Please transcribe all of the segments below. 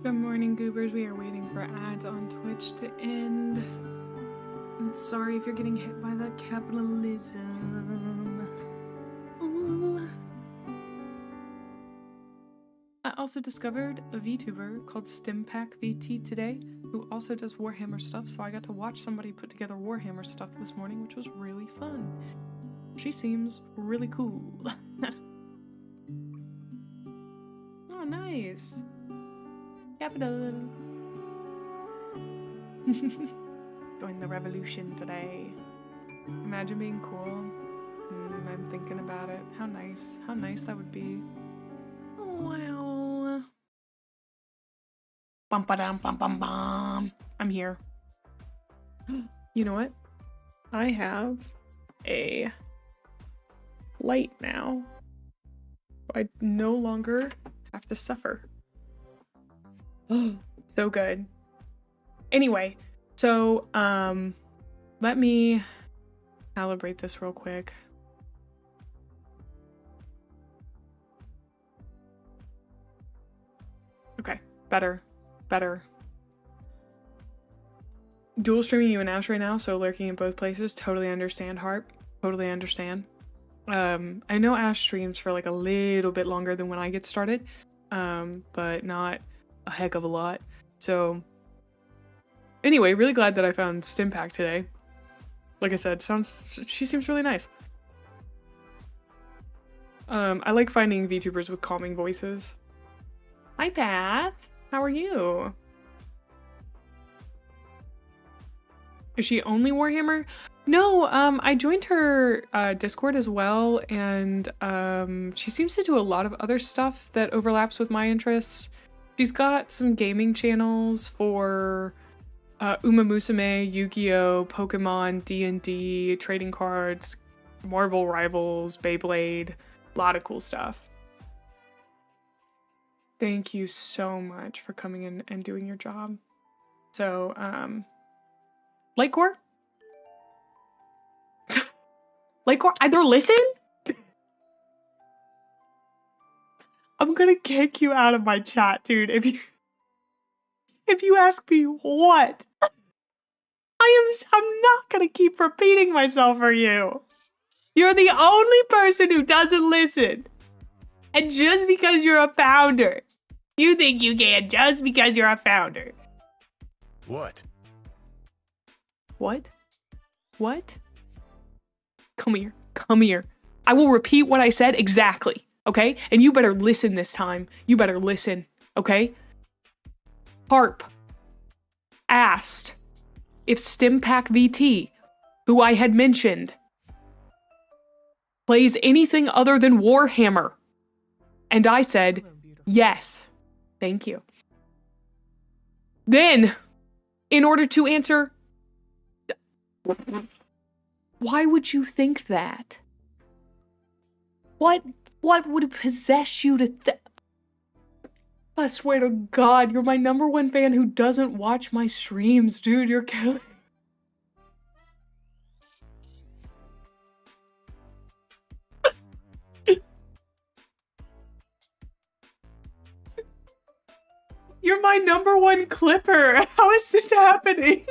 Good morning, goobers. We are waiting for ads on Twitch to end. I'm sorry if you're getting hit by that capitalism. Ooh. I also discovered a VTuber called StimPackVT today, who also does Warhammer stuff, so I got to watch somebody put together Warhammer stuff this morning, which was really fun. She seems really cool. Oh, nice. Capital. Join the revolution today. Imagine being cool. I'm thinking about it. How nice. How nice that would be. Wow. Bum ba dum bum bum bum. I'm here. You know what? I have a light now. I no longer have to suffer. So good. Anyway, so let me calibrate this real quick. Okay, better. dual streaming you and Ash right now, so lurking in both places. Totally understand, Harp. Totally understand. I know Ash streams for like a little bit longer than when I get started, but not a heck of a lot. So anyway, really glad that I found Stimpack today. Like I said, she seems really nice. I like finding VTubers with calming voices. Hi, Path. How are you? Is she only Warhammer? No, I joined her Discord as well, and she seems to do a lot of other stuff that overlaps with my interests. She's got some gaming channels for Uma Musume, Yu-Gi-Oh, Pokemon, D&D, trading cards, Marvel Rivals, Beyblade, a lot of cool stuff. Thank you so much for coming in and doing your job. So, Lightcore? Lightcore, either listen? I'm gonna kick you out of my chat, dude, if you ask me what. I'm not gonna keep repeating myself for you. You're the only person who doesn't listen. And just because you're a founder, you think you can just because you're a founder. What? What? What? Come here. Come here. I will repeat what I said exactly, okay? And you better listen this time. You better listen, okay? Harp asked if Stimpack VT, who I had mentioned, plays anything other than Warhammer. And I said, yes. Thank you. Then, in order to answer, why would you think that? What would possess you to I swear to God, you're my #1 fan who doesn't watch my streams, dude. You're killing. You're my #1 clipper. How is this happening?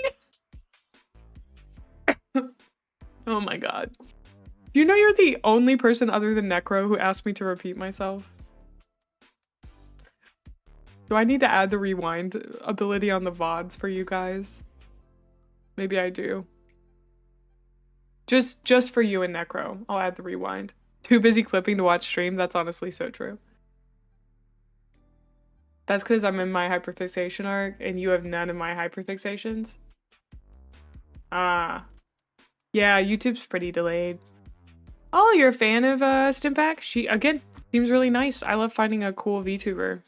Oh my God. You know you're the only person other than Necro who asked me to repeat myself? Do I need to add the rewind ability on the VODs for you guys? Maybe I do. Just for you and Necro, I'll add the rewind. Too busy clipping to watch stream? That's honestly so true. That's because I'm in my hyperfixation arc and you have none of my hyperfixations. Ah. Yeah, YouTube's pretty delayed. Oh, you're a fan of Stimpack? She, again, seems really nice. I love finding a cool VTuber.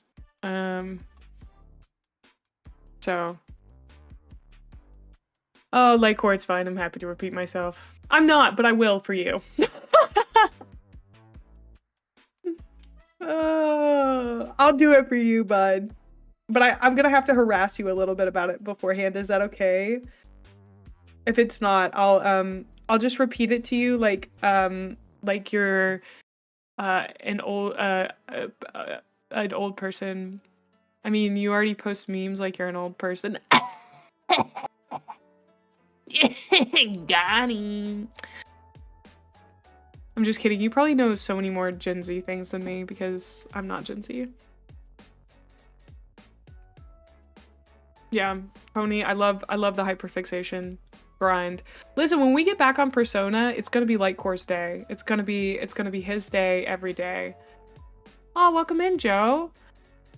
So. Oh, Lightcore, it's fine. I'm happy to repeat myself. I'm not, but I will for you. I'll do it for you, bud. But I'm gonna have to harass you a little bit about it beforehand. Is that okay? If it's not, I'll just repeat it to you like you're an old person. I mean, you already post memes like you're an old person. Got him. I'm just kidding. You probably know so many more Gen Z things than me because I'm not Gen Z. Yeah, Pony, I love the hyperfixation grind. Listen, when we get back on Persona, it's gonna be Lightcore's day. It's gonna be his day every day. Oh, welcome in, Joe.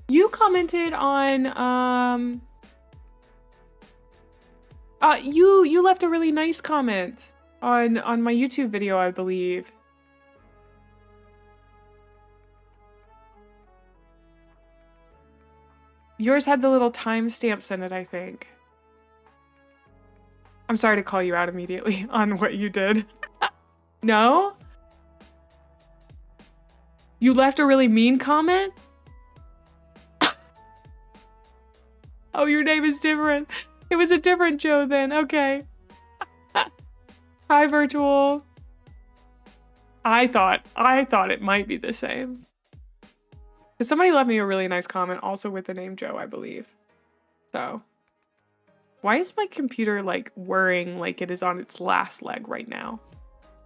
You commented on you left a really nice comment on my YouTube video, I believe. Yours had the little timestamps in it, I think. I'm sorry to call you out immediately on what you did. No? You left a really mean comment? Oh, your name is different. It was a different Joe then. Okay. Hi, Virtual. I thought it might be the same. Somebody left me a really nice comment also with the name Joe, I believe. So. Why is my computer like whirring like it is on its last leg right now?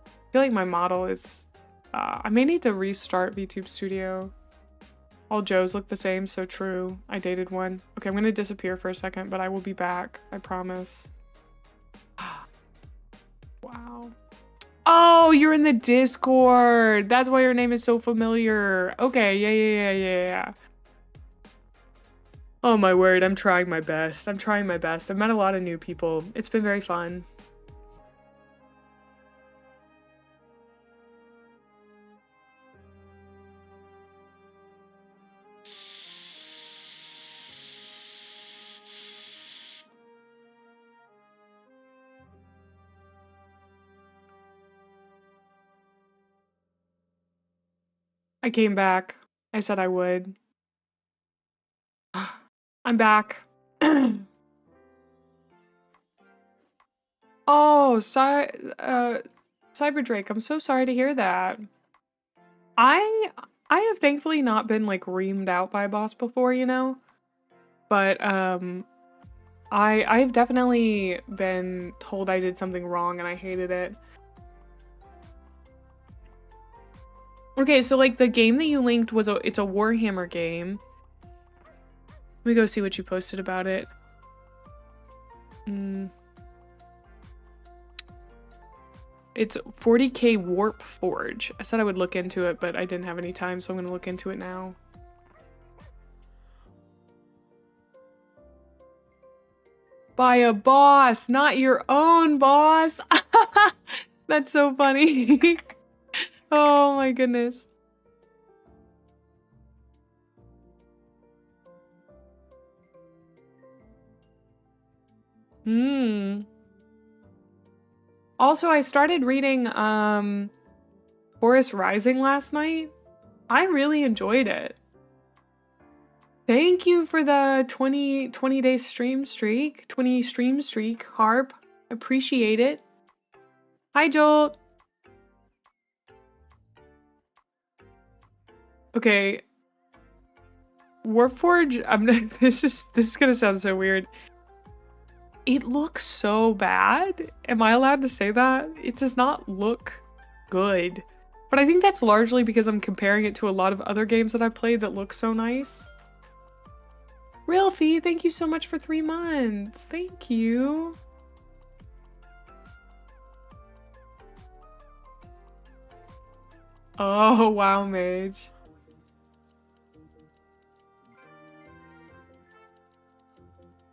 I feel like my model is... I may need to restart VTube Studio. All Joes look the same, so true. I dated one. Okay, I'm gonna disappear for a second, but I will be back. I promise. Wow. Oh, you're in the Discord. That's why your name is so familiar. Okay, yeah. Oh my word, I'm trying my best. I've met a lot of new people. It's been very fun. I came back. I said I would. I'm back. Oh, Cyber Drake, I'm so sorry to hear that. I have thankfully not been like reamed out by a boss before, you know? But I've definitely been told I did something wrong and I hated it. Okay, so like the game that you linked was it's a Warhammer game. Let me go see what you posted about it. It's 40k Warp Forge. I said I would look into it, but I didn't have any time, so I'm gonna look into it now. By a boss, not your own boss. That's so funny. Oh my goodness. Also, I started reading Horus Rising last night. I really enjoyed it. Thank you for the 20-day stream streak. 20 stream streak, Harp. Appreciate it. Hi, Jolt. Okay. Warforge, this is gonna sound so weird. It looks so bad. Am I allowed to say that? It does not look good. But I think that's largely because I'm comparing it to a lot of other games that I've played that look so nice. Realfie, thank you so much for 3 months. Thank you. Oh, wow, Mage.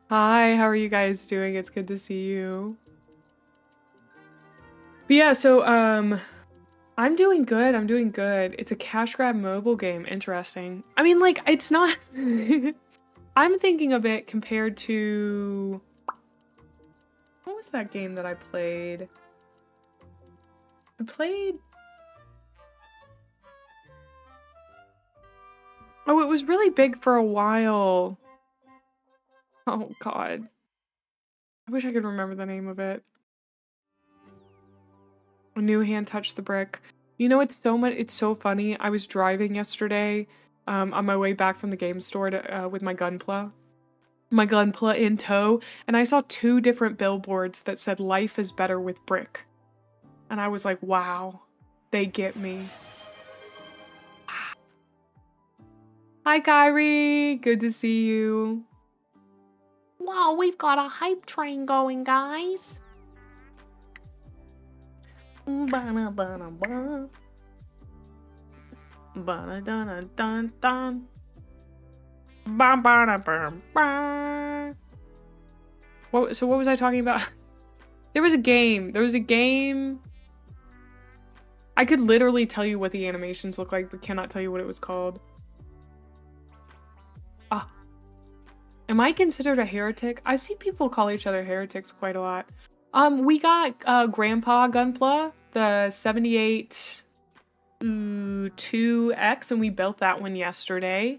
Hi, how are you guys doing? It's good to see you. But yeah, so I'm doing good. It's a cash grab mobile game. Interesting. I mean, like, it's not I'm thinking of it compared to what was that game that I played? Oh, it was really big for a while. Oh god. I wish I could remember the name of it. A new hand touched the brick. You know, it's so funny. I was driving yesterday on my way back from the game store to, with my Gunpla in tow, and I saw 2 different billboards that said life is better with brick. And I was like, wow, they get me. Hi, Kyrie. Good to see you. Wow, we've got a hype train going, guys. Ba-na-ba-na-ba. Ba-na-dun-dun-dun. Ba-ba-na-ba-ba. So what was I talking about? There was a game. I could literally tell you what the animations look like, but cannot tell you what it was called. Ah. Am I considered a heretic? I see people call each other heretics quite a lot. We got Grandpa Gunpla, the 78 2X, and we built that one yesterday.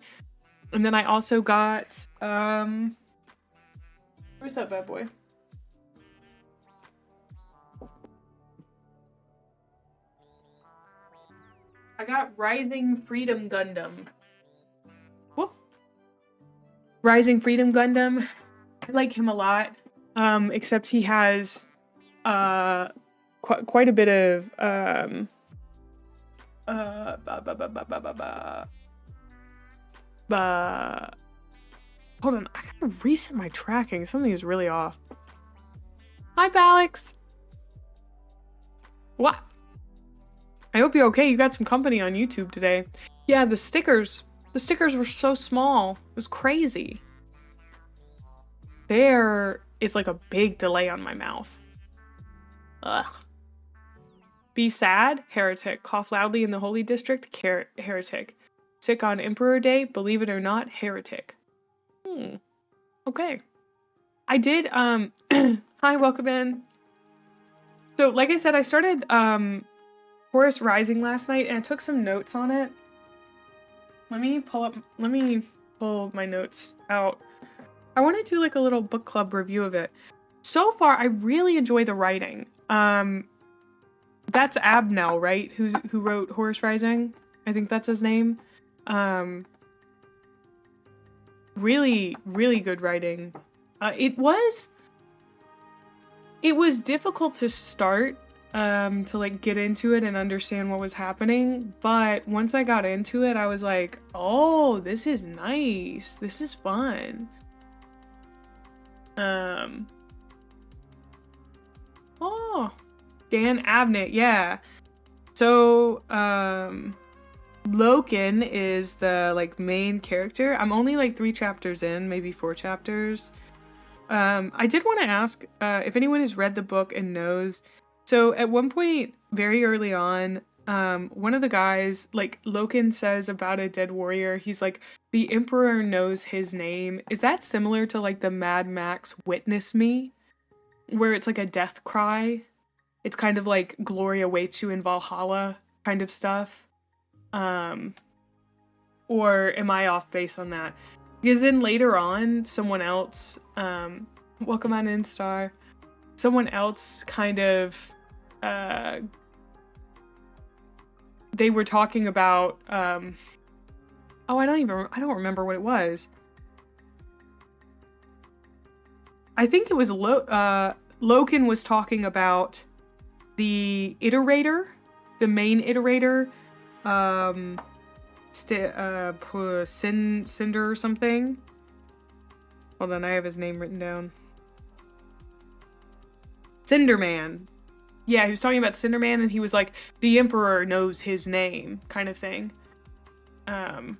And then I also got where's that bad boy? I got Rising Freedom Gundam. Whoop. Rising Freedom Gundam. I like him a lot. Except he has quite a bit of hold on, I gotta reset my tracking. Something is really off. Hi, Alex. What? I hope you're okay. You got some company on YouTube today. Yeah, the stickers were so small. It was crazy. There is like a big delay on my mouth. Ugh. Be sad, heretic. Cough loudly in the holy district, heretic. Sick on Emperor Day, believe it or not, heretic. Okay. I did, hi, welcome in. So, like I said, I started, Horus Rising last night, and I took some notes on it. Let me pull my notes out. I want to do like a little book club review of it. So far, I really enjoy the writing. That's Abnell, right? Who wrote Horus Rising? I think that's his name. Really, really good writing. It was difficult to start, to like get into it and understand what was happening. But once I got into it, I was like, oh, this is nice. This is fun. Oh, Dan Abnett, yeah. So, Loken is the like main character. I'm only like 3 chapters in, maybe 4 chapters. I did want to ask if anyone has read the book and knows. So at one point, very early on, one of the guys, like Loken says about a dead warrior, he's like, the Emperor knows his name. Is that similar to like the Mad Max Witness Me? Where it's like a death cry? It's kind of like glory awaits you in Valhalla kind of stuff. Or am I off base on that? Because then later on, someone else, welcome on in, Star. Someone else kind of, they were talking about, oh, I don't remember what it was. I think it was Loken was talking about the iterator, the main iterator, Cinder or something. Hold on, I have his name written down. Cinderman. Yeah, he was talking about Cinderman, and he was like, the Emperor knows his name, kind of thing. But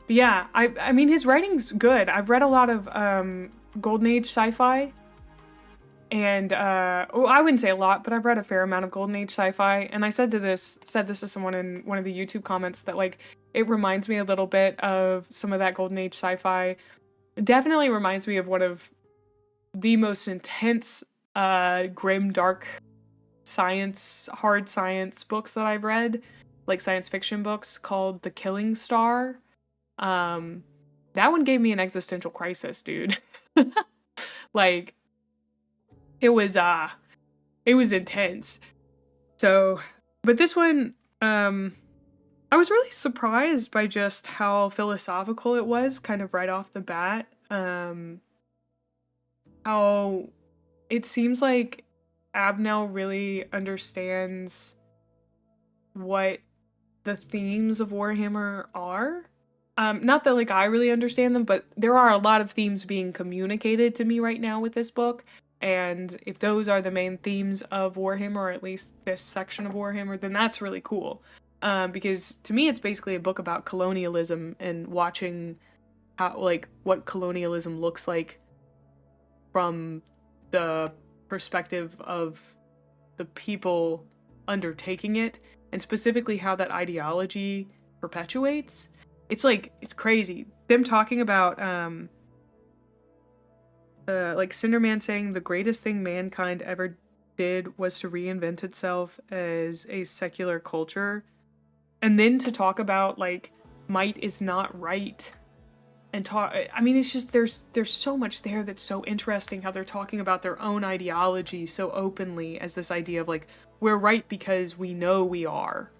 yeah, I mean, his writing's good. I've read a lot of Golden Age sci-fi. And, well, I wouldn't say a lot, but I've read a fair amount of Golden Age sci-fi. And I said this to someone in one of the YouTube comments that, like, it reminds me a little bit of some of that Golden Age sci-fi. It definitely reminds me of one of the most intense, grim, dark science, hard science books that I've read. Like, science fiction books called The Killing Star. That one gave me an existential crisis, dude. Like, it was intense. So, but this one, I was really surprised by just how philosophical it was, kind of right off the bat. How it seems like Abnell really understands what the themes of Warhammer are. Not that, like, I really understand them, but there are a lot of themes being communicated to me right now with this book. And if those are the main themes of Warhammer, or at least this section of Warhammer, then that's really cool. Because to me, it's basically a book about colonialism and watching how, like, what colonialism looks like from the perspective of the people undertaking it, and specifically how that ideology perpetuates. It's like, it's crazy. Them talking about, like Cinderman saying the greatest thing mankind ever did was to reinvent itself as a secular culture. And then to talk about, like, might is not right. And I mean, it's just, there's so much there that's so interesting, how they're talking about their own ideology so openly as this idea of, like, we're right because we know we are.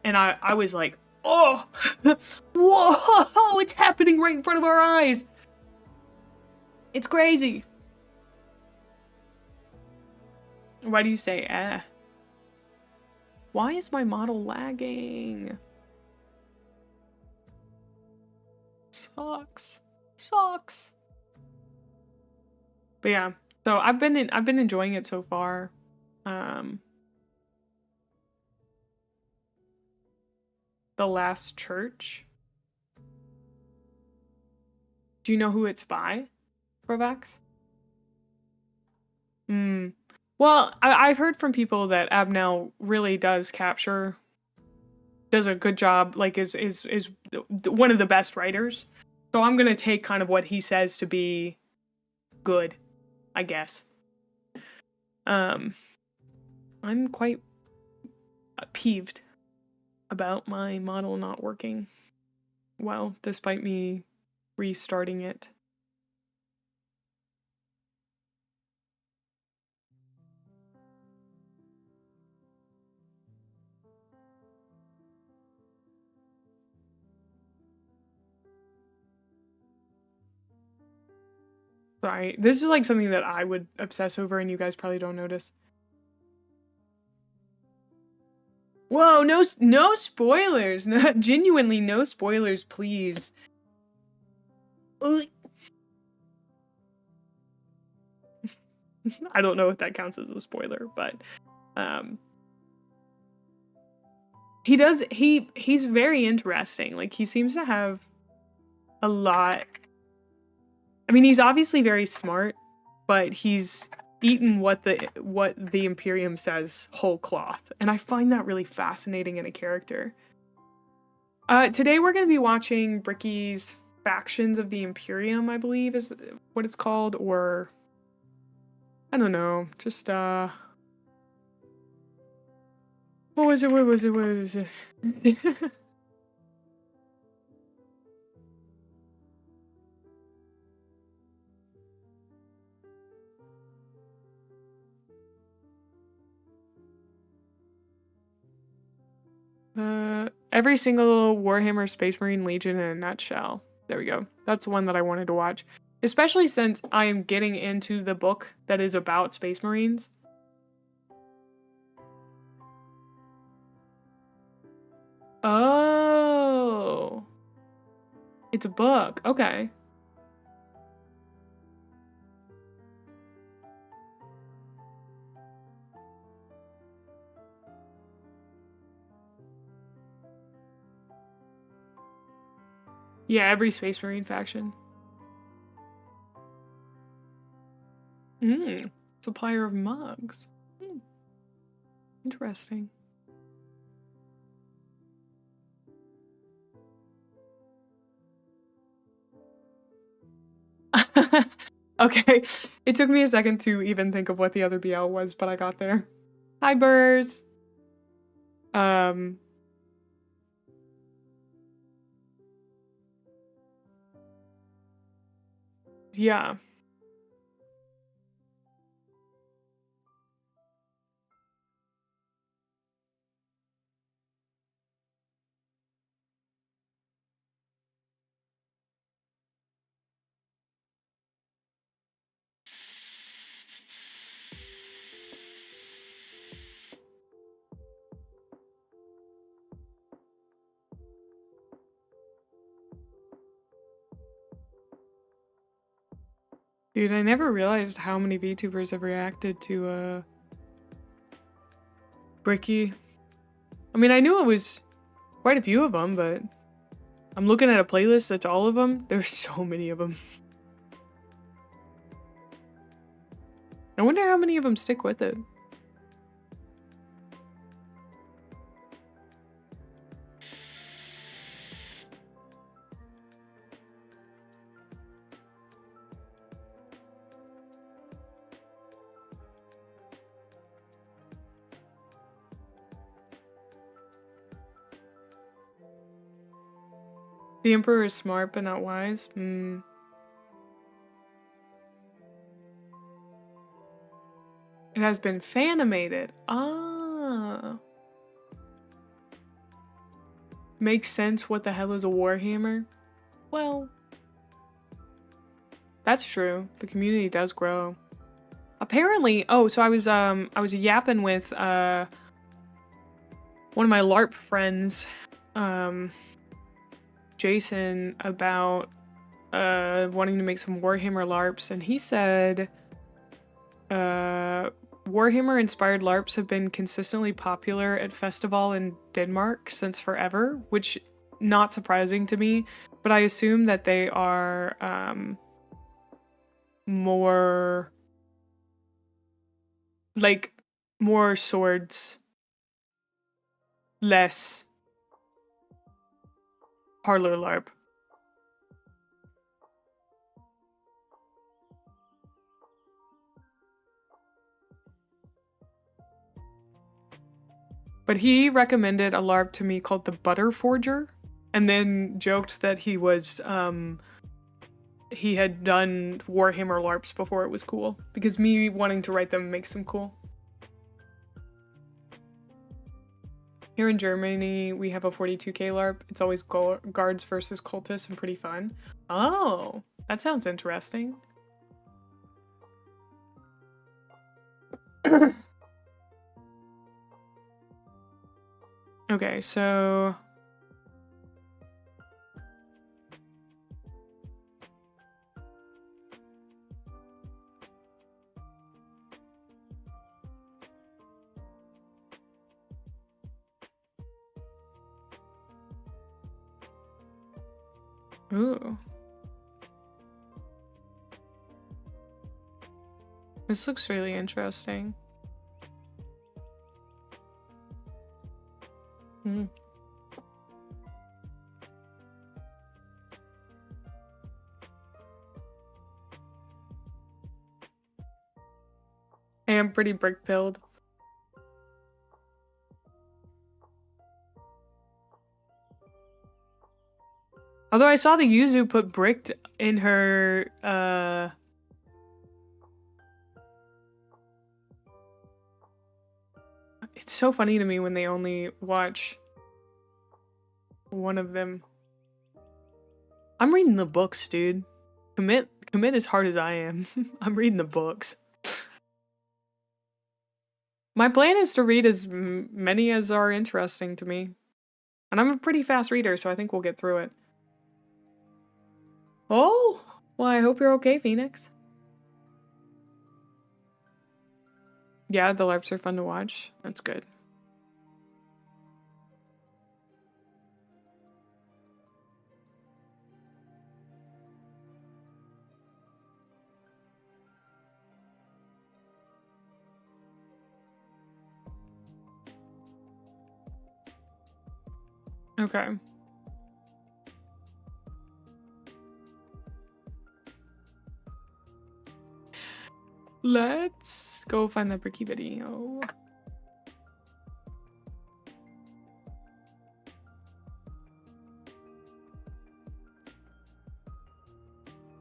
And I was like, Oh! Whoa! It's happening right in front of our eyes! It's crazy! Why do you say eh? Why is my model lagging? Sucks. Sucks. But yeah, so I've been enjoying it so far. The Last Church. Do you know who it's by, Provax? Well, I've heard from people that Abnell really does a good job, like is one of the best writers. So I'm gonna take kind of what he says to be good, I guess. I'm quite peeved about my model not working well, despite me restarting it. Sorry, this is like something that I would obsess over and you guys probably don't notice. Whoa, no spoilers. No, genuinely no spoilers, please. I don't know if that counts as a spoiler, but he's very interesting. Like he seems to have a lot. I mean, he's obviously very smart, but he's eaten what the Imperium says whole cloth, and I find that really fascinating in a character. Today we're going to be watching Bricky's Factions of the Imperium, I believe is what it's called, or I don't know, just what was it? Every single Warhammer Space Marine Legion in a nutshell. There we go. That's one that I wanted to watch. Especially since I am getting into the book that is about Space Marines. Oh. It's a book. Okay. Yeah, every Space Marine faction. Supplier of mugs. Interesting. Okay, it took me a second to even think of what the other BL was, but I got there. Hi, Burrs. Yeah. Dude, I never realized how many VTubers have reacted to, Bricky. I mean, I knew it was quite a few of them, but I'm looking at a playlist that's all of them. There's so many of them. I wonder how many of them stick with it. The Emperor is smart but not wise. It has been fanimated. Ah. makes sense. What the hell is a Warhammer? Well, that's true. The community does grow. Apparently, so I was yapping with one of my LARP friends, Jason, about wanting to make some Warhammer LARPs, and he said Warhammer inspired LARPs have been consistently popular at festival in Denmark since forever, which not surprising to me, but I assume that they are more like more swords, less parlor LARP. But he recommended a LARP to me called the Butter Forger, and then joked that he was he had done Warhammer LARPs before it was cool, because me wanting to write them makes them cool. Here in Germany, we have a 42k LARP. It's always guards versus cultists and pretty fun. Oh, that sounds interesting. Okay, so... Ooh. This looks really interesting. I am pretty brick-pilled. Although I saw the Yuzu put bricked in her, It's so funny to me when they only watch one of them. I'm reading the books, dude. Commit as hard as I am. I'm reading the books. My plan is to read as many as are interesting to me. And I'm a pretty fast reader, so I think we'll get through it. Oh! Well, I hope you're okay, Phoenix. Yeah, the LARPs are fun to watch. That's good. Okay. Let's go find the Bricky video.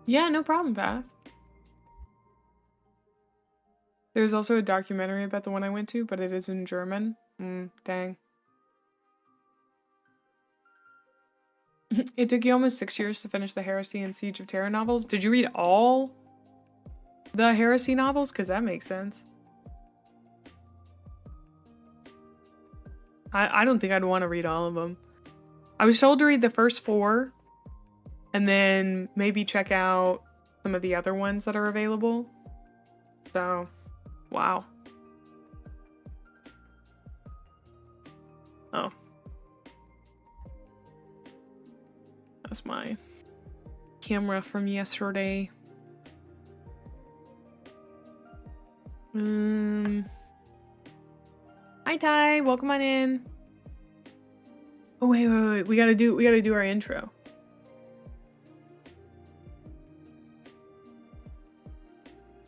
Yeah, no problem, Beth. There's also a documentary about the one I went to, but it is in German. Dang. It took you almost 6 years to finish the Heresy and Siege of Terra novels. Did you read all the Heresy novels? Because that makes sense. I don't think I'd want to read all of them. I was told to read the first 4 and then maybe check out some of the other ones that are available. So, wow. Oh. That's my camera from yesterday. Hi Ty, welcome on in. Oh wait. We gotta do our intro.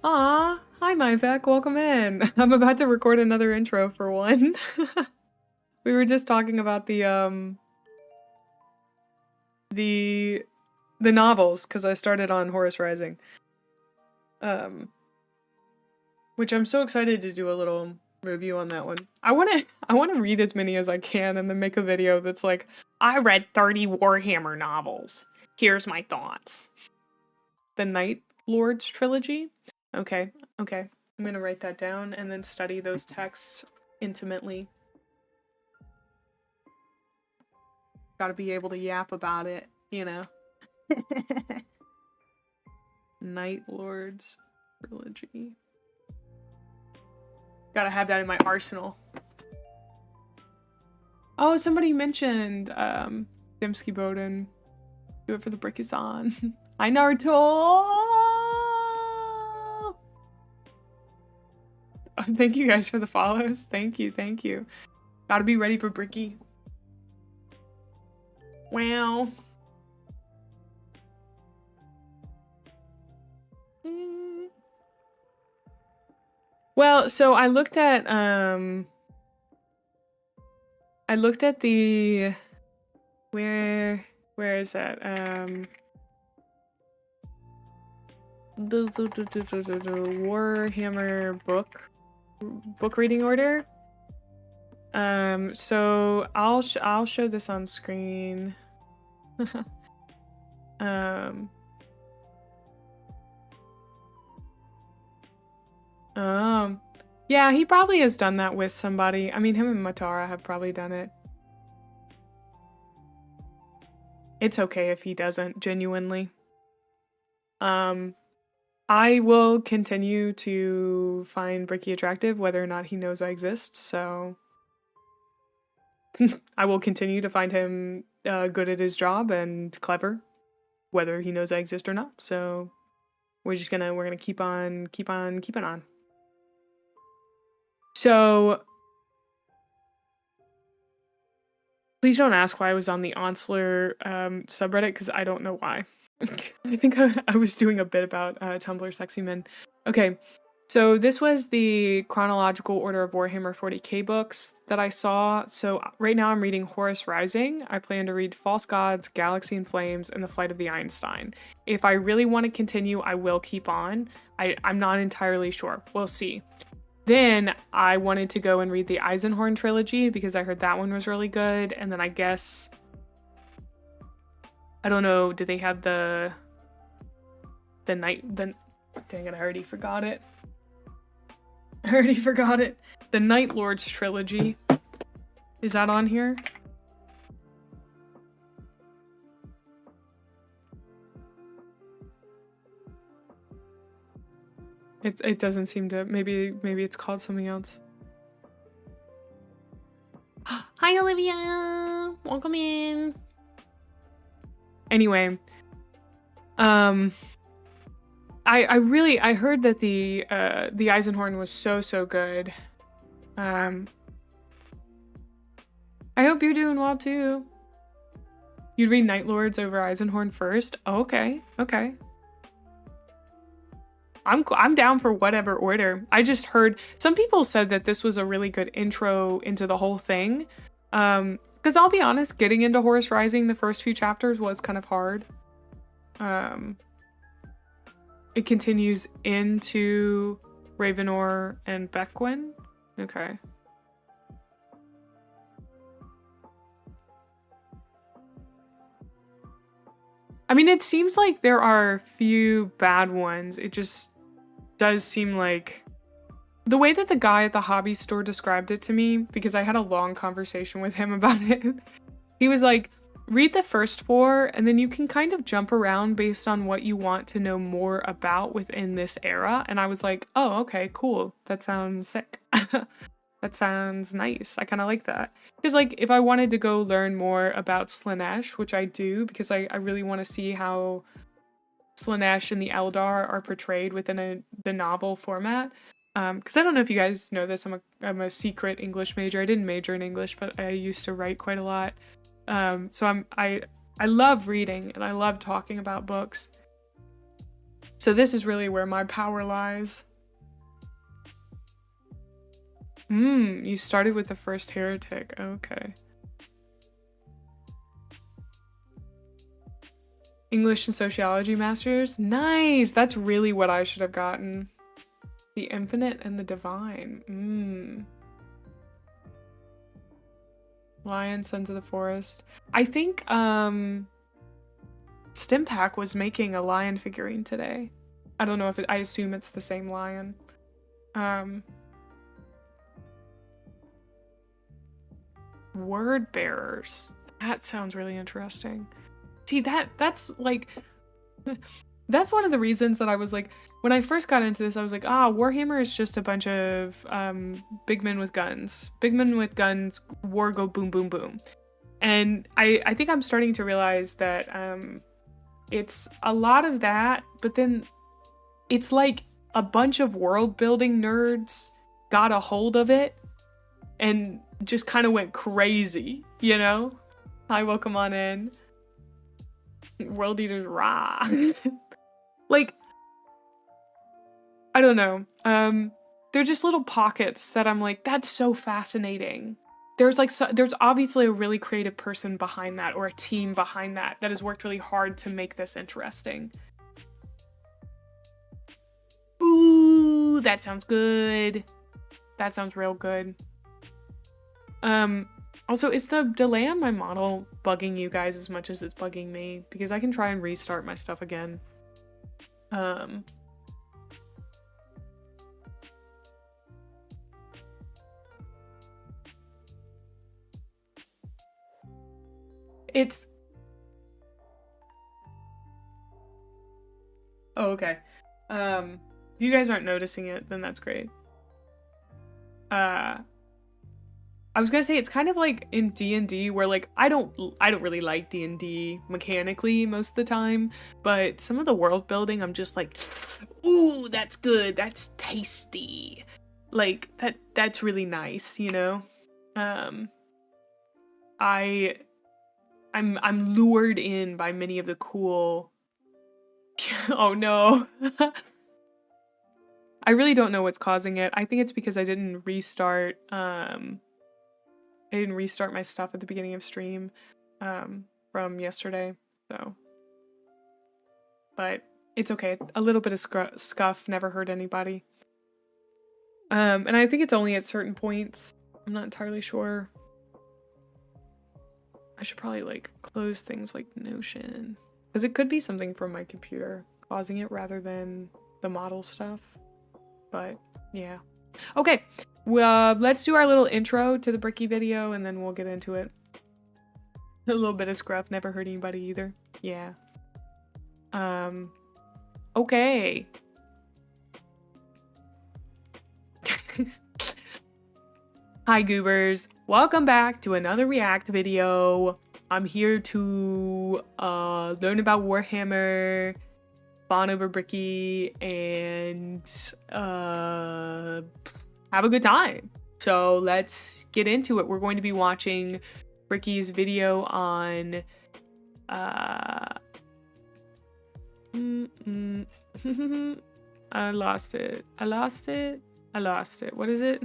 Aw, hi Myvec, welcome in. I'm about to record another intro for one. We were just talking about the novels, because I started on Horus Rising. Which I'm so excited to do a little review on that one. I wanna read as many as I can and then make a video that's like I read 30 Warhammer novels. Here's my thoughts. The Night Lords trilogy? Okay, okay. I'm gonna write that down and then study those texts intimately. Gotta be able to yap about it, you know. Night Lords trilogy. Gotta have that in my arsenal. Oh, somebody mentioned Dimsky Bowden. Do it for the Bricky-san. Hi, Naruto! Oh, thank you guys for the follows. Thank you, thank you. Gotta be ready for Bricky. Wow. Well, so I looked at the where is that? The Warhammer book reading order. So I'll show this on screen. Yeah, he probably has done that with somebody. I mean, him and Matara have probably done it. It's okay if he doesn't, genuinely. I will continue to find Bricky attractive, whether or not he knows I exist, so... I will continue to find him good at his job and clever, whether he knows I exist or not, so... we're gonna keep on keeping on. So... please don't ask why I was on the Onsler subreddit, because I don't know why. I think I was doing a bit about Tumblr sexy men. Okay, so this was the chronological order of Warhammer 40k books that I saw. So right now I'm reading Horus Rising. I plan to read False Gods, Galaxy in Flames, and The Flight of the Einstein. If I really want to continue, I will keep on. I'm not entirely sure. We'll see. Then I wanted to go and read the Eisenhorn trilogy because I heard that one was really good. And then I guess... I don't know, do they have the dang it, I already forgot it. The Night Lords trilogy. Is that on here? It doesn't seem to, maybe it's called something else. Hi Olivia! Welcome in! Anyway, I heard that the Eisenhorn was so good. I hope you're doing well too. You'd read Night Lords over Eisenhorn first? Oh, okay. I'm down for whatever order. I just heard some people said that this was a really good intro into the whole thing. Because I'll be honest, getting into Horus Rising the first few chapters was kind of hard. It continues into Ravenor and Beckwin. Okay. I mean, it seems like there are few bad ones. It just does seem like... the way that the guy at the hobby store described it to me, because I had a long conversation with him about it, he was like, read the first 4, and then you can kind of jump around based on what you want to know more about within this era. And I was like, oh, okay, cool. That sounds sick. That sounds nice. I kind of like that. Because, like, if I wanted to go learn more about Slaanesh, which I do, because I really want to see how Slaanesh and the Eldar are portrayed within the novel format. Because I don't know if you guys know this, I'm a secret English major. I didn't major in English, but I used to write quite a lot. So I love reading and I love talking about books. So this is really where my power lies. You started with the first heretic. Okay. English and sociology masters. Nice. That's really what I should have gotten. The infinite and the divine. Lion, Sons of the Forest. I think Stimpack was making a lion figurine today. I don't know if I assume it's the same lion. Word bearers. That sounds really interesting. See, that's like that's one of the reasons that I was like, when I first got into this, I was like, Warhammer is just a bunch of big men with guns. Big men with guns, war go boom, boom, boom. And I think I'm starting to realize that it's a lot of that, but then it's like a bunch of world building nerds got a hold of it and just kind of went crazy, you know? Hi, welcome on in. World Eaters rah. Like, I don't know. They're just little pockets that I'm like, that's so fascinating. There's obviously a really creative person behind that, or a team behind that has worked really hard to make this interesting. Ooh, that sounds good. That sounds real good. Also, is the delay on my model bugging you guys as much as it's bugging me? Because I can try and restart my stuff again. It's... Oh, okay. If you guys aren't noticing it, then that's great. I was gonna say, it's kind of like in D&D where, like, I don't really like D&D mechanically most of the time, but some of the world building, I'm just like, ooh, that's good, that's tasty. Like, that's really nice, you know? I'm lured in by many of the cool... Oh no. I really don't know what's causing it. I think it's because I didn't restart my stuff at the beginning of stream from yesterday, so. But it's okay. A little bit of scuff never hurt anybody. And I think it's only at certain points. I'm not entirely sure. I should probably like close things like Notion, because it could be something from my computer causing it rather than the model stuff. But yeah. Okay. Well, let's do our little intro to the Bricky video and then we'll get into it. A little bit of scruff never hurt anybody either. Yeah. Okay. Hi goobers. Welcome back to another react video. I'm here to learn about Warhammer, fawn over Bricky, and have a good time. So let's get into it. We're going to be watching Bricky's video on I lost it. What is it?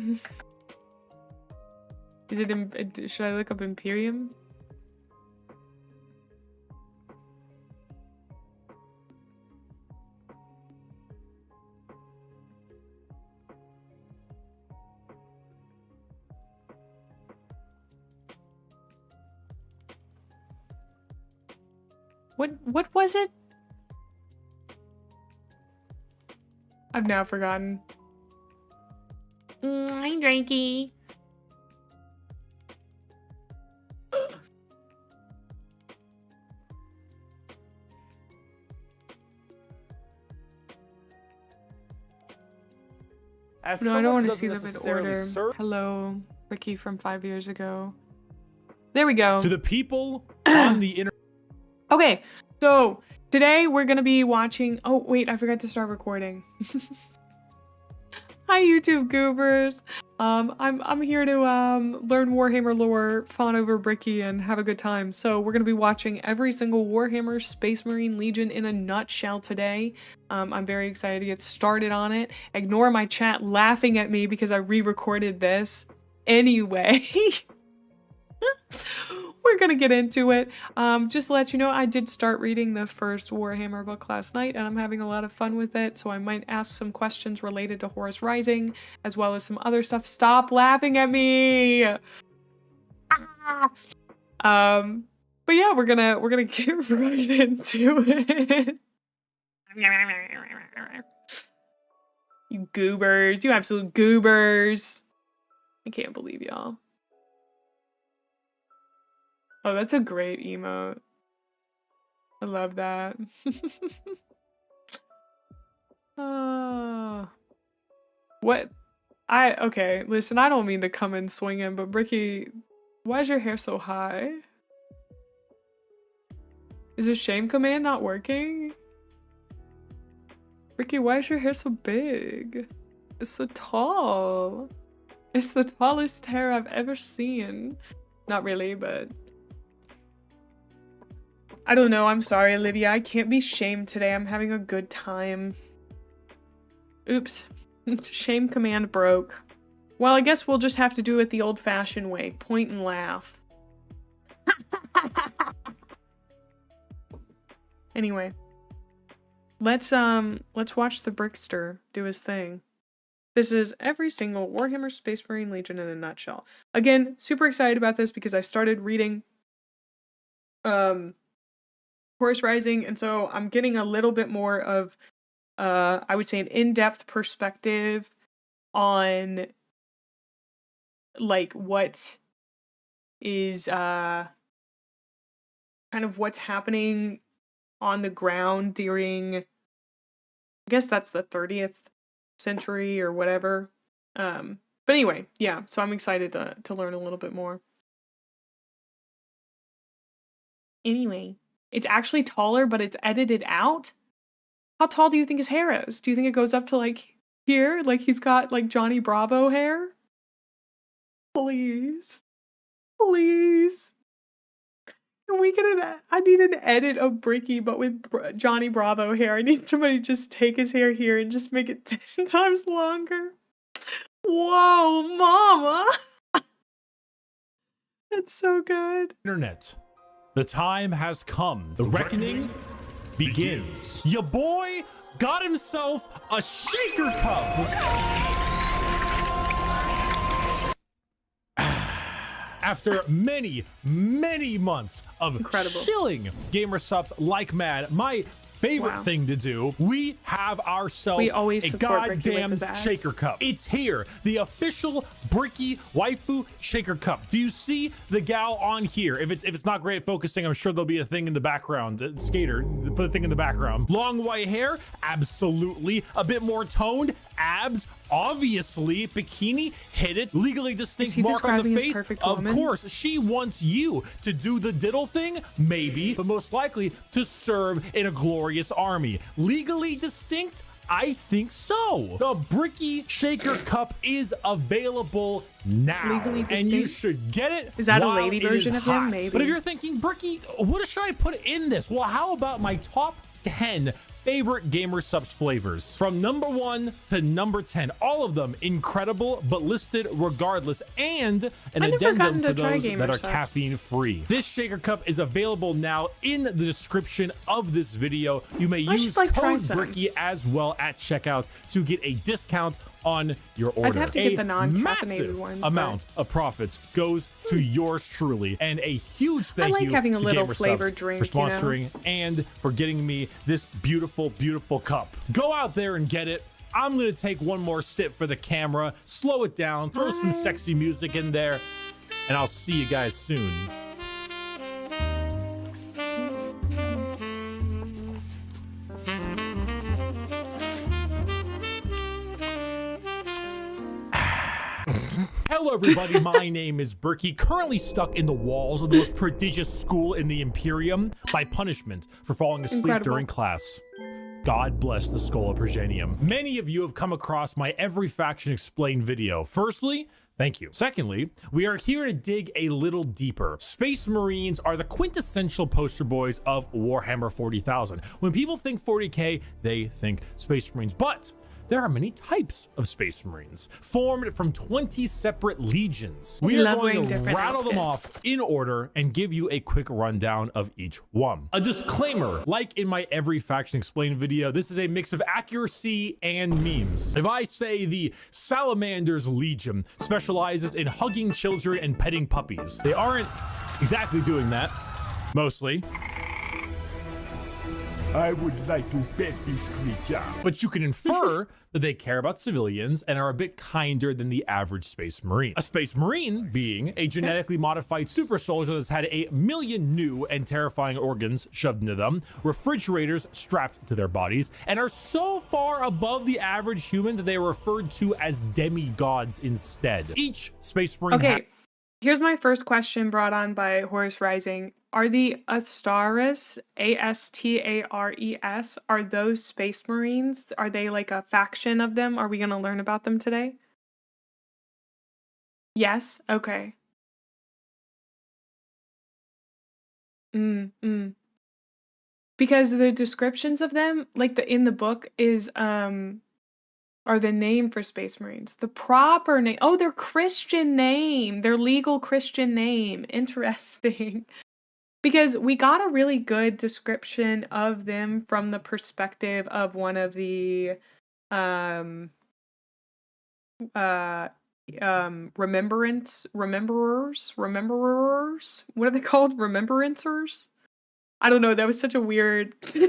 Is it should I look up Imperium? What was it? I've now forgotten. Hi, Drakey. No, I don't want to see them in order. Hello, Ricky from 5 years ago. There we go. To the people on the internet. Okay, so today we're gonna be watching. Oh wait, I forgot to start recording. Hi YouTube goobers. I'm here to learn Warhammer lore, fawn over Bricky, and have a good time. So we're gonna be watching every single Warhammer Space Marine Legion in a nutshell today. I'm very excited to get started on it. Ignore my chat laughing at me because I re-recorded this. Anyway. We're gonna get into it. Just to let you know, I did start reading the first Warhammer book last night, and I'm having a lot of fun with it, so I might ask some questions related to Horus Rising, as well as some other stuff. Stop laughing at me! But yeah, we're gonna get right into it. You goobers, you absolute goobers. I can't believe y'all. Oh, that's a great emote. I love that. What? Okay, listen, I don't mean to come in swinging, but Bricky, why is your hair so high? Is the shame command not working? Bricky, why is your hair so big? It's so tall. It's the tallest hair I've ever seen. Not really, but... I don't know, I'm sorry, Olivia. I can't be shamed today. I'm having a good time. Oops. Shame command broke. Well, I guess we'll just have to do it the old-fashioned way. Point and laugh. Anyway. Let's watch the Brickster do his thing. This is every single Warhammer Space Marine Legion in a nutshell. Again, super excited about this because I started reading Horus Rising, and so I'm getting a little bit more of I would say an in-depth perspective on like what is kind of what's happening on the ground during, I guess that's the 30th century or whatever. But anyway, yeah, so I'm excited to learn a little bit more. Anyway, it's actually taller, but it's edited out. How tall do you think his hair is? Do you think it goes up to like here? Like he's got like Johnny Bravo hair? Please. Please. Can we get I need an edit of Bricky, but with Johnny Bravo hair. I need somebody to just take his hair here and just make it 10 times longer. Whoa, mama. That's so good. Internet. The time has come. The reckoning begins. Your boy got himself a shaker cup. After many months of chilling gamer subs like mad, my favorite thing to do, we have ourselves a goddamn shaker cup. It's here, the official Bricky waifu shaker cup. Do you see the gal on here? If it's not great at focusing, I'm sure there'll be a thing in the background. Skater, put a thing in the background. Long white hair, absolutely. A bit more toned, abs, obviously. Bikini, hit it. Legally distinct mark on the face. Of course, she wants you to do the diddle thing, maybe, but most likely to serve in a glorious army. Legally distinct? I think so. The Bricky Shaker Cup is available now, and you should get it. Is that a lady version of him? Maybe. But if you're thinking, Bricky, what should I put in this? Well, how about my top 10 favorite gamer subs flavors from number 1 to number 10, all of them incredible but listed regardless, and an addendum for those that are caffeine free. This shaker cup is available now in the description of this video. You may use code Bricky as well at checkout to get a discount on your order. I'd have to get the non-caffeinated ones. Amount of profits goes to yours truly, and a huge thank you having a to little Gamer flavored Subs drink, for sponsoring and for getting me this beautiful cup. Go out there and get it. I'm gonna take one more sip for the camera, slow it down, throw some sexy music in there, and I'll see you guys soon. Hello everybody, my name is Bricky, currently stuck in the walls of the most prodigious school in the Imperium by punishment for falling asleep during class. God bless the Skull of Progenium. Many of you have come across my Every Faction Explained video. Firstly, thank you. Secondly, we are here to dig a little deeper. Space Marines are the quintessential poster boys of Warhammer 40,000. When people think 40K, they think Space Marines. But there are many types of Space Marines, formed from 20 separate legions. We are going to rattle them off in order and give you a quick rundown of each one. A disclaimer, like in my Every Faction Explained video, this is a mix of accuracy and memes. If I say the Salamander's Legion specializes in hugging children and petting puppies, they aren't exactly doing that, mostly. I would like to pet this creature. But you can infer that they care about civilians and are a bit kinder than the average Space Marine. A Space Marine being a genetically modified super soldier that's had 1 million new and terrifying organs shoved into them, refrigerators strapped to their bodies, and are so far above the average human that they are referred to as demigods instead. Each Space Marine. Okay, here's my first question brought on by Horus Rising. Are the Astares, Astares, are those Space Marines? Are they like a faction of them? Are we going to learn about them today? Yes? Okay. Because the descriptions of them, like in the book, is are the name for Space Marines. The proper name. Oh, their Christian name. Their legal Christian name. Interesting. Because we got a really good description of them from the perspective of one of the rememberers. What are they called? Remembrancers? I don't know. That was such a weird. Okay,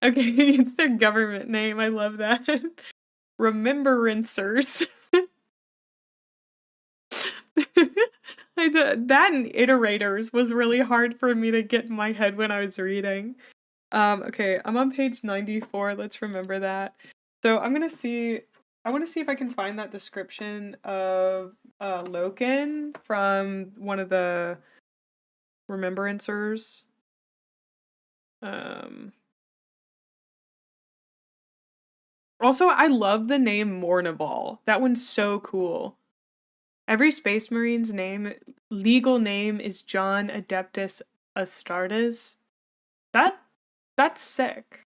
it's their government name. I love that. Remembrancers. That and iterators was really hard for me to get in my head when I was reading. Okay, I'm on page 94. Let's remember that. So I want to see if I can find that description of Loken from one of the remembrancers. Also, I love the name Mournival. That one's so cool. Every Space Marine's legal name is John Adeptus Astartes. That's sick.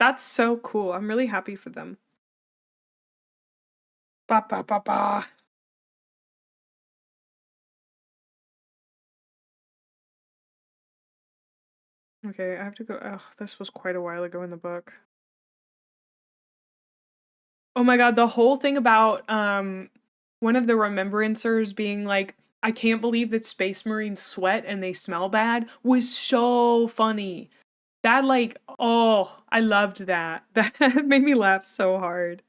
That's so cool. I'm really happy for them. Ba ba ba ba. Okay, I have to go. Oh, this was quite a while ago in the book. Oh my god, the whole thing about one of the remembrancers being like, I can't believe that Space Marines sweat and they smell bad was so funny. That I loved that. That made me laugh so hard.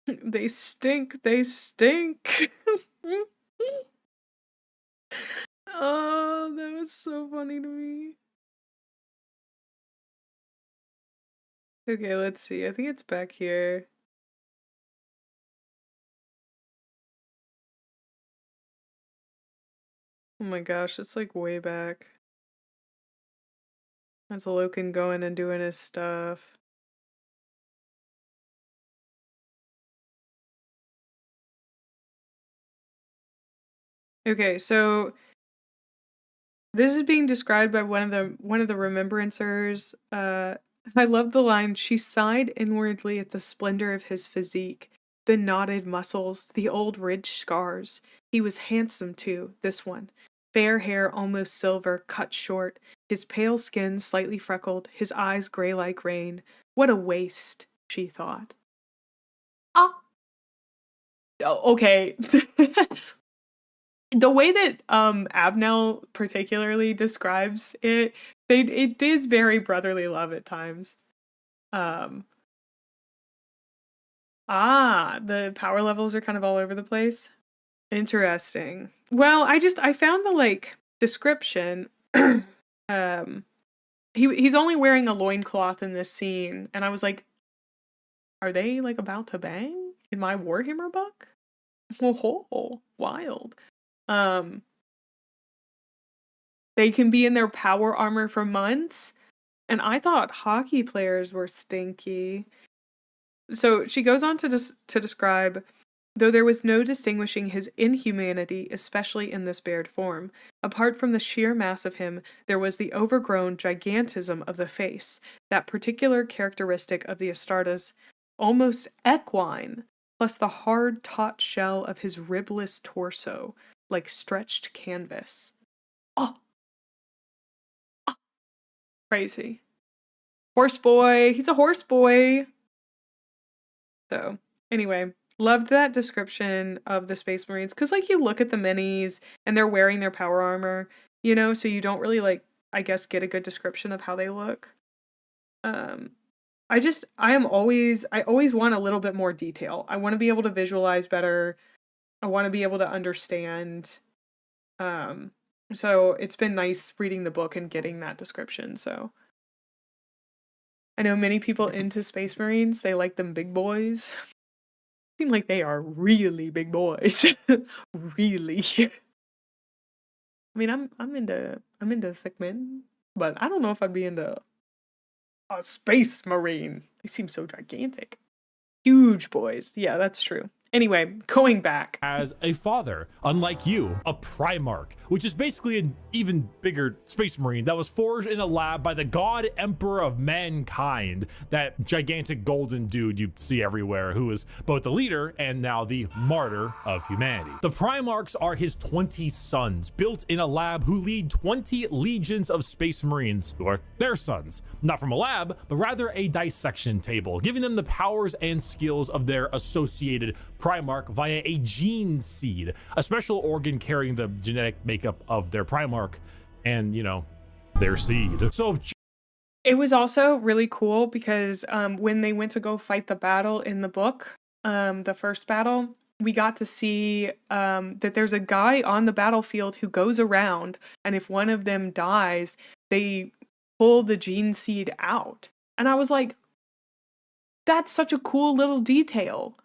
They stink. Oh, that was so funny to me. Okay, let's see. I think it's back here. Oh my gosh, it's like way back. That's Loken going and doing his stuff. Okay, so this is being described by one of the remembrancers. I love the line, she sighed inwardly at the splendor of his physique, the knotted muscles, the old ridge scars. He was handsome too, this one. Fair hair, almost silver, cut short, his pale skin slightly freckled, his eyes gray like rain. What a waste, she thought. Oh, okay. The way that Abnell particularly describes it, it is very brotherly love at times. The power levels are kind of all over the place. Interesting. Well, I found the description. He's only wearing a loincloth in this scene, and I was like, are they about to bang in my Warhammer book? Oh, wild. They can be in their power armor for months, and I thought hockey players were stinky. So she goes on to describe though there was no distinguishing his inhumanity, especially in this bared form. Apart from the sheer mass of him, there was the overgrown gigantism of the face, that particular characteristic of the Astartes, almost equine, plus the hard taut shell of his ribless torso, like stretched canvas. Oh! Oh! Crazy. Horse boy! He's a horse boy! So, anyway, loved that description of the Space Marines, because, like, you look at the minis, and they're wearing their power armor, you know, so you don't really, like, I guess, get a good description of how they look. I always want a little bit more detail. I want to be able to visualize better. I want to be able to understand. So it's been nice reading the book and getting that description, so. I know many people into Space Marines, they like them big boys. Seem like they are really big boys. Really. I mean, I'm into thick men, but I don't know if I'd be into a Space Marine. They seem so gigantic. Huge boys. Yeah, that's true. Anyway, going back. As a father, unlike you, a Primarch, which is basically an even bigger Space Marine that was forged in a lab by the God Emperor of Mankind, that gigantic golden dude you see everywhere, who is both the leader and now the martyr of humanity. The Primarchs are his 20 sons, built in a lab, who lead 20 legions of Space Marines, who are their sons, not from a lab, but rather a dissection table, giving them the powers and skills of their associated Primarch via a gene seed, a special organ carrying the genetic makeup of their Primarch and, you know, their seed. So it was also really cool because when they went to go fight the battle in the book, the first battle, we got to see that there's a guy on the battlefield who goes around, and if one of them dies, they pull the gene seed out. And I was like, that's such a cool little detail.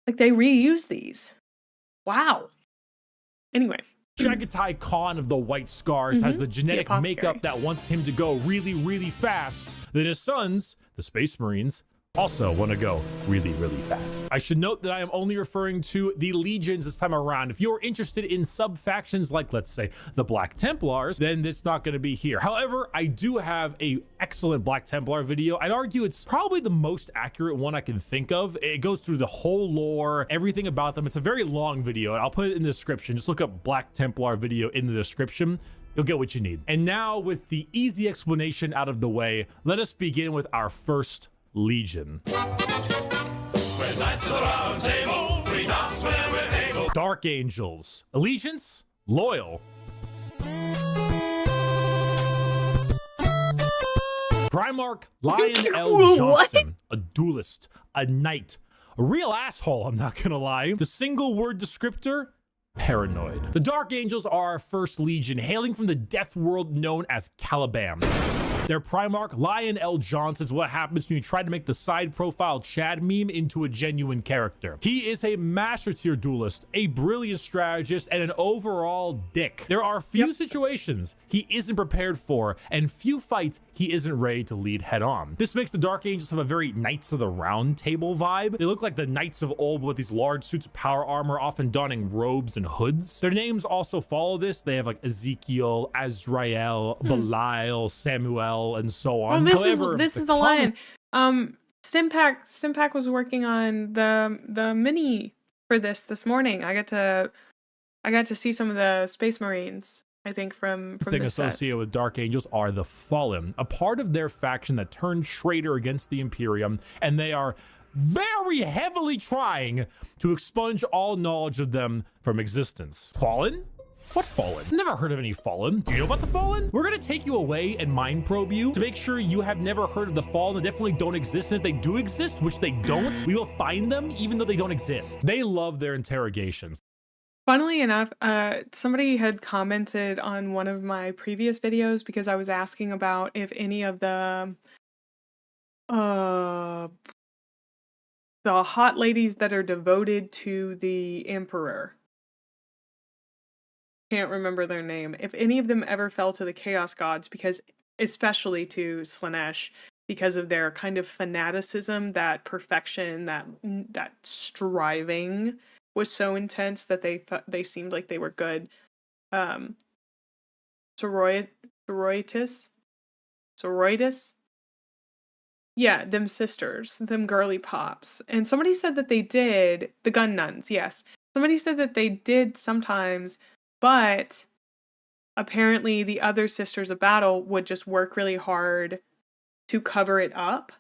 Like, they reuse these. Wow. Anyway. Chagatai Khan of the White Scars has the genetic makeup that wants him to go really, really fast. Then his sons, the Space Marines, also want to go really, really fast. I should note that I am only referring to the legions this time around. If you're interested in sub-factions like, let's say, the Black Templars, then it's not going to be here. However, I do have a excellent Black Templar video. I'd argue it's probably the most accurate one I can think of. It goes through the whole lore, everything about them. It's a very long video, and I'll put it in the description. Just look up Black Templar video in the description. You'll get what you need. And now, with the easy explanation out of the way, let us begin with our first legion. Dark Angels. Allegiance? Loyal. Primarch Lion L. Johnson. A duelist. A knight. A real asshole, I'm not gonna lie. The single word descriptor? Paranoid. The Dark Angels are our first legion, hailing from the death world known as Caliban. Their Primarch, Lion L. Johnson, is what happens when you try to make the side profile Chad meme into a genuine character. He is a master tier duelist, a brilliant strategist, and an overall dick. There are few situations he isn't prepared for, and few fights he isn't ready to lead head on. This makes the Dark Angels have a very Knights of the Round Table vibe. They look like the knights of old with these large suits of power armor, often donning robes and hoods. Their names also follow this. They have like Ezekiel, Azrael, Belial, Samuel, and so on. Well, this is the line. Stimpack was working on the mini for this morning. I got to see some of the Space Marines, I think, from the thing associated with Dark Angels are the Fallen, a part of their faction that turned traitor against the Imperium, and they are very heavily trying to expunge all knowledge of them from existence. Fallen? What Fallen? Never heard of any Fallen. Do you know about the Fallen? We're gonna take you away and mind probe you to make sure you have never heard of the Fallen. They definitely don't exist, and if they do exist, which they don't, we will find them even though they don't exist. They love their interrogations. Funnily enough, somebody had commented on one of my previous videos because I was asking about if any of the hot ladies that are devoted to the Emperor, can't remember their name, if any of them ever fell to the Chaos Gods, because especially to Slaanesh, because of their kind of fanaticism, that perfection, that striving was so intense that they seemed like they were good. Sororitas? Yeah, them sisters, them girly pops. And somebody said that they did, the gun nuns, yes. Somebody said that they did sometimes, but apparently the other sisters of battle would just work really hard to cover it up.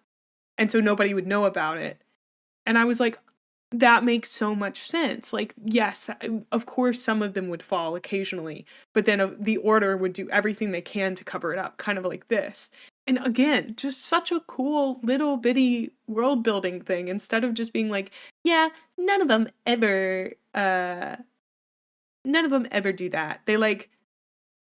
And so nobody would know about it. And I was like, that makes so much sense. Like, yes, of course some of them would fall occasionally, but then the order would do everything they can to cover it up, kind of like this. And again, just such a cool little bitty world building thing, instead of just being like, yeah, none of them ever do that.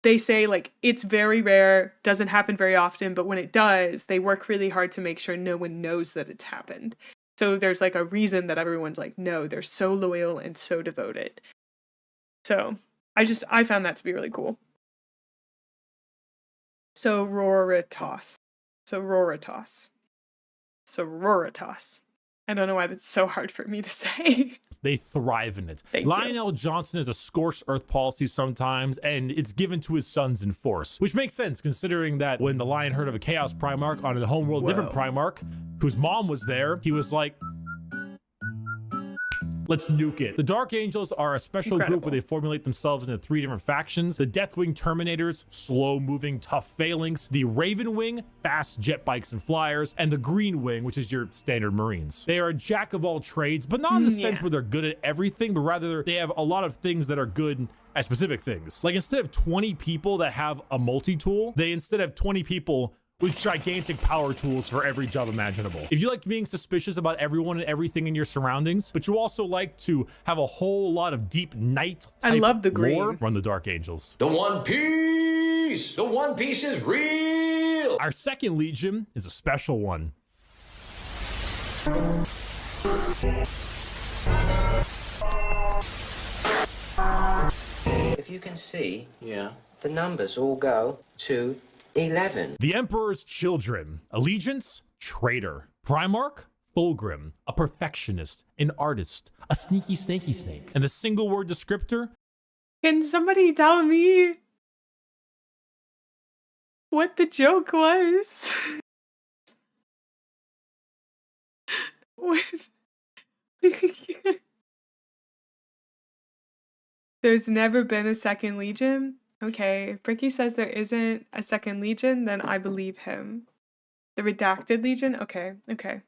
They say like, it's very rare, doesn't happen very often, but when it does, they work really hard to make sure no one knows that it's happened. So there's like a reason that everyone's like, no, they're so loyal and so devoted. So I found that to be really cool. Sororitas. I don't know why that's so hard for me to say. They thrive in it. Lionel Johnson has a scorched earth policy sometimes, and it's given to his sons in force, which makes sense considering that when the Lion heard of a Chaos Primarch on a homeworld different Primarch, whose mom was there, he was like, let's nuke it. The Dark Angels are a special group where they formulate themselves into 3 different factions. The Deathwing Terminators, slow-moving, tough phalanx. The Raven Wing, fast jet bikes and flyers. And the Green Wing, which is your standard Marines. They are a jack of all trades, but not in the sense where they're good at everything, but rather they have a lot of things that are good at specific things. Like instead of 20 people that have a multi-tool, they instead have 20 people with gigantic power tools for every job imaginable. If you like being suspicious about everyone and everything in your surroundings, but you also like to have a whole lot of deep night I love the green. lore, run the Dark Angels. The One Piece! The One Piece is real! Our second Legion is a special one. If you can see, the numbers all go to 11. The Emperor's Children. Allegiance, traitor. Primarch, Fulgrim, a perfectionist, an artist, a sneaky snaky snake. And the single word descriptor? Can somebody tell me what the joke was? There's never been a second Legion? Okay, if Bricky says there isn't a second Legion, then I believe him. The Redacted Legion? Okay.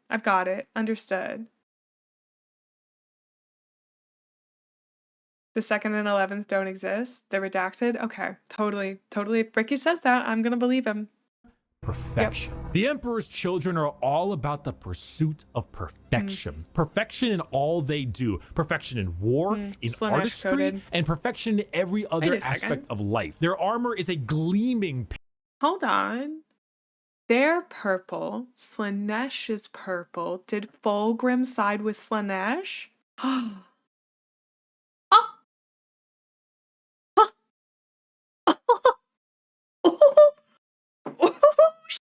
I've got it. Understood. The 2nd and 11th don't exist? They're redacted? Okay, totally. If Bricky says that, I'm gonna believe him. Perfection. Yep. The Emperor's Children are all about the pursuit of perfection. Perfection in all they do. Perfection in war, in artistry, and perfection in every other aspect of life. Their armor is a gleaming... Hold on. They're purple. Slaanesh is purple. Did Fulgrim side with Slaanesh?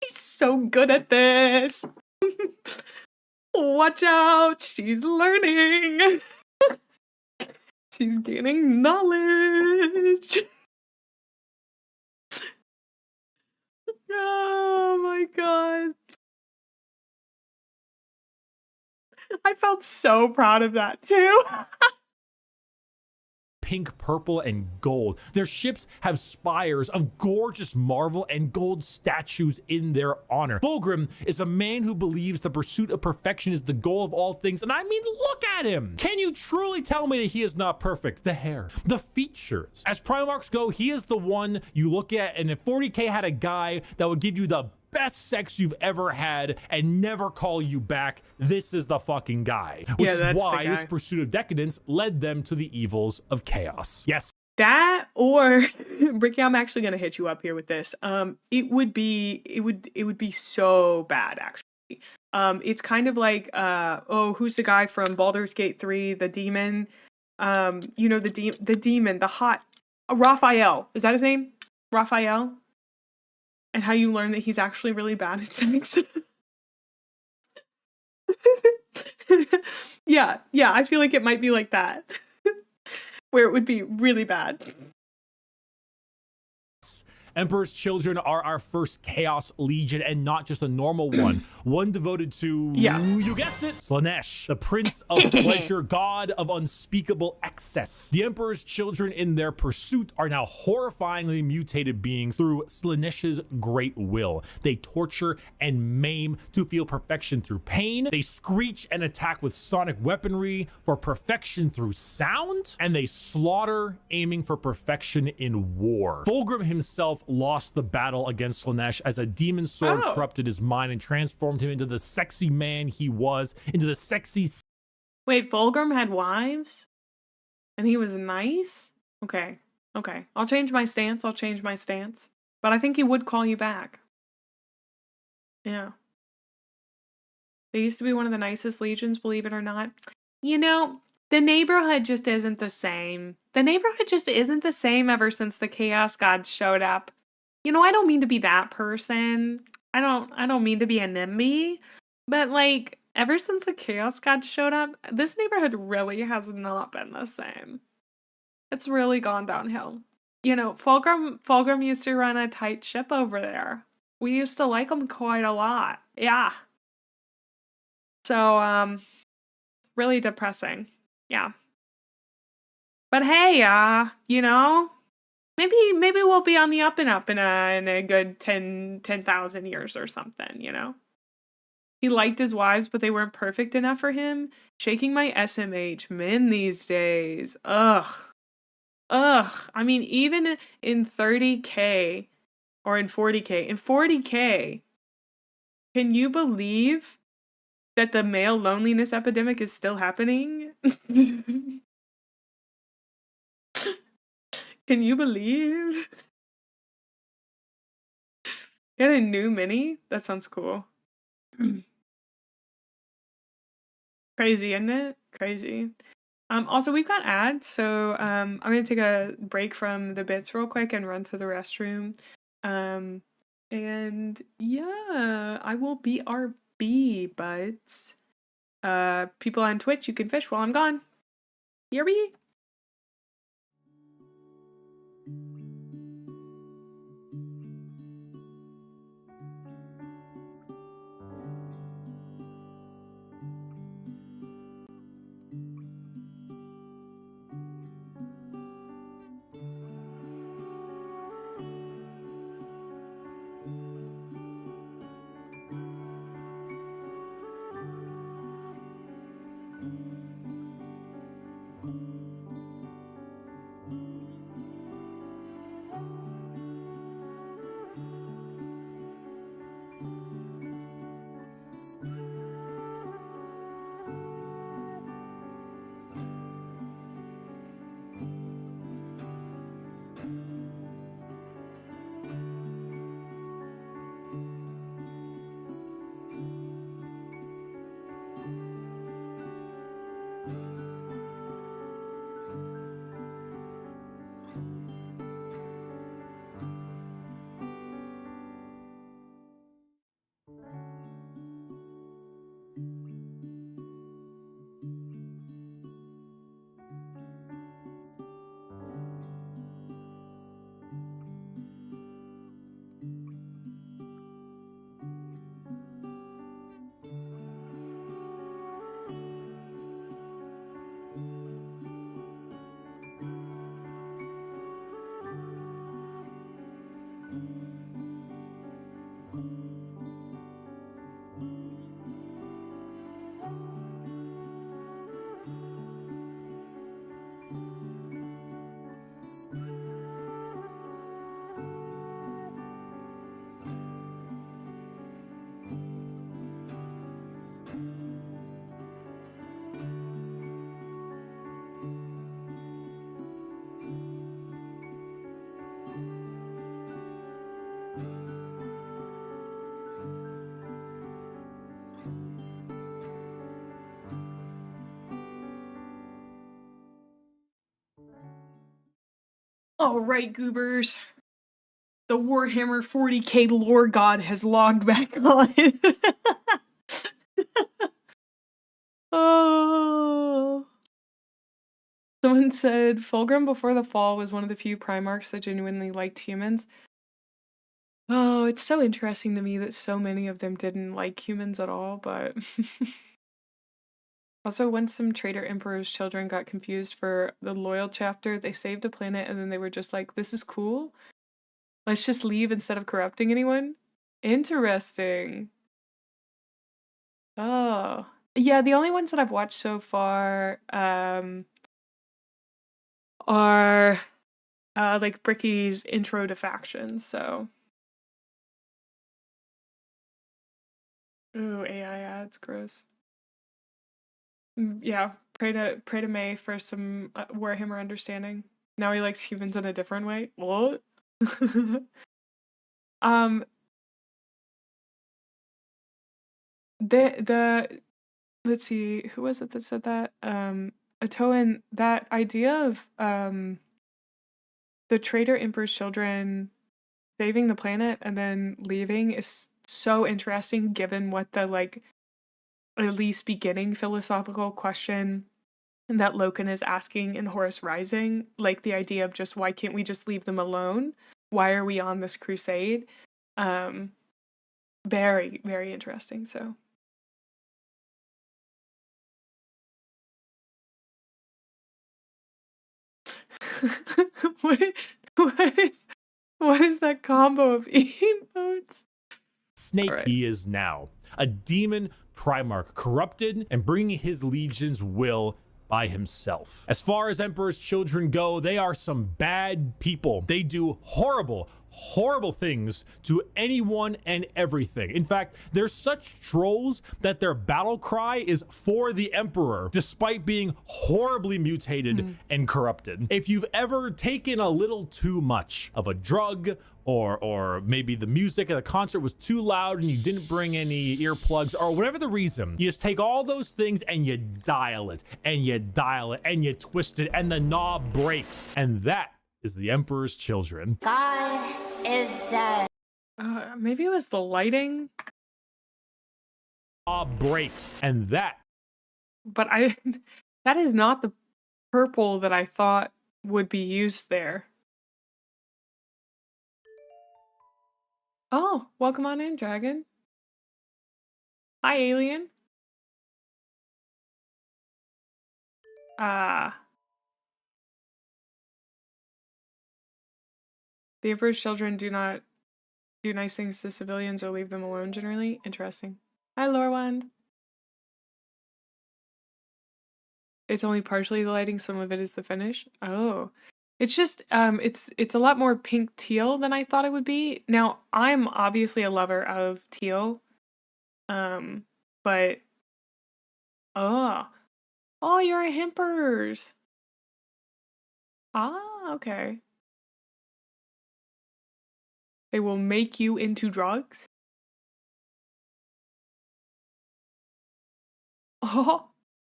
She's so good at this. Watch out. She's learning. She's gaining knowledge. Oh my god. I felt so proud of that too. Pink, purple, and gold. Their ships have spires of gorgeous marble and gold statues in their honor. Fulgrim is a man who believes the pursuit of perfection is the goal of all things, and I mean, look at him! Can you truly tell me that he is not perfect? The hair, the features. As Primarchs go, he is the one you look at, and if 40K had a guy that would give you the best sex you've ever had and never call you back, this is the fucking guy. Which is why this pursuit of decadence led them to the evils of chaos. Yes. That, or Bricky, I'm actually gonna hit you up here with this. It would be so bad actually. It's kind of like who's the guy from Baldur's Gate 3, the demon? You know, the demon, the hot Raphael. Is that his name? Raphael? And how you learn that he's actually really bad at sex. Yeah, I feel like it might be like that. Where it would be really bad. Emperor's Children are our first Chaos Legion, and not just a normal one. One devoted to, you guessed it, Slaanesh, the Prince of Pleasure, God of unspeakable excess. The Emperor's Children, in their pursuit, are now horrifyingly mutated beings through Slaanesh's great will. They torture and maim to feel perfection through pain. They screech and attack with sonic weaponry for perfection through sound. And they slaughter, aiming for perfection in war. Fulgrim himself lost the battle against Slaanesh as a demon sword corrupted his mind and transformed him into the sexy man he was, into the sexy... Wait, Fulgrim had wives? And he was nice? Okay. I'll change my stance. But I think he would call you back. Yeah. They used to be one of the nicest legions, believe it or not. You know, the neighborhood just isn't the same. The neighborhood just isn't the same ever since the Chaos Gods showed up. You know, I don't mean to be that person. I don't mean to be a NIMBY. But like, ever since the Chaos Gods showed up, this neighborhood really has not been the same. It's really gone downhill. You know, Fulgrim used to run a tight ship over there. We used to like him quite a lot. Yeah. So, really depressing. Yeah. But hey, you know, maybe we'll be on the up and up in a good 10,000 years or something, you know? He liked his wives, but they weren't perfect enough for him. Shaking my SMH, men these days. Ugh. I mean, even in 30K or in 40K, can you believe that the male loneliness epidemic is still happening? Can you believe? Get a new mini? That sounds cool. Crazy, isn't it? Crazy. Also, we've got ads, so I'm going to take a break from the bits real quick and run to the restroom. And yeah, I will BRB, but people on Twitch, you can fish while I'm gone. BRB. All right, goobers. The Warhammer 40K lore god has logged back on. Oh. Someone said Fulgrim Before the Fall was one of the few Primarchs that genuinely liked humans. Oh, it's so interesting to me that so many of them didn't like humans at all, but also once some traitor emperor's children got confused for the loyal chapter, they saved a planet and then they were just like, this is cool. Let's just leave instead of corrupting anyone. Interesting. Oh. Yeah, the only ones that I've watched so far are like Bricky's intro to factions, so. Ooh, AI ads, gross. Yeah, pray to May for some Warhammer understanding. Now he likes humans in a different way. What? The let's see, who was it that said that? Atoan, that idea of the traitor emperor's children saving the planet and then leaving is so interesting given what the like at least beginning philosophical question that Loken is asking in Horus Rising, like the idea of just why can't we just leave them alone? Why are we on this crusade? Very, very interesting. So what is that combo of emotes? Snake right. He is now a demon Primarch, corrupted and bringing his legion's will by himself. As far as Emperor's children go, they are some bad people. They do horrible things to anyone and everything. In fact, they're such trolls that their battle cry is for the Emperor, despite being horribly mutated and corrupted. If you've ever taken a little too much of a drug, or maybe the music at the concert was too loud and you didn't bring any earplugs, or whatever the reason, you just take all those things and you dial it and you dial it and you twist it and the knob breaks. And that is the Emperor's children. God is dead. Maybe it was the lighting. Knob breaks, and that. But that is not the purple that I thought would be used there. Oh, welcome on in, Dragon. Hi, alien. The Emperor's children do not do nice things to civilians or leave them alone generally. Interesting. Hi, Lorwand. It's only partially the lighting, some of it is the finish. Oh. It's just, it's a lot more pink teal than I thought it would be. Now, I'm obviously a lover of teal. But, oh, you're a Hempers. Ah, okay. They will make you into drugs? Oh,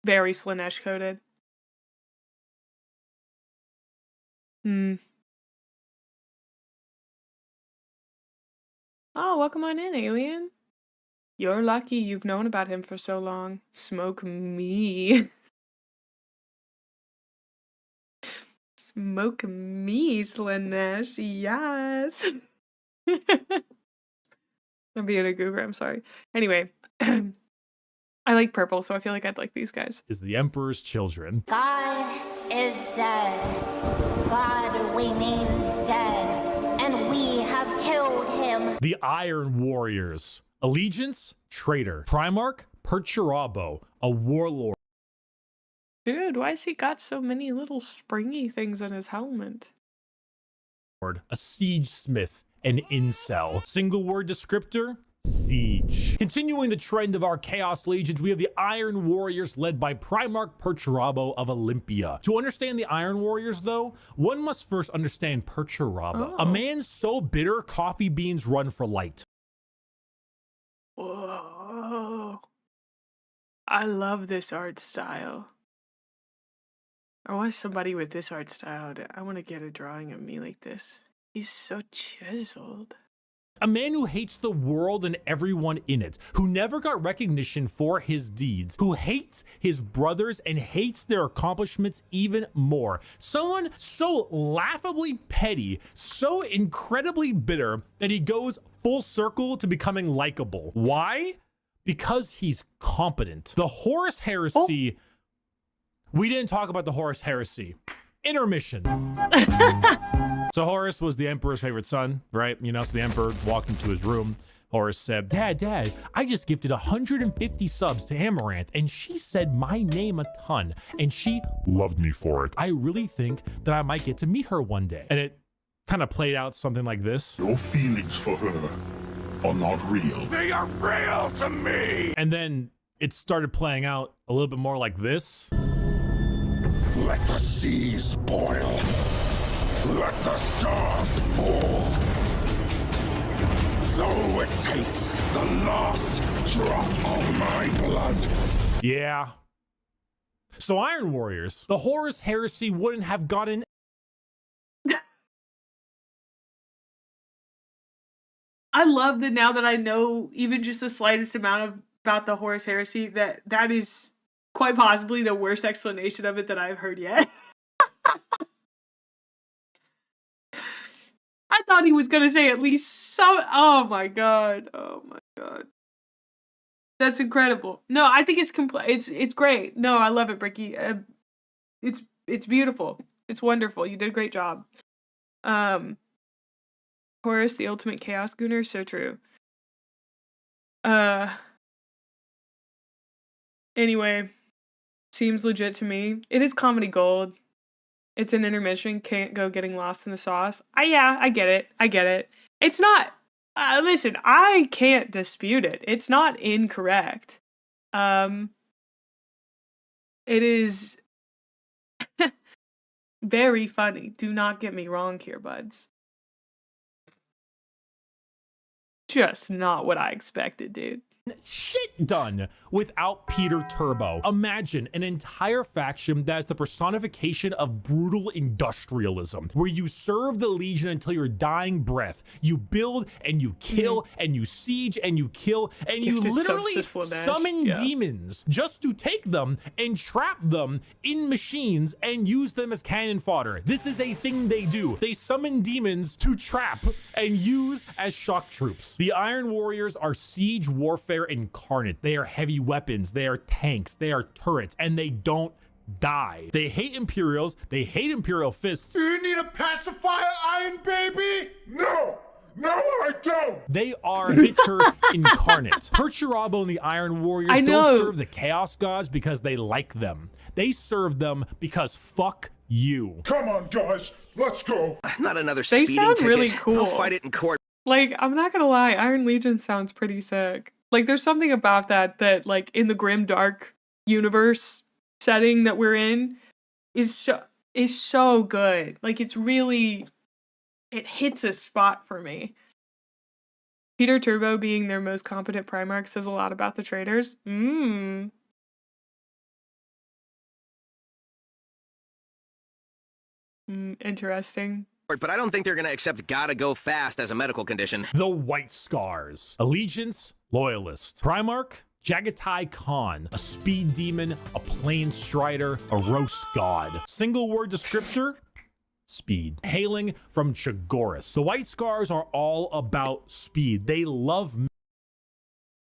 very Slanesh coded. Oh, welcome on in, alien. You're lucky you've known about him for so long. Smoke me. Smoke me, Slanesh. Yes. I'm being a goober, I'm sorry. Anyway, I like purple, so I feel like I'd like these guys. Is the Emperor's children. God is dead. God remains dead. And we have killed him. The Iron Warriors. Allegiance, traitor. Primarch, Perturabo, a warlord. Dude, why has he got so many little springy things on his helmet? A siege smith, an incel. Single word descriptor, siege. Continuing the trend of our Chaos Legions, we have the Iron Warriors led by Primarch Perturabo of Olympia. To understand the Iron Warriors, though, one must first understand Perturabo. A man so bitter, coffee beans run for light. Whoa. I love this art style. I want somebody with this art style. I want to get a drawing of me like this. He's so chiseled. A man who hates the world and everyone in it, who never got recognition for his deeds, who hates his brothers and hates their accomplishments even more. Someone so laughably petty, so incredibly bitter that he goes full circle to becoming likable. Why? Because he's competent. The Horus Heresy. We didn't talk about the Horus Heresy. Intermission. So Horus was the emperor's favorite son, right? You know, so the emperor walked into his room. Horus said, Dad, I just gifted 150 subs to Amaranth, and she said my name a ton, and she loved me for it. I really think that I might get to meet her one day. And it kind of played out something like this. Your feelings for her are not real. They are real to me! And then it started playing out a little bit more like this. Let the seas boil. Let the stars fall. So it takes the last drop of my blood. Yeah. So Iron Warriors, the Horus Heresy wouldn't have gotten. I love that now that I know even just the slightest amount about the Horus Heresy, that is quite possibly the worst explanation of it that I've heard yet. I thought he was going to say at least so. Oh my god. That's incredible. No, I think it's great. No, I love it, Bricky. It's beautiful. It's wonderful. You did a great job. Horus, the ultimate chaos gooner, so true. Anyway, seems legit to me. It is comedy gold. It's an intermission, can't go getting lost in the sauce. Yeah, I get it. It's not, listen, I can't dispute it. It's not incorrect. It is very funny. Do not get me wrong here, buds. Just not what I expected, dude. Shit done without Peter Turbo. Imagine an entire faction that is the personification of brutal industrialism, where you serve the Legion until your dying breath. You build and you kill and you siege and you kill and you literally summon demons just to take them and trap them in machines and use them as cannon fodder. This is a thing they do. They summon demons to trap and use as shock troops. The Iron Warriors are siege warfare incarnate. They are heavy weapons, they are tanks, they are turrets, and they don't die. They hate Imperials, they hate Imperial fists. Do you need a pacifier, Iron Baby? No, I don't. They are bitter incarnate. Perturabo and the Iron Warriors don't serve the Chaos Gods because they like them. They serve them because fuck you. Come on, guys, let's go. Not another speeding ticket. They sound really cool. I'll fight it in court. Like, I'm not gonna lie, Iron Legion sounds pretty sick. Like, there's something about that, like, in the grim dark universe setting that we're in is so good. Like, it's really, it hits a spot for me. Peter Turbo being their most competent Primarch says a lot about the traders. Interesting. But I don't think they're going to accept gotta go fast as a medical condition. The White Scars. Allegiance, Loyalist. Primarch, Jagatai Khan. A speed demon, a plain strider, a roast god. Single word descriptor, speed. Hailing from Chagoris. The White Scars are all about speed. They love.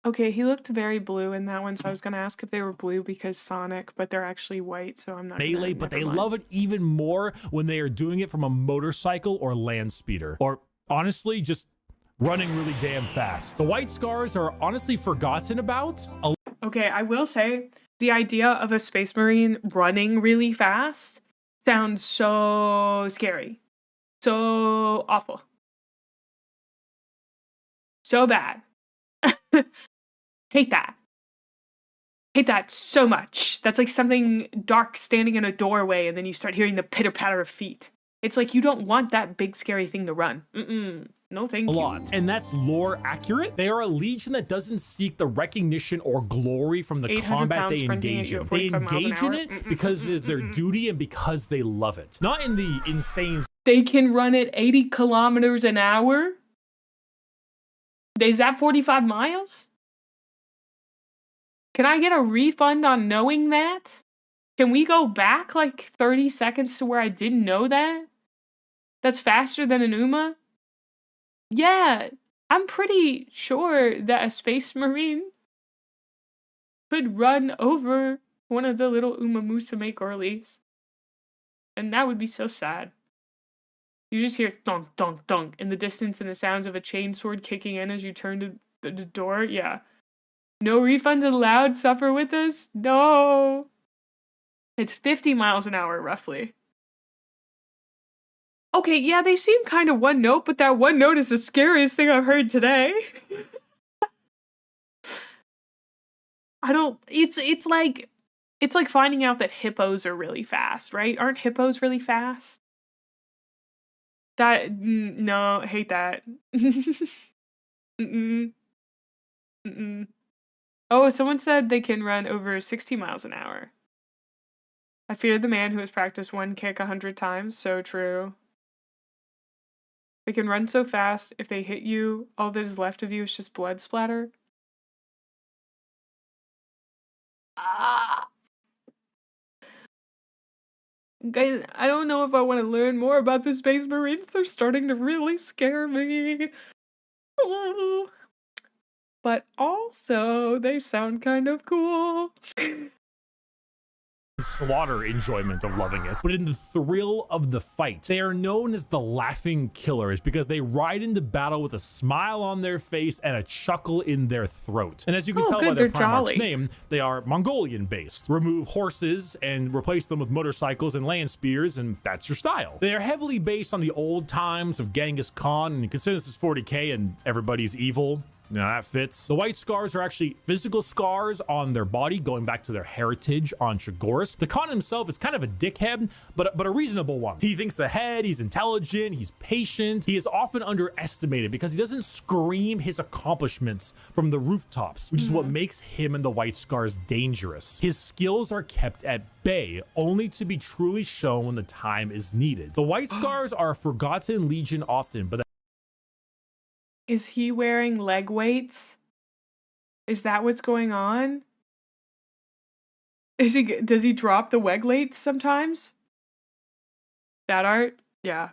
Okay, he looked very blue in that one, so I was going to ask if they were blue because Sonic, but they're actually white, so I'm not melee, but they love it even more when they are doing it from a motorcycle or land speeder. Or, honestly, just running really damn fast. The White Scars are honestly forgotten about. Okay, I will say, the idea of a Space Marine running really fast sounds so scary. So awful. So bad. Hate that. Hate that so much. That's like something dark standing in a doorway and then you start hearing the pitter patter of feet. It's like you don't want that big scary thing to run. No thank you. A lot. And that's lore accurate. They are a legion that doesn't seek the recognition or glory from the combat they engage in. They engage in it because it is their duty and because they love it. Not in the insane. They can run at 80 kilometers an hour? Is that 45 miles? Can I get a refund on knowing that? Can we go back like 30 seconds to where I didn't know that? That's faster than an UMA? Yeah, I'm pretty sure that a Space Marine could run over one of the little Uma Musume girlies. And that would be so sad. You just hear thunk, thunk, thunk in the distance and the sounds of a chainsword kicking in as you turn to the door. Yeah. No refunds allowed, suffer with us? No. It's 50 miles an hour, roughly. Okay, yeah, they seem kind of one note, but that one note is the scariest thing I've heard today. It's like finding out that hippos are really fast, right? Aren't hippos really fast? No, hate that. Mm-mm. Mm-mm. Oh, someone said they can run over 60 miles an hour. I fear the man who has practiced one kick 100 times. So true. They can run so fast, if they hit you, all that is left of you is just blood splatter. Ah. Guys, I don't know if I want to learn more about the Space Marines. They're starting to really scare me. Oh. But also, they sound kind of cool. Slaughter enjoyment of loving it, but in the thrill of the fight. They are known as the Laughing Killers because they ride into battle with a smile on their face and a chuckle in their throat. And as you can tell by their Primarch's name, they are Mongolian based. Remove horses and replace them with motorcycles and land spears, and that's your style. They are heavily based on the old times of Genghis Khan, and consider this is 40k and everybody's evil. Now that fits. The white scars are actually physical scars on their body, going back to their heritage on Chagoris. The Khan himself is kind of a dickhead, but a reasonable one. He thinks ahead, he's intelligent, he's patient. He is often underestimated because he doesn't scream his accomplishments from the rooftops, which is what makes him and the white scars dangerous. His skills are kept at bay, only to be truly shown when the time is needed. The white scars are a forgotten legion often, but is he wearing leg weights? Is that what's going on? Does he drop the leg weights sometimes? That art? Yeah.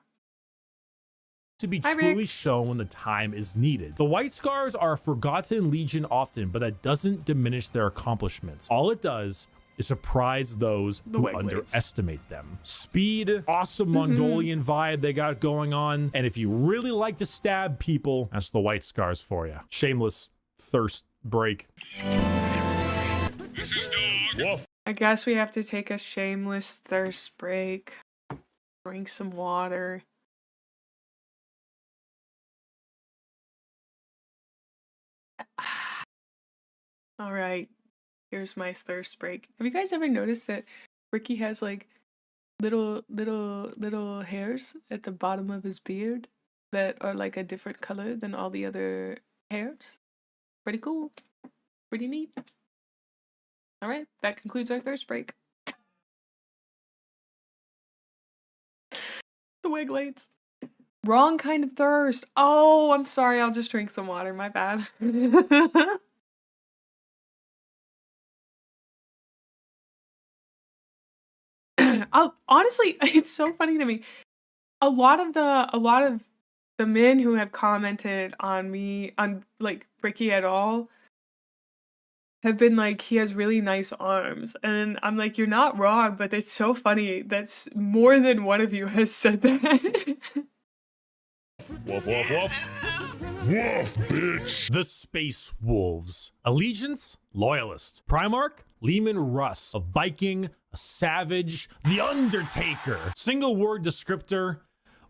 To be truly shown when the time is needed. The white scars are a forgotten legion often, but that doesn't diminish their accomplishments. All it does is surprise those who underestimate them. Speed, awesome Mongolian vibe they got going on. And if you really like to stab people, that's the white scars for you. Shameless thirst break. This is dog. Wolf. I guess we have to take a shameless thirst break. Drink some water. All right. Here's my thirst break. Have you guys ever noticed that Bricky has like little hairs at the bottom of his beard that are like a different color than all the other hairs? Pretty cool. Pretty neat. All right, that concludes our thirst break. The Wiglades. Wrong kind of thirst. Oh, I'm sorry. I'll just drink some water. My bad. Honestly, it's so funny to me. A lot of the men who have commented on me on like Bricky at all have been like, he has really nice arms, and I'm like, you're not wrong, but it's so funny that's more than one of you has said that. Wolf, wolf, wolf. Wolf, bitch. The Space Wolves. Allegiance, Loyalist. Primarch, Leman Russ. A Viking, a Savage, the Undertaker. Single word descriptor,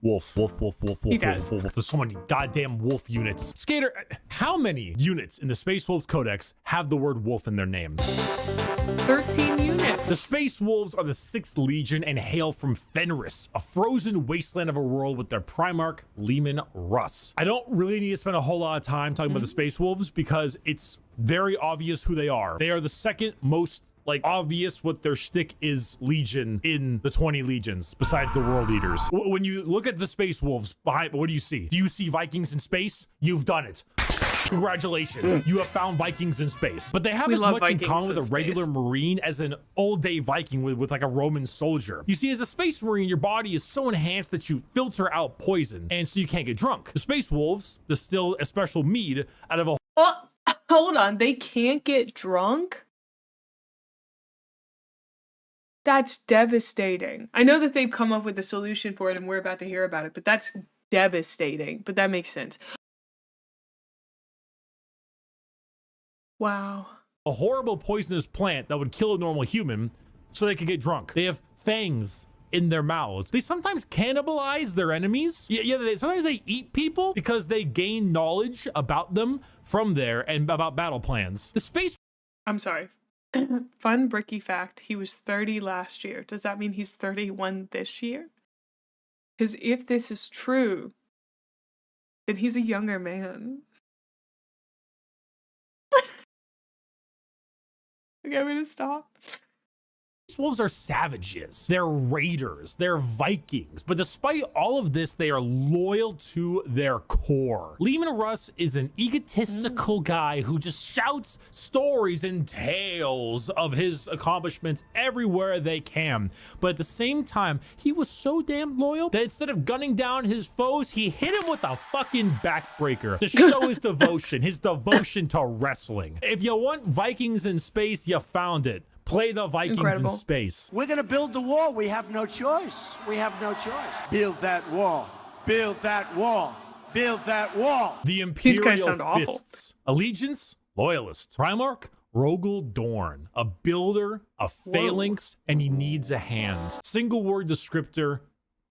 wolf, wolf, wolf, wolf, wolf, wolf, wolf, wolf. There's so many goddamn wolf units. Skater, how many units in the Space Wolves Codex have the word wolf in their name? 13 units. The Space Wolves are the 6th Legion and hail from Fenris, a frozen wasteland of a world with their Primarch, Leman Russ. I don't really need to spend a whole lot of time talking about the Space Wolves because it's very obvious who they are. They are the second most like obvious what their shtick is legion in the 20 legions besides the World Eaters. When you look at the Space Wolves behind, what do you see? Do you see Vikings in space? You've done it. Congratulations, you have found Vikings in space. But they have as much in common with a regular Marine as an all-day Viking with like a Roman soldier. You see, as a Space Marine, your body is so enhanced that you filter out poison, and so you can't get drunk. The Space Wolves distill a special mead out of a... Oh, hold on, they can't get drunk? That's devastating. I know that they've come up with a solution for it and we're about to hear about it, but that's devastating. But that makes sense. Wow. A horrible poisonous plant that would kill a normal human so they could get drunk. They have fangs in their mouths. They sometimes cannibalize their enemies. Sometimes they eat people because they gain knowledge about them from there and about battle plans. The space... I'm sorry. Fun Bricky fact, he was 30 last year. Does that mean he's 31 this year? Because if this is true, then he's a younger man. Okay, I'm gonna stop. Wolves are savages. They're raiders. They're Vikings. But despite all of this, they are loyal to their core. Leman Russ is an egotistical guy who just shouts stories and tales of his accomplishments everywhere they can. But at the same time, he was so damn loyal that instead of gunning down his foes, he hit him with a fucking backbreaker to show his devotion to wrestling. If you want Vikings in space, you found it. Play the Vikings in space. We're going to build the wall. We have no choice. We have no choice. Build that wall. Build that wall. Build that wall. The Imperial Fists. Allegiance, Loyalist. Primarch, Rogel Dorn. A builder, a phalanx, and he needs a hand. Single word descriptor,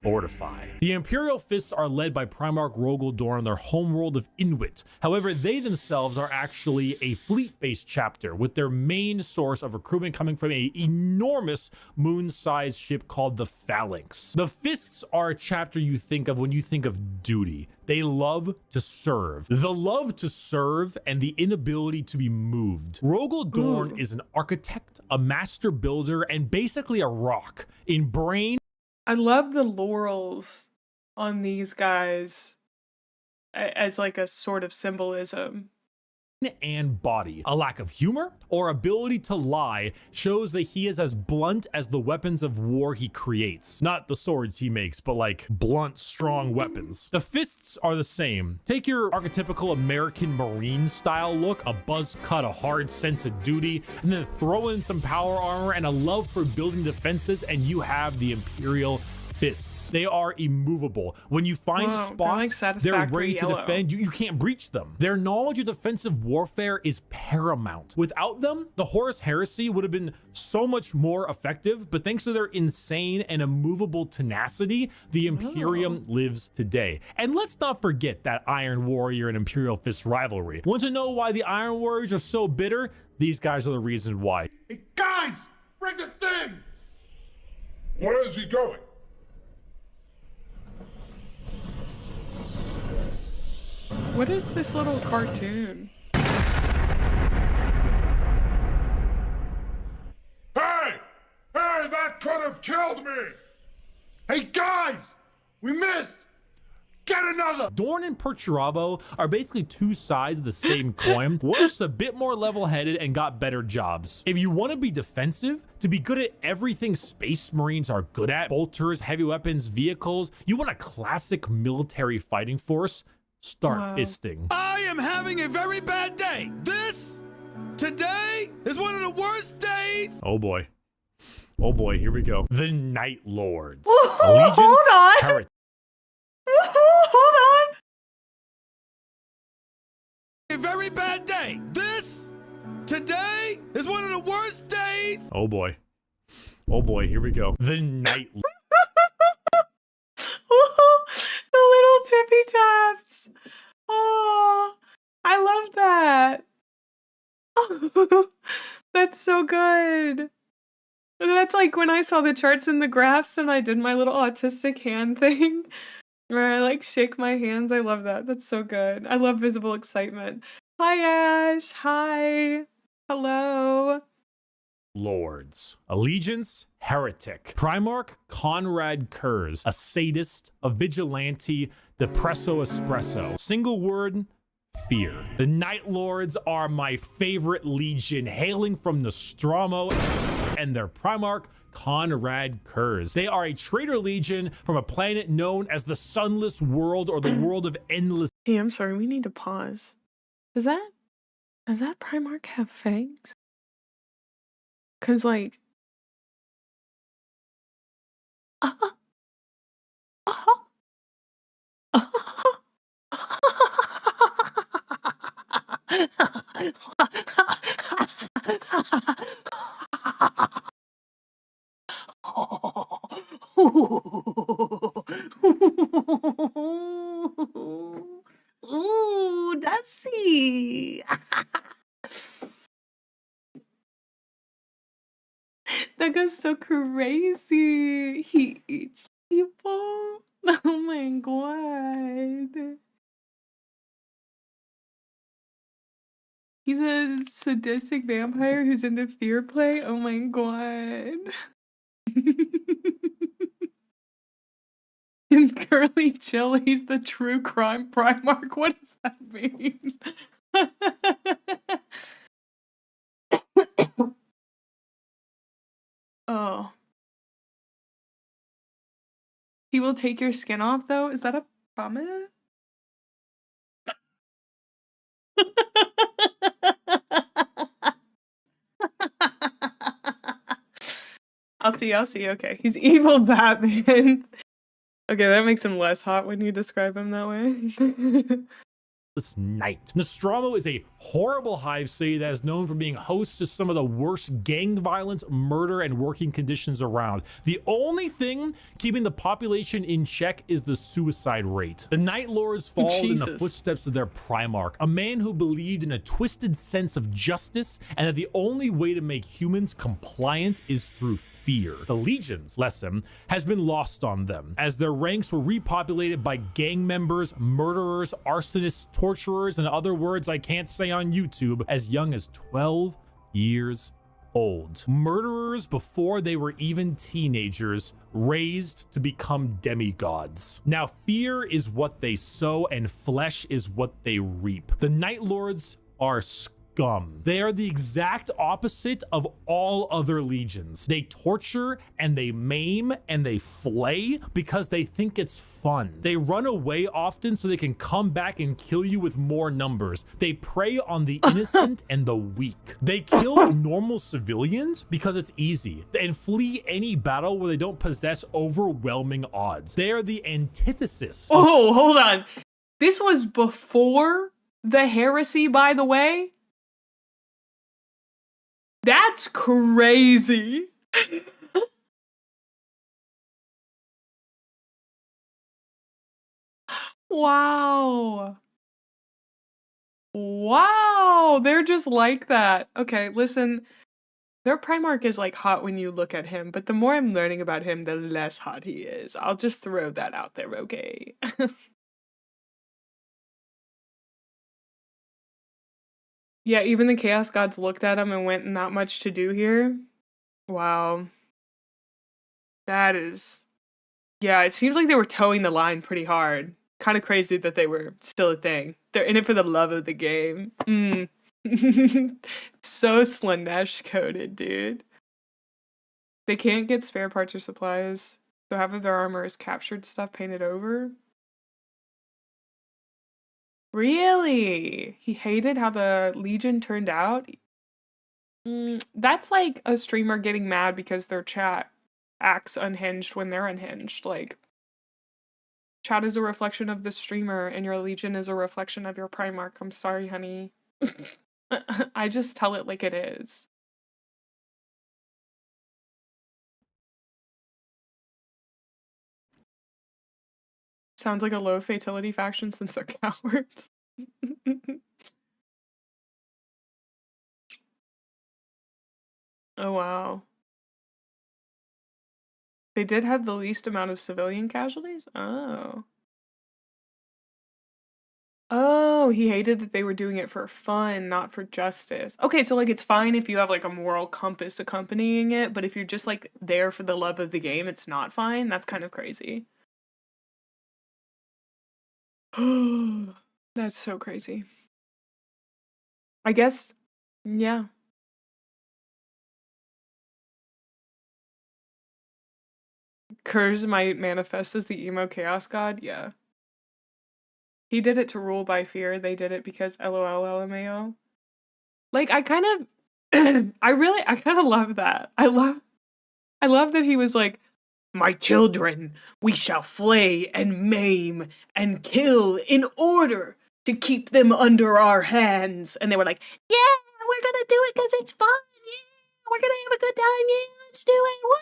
fortify. The Imperial Fists are led by Primarch Rogel Dorn, their homeworld of Inuit. However, they themselves are actually a fleet-based chapter, with their main source of recruitment coming from an enormous moon-sized ship called the Phalanx. The Fists are a chapter you think of when you think of duty. They love to serve. The love to serve and the inability to be moved. Rogel Dorn is an architect, a master builder, and basically a rock. In brain, I love the laurels on these guys as like a sort of symbolism. And body. A lack of humor or ability to lie shows that he is as blunt as the weapons of war he creates. Not the swords he makes, but like blunt, strong weapons. The Fists are the same. Take your archetypical American Marine style look, a buzz cut, a hard sense of duty, and then throw in some power armor and a love for building defenses, and you have the Imperial Fists. They are immovable. When you find spots, they're ready to defend. You can't breach them. Their knowledge of defensive warfare is paramount. Without them, the Horus Heresy would have been so much more effective, but thanks to their insane and immovable tenacity, the Imperium lives today. And let's not forget that Iron Warrior and Imperial Fist rivalry. Want to know why the Iron Warriors are so bitter? These guys are the reason why. Hey guys, bring the thing! Where is he going? What is this little cartoon? Hey! Hey, that could have killed me! Hey guys! We missed! Get another! Dorn and Perturabo are basically two sides of the same coin. One is a bit more level-headed and got better jobs. If you want to be defensive, to be good at everything Space Marines are good at, bolters, heavy weapons, vehicles, you want a classic military fighting force, start fisting. I am having a very bad day. Today is one of the worst days. Oh boy. Oh boy, here we go. The Night Lords. Hold on. Hold on. A very bad day. Today is one of the worst days. Oh boy. Oh boy, here we go. The Night Lords. The little tippy taps. Oh, I love that. That's so good. That's like when I saw the charts and the graphs and I did my little autistic hand thing where I like shake my hands. I love that. That's so good. I love visible excitement. Hi, Ash. Hi. Hello. Lords. Allegiance, heretic. Primarch, Conrad Kurz, a sadist, a vigilante, depresso espresso. Single word, fear. The Night Lords are my favorite legion, hailing from Nostromo and their Primarch, Conrad Kurz. They are a traitor legion from a planet known as the Sunless World, or the World of Endless. Hey, I'm sorry, we need to pause. Does that Primarch have fangs? Cause like Ooh, that's he. That guy's so crazy. He eats people. Oh my god. He's a sadistic vampire who's into fear play. Oh my god. And Curly Chill, he's the true crime Primarch. What does that mean? Oh. He will take your skin off though? Is that a promise? I'll see. Okay. He's evil Batman. Okay, that makes him less hot when you describe him that way. This night. Nostromo is a horrible hive city that is known for being host to some of the worst gang violence, murder, and working conditions around. The only thing keeping the population in check is the suicide rate. The Night Lords followed in the footsteps of their Primarch, a man who believed in a twisted sense of justice and that the only way to make humans compliant is through fear. The Legion's lesson has been lost on them, as their ranks were repopulated by gang members, murderers, arsonists, torturers, and other words I can't say on YouTube, as young as 12 years old. Murderers before they were even teenagers, raised to become demigods. Now, fear is what they sow and flesh is what they reap. The Night Lords are scum. They are the exact opposite of all other legions. They torture and they maim and they flay because they think it's fun. They run away often so they can come back and kill you with more numbers. They prey on the innocent and the weak. They kill normal civilians because it's easy and flee any battle where they don't possess overwhelming odds. They are the antithesis. Oh, hold on. This was before the heresy, by the way? That's crazy. Wow. Wow, they're just like that. Okay, listen, their Primarch is like hot when you look at him, but the more I'm learning about him, the less hot he is. I'll just throw that out there, okay? Yeah, even the Chaos Gods looked at him and went, not much to do here. Wow. That is... Yeah, it seems like they were towing the line pretty hard. Kind of crazy that they were still a thing. They're in it for the love of the game. So Slanesh coded, dude. They can't get spare parts or supplies, so half of their armor is captured stuff painted over. Really? He hated how the Legion turned out? That's like a streamer getting mad because their chat acts unhinged when they're unhinged. Like, chat is a reflection of the streamer and your Legion is a reflection of your Primarch. I'm sorry, honey. I just tell it like it is. Sounds like a low fatality faction since they're cowards. Oh, wow. They did have the least amount of civilian casualties? Oh. Oh, he hated that they were doing it for fun, not for justice. Okay, so like it's fine if you have like a moral compass accompanying it, but if you're just like there for the love of the game, it's not fine. That's kind of crazy. That's so crazy. I guess, yeah. Kurz might manifest as the emo chaos god, yeah. He did it to rule by fear. They did it because LOL LMAO. Like, I kind of, I kind of love that. I love that he was like, my children, we shall flay and maim and kill in order to keep them under our hands. And they were like, yeah, we're gonna do it because it's fun. Yeah, we're gonna have a good time. Yeah, let's do it. Woo!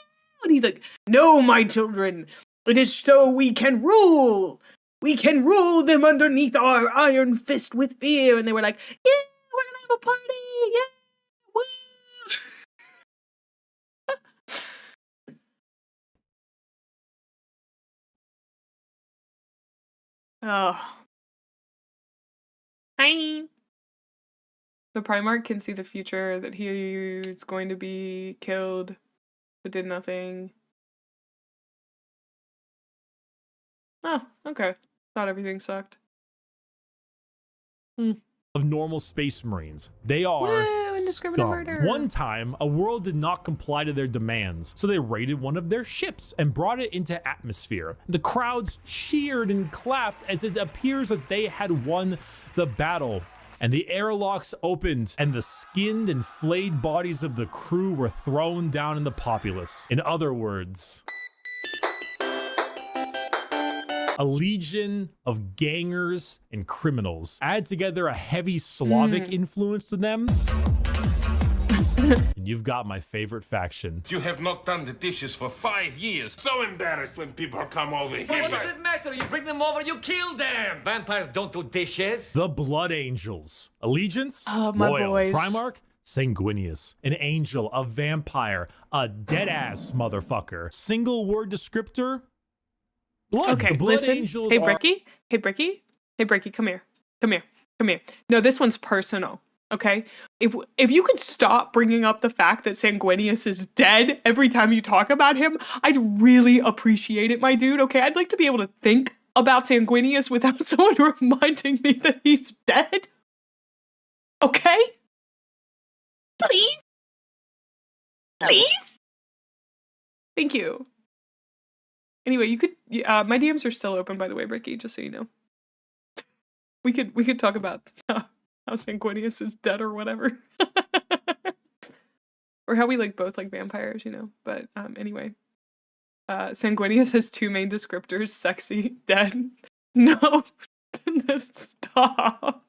And he's like, no, my children, it is so we can rule. We can rule them underneath our iron fist with fear. And they were like, yeah, we're gonna have a party. Yeah, woo! Oh. Hi. The Primarch can see the future, that he is going to be killed, but did nothing. Oh, okay. Thought everything sucked. Of normal space marines. They are Woo, indiscriminate murder. One time, a world did not comply to their demands, so they raided one of their ships and brought it into atmosphere. The crowds cheered and clapped as it appears that they had won the battle. And the airlocks opened, and the skinned and flayed bodies of the crew were thrown down in the populace. In other words, a legion of gangers and criminals. Add together a heavy Slavic influence to them, and you've got my favorite faction. You have not done the dishes for 5 years. So embarrassed when people come over here. What does it matter? You bring them over, you kill them. Vampires don't do dishes. The Blood Angels. Allegiance? Oh, my loyal. boys. Primarch? Sanguinius. An angel, a vampire, a dead-ass motherfucker. Single word descriptor? Blood. Okay, the Blood listen. Angels Hey, are... Bricky. Hey, Bricky. Hey, Bricky, come here. Come here. Come here. No, this one's personal. Okay? If you could stop bringing up the fact that Sanguinius is dead every time you talk about him, I'd really appreciate it, my dude. Okay? I'd like to be able to think about Sanguinius without someone reminding me that he's dead. Okay? Please? Please? Thank you. Anyway, you could, my DMs are still open, by the way, Bricky, just so you know. We could talk about how Sanguinius is dead or whatever. Or how we like both like vampires, you know. But anyway. Sanguinius has two main descriptors, sexy, dead. No. Stop.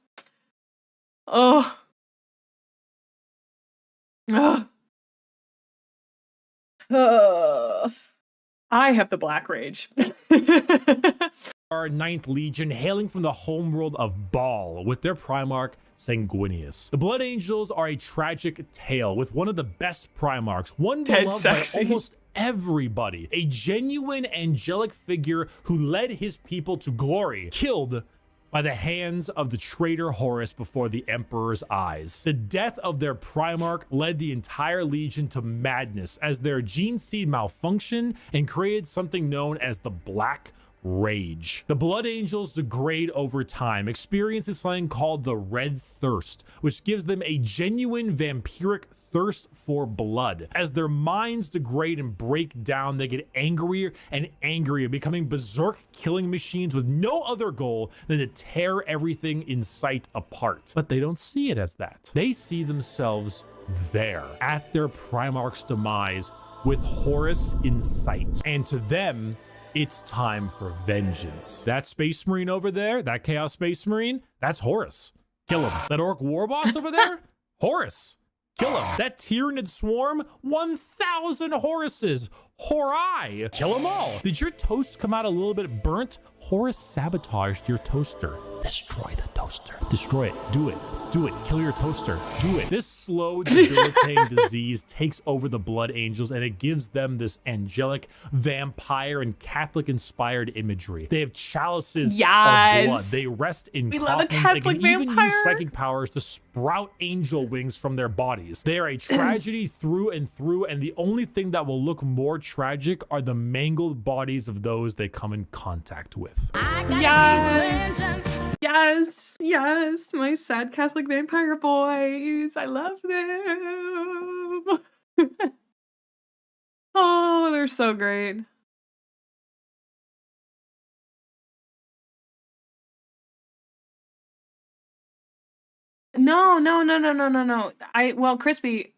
Oh. I have the Black Rage. Our 9th Legion, hailing from the homeworld of Baal with their Primarch, Sanguinius. The Blood Angels are a tragic tale with one of the best Primarchs, one beloved by almost everybody. A genuine angelic figure who led his people to glory, killed by the hands of the traitor Horus before the Emperor's eyes. The death of their Primarch led the entire Legion to madness as their gene seed malfunctioned and created something known as the Black Rage. The Blood Angels degrade over time, experiencing something called the Red Thirst, which gives them a genuine vampiric thirst for blood. As their minds degrade and break down, they get angrier and angrier, becoming berserk killing machines with no other goal than to tear everything in sight apart. But they don't see it as that. They see themselves there, at their Primarch's demise, with Horus in sight. And to them, it's time for vengeance. That Space Marine over there, that Chaos Space Marine, that's Horus. Kill him. That Orc War Boss over there, Horus. Kill him. That Tyranid Swarm, 1,000 Horuses. Horai. Kill them all. Did your toast come out a little bit burnt? Horus sabotaged your toaster. Destroy the toaster. Destroy it. Do it. Do it. Kill your toaster. Do it. This slow, debilitating disease takes over the Blood Angels, and it gives them this angelic, vampire, and Catholic-inspired imagery. They have chalices of blood. They rest in coffins. They can even use psychic powers to sprout angel wings from their bodies. They are a tragedy through and through, and the only thing that will look more tragic are the mangled bodies of those they come in contact with. Yes. Yes, yes, my sad Catholic vampire boys. I love them. Oh, they're so great. No. Well, Crispy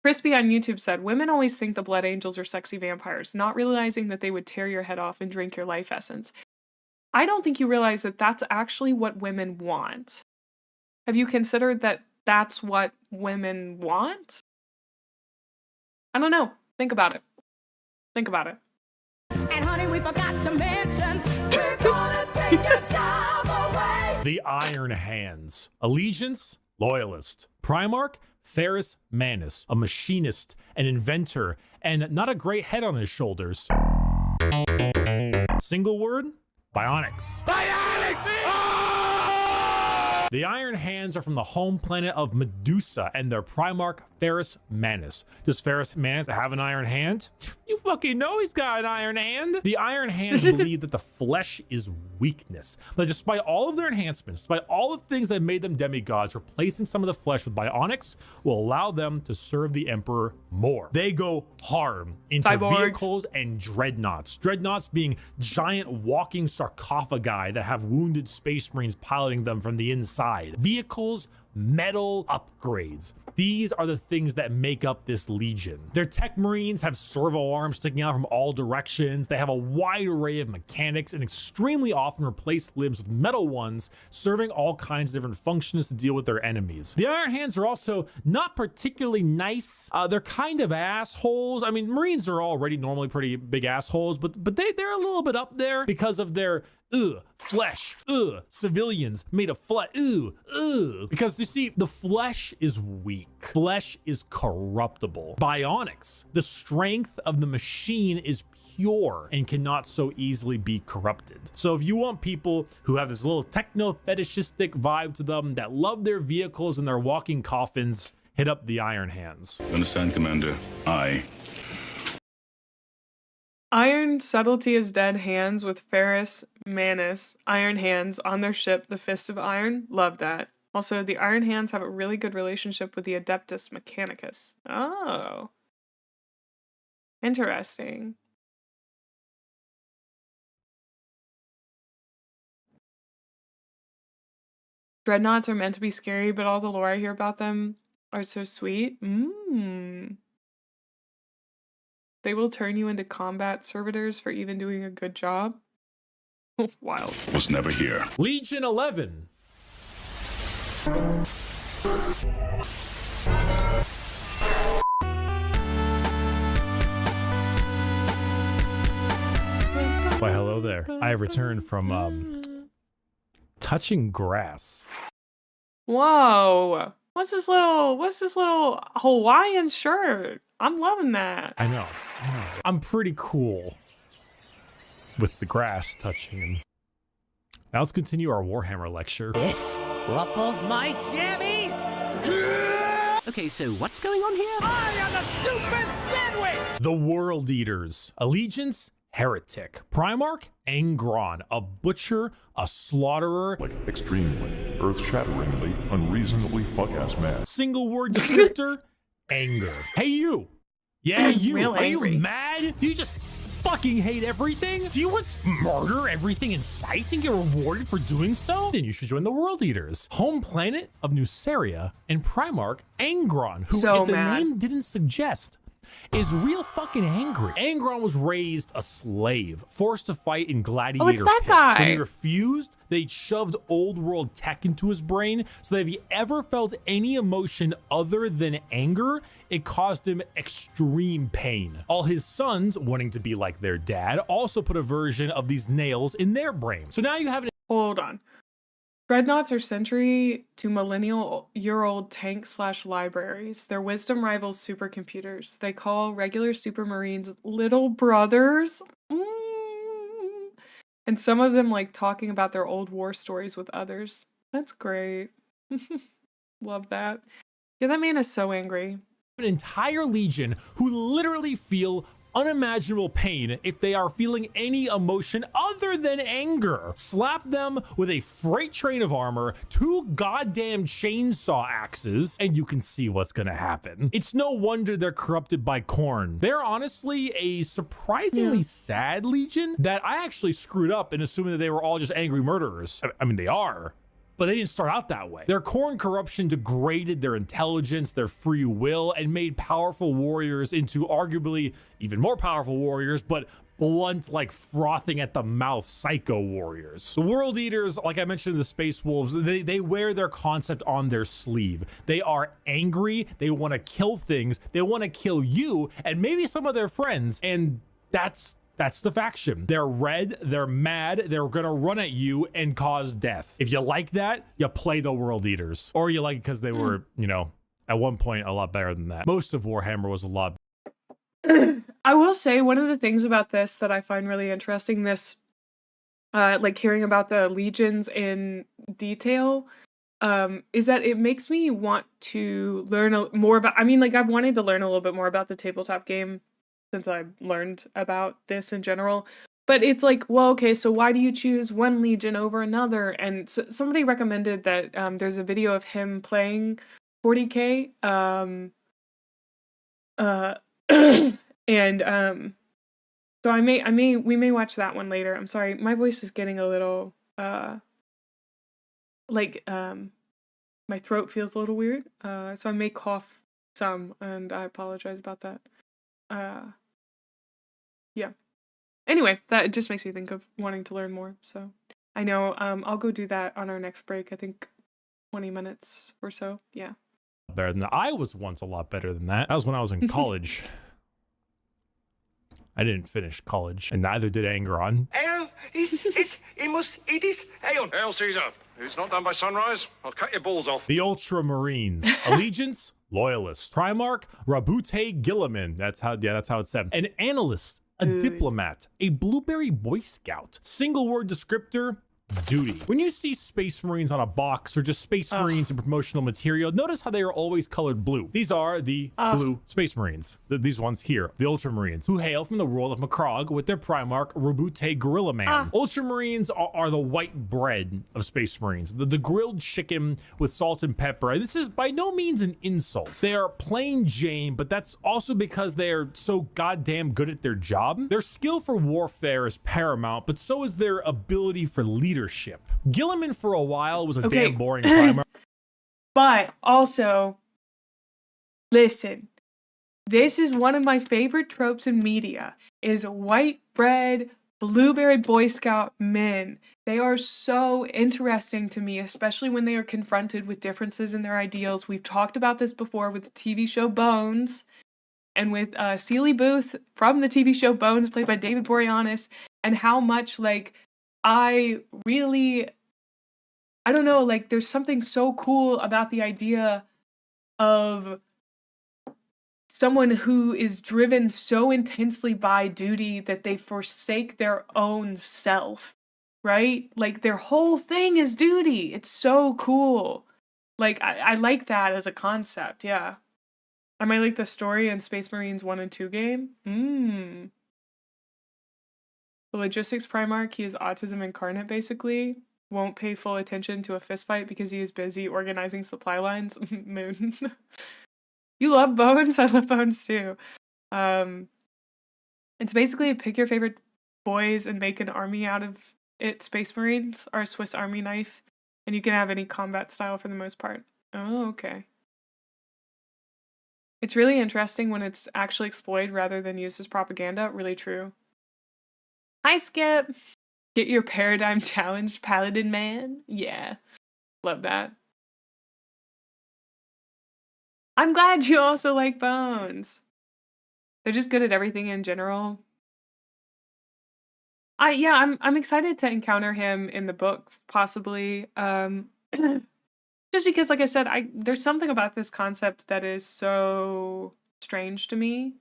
Crispy on YouTube said, women always think the blood angels are sexy vampires, not realizing that they would tear your head off and drink your life essence. I don't think you realize that that's actually what women want. Have you considered that that's what women want? I don't know. Think about it. Think about it. And honey, we forgot to mention, we're gonna take your job away. The Iron Hands. Allegiance, loyalist. Primarch, Ferrus Manus, a machinist, an inventor, and not a great head on his shoulders. Single word, bionics. Bionic! The Iron Hands are from the home planet of Medusa and their Primarch, Ferrus Manus. Does Ferrus Manus have an iron hand? You fucking know he's got an iron hand. The Iron Hands believe that the flesh is weakness. But despite all of their enhancements, despite all the things that made them demigods, replacing some of the flesh with bionics will allow them to serve the Emperor more. They go hard into vehicles and dreadnoughts. Dreadnoughts being giant walking sarcophagi that have wounded space marines piloting them from the inside. Vehicles, metal upgrades. These are the things that make up this legion. Their tech marines have servo arms sticking out from all directions. They have a wide array of mechanics and extremely often replace limbs with metal ones, serving all kinds of different functions to deal with their enemies. The Iron Hands are also not particularly nice. They're kind of assholes. I mean, marines are already normally pretty big assholes, but they're a little bit up there because of their flesh, civilians made of flesh, because you see, the flesh is weak. Flesh is corruptible. Bionics, the strength of the machine is pure and cannot so easily be corrupted. So if you want people who have this little techno fetishistic vibe to them, that love their vehicles and their walking coffins, hit up the Iron Hands. Understand, Commander. Iron Subtlety is dead hands with Ferrus Manus, Iron Hands on their ship, the Fist of Iron. Love that. Also, the Iron Hands have a really good relationship with the Adeptus Mechanicus. Oh. Interesting. Dreadnoughts are meant to be scary, but all the lore I hear about them are so sweet. They will turn you into combat servitors for even doing a good job. Wild. Was never here. Legion 11. Why, hello there. I have returned from touching grass. Whoa. What's this little Hawaiian shirt? I'm loving that. I know. I'm pretty cool with the grass touching. And now let's continue our Warhammer lecture. This ruffles my jammies. Okay, so what's going on here? I am a super sandwich! The World Eaters. Allegiance, heretic. Primarch, Angron, a butcher, a slaughterer. Like extremely, earth-shatteringly, unreasonably fuck-ass mad. Single word descriptor, anger. Hey you! Yeah, you! Real Are angry. you mad? Do you just fucking hate everything? Do you want to murder everything in sight and get rewarded for doing so? Then you should join the World Eaters. Home planet of Nuceria and Primarch Angron, who, So if the mad. name didn't suggest, is real fucking angry. Angron was raised a slave, forced to fight in gladiator it's that pits. guy. When he refused, they shoved old world tech into his brain, so that if he ever felt any emotion other than anger, it caused him extreme pain. All his sons, wanting to be like their dad, also put a version of these nails in their brain. So now you have an Hold on. Dreadnoughts are century to millennial-year-old tank/libraries. Their wisdom rivals supercomputers. They call regular supermarines little brothers. And some of them like talking about their old war stories with others. That's great. Love that. Yeah, that man is so angry. entire legion who literally feel unimaginable pain if they are feeling any emotion other than anger. Slap them with a freight train of armor, 2 goddamn chainsaw axes, and you can see what's gonna happen. It's no wonder they're corrupted by corn. They're honestly a surprisingly sad legion that I actually screwed up in assuming that they were all just angry murderers. I mean, they are, but they didn't start out that way. Their corn corruption degraded their intelligence, their free will, and made powerful warriors into arguably even more powerful warriors, but blunt, like frothing at the mouth psycho warriors. The World Eaters, like I mentioned, the Space Wolves, they wear their concept on their sleeve. They are angry, they want to kill things, they want to kill you, and maybe some of their friends, and that's the faction. They're red, they're mad, they're gonna run at you and cause death. If you like that, you play the World Eaters. Or you like it because they were, you know, at one point a lot better than that. Most of Warhammer was a lot. I will say one of the things about this that I find really interesting, this like hearing about the legions in detail, is that it makes me want to learn more about, I mean, like I've wanted to learn a little bit more about the tabletop game since I learned about this in general. But it's like, well, okay, so why do you choose one legion over another? And somebody recommended that there's a video of him playing 40K. And so we may watch that one later. I'm sorry, my voice is getting a little my throat feels a little weird. So I may cough some, and I apologize about that. Yeah. Anyway, that just makes me think of wanting to learn more. So I know I'll go do that on our next break. I think 20 minutes or so. Yeah. Better than that. I was once a lot better than that. That was when I was in college. I didn't finish college, and neither did Angron. Hail Caesar. It's not done by sunrise. I'll cut your balls off. The Ultramarines. Allegiance, Loyalist. Primarch, Rabute Gilliman. That's how it's said. An Analyst, a Diplomat, a Blueberry Boy Scout. Single word descriptor, duty. When you see Space Marines on a box or just Space Marines in promotional material, notice how they are always colored blue. These are the blue Space Marines. These ones here, the Ultramarines, who hail from the world of Macrog with their Primarch, Rabute Gorilla Man. Ultramarines are the white bread of Space Marines, the grilled chicken with salt and pepper. This is by no means an insult. They are plain Jane, but that's also because they are so goddamn good at their job. Their skill for warfare is paramount, but so is their ability for leadership. Gilliman for a while was a damn boring primer. But also, listen, this is one of my favorite tropes in media, is white bread, blueberry Boy Scout men. They are so interesting to me, especially when they are confronted with differences in their ideals. We've talked about this before with the TV show Bones, and with Seeley Booth from the TV show Bones, played by David Boreanaz, and how much, like, I don't know, like, there's something so cool about the idea of someone who is driven so intensely by duty that they forsake their own self, right? Like, their whole thing is duty. It's so cool. Like, I like that as a concept, yeah. I might like the story in Space Marines 1 and 2 game. The Logistics Primarch, he is autism incarnate, basically. Won't pay full attention to a fistfight because he is busy organizing supply lines. Moon. You love Bones? I love Bones too. It's basically pick your favorite boys and make an army out of it. Space Marines are a Swiss Army knife, and you can have any combat style for the most part. Oh, okay. It's really interesting when it's actually exploited rather than used as propaganda. Really true. Hi, Skip. Get your paradigm challenged, Paladin Man. Yeah. Love that. I'm glad you also like Bones. They're just good at everything in general. I'm excited to encounter him in the books, possibly. Just because, like I said, there's something about this concept that is so strange to me.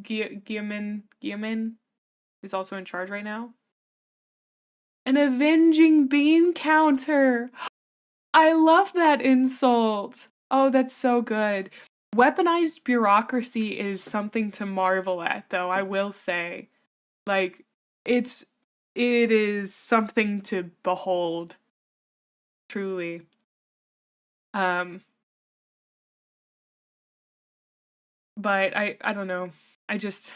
Guilliman is also in charge right now. An avenging bean counter. I love that insult. Oh, that's so good. Weaponized bureaucracy is something to marvel at, though, I will say. Like, it is something to behold, truly. But I don't know. I just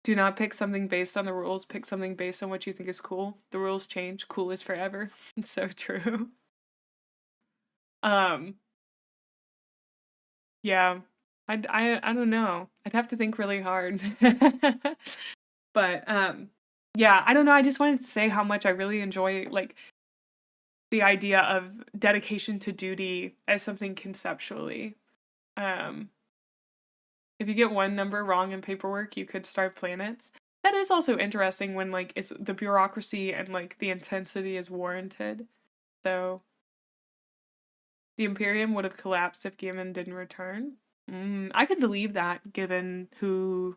do not pick something based on the rules. Pick something based on what you think is cool. The rules change. Cool is forever. It's so true. Yeah. I don't know. I'd have to think really hard. But yeah, I don't know. I just wanted to say how much I really enjoy like the idea of dedication to duty as something conceptually. If you get one number wrong in paperwork, you could starve planets. That is also interesting when like it's the bureaucracy and like the intensity is warranted. So the Imperium would have collapsed if Gaiman didn't return. I could believe that given who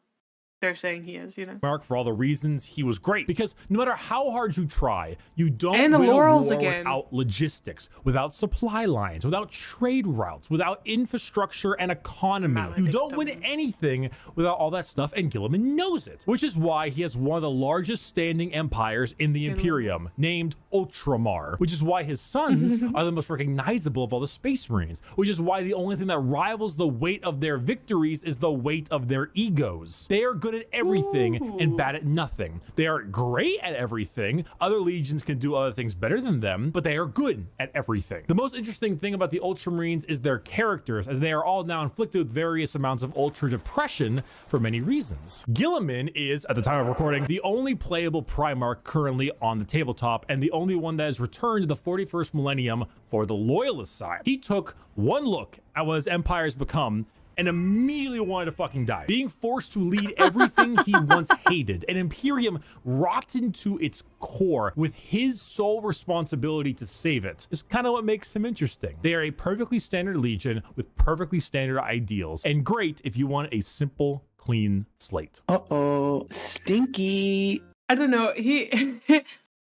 they're saying he is, you know. Mark, for all the reasons he was great, because no matter how hard you try, you don't and the win laurels a war again. without logistics, without supply lines, without trade routes, without infrastructure and economy. You don't win anything without all that stuff, and Gilliman knows it, which is why he has one of the largest standing empires in the Imperium, named Ultramar, which is why his sons are the most recognizable of all the Space Marines, which is why the only thing that rivals the weight of their victories is the weight of their egos. They are good at everything and bad at nothing. They are great at everything. Other legions can do other things better than them, but they are good at everything. The most interesting thing about the Ultramarines is their characters, as they are all now inflicted with various amounts of ultra depression for many reasons. Gilliman is, at the time of recording, the only playable Primarch currently on the tabletop, and the only one that has returned to the 41st millennium for the Loyalist side. He took one look at what his empire has become and immediately wanted to fucking die. Being forced to lead everything he once hated, an Imperium rotten to its core with his sole responsibility to save it, is kind of what makes him interesting. They are a perfectly standard legion with perfectly standard ideals, and great if you want a simple, clean slate. Uh-oh, stinky. I don't know, he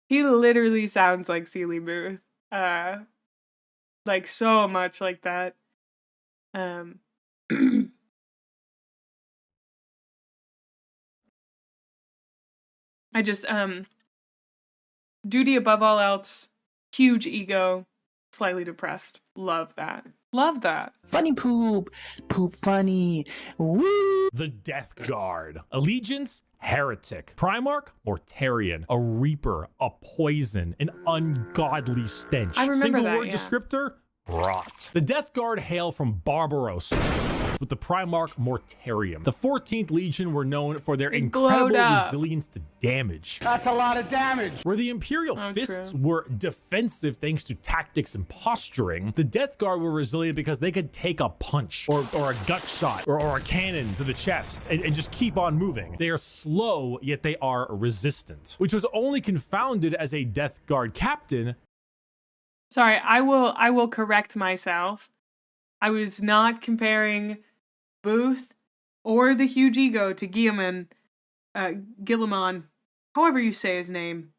literally sounds like Seeley Booth. Like so much like that. I just duty above all else, huge ego, slightly depressed. Love that. Love that. Funny poop. Poop funny. Woo! The Death Guard. Allegiance, heretic. Primarch, Mortarian. A reaper, a poison, an ungodly stench. I remember Single that, word yeah. descriptor, rot. The Death Guard hail from Barbaros, with the Primarch Mortarium. The 14th Legion were known for their incredible resilience to damage. That's a lot of damage. Where the Imperial Fists were defensive thanks to tactics and posturing, the Death Guard were resilient because they could take a punch or a gut shot or a cannon to the chest and just keep on moving. They are slow, yet they are resistant, which was only confounded as a Death Guard captain. Sorry, I will correct myself. I was not comparing Booth or the huge ego to Gilliman, however you say his name,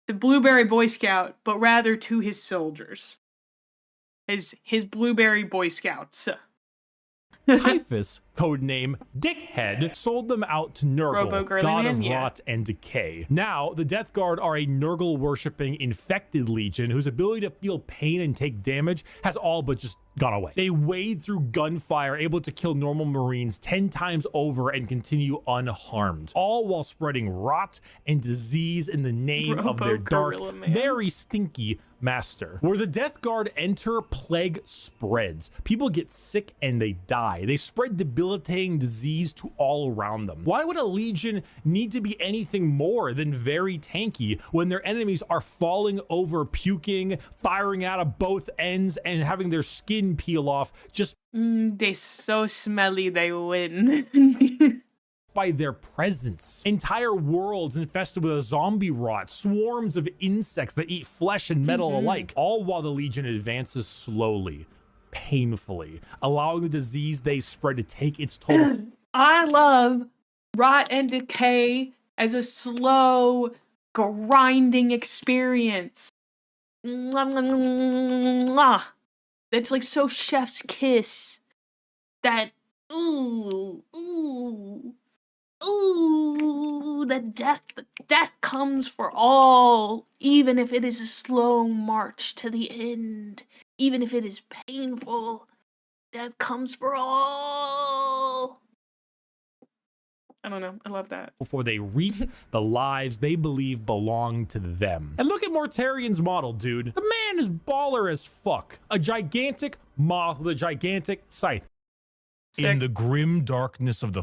the Blueberry Boy Scout, but rather to his soldiers. His Blueberry Boy Scouts. Typhus, codename Dickhead, sold them out to Nurgle, god of rot and decay. Now, the Death Guard are a Nurgle-worshipping infected legion whose ability to feel pain and take damage has all but just gone away. They wade through gunfire, able to kill normal Marines 10 times over and continue unharmed, all while spreading rot and disease in the name of their dark, very stinky master. Where the Death Guard enter, plague spreads. People get sick and they die. They spread debilitating disease to all around them. Why would a legion need to be anything more than very tanky when their enemies are falling over, puking, firing out of both ends, and having their skin peel off just they so smelly they win. by their presence. Entire worlds infested with a zombie rot, swarms of insects that eat flesh and metal alike, all while the Legion advances slowly, painfully, allowing the disease they spread to take its toll. I love rot and decay as a slow, grinding experience. It's like so chef's kiss that that death comes for all, even if it is a slow march to the end, even if it is painful, death comes for all. I don't know. I love that. Before they reap the lives they believe belong to them. And look at Mortarian's model, dude. The man is baller as fuck. A gigantic moth with a gigantic scythe. Sick. In the grim darkness of the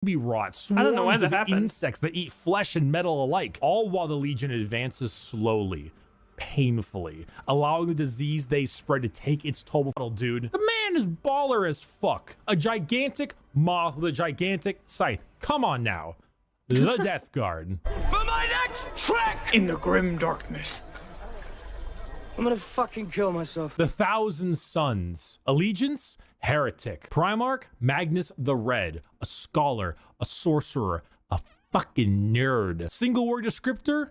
be wrought swarms of insects that eat flesh and metal alike, all while the Legion advances slowly, painfully, allowing the disease they spread to take its toll. Dude, the man is baller as fuck. A gigantic moth with a gigantic scythe. Come on now. The Death Guard. For my next trick! In the grim darkness. I'm gonna fucking kill myself. The Thousand Sons. Allegiance, Heretic. Primarch, Magnus the Red. A scholar, a sorcerer, a fucking nerd. Single word descriptor,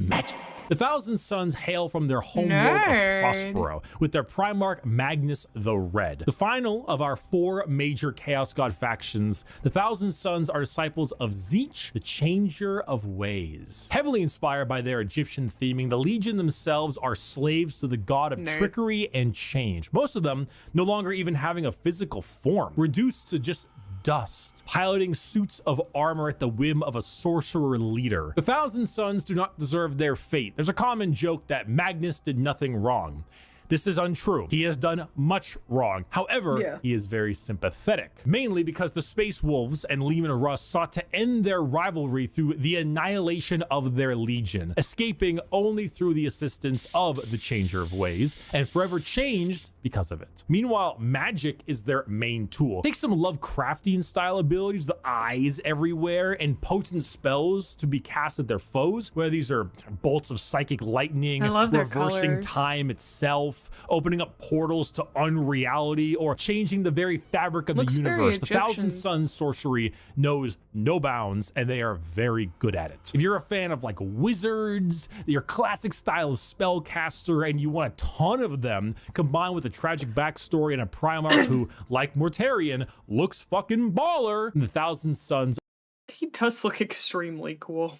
magic. The Thousand Sons hail from their homeworld of Prospero, with their Primarch Magnus the Red. The final of our 4 major Chaos God factions, the Thousand Sons are disciples of Tzeentch, the Changer of Ways. Heavily inspired by their Egyptian theming, the Legion themselves are slaves to the god of trickery and change. Most of them no longer even having a physical form, reduced to just dust, piloting suits of armor at the whim of a sorcerer leader. The Thousand Sons do not deserve their fate. There's a common joke that Magnus did nothing wrong. This is untrue. He has done much wrong. However, he is very sympathetic, mainly because the Space Wolves and Leman Russ sought to end their rivalry through the annihilation of their legion, escaping only through the assistance of the Changer of Ways, and forever changed because of it. Meanwhile, magic is their main tool. Take some Lovecraftian style abilities, the eyes everywhere, and potent spells to be cast at their foes, whether these are bolts of psychic lightning, reversing time itself, opening up portals to unreality, or changing the very fabric of the universe. The Thousand Sons sorcery knows no bounds, and they are very good at it. If you're a fan of like wizards, your classic style of spellcaster, and you want a ton of them, combined with a tragic backstory and a Primarch who, like Mortarian, looks fucking baller, the Thousand Sons. He does look extremely cool.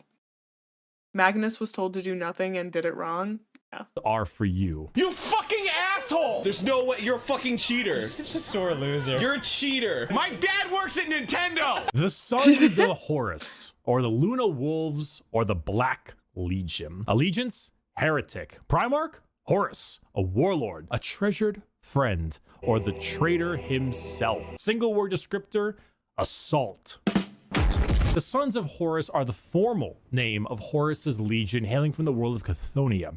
Magnus was told to do nothing and did it wrong. Are for you. You fucking asshole! There's no way. You're a fucking cheater. You're such a sore loser. You're a cheater. My dad works at Nintendo! The Sons of Horus, or the Luna Wolves, or the Black Legion. Allegiance, Heretic. Primarch, Horus, a warlord, a treasured friend, or the traitor himself. Single word descriptor, assault. The Sons of Horus are the formal name of Horus's legion, hailing from the world of Chthoniya.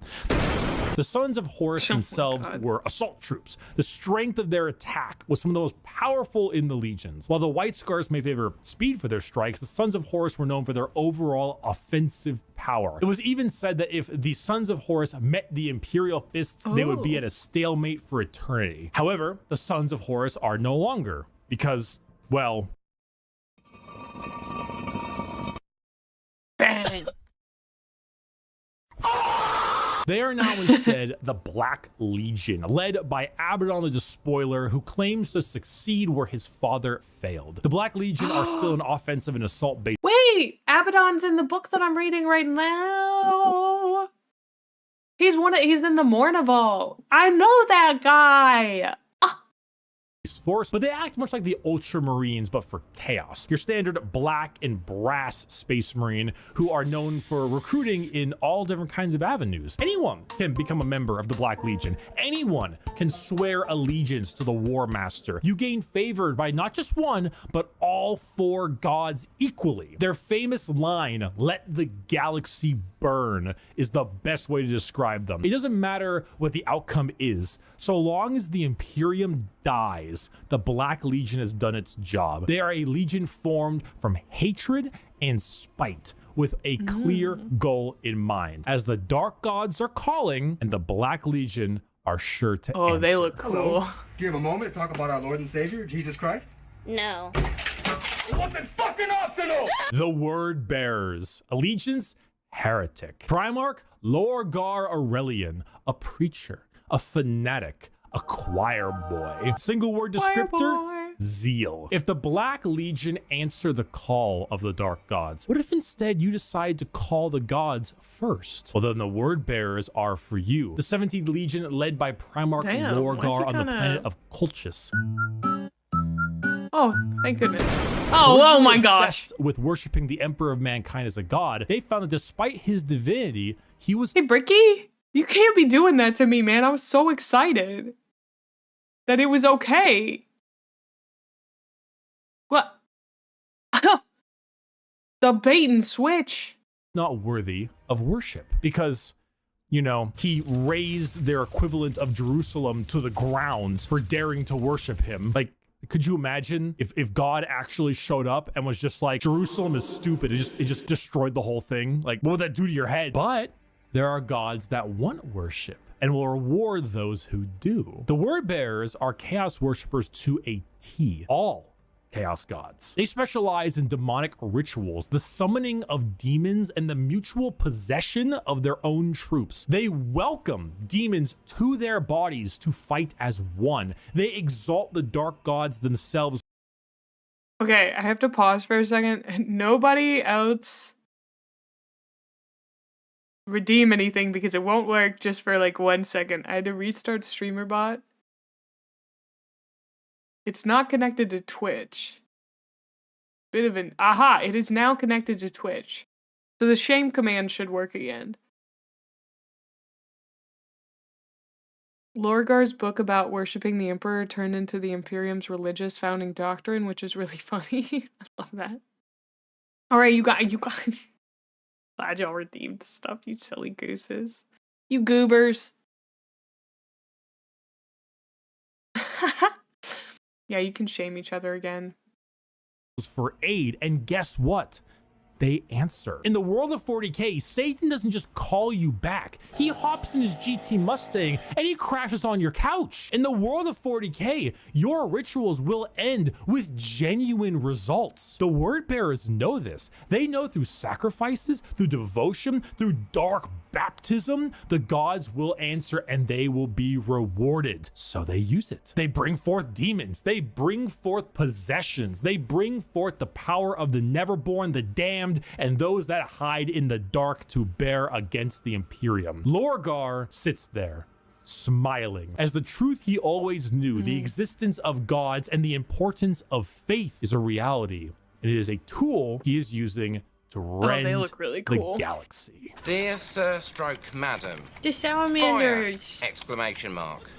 The Sons of Horus themselves were assault troops. The strength of their attack was some of the most powerful in the legions. While the White Scars may favor speed for their strikes, the Sons of Horus were known for their overall offensive power. It was even said that if the Sons of Horus met the Imperial Fists, they would be at a stalemate for eternity. However, the Sons of Horus are no longer, because, well... Bang! They are now instead the Black Legion, led by Abaddon the Despoiler, who claims to succeed where his father failed. The Black Legion are still an offensive and assault base. Wait, Abaddon's in the book that I'm reading right now. He's in the Mournival. I know that guy. Force, but they act much like the Ultramarines, but for chaos. Your standard black and brass Space Marine, who are known for recruiting in all different kinds of avenues. Anyone can become a member of the Black Legion. Anyone can swear allegiance to the War Master. You gain favored by not just one, but all 4 gods equally. Their famous line, "Let the galaxy burn," is the best way to describe them. It doesn't matter what the outcome is, so long as the Imperium dies, the Black Legion has done its job. They are a legion formed from hatred and spite, with a clear goal in mind. As the Dark Gods are calling, and the Black Legion are sure to answer. They look cool. Hello. Do you have a moment to talk about our Lord and Savior, Jesus Christ? No. It wasn't fucking optional! The Word Bearers. Allegiance, heretic. Primarch Lorgar Aurelian, a preacher, a fanatic, a choir boy. Single word descriptor, zeal. If the Black Legion answer the call of the Dark Gods, what if instead you decide to call the gods first? Well, then the word bearers are for you. The 17th Legion, led by Primarch Lorgar on the planet of Colchis. Oh, thank goodness. Oh my gosh. With worshiping the Emperor of Mankind as a god, they found that despite his divinity, he was— Hey, Bricky, you can't be doing that to me, man. I was so excited that it was okay. What? The bait and switch. Not worthy of worship because, you know, he raised their equivalent of Jerusalem to the ground for daring to worship him. Like, could you imagine if God actually showed up and was just like, Jerusalem is stupid, it just destroyed the whole thing? Like, what would that do to your head? But there are gods that want worship and will reward those who do. The word bearers are chaos worshippers to a T. All chaos gods. They specialize in demonic rituals, the summoning of demons, and the mutual possession of their own troops. They welcome demons to their bodies to fight as one. They exalt the dark gods themselves. Okay, I have to pause for a second. Nobody else redeem anything because it won't work just for like 1 second. I had to restart StreamerBot. It's not connected to Twitch. Bit of an aha, it is now connected to Twitch. So the shame command should work again. Lorgar's book about worshipping the Emperor turned into the Imperium's religious founding doctrine, which is really funny. I love that. Alright, you guys. Glad y'all redeemed stuff, you silly gooses. You goobers. Yeah, you can shame each other again. For aid, and guess what? They answer. In the world of 40K, Satan doesn't just call you back. He hops in his GT Mustang and he crashes on your couch. In the world of 40K, your rituals will end with genuine results. The word bearers know this. They know through sacrifices, through devotion, through dark baptism, the gods will answer and they will be rewarded. So they use it. They bring forth demons. They bring forth possessions. They bring forth the power of the neverborn, the damned, and those that hide in the dark to bear against the Imperium. Lorgar sits there, smiling, as the truth he always knew, the existence of gods and the importance of faith is a reality. It is a tool he is using to rend they look really cool. the galaxy. Dear Sir Stroke Madam. The salamanders! Fire! Exclamation mark.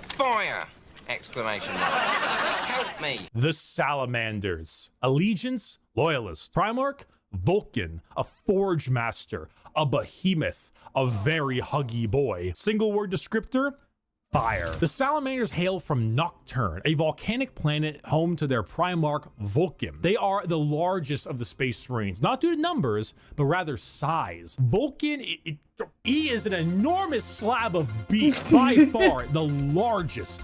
Fire! Exclamation mark. Help me! The salamanders. Allegiance, loyalist. Primarch, Vulcan, a forge master, a behemoth, a very huggy boy. Single word descriptor, fire. The salamanders hail from Nocturne, a volcanic planet home to their Primarch Vulcan. They are the largest of the Space Marines, not due to numbers, but rather size. Vulcan, he is an enormous slab of beef, by far the largest.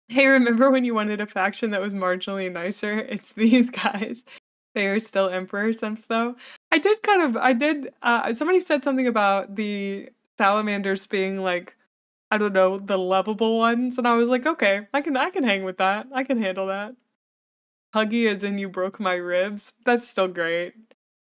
Hey, remember when you wanted a faction that was marginally nicer? It's these guys. They are still Emperor Simps, though. Somebody said something about the salamanders being like, I don't know, the lovable ones, and I was like, okay, I can hang with that. I can handle that. Huggy as in you broke my ribs. That's still great.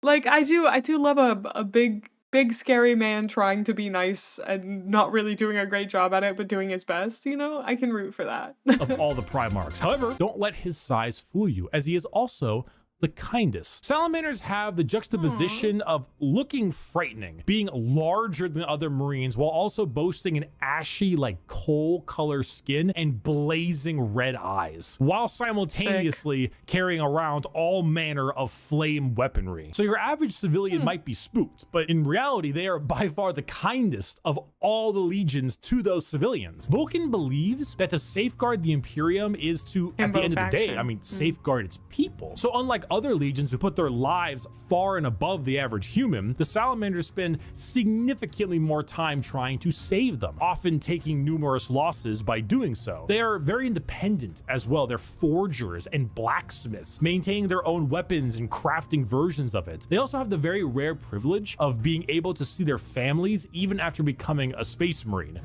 Like, I do love a big scary man trying to be nice and not really doing a great job at it, but doing his best, you know? I can root for that. Of all the Primarchs. However, don't let his size fool you, as he is also the kindest. Salamanders have the juxtaposition of looking frightening, being larger than other Marines, while also boasting an ashy, like coal color skin and blazing red eyes, while simultaneously carrying around all manner of flame weaponry. So your average civilian might be spooked, but in reality, they are by far the kindest of all the legions to those civilians. Vulcan believes that to safeguard the Imperium is to, at the end of the day, safeguard its people. So unlike other legions who put their lives far and above the average human, the salamanders spend significantly more time trying to save them, often taking numerous losses by doing so. They are very independent as well. They're forgers and blacksmiths, maintaining their own weapons and crafting versions of it. They also have the very rare privilege of being able to see their families even after becoming a space marine.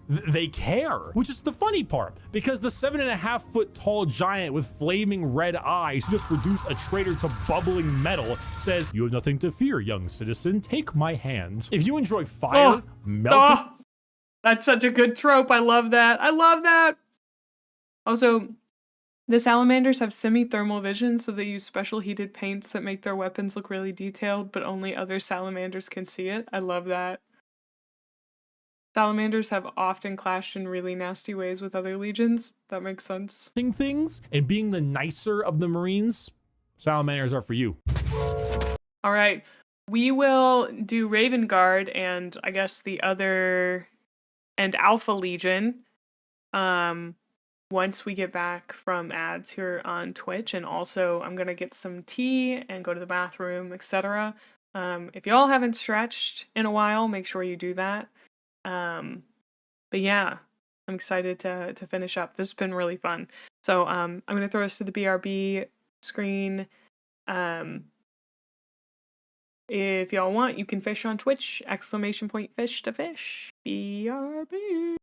They care, which is the funny part, because the 7.5-foot tall giant with flaming red eyes who just reduced a traitor to bubbling metal says, "You have nothing to fear, young citizen. Take my hand." If you enjoy fire, melting... That's such a good trope. I love that. I love that. Also, the salamanders have semi-thermal vision, so they use special heated paints that make their weapons look really detailed, but only other salamanders can see it. I love that. Salamanders have often clashed in really nasty ways with other legions. That makes sense. Things and being the nicer of the Marines, salamanders are for you. All right. We will do Raven Guard and I guess the other and Alpha Legion once we get back from ads here on Twitch. And also I'm going to get some tea and go to the bathroom, etc. If y'all haven't stretched in a while, make sure you do that. But yeah, I'm excited to finish up. This has been really fun. So I'm going to throw us to the BRB screen. If y'all want, you can fish on Twitch, !fish to fish. BRB.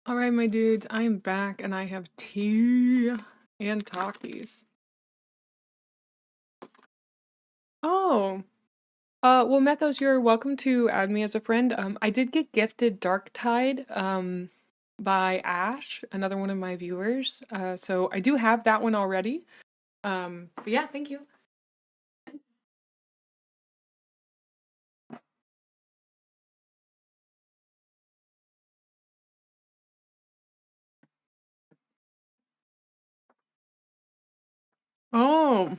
All right, my dudes, I am back and I have tea and Takis. Oh, well, Methos, you're welcome to add me as a friend. I did get gifted Dark Tide, by Ash, another one of my viewers. So I do have that one already. But yeah, thank you. Oh,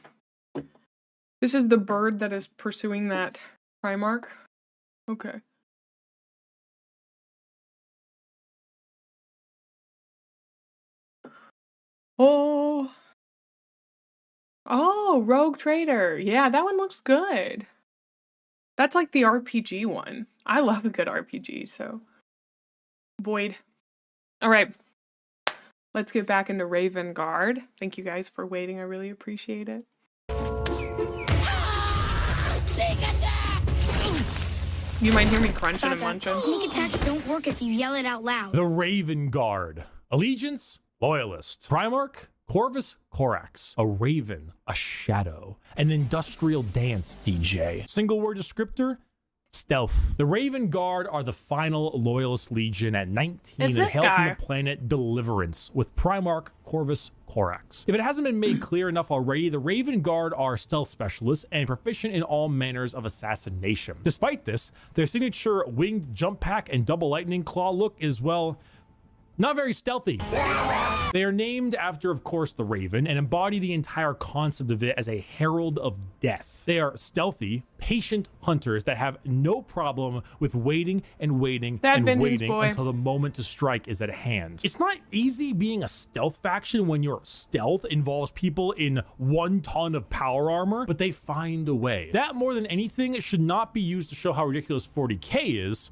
this is the bird that is pursuing that Primarch. Okay. Oh. Oh, Rogue Trader. Yeah, that one looks good. That's like the RPG one. I love a good RPG, so. Boyd. All right. Let's get back into Raven Guard. Thank you guys for waiting. I really appreciate it. Sneak attack! You might hear me crunching and munching. Sneak attacks don't work if you yell it out loud. The Raven Guard. Allegiance, Loyalist. Primarch, Corvus Corax. A Raven, a Shadow. An Industrial Dance DJ. Single word descriptor, stealth. The Raven Guard are the final Loyalist Legion at 19 and hail from the planet Deliverance with Primarch Corvus Corax. If it hasn't been made clear enough already, the Raven Guard are stealth specialists and proficient in all manners of assassination. Despite this, their signature winged jump pack and double lightning claw look is, well, not very stealthy. They are named after, of course, the Raven and embody the entire concept of it as a herald of death. They are stealthy, patient hunters that have no problem with waiting and waiting and waiting until the moment to strike is at hand. It's not easy being a stealth faction when your stealth involves people in 1 ton of power armor, but they find a way. That, more than anything, should not be used to show how ridiculous 40k is.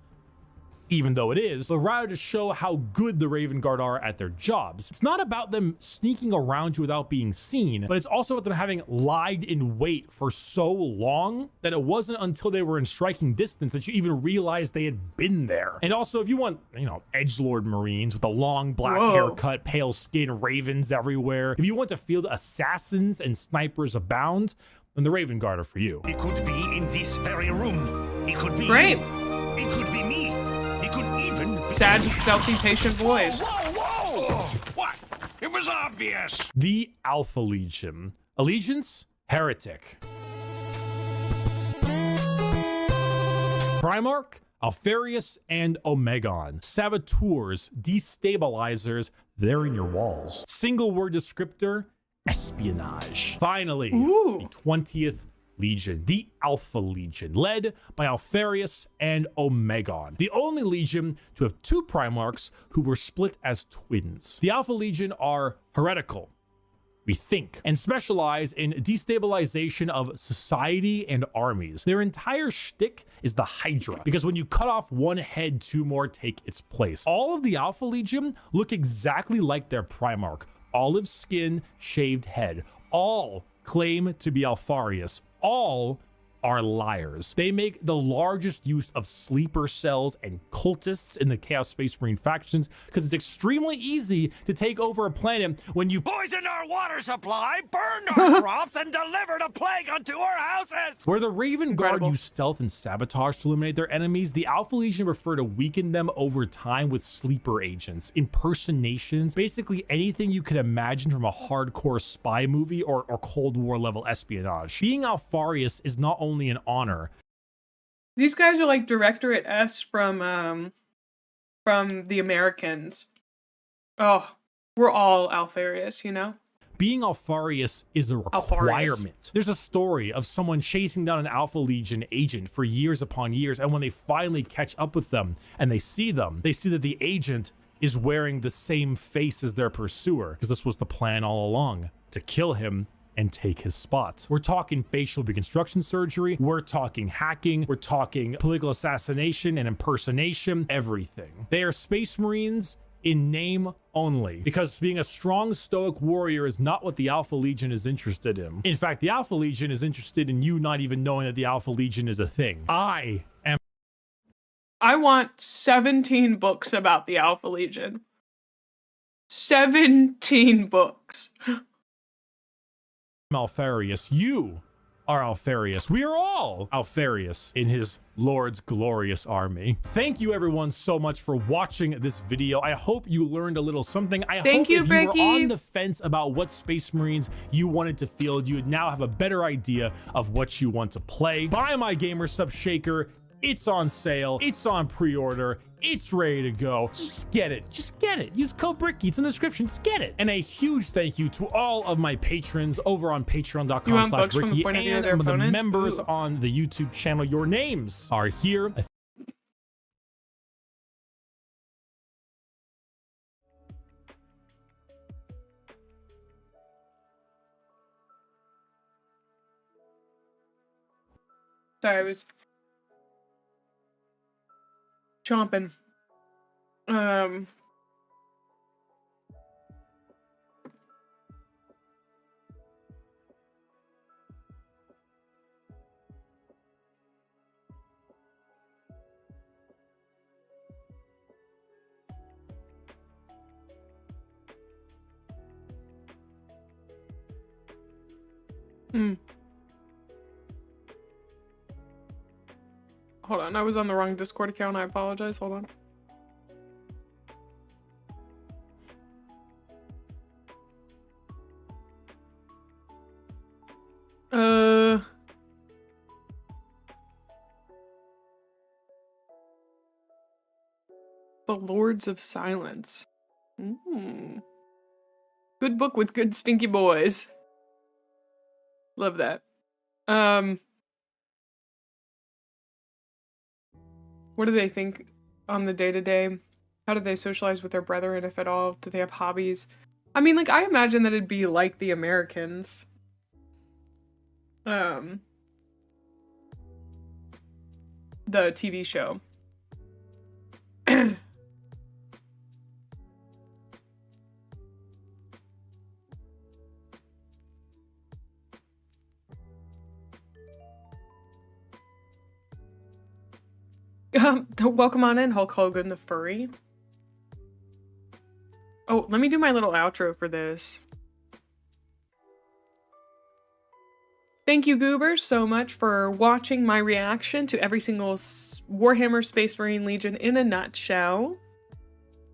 even though it is, but rather to show how good the Raven Guard are at their jobs. It's not about them sneaking around you without being seen, but it's also about them having lied in wait for so long that it wasn't until they were in striking distance that you even realized they had been there. And also, if you want, you know, edgelord Marines with a long black haircut, pale skin, ravens everywhere, if you want to field assassins and snipers abound, then the Raven Guard are for you. He could be in this very room. He could be great. He could be me. He could even be sad, stealthy, patient voice. Whoa! What? It was obvious. The Alpha Legion. Allegiance? Heretic. Primarch? Alfarius and Omegon. Saboteurs, destabilizers, they're in your walls. Single word descriptor, espionage. Finally, the 20th Legion, the Alpha Legion, led by Alfarius and Omegon. The only Legion to have two Primarchs who were split as twins. The Alpha Legion are heretical, we think, and specialize in destabilization of society and armies. Their entire shtick is the Hydra, because when you cut off one head, two more take its place. All of the Alpha Legion look exactly like their Primarch. Olive skin, shaved head. All claim to be Alfarius. All are liars. They make the largest use of sleeper cells and cultists in the Chaos Space Marine factions because it's extremely easy to take over a planet when you poison our water supply, burned our crops, and delivered a plague unto our houses. Where the Raven Guard use stealth and sabotage to eliminate their enemies, the Alpha Legion prefer to weaken them over time with sleeper agents, impersonations, basically anything you can imagine from a hardcore spy movie or Cold War level espionage. Being Alfarius is not only an honor. These guys are like Directorate S from the Americans. Oh, we're all Alfarius, you know? Being Alfarius is a requirement. There's a story of someone chasing down an Alpha Legion agent for years upon years, and when they finally catch up with them and they see that the agent is wearing the same face as their pursuer, because this was the plan all along, to kill him and take his spot. We're talking facial reconstruction surgery, we're talking hacking, we're talking political assassination and impersonation, everything. They are Space Marines in name only, because being a strong stoic warrior is not what the Alpha Legion is interested in. In fact, the Alpha Legion is interested in you not even knowing that the Alpha Legion is a thing. I want 17 books about the Alpha Legion. 17 books. Alfarius, you are Alfarius. We are all Alfarius in his Lord's glorious army. Thank you everyone so much for watching this video. I hope you learned a little something. I hope if you were on the fence about what Space Marines you wanted to field, you would now have a better idea of what you want to play. Buy my Gamer Sub Shaker. It's on sale. It's on pre-order. It's ready to go. Just get it. Just get it. Use code Bricky. It's in the description. Just get it. And a huge thank you to all of my patrons over on patreon.com/Bricky and the members on the YouTube channel. Your names are here. Sorry, I was chomping. Hold on, I was on the wrong Discord account. I apologize. Hold on. The Lords of Silence. Good book with good stinky boys. Love that. What do they think on the day-to-day? How do they socialize with their brethren, if at all? Do they have hobbies? I mean, like, I imagine that it'd be like the Americans. The TV show. Welcome on in, Hulk Hogan the furry. Oh, let me do my little outro for this. Thank you, Goobers, so much for watching my reaction to every single Warhammer Space Marine Legion in a nutshell.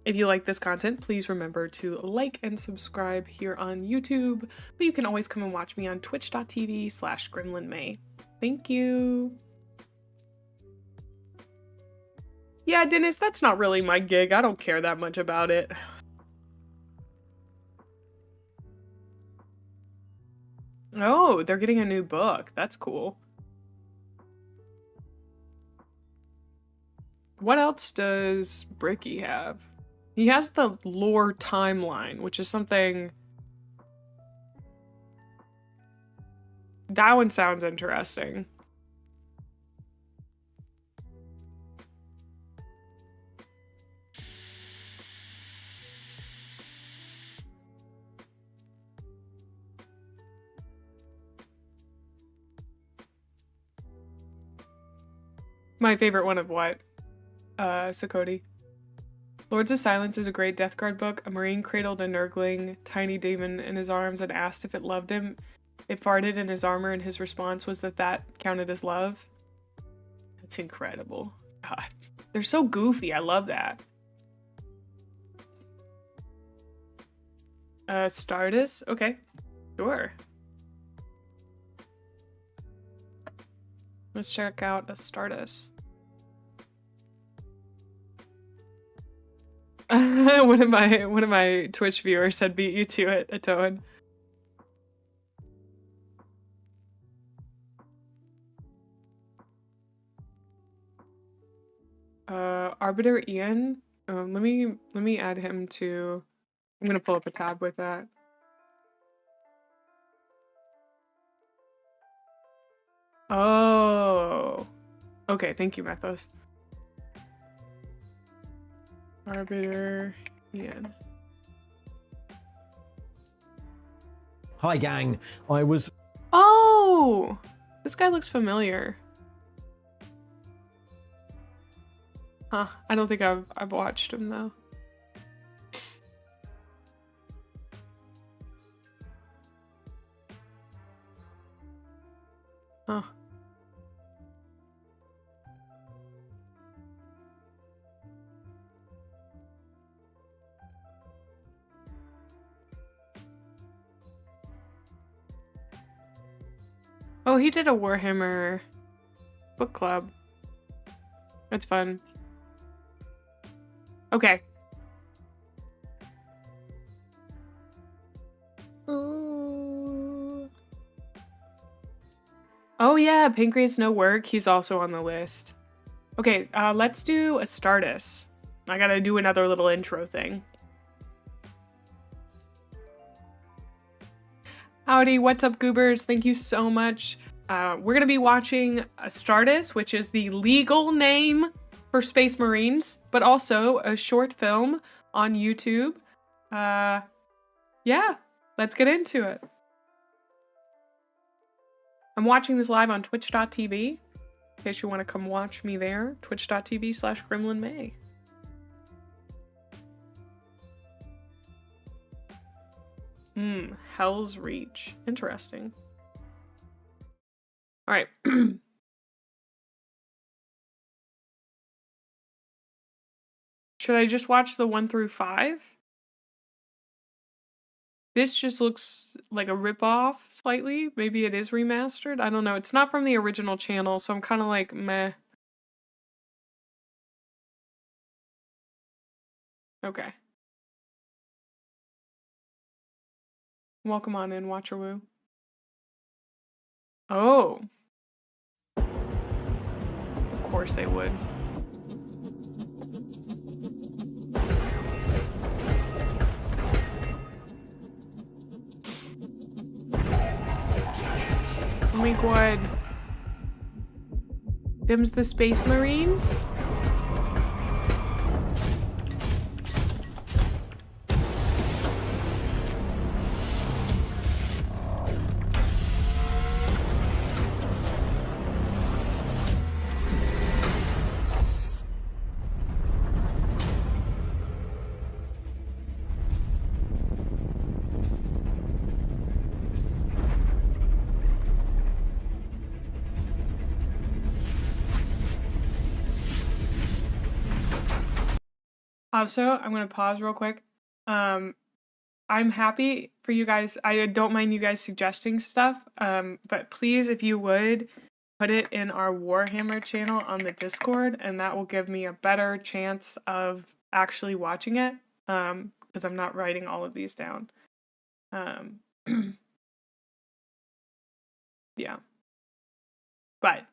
If you like this content, please remember to like and subscribe here on YouTube, but you can always come and watch me on twitch.tv/Gremlin Mae. Thank you. Yeah, Dennis, that's not really my gig. I don't care that much about it. Oh, they're getting a new book. That's cool. What else does Bricky have? He has the lore timeline, which is something... That one sounds interesting. My favorite one of what? Sakoti. Lords of Silence is a great Death Guard book. A Marine cradled a nurgling tiny demon in his arms and asked if it loved him. It farted in his armor and his response was that counted as love. That's incredible. God. They're so goofy. I love that. Stardust? Okay. Sure. Let's check out a Stardust. One of my Twitch viewers said beat you to it, Atoan. Arbiter Ian. Let me add him to. I'm gonna pull up a tab with that. Oh. Okay, thank you, Methos. Arbiter Ian. Hi, gang. I was. Oh, this guy looks familiar. Huh? I don't think I've watched him though. Huh. Oh, he did a Warhammer book club. That's fun. Okay. Ooh. Oh yeah, Pancreas No Work. He's also on the list. Okay, let's do a Stardust. I gotta do another little intro thing. Howdy, what's up, Goobers? Thank you so much. We're gonna be watching a Stardust, which is the legal name for Space Marines, but also a short film on YouTube. Yeah, let's get into it. I'm watching this live on twitch.tv. In case you want to come watch me there, twitch.tv/Gremlin Mae. Hell's Reach. Interesting. All right. Should I just watch the 1 through 5? This just looks like a ripoff slightly. Maybe it is remastered. I don't know. It's not from the original channel, so I'm kind of like, meh. Okay. Welcome on in, Watcherwoo. Oh. Of course they would. Oh my god. Them's the Space Marines? Also, I'm gonna pause real quick. I'm happy for you guys. I don't mind you guys suggesting stuff. But please, if you would, put it in our Warhammer channel on the Discord, and that will give me a better chance of actually watching it. Because I'm not writing all of these down. Yeah. But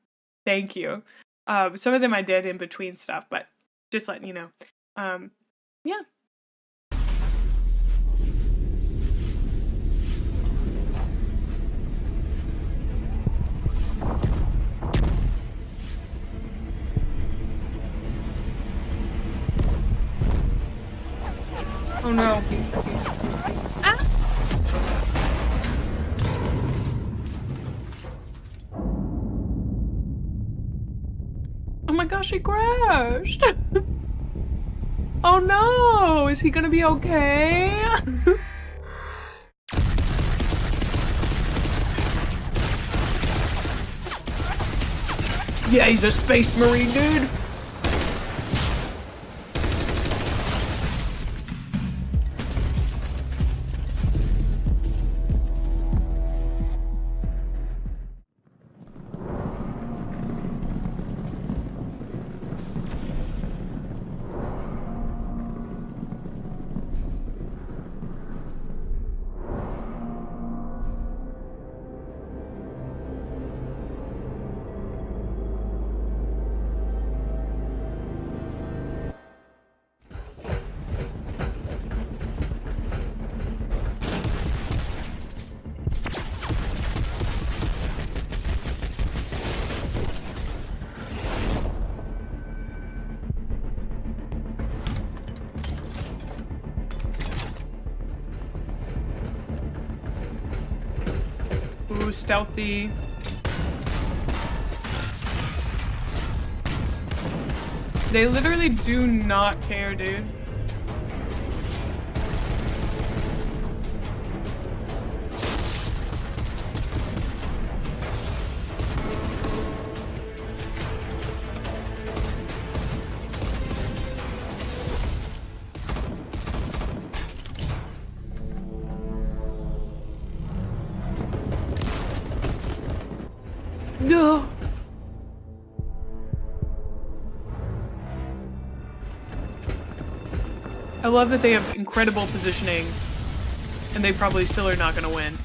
thank you. Some of them I did in between stuff, but just letting you know. Yeah. Oh no. Ah! Oh my gosh, he crashed! Oh no! Is he gonna be okay? Yeah, he's a space marine, dude! Ooh, stealthy. They literally do not care, dude. No. I love that they have incredible positioning, and they probably still are not gonna win.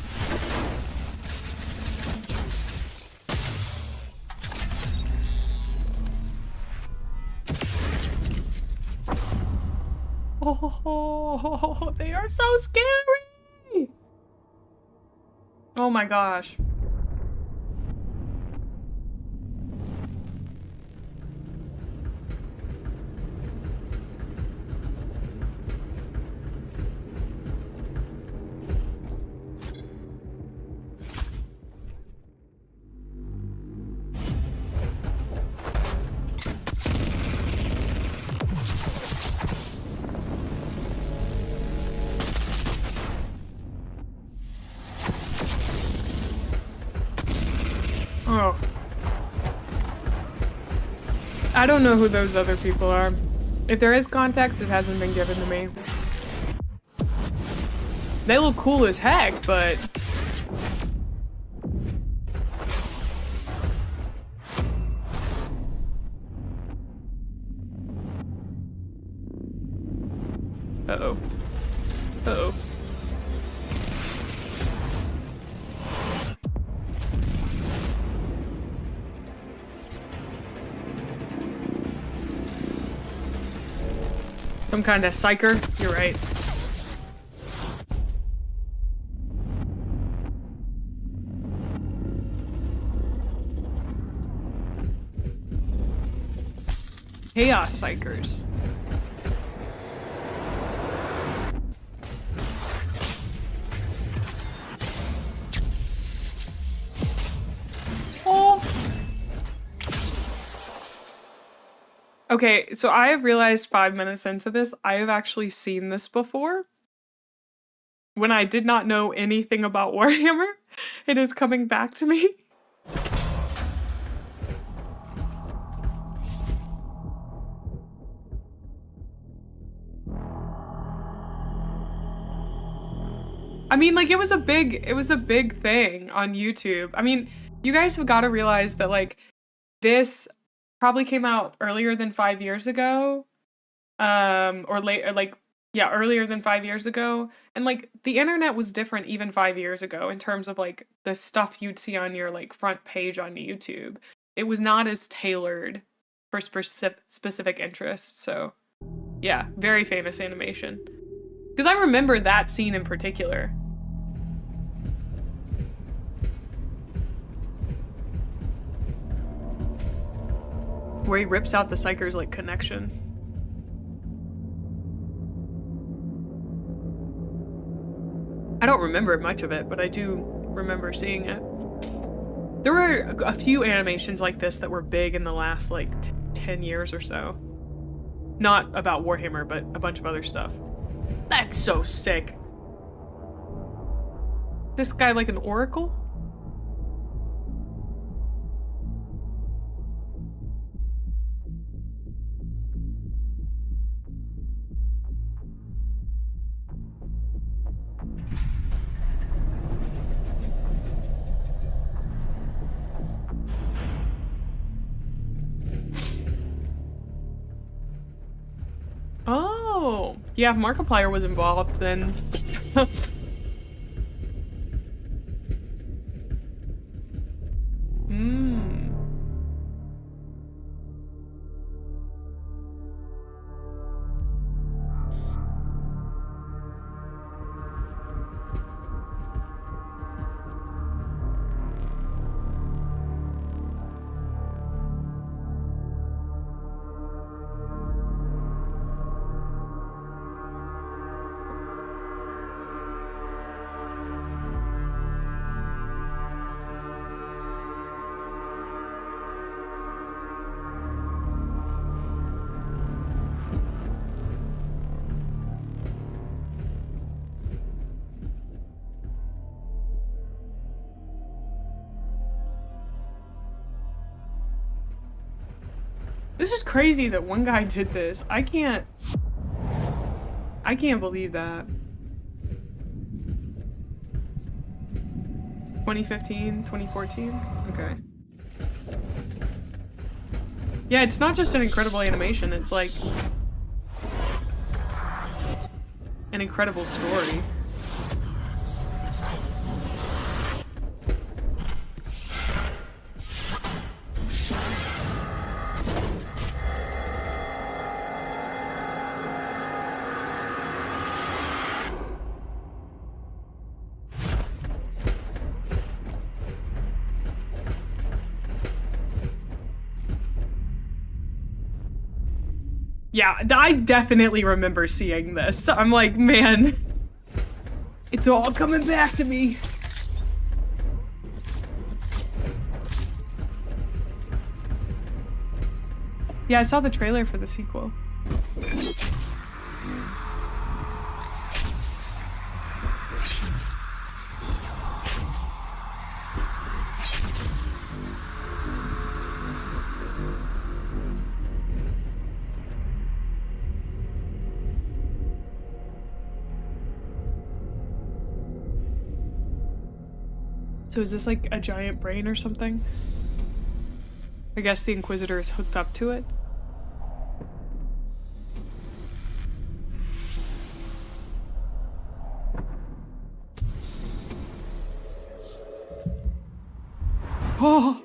Oh, they are so scary! Oh my gosh. Oh. I don't know who those other people are. If there is context, it hasn't been given to me. They look cool as heck, but... Uh-oh. Uh-oh. Some kind of psyker? You're right. Chaos psychers. Oh. Okay, so I have realized 5 minutes into this, I have actually seen this before. When I did not know anything about Warhammer, it is coming back to me. I mean, like, it was a big thing on YouTube. I mean, you guys have got to realize that, like, this probably came out earlier than 5 years ago. Or later, like, yeah, earlier than 5 years ago. And, like, the internet was different even 5 years ago in terms of, like, the stuff you'd see on your, like, front page on YouTube. It was not as tailored for specific interests, so, yeah, very famous animation. Because I remember that scene in particular. Where he rips out the Psyker's, like, connection. I don't remember much of it, but I do remember seeing it. There were a few animations like this that were big in the last, like, 10 years or so. Not about Warhammer, but a bunch of other stuff. That's so sick. This guy like an oracle? Oh, yeah, if Markiplier was involved, then... This is crazy that one guy did this. I can't believe that. 2015, 2014? Okay. Yeah, it's not just an incredible animation, it's like an incredible story. Yeah, I definitely remember seeing this. I'm like, man, it's all coming back to me. Yeah, I saw the trailer for the sequel. So is this like a giant brain or something? I guess the Inquisitor is hooked up to it. Oh!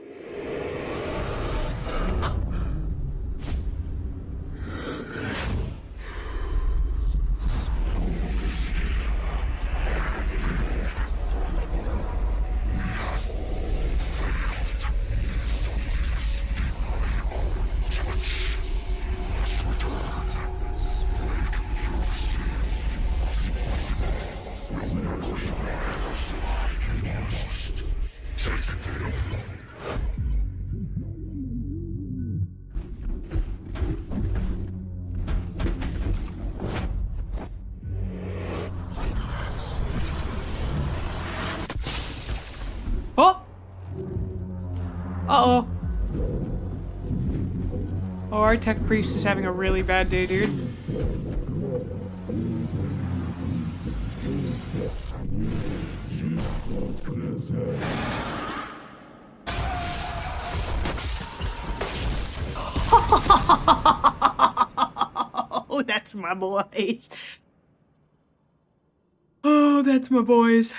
Uh-oh. Oh, our tech priest is having a really bad day, dude. Oh, that's my boys. Oh, that's my boys.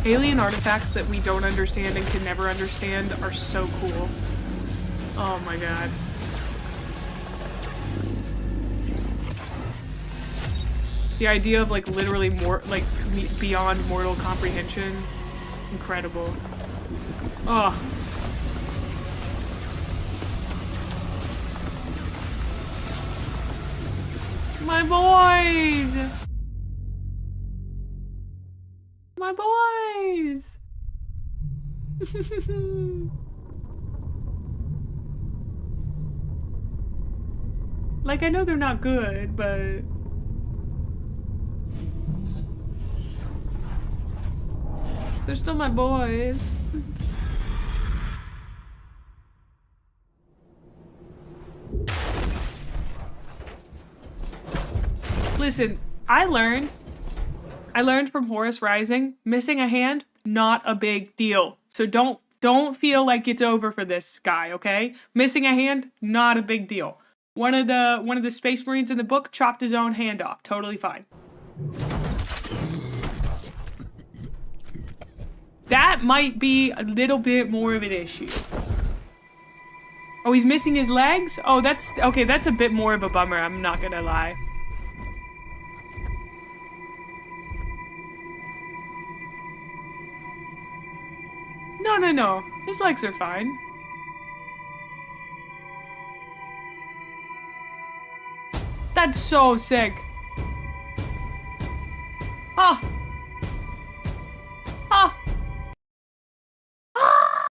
Alien artifacts that we don't understand and can never understand are so cool. Oh my god. The idea of like literally more like beyond mortal comprehension. Incredible. Oh. My boys! My boys! Like, I know they're not good, but... they're still my boys. Listen, I learned from Horus Rising, missing a hand, not a big deal. So don't feel like it's over for this guy, okay? Missing a hand, not a big deal. One of the Space Marines in the book chopped his own hand off. Totally fine. That might be a little bit more of an issue. Oh, he's missing his legs? Oh, that's okay, that's a bit more of a bummer, I'm not gonna lie. No. His legs are fine. That's so sick. Ah! Ah! Ah!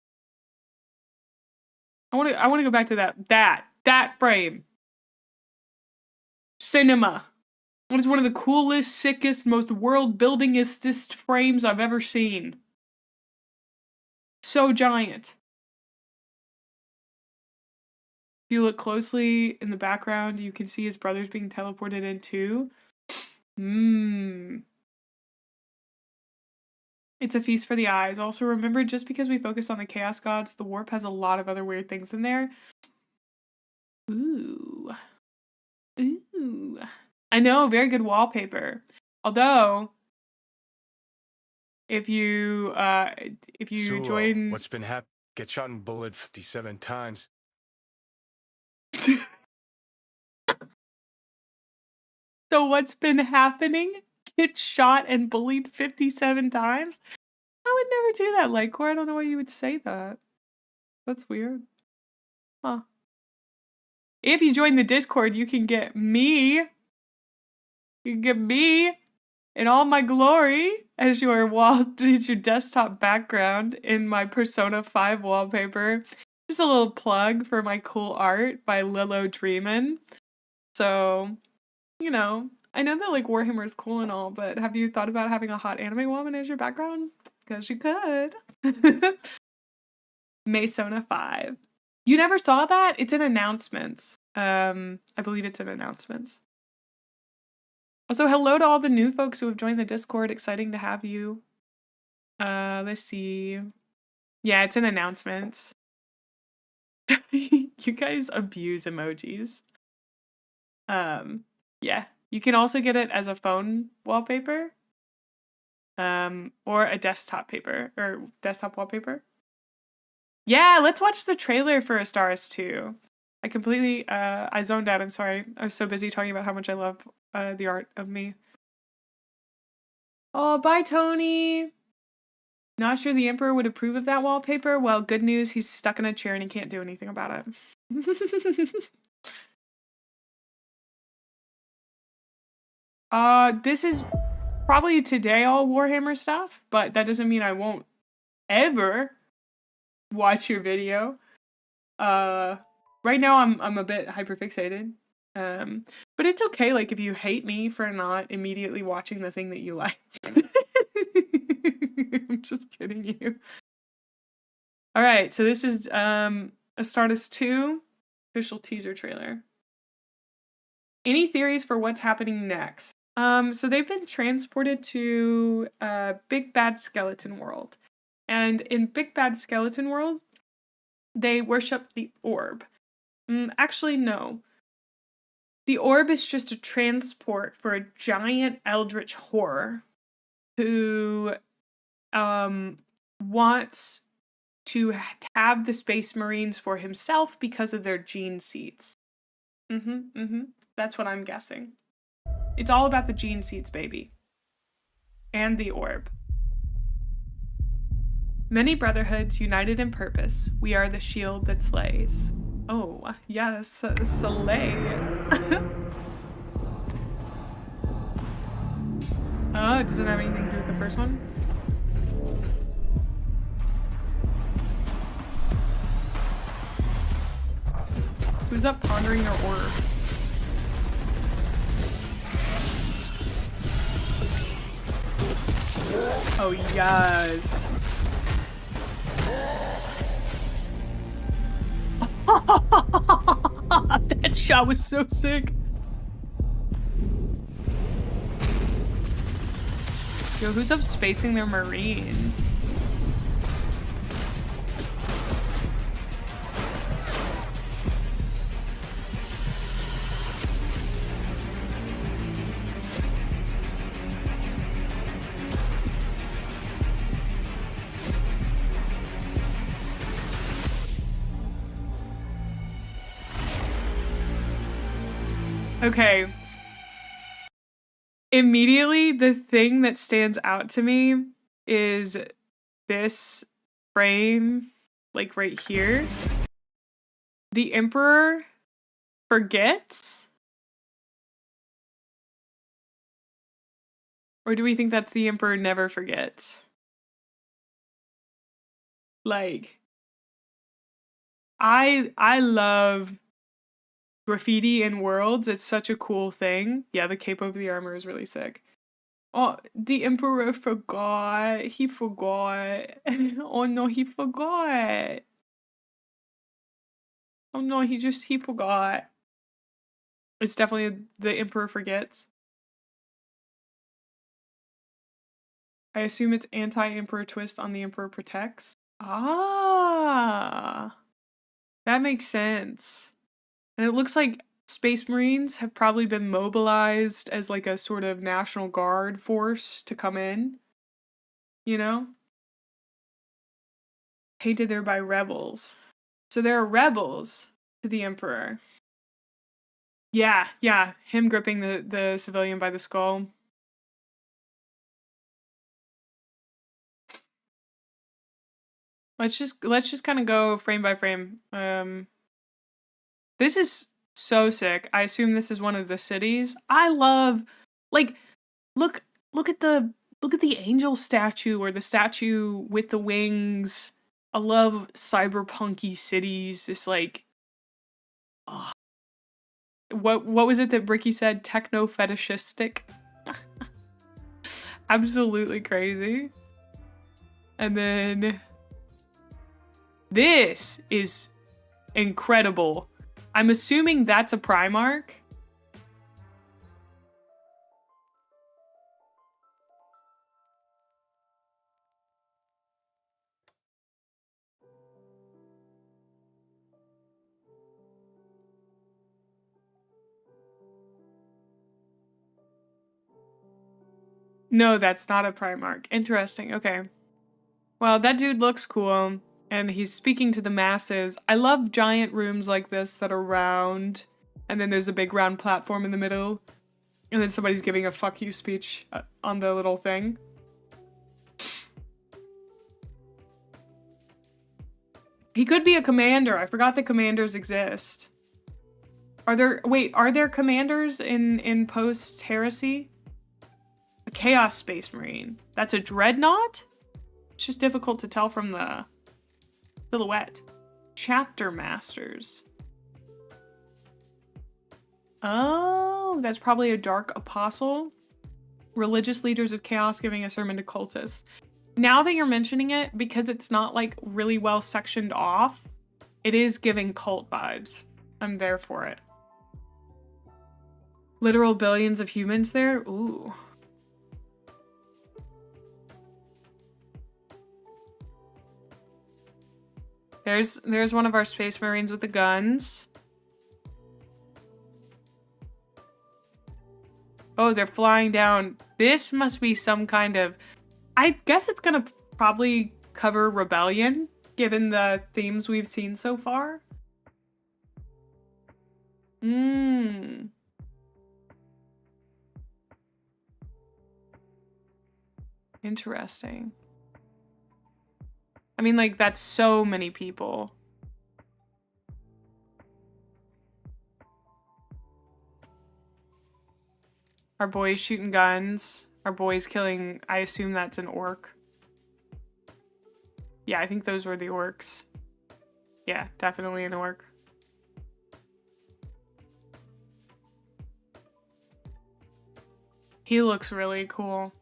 I wanna go back to that frame. Cinema. It is one of the coolest, sickest, most world-buildingest frames I've ever seen. So giant. If you look closely in the background, you can see his brothers being teleported in too. It's a feast for the eyes. Also, remember, just because we focus on the Chaos Gods, the Warp has a lot of other weird things in there. Ooh. Ooh. I know, very good wallpaper. Although, if you join... what's been happening? Get shot and bullet 57 times. So what's been happening? Get shot and bullied 57 times? I would never do that, Lightcore. I don't know why you would say that. That's weird. Huh. If you join the Discord, you can get me. You can get me in all my glory as your desktop background in my Persona 5 wallpaper. Just a little plug for my cool art by Lilo Dreamin'. So, you know, I know that like Warhammer is cool and all, but have you thought about having a hot anime woman as your background? Because you could. Persona 5. You never saw that? It's in announcements. I believe it's in announcements. Also, hello to all the new folks who have joined the Discord. Exciting to have you. Let's see. Yeah, it's in announcements. You guys abuse emojis. Yeah. You can also get it as a phone wallpaper. Or a desktop wallpaper. Yeah, let's watch the trailer for A Star Is 2. I completely, I zoned out, I'm sorry. I was so busy talking about how much I love the art of me. Oh, bye, Tony! Not sure the Emperor would approve of that wallpaper? Well, good news, he's stuck in a chair and he can't do anything about it. This is probably today all Warhammer stuff, but that doesn't mean I won't ever watch your video. Right now I'm a bit hyperfixated. But it's okay, like, if you hate me for not immediately watching the thing that you like. I'm just kidding you. All right, so this is Astartes 2 official teaser trailer. Any theories for what's happening next? So they've been transported to Big Bad Skeleton World. And in Big Bad Skeleton World, they worship the orb. Actually, no. The orb is just a transport for a giant eldritch horror who wants to have the Space Marines for himself because of their gene seeds. That's what I'm guessing. It's all about the gene seeds, baby. And the orb. Many brotherhoods united in purpose, we are the shield that slays. Oh, yes, slay. Oh, does it have anything to do with the first one? Who's up pondering their orb? Oh, yes. That shot was so sick. Yo, who's up spacing their Marines? Okay. Immediately, the thing that stands out to me is this frame, like right here. The Emperor forgets? Or do we think that's the Emperor never forgets? Like, I love graffiti in worlds. It's such a cool thing. Yeah, the cape over the armor is really sick. Oh, the Emperor forgot. He forgot. Oh no, he forgot. Oh no, he forgot. It's definitely the Emperor forgets. I assume it's anti-Emperor twist on the Emperor protects. Ah, that makes sense. And it looks like Space Marines have probably been mobilized as like a sort of National Guard force to come in. You know? Painted there by rebels. So there are rebels to the Emperor. Yeah, him gripping the civilian by the skull. Let's just kind of go frame by frame. This is so sick. I assume this is one of the cities. I love, like, look at the angel statue or the statue with the wings. I love cyberpunky cities. This like, oh. What was it that Bricky said? Techno fetishistic. Absolutely crazy. And then this is incredible. I'm assuming that's a Primarch. No, that's not a Primarch. Interesting. Okay. Well, that dude looks cool. And he's speaking to the masses. I love giant rooms like this that are round. And then there's a big round platform in the middle. And then somebody's giving a fuck you speech on the little thing. He could be a commander. I forgot that commanders exist. Are there commanders in post-heresy? A Chaos Space Marine. That's a dreadnought? It's just difficult to tell from the silhouette. Chapter Masters. Oh, that's probably a dark apostle. Religious leaders of chaos giving a sermon to cultists. Now that you're mentioning it, because it's not like really well sectioned off, it is giving cult vibes. I'm there for it. Literal billions of humans there? Ooh. There's one of our space marines with the guns. Oh, they're flying down. This must be some kind of... I guess it's gonna probably cover rebellion, given the themes we've seen so far. Interesting. I mean, like, that's so many people. Our boys shooting guns. Our boys killing, I assume that's an orc. Yeah, I think those were the orcs. Yeah, definitely an orc. He looks really cool.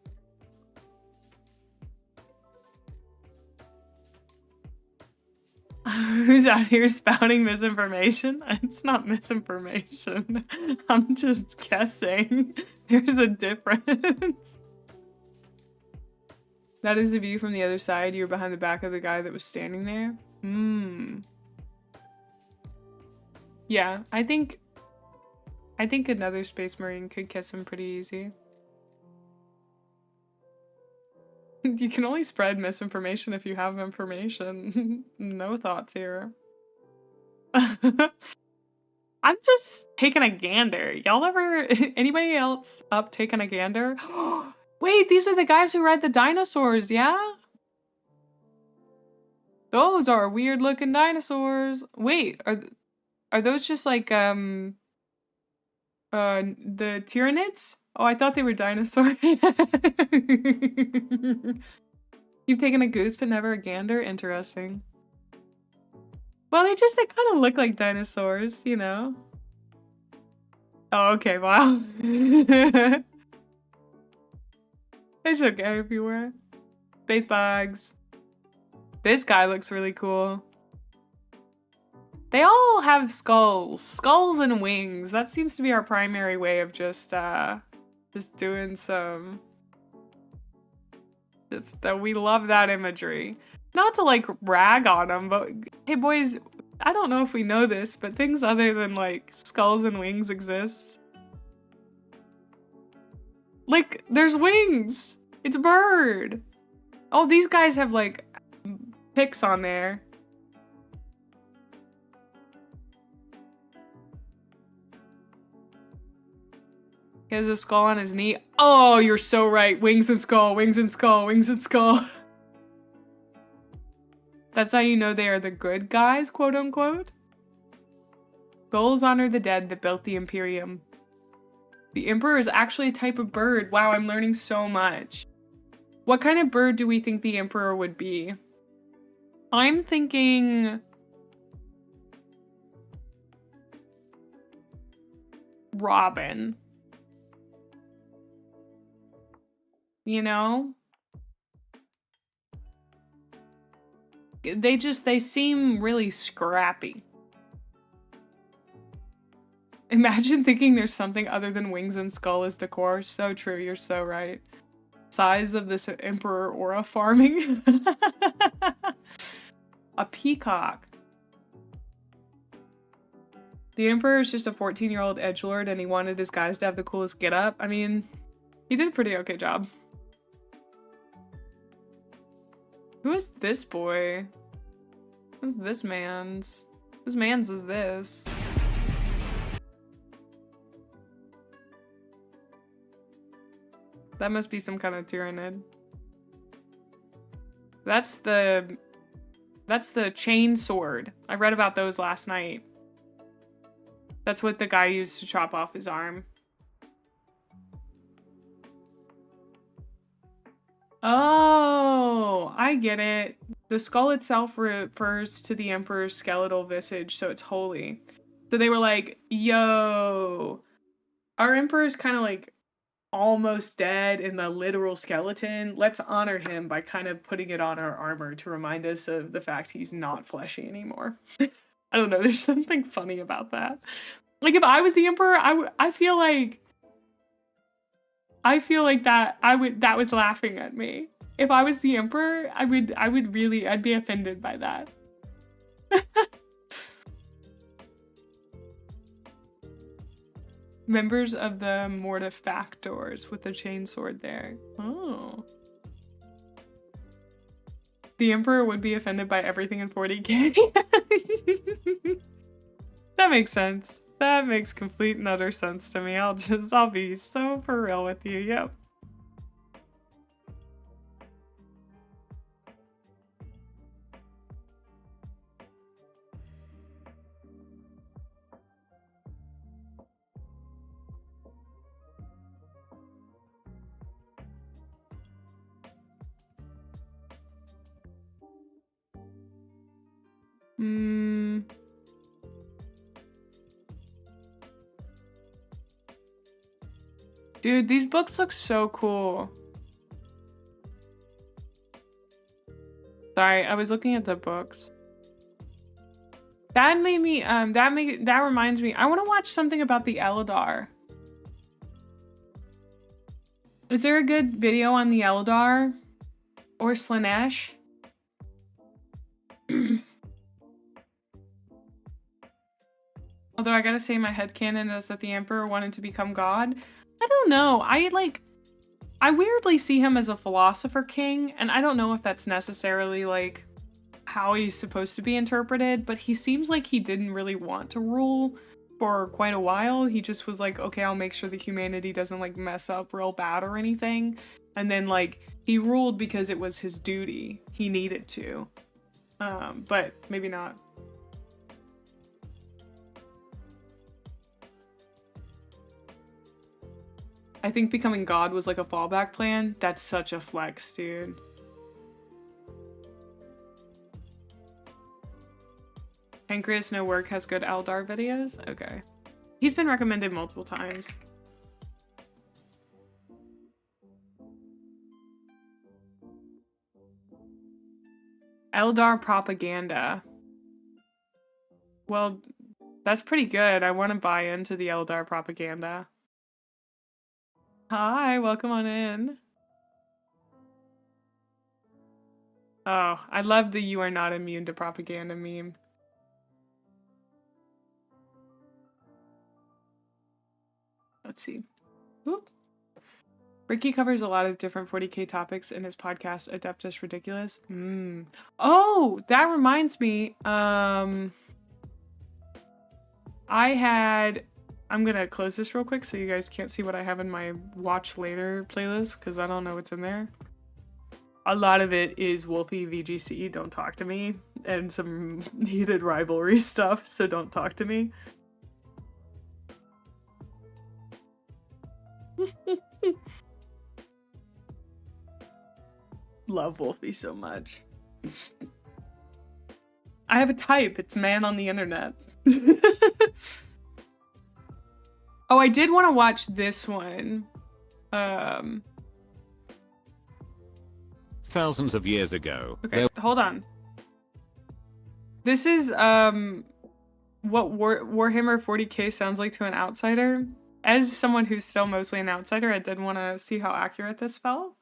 Who's out here spouting misinformation? It's not misinformation. I'm just guessing. There's a difference. That is the view from the other side. You're behind the back of the guy that was standing there. Yeah, I think another Space Marine could kiss him pretty easy. You can only spread misinformation if you have information. No thoughts here. I'm just taking a gander. Y'all ever... Anybody else up taking a gander? Wait, these are the guys who ride the dinosaurs, yeah? Those are weird looking dinosaurs. Wait, are those just like, the Tyranids? Oh, I thought they were dinosaurs. You've taken a goose but never a gander? Interesting. Well, they kind of look like dinosaurs, you know? Oh, okay, wow. They should go everywhere. Space bugs. This guy looks really cool. They all have skulls. Skulls and wings. That seems to be our primary way of just doing some... Just that we love that imagery. Not to like rag on them, but hey boys, I don't know if we know this, but things other than like skulls and wings exist. Like, there's wings! It's a bird! Oh, these guys have like pics on there. He has a skull on his knee. Oh, you're so right. Wings and skull, wings and skull, wings and skull. That's how you know they are the good guys, quote unquote. Skulls honor the dead that built the Imperium. The Emperor is actually a type of bird. Wow, I'm learning so much. What kind of bird do we think the Emperor would be? I'm thinking... Robin. You know? They seem really scrappy. Imagine thinking there's something other than wings and skull as decor. So true, you're so right. Size of this Emperor aura farming. A peacock. The Emperor is just a 14-year-old edgelord and he wanted his guys to have the coolest getup. I mean, he did a pretty okay job. Who is this boy? Who's this man's? Whose man's is this? That must be some kind of Tyranid. That's the chain sword. I read about those last night. That's what the guy used to chop off his arm. Oh, I get it. The skull itself refers to the Emperor's skeletal visage, so it's holy. So they were like, yo, Our emperor's kind of like almost dead in the literal skeleton. Let's honor him by kind of putting it on our armor to remind us of the fact he's not fleshy anymore. I don't know, there's something funny about that. Like if I was the emperor, I feel like that was laughing at me. If I was the emperor, I'd be offended by that. Members of the Mortifactors with the chainsword there. Oh. The Emperor would be offended by everything in 40k. That makes sense. That makes complete and utter sense to me. I'll be so for real with you. Yep. Dude, these books look so cool. Sorry, I was looking at the books. That made me, that reminds me, I want to watch something about the Eldar. Is there a good video on the Eldar? Or Slaanesh? Although I gotta say my headcanon is that the Emperor wanted to become God. I don't know. I weirdly see him as a philosopher king, and I don't know if that's necessarily like how he's supposed to be interpreted, but he seems like he didn't really want to rule for quite a while. He just was like, okay, I'll make sure that humanity doesn't like mess up real bad or anything. And then like he ruled because it was his duty. He needed to. But maybe not. I think becoming God was like a fallback plan. That's such a flex, dude. Pancreas No Work has good Eldar videos? Okay. He's been recommended multiple times. Eldar propaganda. Well, that's pretty good. I want to buy into the Eldar propaganda. Hi, welcome on in. Oh, I love the "you are not immune to propaganda" meme. Let's see. Whoop. Bricky covers a lot of different 40k topics in his podcast, Adeptus Ridiculous. Oh, that reminds me. I'm gonna close this real quick so you guys can't see what I have in my watch later playlist because I don't know what's in there. A lot of it is Wolfie VGC, don't talk to me, and some heated rivalry stuff, so don't talk to me. Love Wolfie so much. I have a type, it's man on the internet. Oh, I did want to watch this one. Thousands of years ago. Okay, hold on. This is what Warhammer 40k sounds like to an outsider. As someone who's still mostly an outsider, I did want to see how accurate this felt.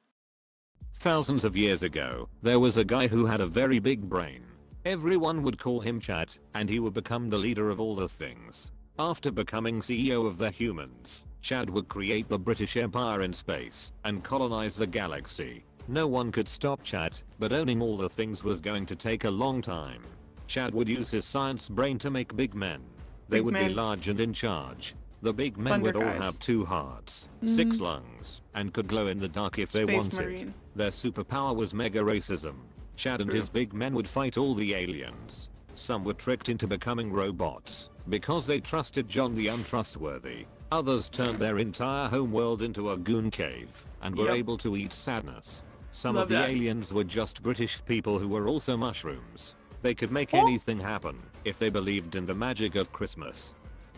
Thousands of years ago, there was a guy who had a very big brain. Everyone would call him Chat, and he would become the leader of all the things. After becoming CEO of the humans, Chad would create the British Empire in space and colonize the galaxy. No one could stop Chad, but owning all the things was going to take a long time. Chad would use his science brain to make big men. They would be large and in charge. The big men would all have 2 hearts, 6 lungs, and could glow in the dark if they wanted. Marine. Their superpower was mega racism. Chad and his big men would fight all the aliens. Some were tricked into becoming robots because they trusted John the Untrustworthy. Others turned their entire homeworld into a goon cave and were able to eat sadness. Some of the aliens were just British people who were also mushrooms. They could make anything happen if they believed in the magic of Christmas.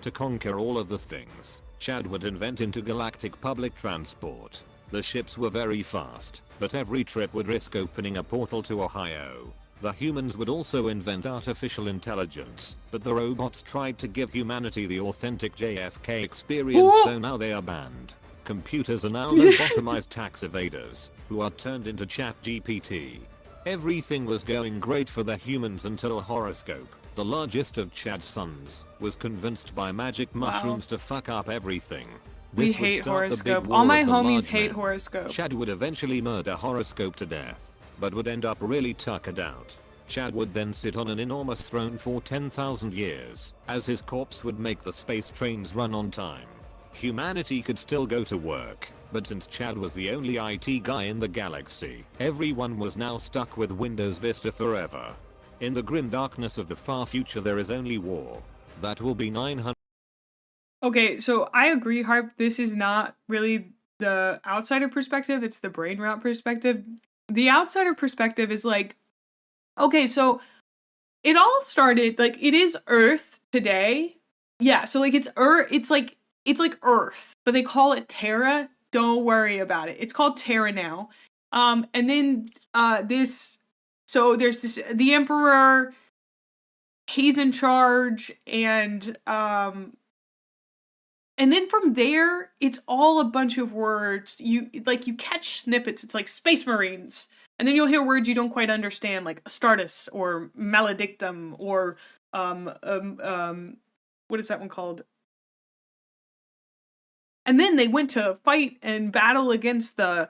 to conquer all of the things, Chad would invent intergalactic public transport. The ships were very fast, but every trip would risk opening a portal to Ohio. The humans would also invent artificial intelligence, but the robots tried to give humanity the authentic JFK experience, so now they are banned. Computers are now lobotomized tax evaders, who are turned into ChatGPT. Everything was going great for the humans until Horoscope, the largest of Chad's sons, was convinced by magic mushrooms to fuck up everything. We hate Horoscope. All my homies hate Horoscope. Chad would eventually murder Horoscope to death, but would end up really tuckered out. Chad would then sit on an enormous throne for 10,000 years, as his corpse would make the space trains run on time. Humanity could still go to work, but since Chad was the only IT guy in the galaxy, everyone was now stuck with Windows Vista forever. In the grim darkness of the far future there is only war. That will be 900. Okay, so I agree, Harp. This is not really the outsider perspective, it's the brain rot perspective. The outsider perspective is like, okay, so it all started, like, it is Earth today. Yeah, so like it's Earth, it's like Earth, but they call it Terra. Don't worry about it. It's called Terra now. And then there's this, the Emperor, he's in charge, and then from there, it's all a bunch of words. You catch snippets. It's like Space Marines. And then you'll hear words you don't quite understand, like Astartes or Maledictum or what is that one called? And then they went to fight and battle against the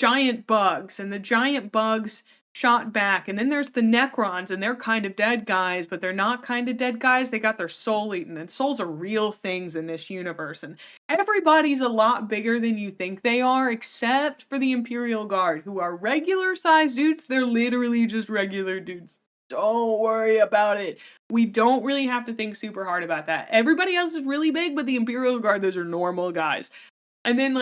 giant bugs, and the giant bugs shot back. And then there's the Necrons, and they're kind of dead guys, but they're not kind of dead guys. They got their soul eaten, and souls are real things in this universe. And everybody's a lot bigger than you think they are, except for the Imperial Guard, who are regular sized dudes. They're literally just regular dudes. Don't worry about it. We don't really have to think super hard about that. Everybody else is really big, but the Imperial Guard, those are normal guys. And then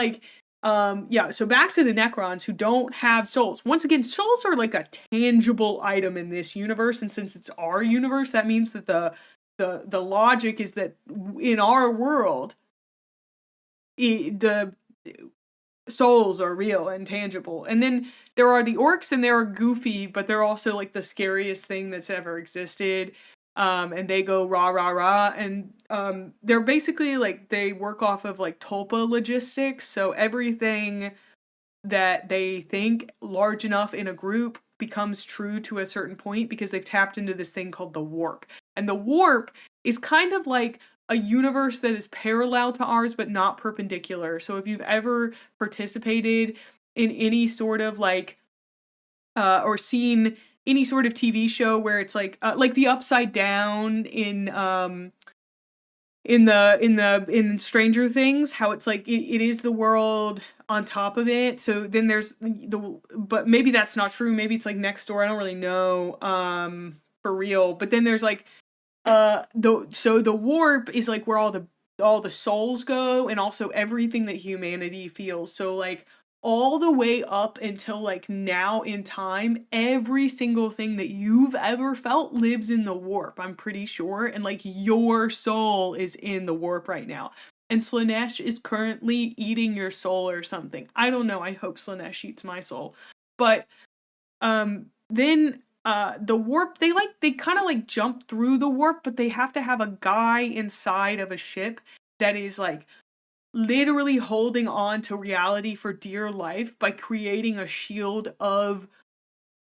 so back to the Necrons, who don't have souls. Once again, souls are like a tangible item in this universe, and since it's our universe, that means that the logic is that in our world, the souls are real and tangible. And then there are the orcs, and they're goofy, but they're also like the scariest thing that's ever existed. And they go rah rah rah, and they're basically like, they work off of like tulpa logistics. So everything that they think large enough in a group becomes true to a certain point, because they've tapped into this thing called the warp. And the warp is kind of like a universe that is parallel to ours but not perpendicular. So if you've ever participated in any sort of like or seen any sort of TV show where it's like the Upside Down in Stranger Things, how it's like it is the world on top of it. So then there's but maybe that's not true. Maybe it's like next door. I don't really know for real. But then there's like the warp is like where all the souls go, and also everything that humanity feels. So like all the way up until like now in time, every single thing that you've ever felt lives in the warp, I'm pretty sure. And like your soul is in the warp right now. And Slaanesh is currently eating your soul or something. I don't know. I hope Slaanesh eats my soul. But then the warp, they kind of like jump through the warp, but they have to have a guy inside of a ship that is like literally holding on to reality for dear life by creating a shield of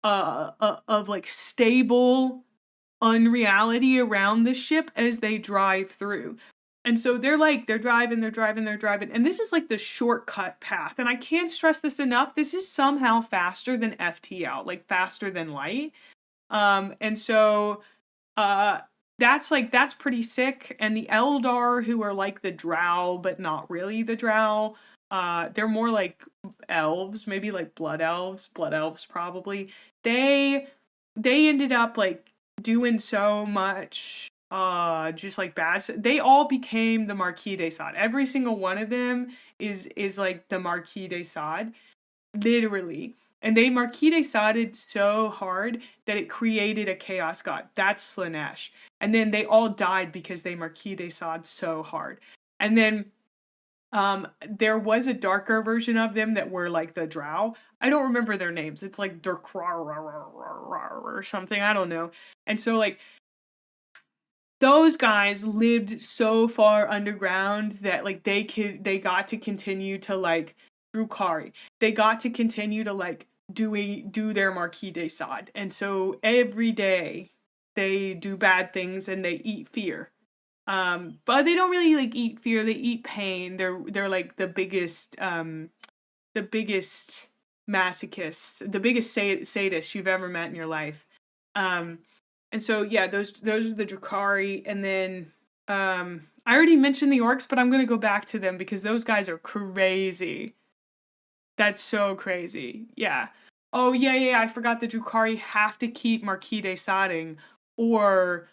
like stable unreality around the ship as they drive through. And so they're driving, and this is like the shortcut path. And I can't stress this enough. This is somehow faster than FTL, like faster than light. And so that's pretty sick. And the Eldar, who are like the Drow, but not really the Drow, they're more like elves, maybe like blood elves probably. They ended up like doing so much just like bad. They all became the Marquis de Sade. Every single one of them is like the Marquis de Sade, literally. And they Marquis de Sade'd so hard that it created a chaos god. That's Slaanesh. And then they all died because they Marquis de Sade so hard. And then there was a darker version of them that were like the Drow. I don't remember their names. It's like Durkrar or something. I don't know. And so like those guys lived so far underground that like they got to continue to like Drukhari. They got to continue to like do their Marquis de Sade. And so every day they do bad things and they eat fear. But they don't really like eat fear, they eat pain. They're like the biggest masochists, the biggest sadists you've ever met in your life. And so yeah, those are the Drukhari. And then I already mentioned the orcs, but I'm gonna go back to them because those guys are crazy. That's so crazy. Yeah. Oh yeah, I forgot the Drukhari have to keep Marquis de Sading, or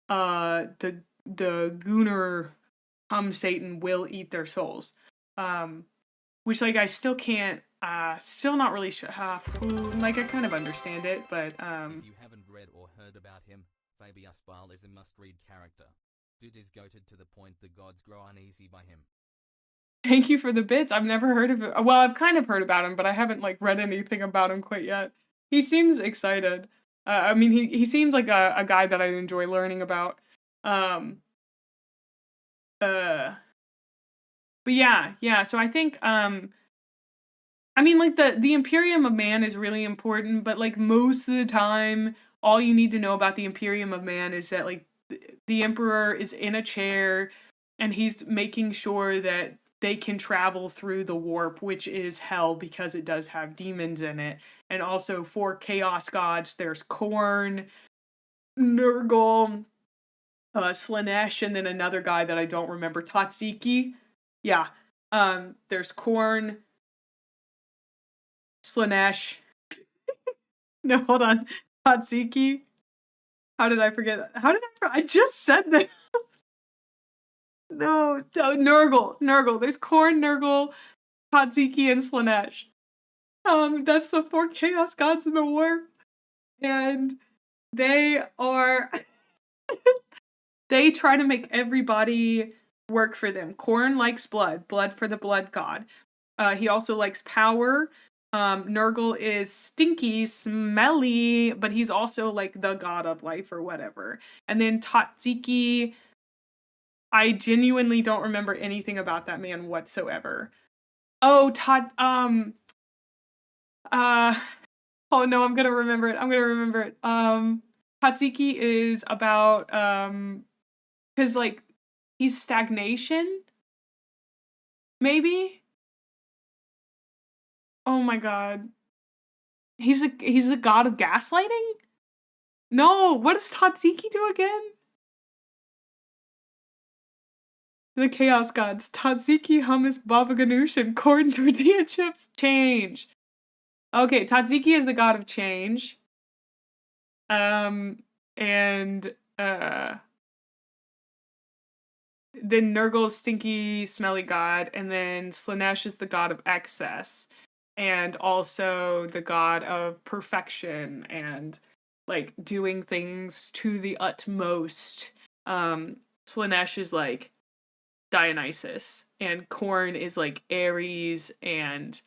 the Gunnar Satan will eat their souls. Which like I still can't still not really sure like I kind of understand it, but If you haven't read or heard about him, Fabi Aspal is a must-read character. Dude is goated to the point the gods grow uneasy by him. Thank you for the bits. I've never heard of it. Well, I've kind of heard about him, but I haven't like read anything about him quite yet. He seems excited. I mean, he seems like a guy that I enjoy learning about. But yeah. So I think I mean, like the Imperium of Man is really important, but like most of the time, all you need to know about the Imperium of Man is that like the Emperor is in a chair, and he's making sure that they can travel through the warp, which is hell because it does have demons in it. And also for chaos gods, there's Khorne, Nurgle, Slaanesh, and then another guy that I don't remember, Tatsiki. Yeah. There's Khorne, Slaanesh. No, hold on. Tatsiki. How did I forget? I just said that. No, Nurgle. There's Khorne, Nurgle, Tatsiki, and Slaanesh. That's the 4 chaos gods in the warp. And they are they try to make everybody work for them. Khorne likes blood for the blood god. He also likes power. Nurgle is stinky, smelly, but he's also like the god of life or whatever. And then Tatsiki, I genuinely don't remember anything about that man whatsoever. Oh, oh no, I'm gonna remember it. Tatsiki is about, cause like, he's stagnation? Maybe? Oh my god. He's a god of gaslighting? No, what does Tatsiki do again? The chaos gods, Tatsiki, hummus, baba ganoush, and corn tortilla chips. Change. Okay, Tatsiki is the god of change. And then Nurgle's stinky, smelly god, and then Slaanesh is the god of excess, and also the god of perfection and like doing things to the utmost. Slaanesh is like Dionysus, and Khorne is like Ares, and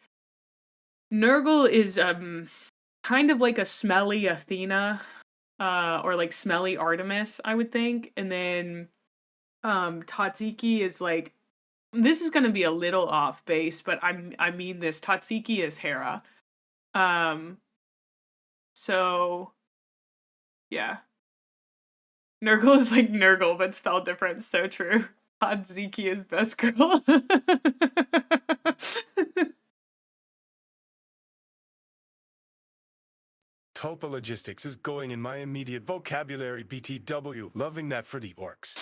Nurgle is kind of like a smelly Athena, or like smelly Artemis, I would think. And then Tatsiki is like, this is gonna be a little off base, but I mean this. Tatsiki is Hera. So yeah. Nurgle is like Nurgle, but spelled different. So true. Tatsiki is best girl. Tulpa logistics is going in my immediate vocabulary, BTW. Loving that for the orcs.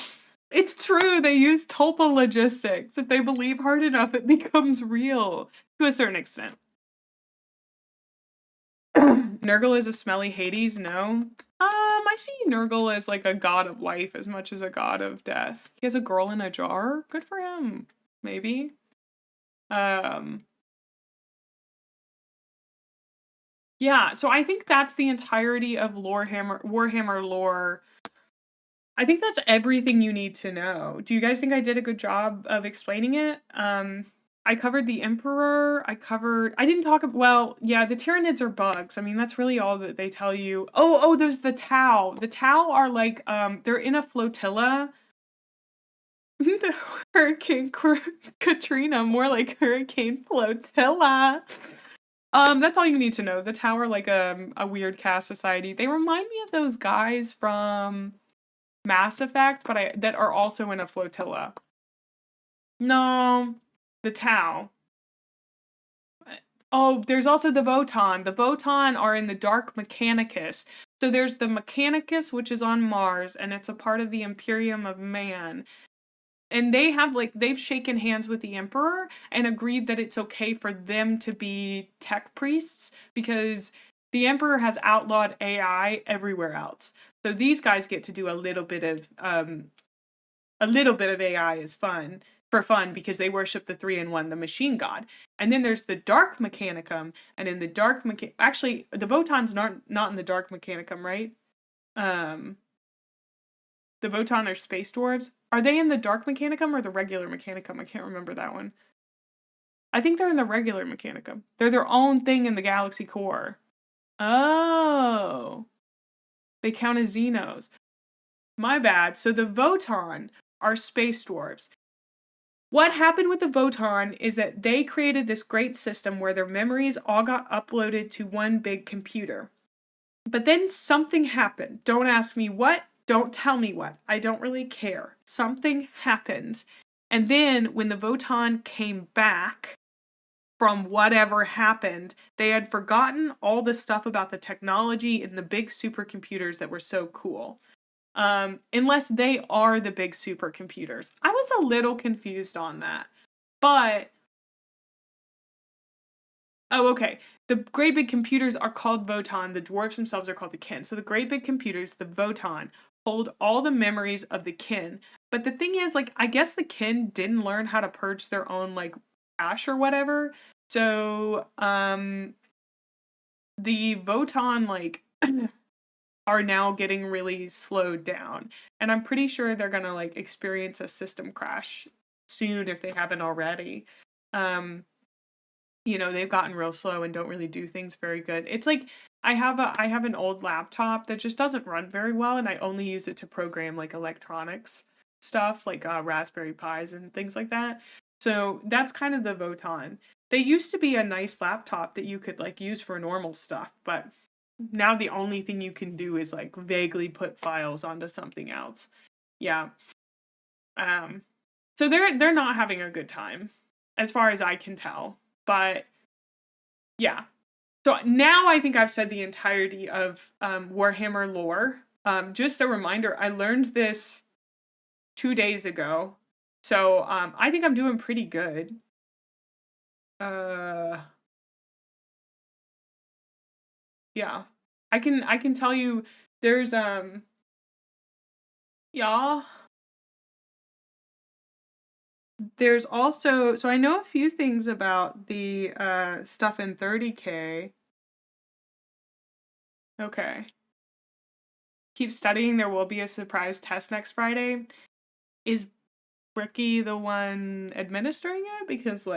It's true, they use Tulpa logistics. If they believe hard enough, it becomes real. To a certain extent. Nurgle is a smelly Hades? No. I see Nurgle as like a god of life as much as a god of death. He has a girl in a jar? Good for him. Maybe. Yeah, so I think that's the entirety of Warhammer lore. I think that's everything you need to know. Do you guys think I did a good job of explaining it? I covered the Emperor. I didn't talk about, well, yeah, the Tyranids are bugs. I mean, that's really all that they tell you. Oh, there's the Tau. The Tau are like, they're in a flotilla. The Hurricane Katrina, more like Hurricane Flotilla. That's all you need to know. The Tau are like a weird caste society. They remind me of those guys from Mass Effect, but that are also in a flotilla. No, the Tau. Oh, there's also the Votan. The Votan are in the Dark Mechanicus. So there's the Mechanicus, which is on Mars, and it's a part of the Imperium of Man. And they have they've shaken hands with the Emperor and agreed that it's okay for them to be tech priests because the Emperor has outlawed AI everywhere else. So these guys get to do a little bit of AI is fun because they worship the 3-in-1, the machine god. And then there's the Dark Mechanicum, and in the actually the Votan's not in the Dark Mechanicum, right? The Votan are space dwarves. Are they in the Dark Mechanicum or the regular Mechanicum? I can't remember that one. I think they're in the regular Mechanicum. They're their own thing in the galaxy core. Oh. They count as Xenos. My bad. So the Votan are space dwarves. What happened with the Votan is that they created this great system where their memories all got uploaded to one big computer. But then something happened. Don't ask me what. Don't tell me what. I don't really care. Something happened. And then when the Votan came back from whatever happened, they had forgotten all the stuff about the technology and the big supercomputers that were so cool. Unless they are the big supercomputers. I was a little confused on that. But oh, okay. The great big computers are called Votan. The dwarves themselves are called the kin. So the great big computers, the Votan, hold all the memories of the kin. But the thing is, I guess the kin didn't learn how to purge their own, cache or whatever. So, the Votan, are now getting really slowed down. And I'm pretty sure they're gonna, experience a system crash soon if they haven't already. They've gotten real slow and don't really do things very good. It's I have an old laptop that just doesn't run very well, and I only use it to program electronics stuff, Raspberry Pis and things like that. So that's kind of the Votan. They used to be a nice laptop that you could use for normal stuff, but now the only thing you can do is vaguely put files onto something else. Yeah. So they're not having a good time, as far as I can tell. But yeah. So now I think I've said the entirety of Warhammer lore. Just a reminder, I learned this 2 days ago. So I think I'm doing pretty good. Yeah. I can tell you there's yeah. There's also, so I know a few things about the stuff in 30K. Okay. Keep studying, there will be a surprise test next Friday. Is Bricky the one administering it? Because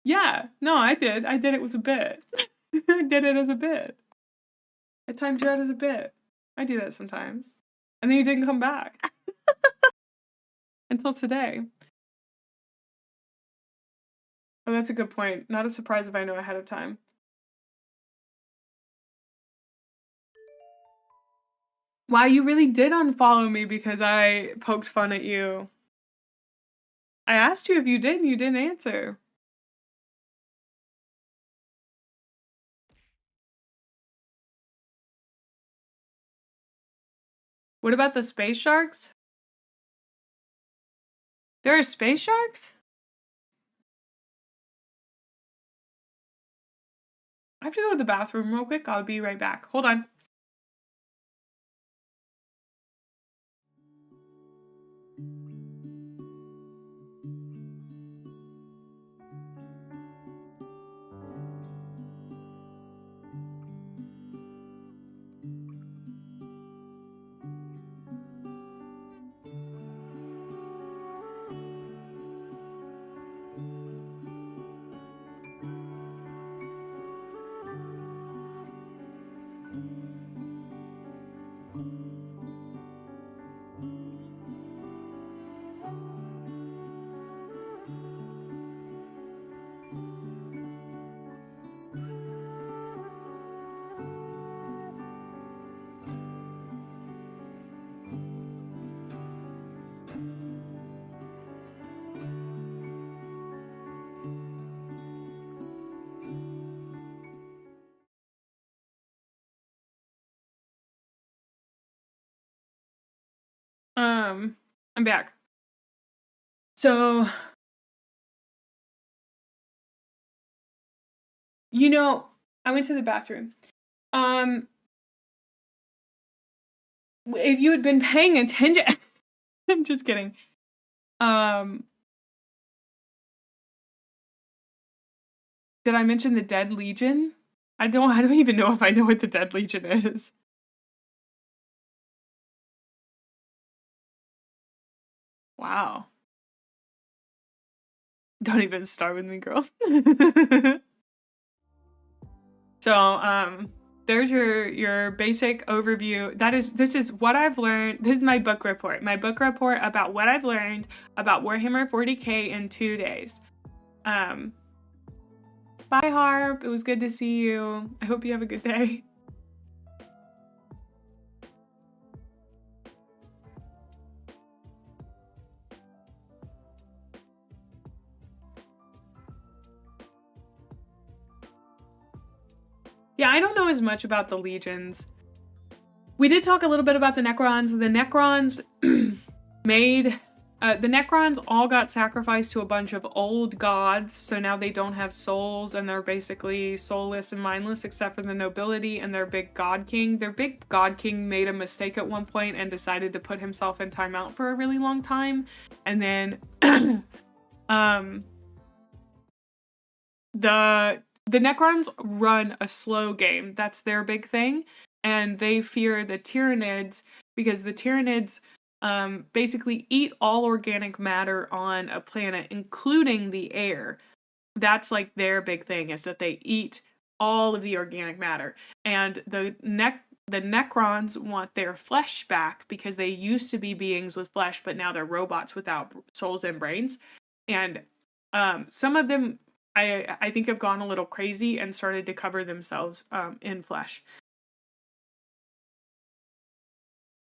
yeah, no, I did. It was a bit. I did it as a bit. I timed you out as a bit. I do that sometimes. And then you didn't come back. Until today. Oh, that's a good point. Not a surprise if I know ahead of time. Wow, you really did unfollow me because I poked fun at you. I asked you if you did and you didn't answer. What about the space sharks? There are space sharks? I have to go to the bathroom real quick. I'll be right back. Hold on. I'm back. So, you know, I went to the bathroom. If you had been paying attention, I'm just kidding. Did I mention the Dead Legion? I don't even know if I know what the Dead Legion is. Wow. Don't even start with me, girls. So, there's your basic overview. This is what I've learned. This is my book report. My book report about what I've learned about Warhammer 40K in 2 days. Bye, Harp. It was good to see you. I hope you have a good day. Yeah, I don't know as much about the legions. We did talk a little bit about the Necrons. The Necrons the Necrons all got sacrificed to a bunch of old gods, so now they don't have souls, and they're basically soulless and mindless except for the nobility and their big god king. Their big god king made a mistake at one point and decided to put himself in timeout for a really long time, and then the Necrons run a slow game. That's their big thing. And they fear the Tyranids because the Tyranids basically eat all organic matter on a planet, including the air. That's like their big thing, is that they eat all of the organic matter. And the Necrons want their flesh back because they used to be beings with flesh, but now they're robots without souls and brains. And some of them I think have gone a little crazy and started to cover themselves in flesh.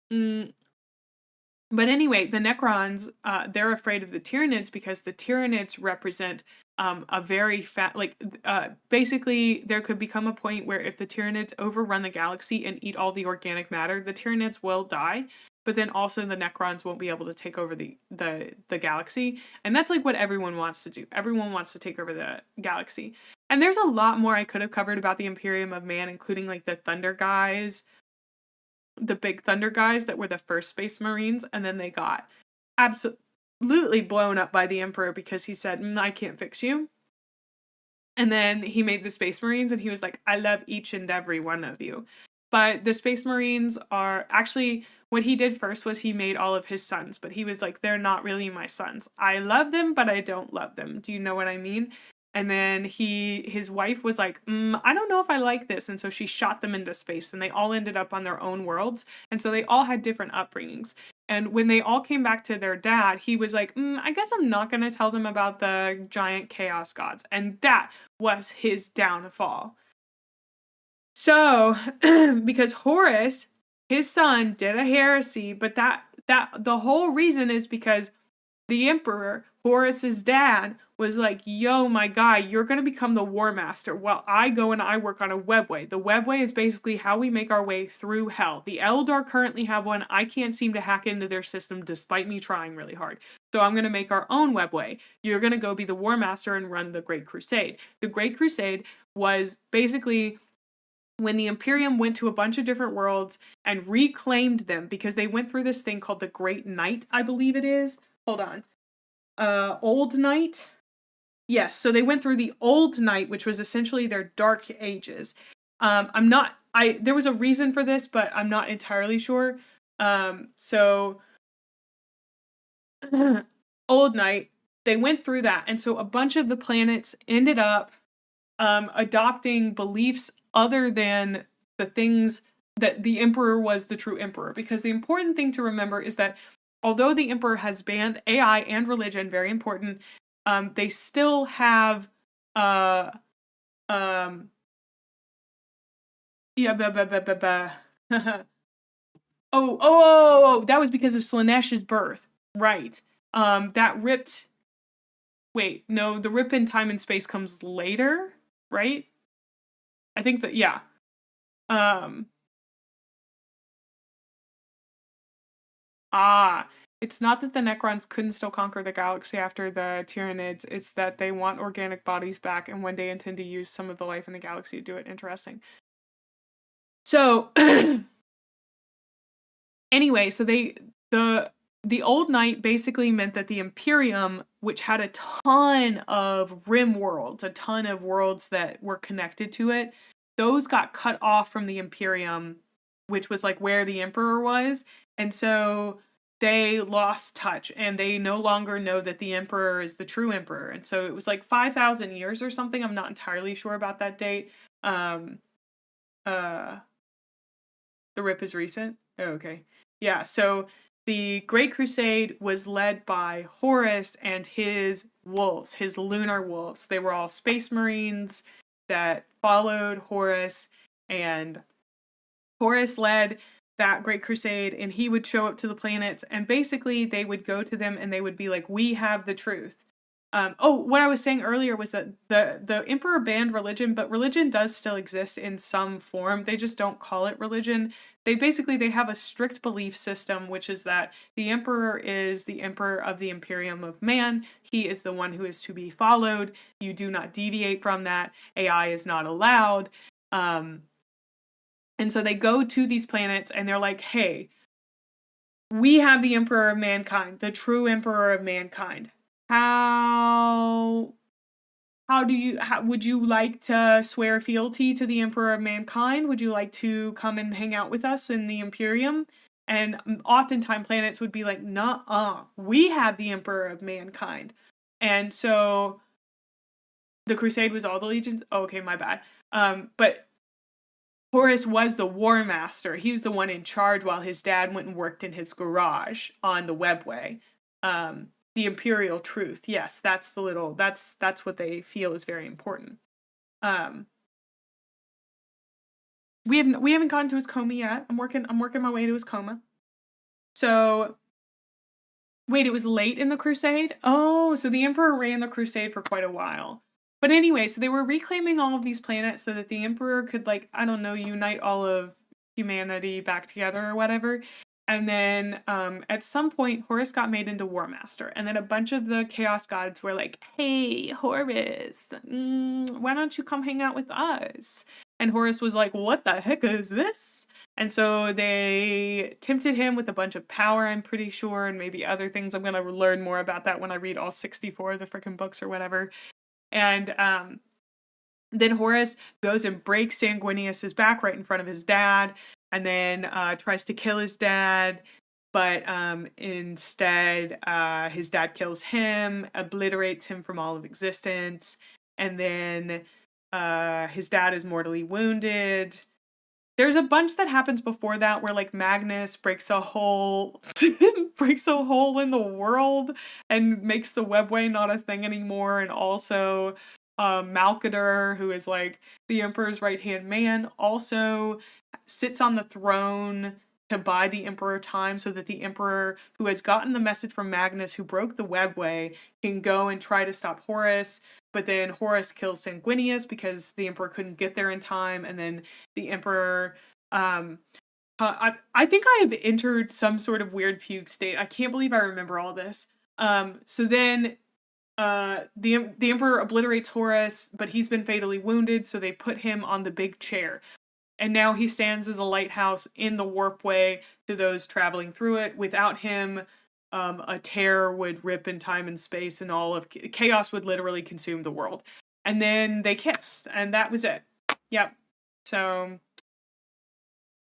But anyway, the Necrons, they're afraid of the Tyranids because the Tyranids represent a very basically there could become a point where if the Tyranids overrun the galaxy and eat all the organic matter, the Tyranids will die. But then also the Necrons won't be able to take over the galaxy. And that's like what everyone wants to do. Everyone wants to take over the galaxy. And there's a lot more I could have covered about the Imperium of Man, including like the Thunder guys, the big Thunder guys that were the first Space Marines. And then they got absolutely blown up by the Emperor because he said, I can't fix you. And then he made the Space Marines and he was like, I love each and every one of you. But the Space Marines are actually, what he did first was he made all of his sons, but he was like, they're not really my sons. I love them, but I don't love them. Do you know what I mean? And then his wife was like, I don't know if I like this. And so she shot them into space and they all ended up on their own worlds. And so they all had different upbringings. And when they all came back to their dad, he was like, I guess I'm not going to tell them about the giant chaos gods. And that was his downfall. So, because Horus, his son, did a heresy, but that the whole reason is because the Emperor, Horus's dad, was like, yo, my guy, you're going to become the War Master while I go and I work on a webway. The webway is basically how we make our way through hell. The Eldar currently have one. I can't seem to hack into their system despite me trying really hard. So I'm going to make our own webway. You're going to go be the War Master and run the Great Crusade. The Great Crusade was basically when the Imperium went to a bunch of different worlds and reclaimed them because they went through this thing called the Great Night, I believe it is. Hold on. Old Night? Yes, so they went through the Old Night, which was essentially their Dark Ages. There was a reason for this, but I'm not entirely sure. So, Old Night, they went through that. And so a bunch of the planets ended up adopting beliefs other than the things that the Emperor was the true Emperor. Because the important thing to remember is that although the Emperor has banned AI and religion, very important, they still have oh, that was because of Slaaneish's birth. Right. That ripped. Wait, no, the rip in time and space comes later, right? I think that, yeah. It's not that the Necrons couldn't still conquer the galaxy after the Tyranids, it's that they want organic bodies back and one day intend to use some of the life in the galaxy to do it. Interesting. So, anyway, so the old night basically meant that the Imperium, which had a ton of rim worlds, a ton of worlds that were connected to it, those got cut off from the Imperium, which was like where the Emperor was. And so they lost touch and they no longer know that the Emperor is the true Emperor. And so it was like 5,000 years or something. I'm not entirely sure about that date. The rip is recent. Oh, okay. Yeah. So the Great Crusade was led by Horus and his wolves, his lunar wolves. They were all space marines that followed Horus, and Horus led that Great Crusade, and he would show up to the planets, and basically they would go to them and they would be like, we have the truth. What I was saying earlier was that the Emperor banned religion, but religion does still exist in some form. They just don't call it religion. They have a strict belief system, which is that the Emperor is the Emperor of the Imperium of Man. He is the one who is to be followed. You do not deviate from that. AI is not allowed. And so they go to these planets and they're like, hey, we have the Emperor of Mankind, the true Emperor of Mankind. How would you like to swear fealty to the Emperor of Mankind? Would you like to come and hang out with us in the Imperium? And oftentimes planets would be like, nuh-uh, we have the Emperor of Mankind. And so the Crusade was all the legions. Oh, okay, my bad. But Horus was the War Master. He was the one in charge while his dad went and worked in his garage on the Webway. The Imperial Truth. Yes, that's what they feel is very important. We haven't gotten to his coma yet. I'm working my way to his coma. So wait, it was late in the Crusade? Oh, so the Emperor ran the Crusade for quite a while. But anyway, so they were reclaiming all of these planets so that the Emperor could, like, I don't know, unite all of humanity back together or whatever. And then at some point, Horus got made into War Master. And then a bunch of the Chaos Gods were like, hey, Horus, why don't you come hang out with us? And Horus was like, what the heck is this? And so they tempted him with a bunch of power, I'm pretty sure, and maybe other things. I'm going to learn more about that when I read all 64 of the freaking books or whatever. And then Horus goes and breaks Sanguinius's back right in front of his dad. And then tries to kill his dad, but instead his dad kills him, obliterates him from all of existence, and then his dad is mortally wounded. There's a bunch that happens before that where, like, Magnus breaks a hole in the world and makes the Webway not a thing anymore, and also Malkador, who is like the Emperor's right-hand man, also sits on the throne to buy the Emperor time so that the Emperor, who has gotten the message from Magnus, who broke the Webway, can go and try to stop Horus. But then Horus kills Sanguinius because the Emperor couldn't get there in time, and then the Emperor I think I have entered some sort of weird fugue state. I can't believe I remember all this. So then the Emperor obliterates Horus, but he's been fatally wounded, so they put him on the big chair. And now he stands as a lighthouse in the warpway to those traveling through it. Without him, a tear would rip in time and space, and all of chaos would literally consume the world. And then they kissed, and that was it. Yep. So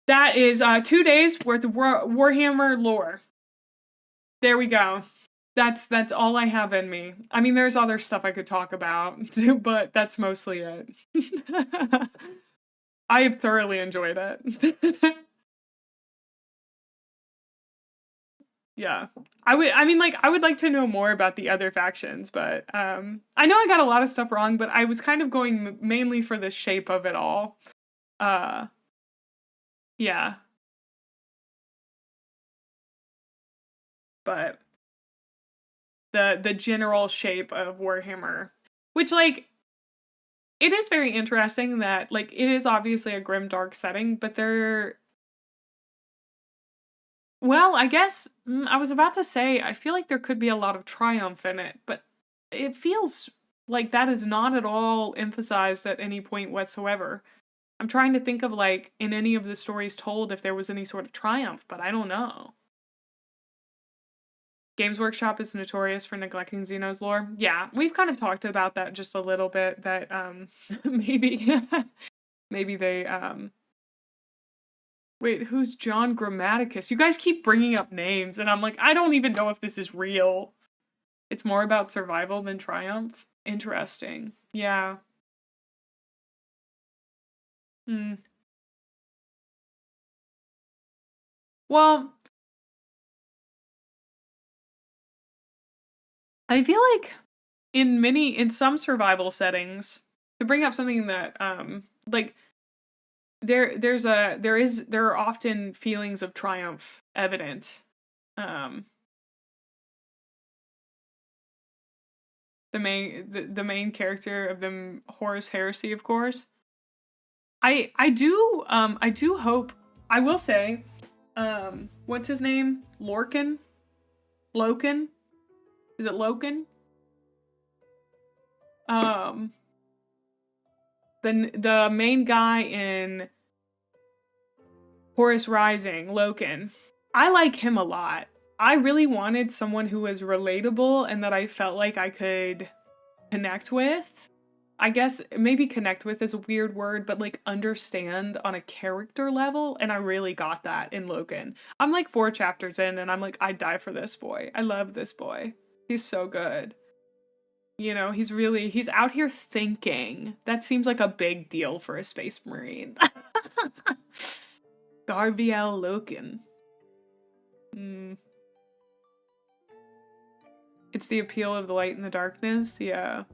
that is 2 days worth of Warhammer lore. There we go. That's all I have in me. I mean, there's other stuff I could talk about, but that's mostly it. I have thoroughly enjoyed it. Yeah. I would like to know more about the other factions, but I know I got a lot of stuff wrong, but I was kind of going mainly for the shape of it all. Yeah. But the general shape of Warhammer, which, like, it is very interesting that, like, it is obviously a grim, dark setting, but Well, I guess I was about to say, I feel like there could be a lot of triumph in it, but it feels like that is not at all emphasized at any point whatsoever. I'm trying to think of, like, in any of the stories told if there was any sort of triumph, but I don't know. Games Workshop is notorious for neglecting Xeno's lore. Yeah, we've kind of talked about that just a little bit, that maybe maybe they wait, who's John Grammaticus? You guys keep bringing up names, and I'm like, I don't even know if this is real. It's more about survival than triumph. Interesting. Yeah. Well, I feel like in some survival settings, to bring up something that like there are often feelings of triumph evident. The main character of them, Horus Heresy, of course. I do hope, I will say, what's his name? Loken? Is it Loken? The main guy in Horus Rising, Loken. I like him a lot. I really wanted someone who was relatable and that I felt like I could connect with. I guess maybe connect with is a weird word, but like understand on a character level, and I really got that in Loken. I'm like 4 chapters in and I'm like, I'd die for this boy. I love this boy. He's so good. You know, he's out here thinking. That seems like a big deal for a Space Marine. Garviel Loken. It's the appeal of the light and the darkness. Yeah.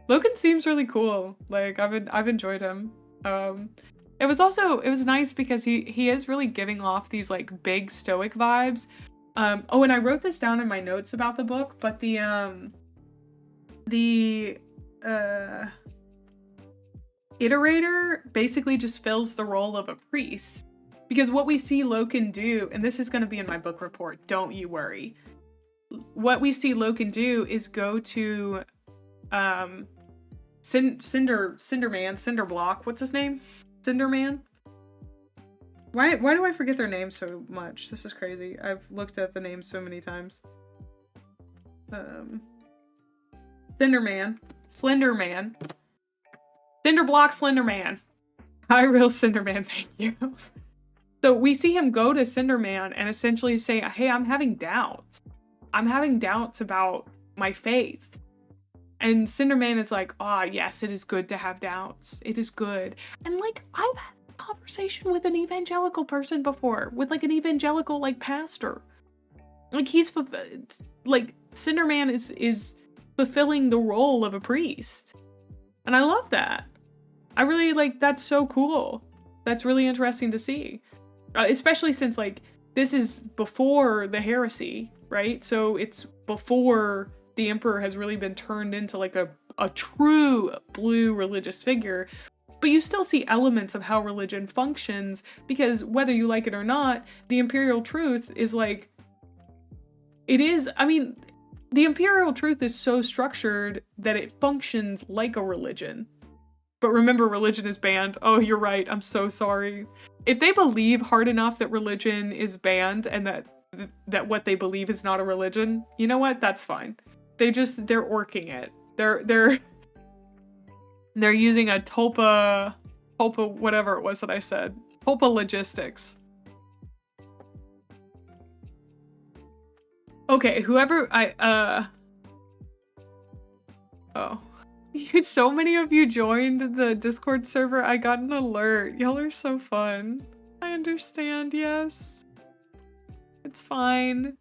Loken seems really cool. Like, I've enjoyed him. It was nice because he is really giving off these like big stoic vibes. Oh, and I wrote this down in my notes about the book, but the iterator basically just fills the role of a priest. Because what we see Loken do, and this is going to be in my book report, don't you worry. What we see Loken do is go to Cinderblock, what's his name? Cinderman? Why do I forget their names so much? This is crazy. I've looked at the names so many times. Slenderman. Cinderblock Slenderman. Hyrule Cinderman, thank you. So we see him go to Cinderman and essentially say, hey, I'm having doubts. I'm having doubts about my faith. And Cinderman is like, yes, it is good to have doubts. It is good. And like, I've had a conversation with an evangelical person before, with like an evangelical like pastor. Like Cinderman is fulfilling the role of a priest. And I love that. I really that's so cool. That's really interesting to see. Especially since like this is before the heresy, right? So it's before the emperor has really been turned into like a true blue religious figure. But you still see elements of how religion functions, because whether you like it or not, the imperial truth is like, it is, I mean, the imperial truth is so structured that it functions like a religion. But remember, religion is banned. Oh, you're right. I'm so sorry. If they believe hard enough that religion is banned and that what they believe is not a religion, you know what? That's fine. They're orking it. They're using a tulpa whatever it was that I said. Tulpa logistics. Okay, whoever oh. So many of you joined the Discord server. I got an alert. Y'all are so fun. I understand, yes. It's fine.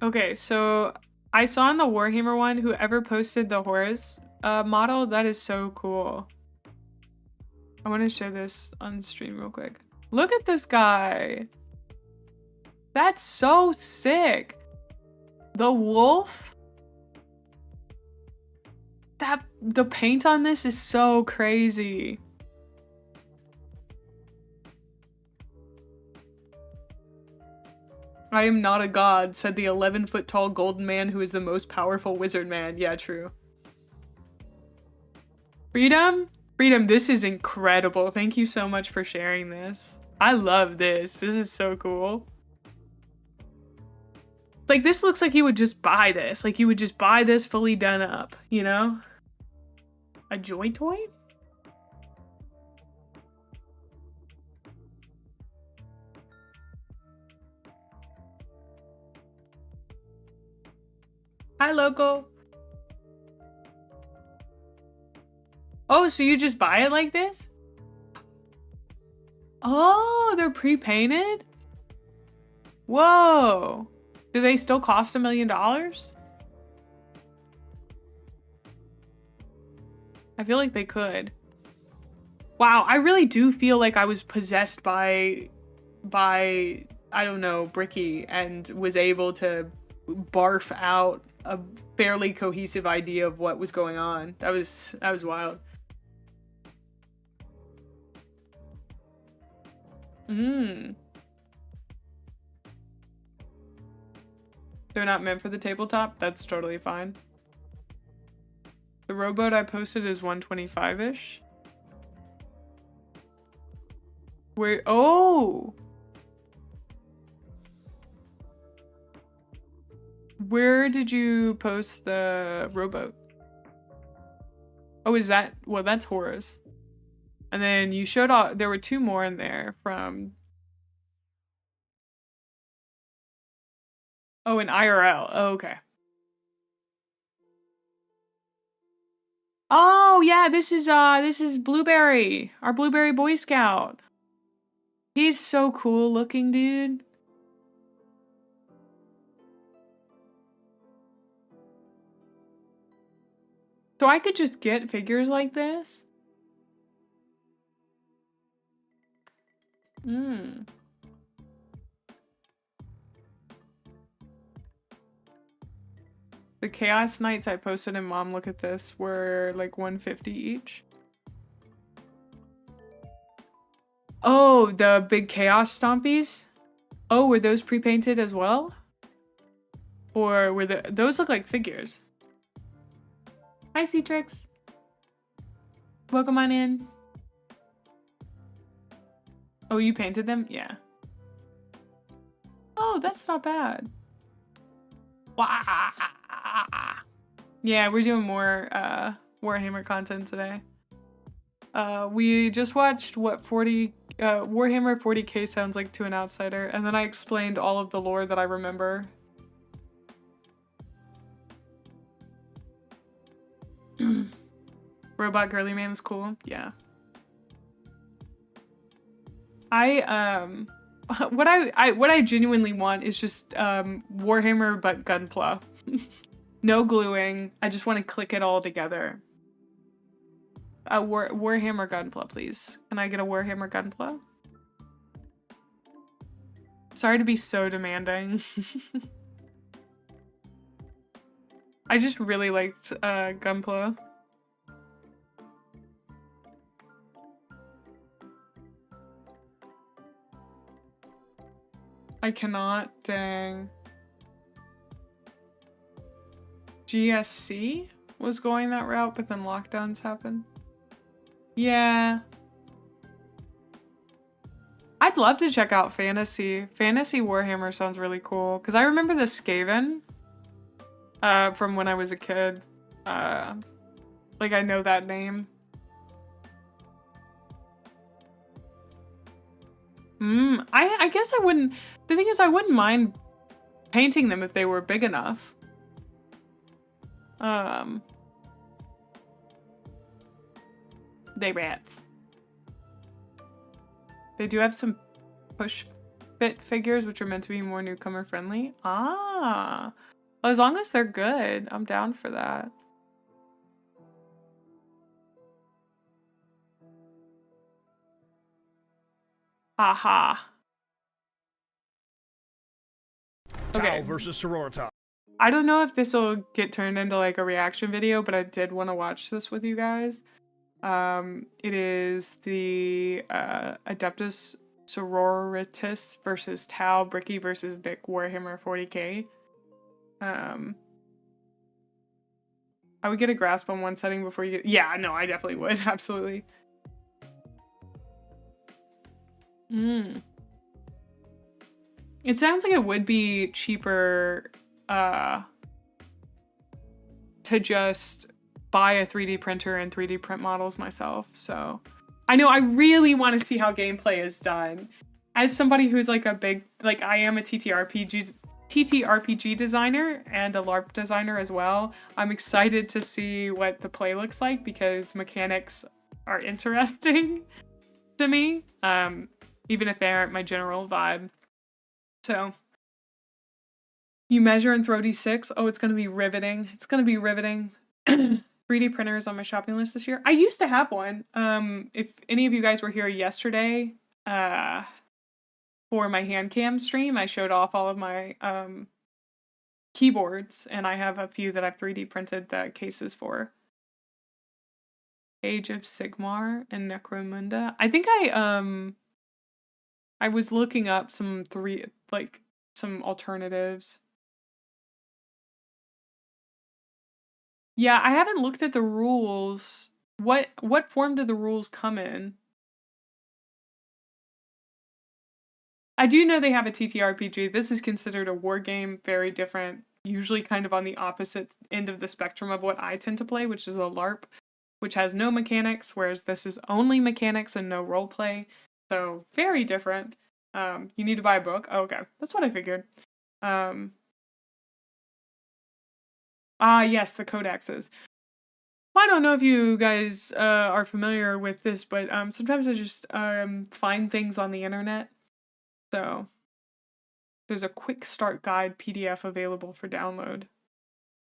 Okay, so I saw in the Warhammer one, whoever posted the Horus model, that is so cool. I want to show this on stream real quick. Look at this guy. That's so sick. The wolf. The paint on this is so crazy. I am not a god, said the 11-foot-tall golden man who is the most powerful wizard man. Yeah, true. Freedom? Freedom, this is incredible. Thank you so much for sharing this. I love this. This is so cool. Like, this looks like you would just buy this. Like, you would just buy this fully done up, you know? A joy toy? Hi, local. Oh, so you just buy it like this? Oh, they're pre-painted? Whoa. Do they still cost $1 million? I feel like they could. Wow, I really do feel like I was possessed by I don't know, Bricky, and was able to barf out a fairly cohesive idea of what was going on. That was wild. They're not meant for the tabletop? That's totally fine. The rowboat I posted is 125-ish. Where? Oh! Where did you post the rowboat? Oh, is that? Well, that's Horace. And then you showed off. There were 2 more in there from. Oh, in IRL. Oh, okay. Oh yeah, this is Blueberry, our Blueberry Boy Scout. He's so cool looking, dude. So I could just get figures like this? The Chaos Knights I posted in Mom Look at This were like $150 each. Oh, the big Chaos Stompies? Oh, were those pre-painted as well? Or were those look like figures? Hi, Cetrix. Welcome on in. Oh, you painted them? Yeah. Oh, that's not bad. Wow. Yeah, we're doing more Warhammer content today. We just watched what Warhammer 40k sounds like to an outsider, and then I explained all of the lore that I remember. Robot Girly Man is cool. Yeah. What I genuinely want is just Warhammer but Gunpla. No gluing. I just want to click it all together. Warhammer Gunpla, please. Can I get a Warhammer Gunpla? Sorry to be so demanding. I just really liked Gunpla. I cannot, dang. GSC was going that route, but then lockdowns happened. Yeah. I'd love to check out Fantasy. Fantasy Warhammer sounds really cool. Because I remember the Skaven from when I was a kid. Like, I know that name. I guess I wouldn't... The thing is, I wouldn't mind painting them if they were big enough. They rats. They do have some push fit figures, which are meant to be more newcomer friendly. Ah, well, as long as they're good, I'm down for that. Aha. Tau versus Sororitas. I don't know if this will get turned into like a reaction video, but I did want to watch this with you guys. It is the Adeptus Sororitas versus Tau, Bricky versus Nick Warhammer 40k. I would get a grasp on one setting before you get... Yeah, no, I definitely would. Absolutely. It sounds like it would be cheaper to just buy a 3D printer and 3D print models myself. So I know I really want to see how gameplay is done. As somebody who's like a big... Like, I am a TTRPG designer and a LARP designer as well. I'm excited to see what the play looks like because mechanics are interesting to me, even if they aren't my general vibe. So, you measure and throw D6. Oh, it's going to be riveting. It's going to be riveting. 3D printers on my shopping list this year. I used to have one. If any of you guys were here yesterday, for my hand cam stream, I showed off all of my keyboards, and I have a few that I've 3D printed the cases for. Age of Sigmar and Necromunda. I think I was looking up some alternatives. Yeah, I haven't looked at the rules. What form do the rules come in? I do know they have a TTRPG. This is considered a war game, very different, usually kind of on the opposite end of the spectrum of what I tend to play, which is a LARP, which has no mechanics, whereas this is only mechanics and no roleplay. So, very different. You need to buy a book. Oh, okay. That's what I figured. Yes, the codexes. I don't know if you guys are familiar with this, but sometimes I just find things on the internet. So, there's a quick start guide PDF available for download.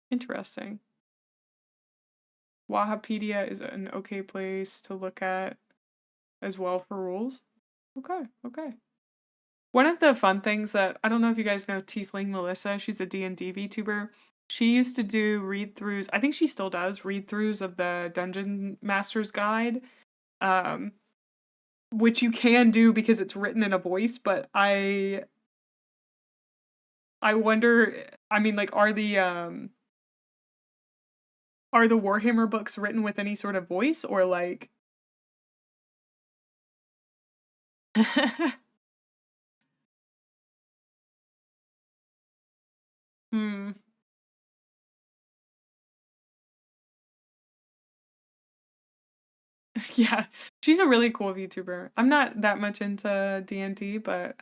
Interesting. Wahapedia is an okay place to look at as well for rules. Okay. One of the fun things that, I don't know if you guys know Tiefling Melissa, she's a D&D VTuber. She used to do read-throughs, I think she still does, read-throughs of the Dungeon Master's Guide. Which you can do because it's written in a voice, but I wonder, I mean, like, are the Warhammer books written with any sort of voice, or like Yeah, she's a really cool VTuber. I'm not that much into D&D, but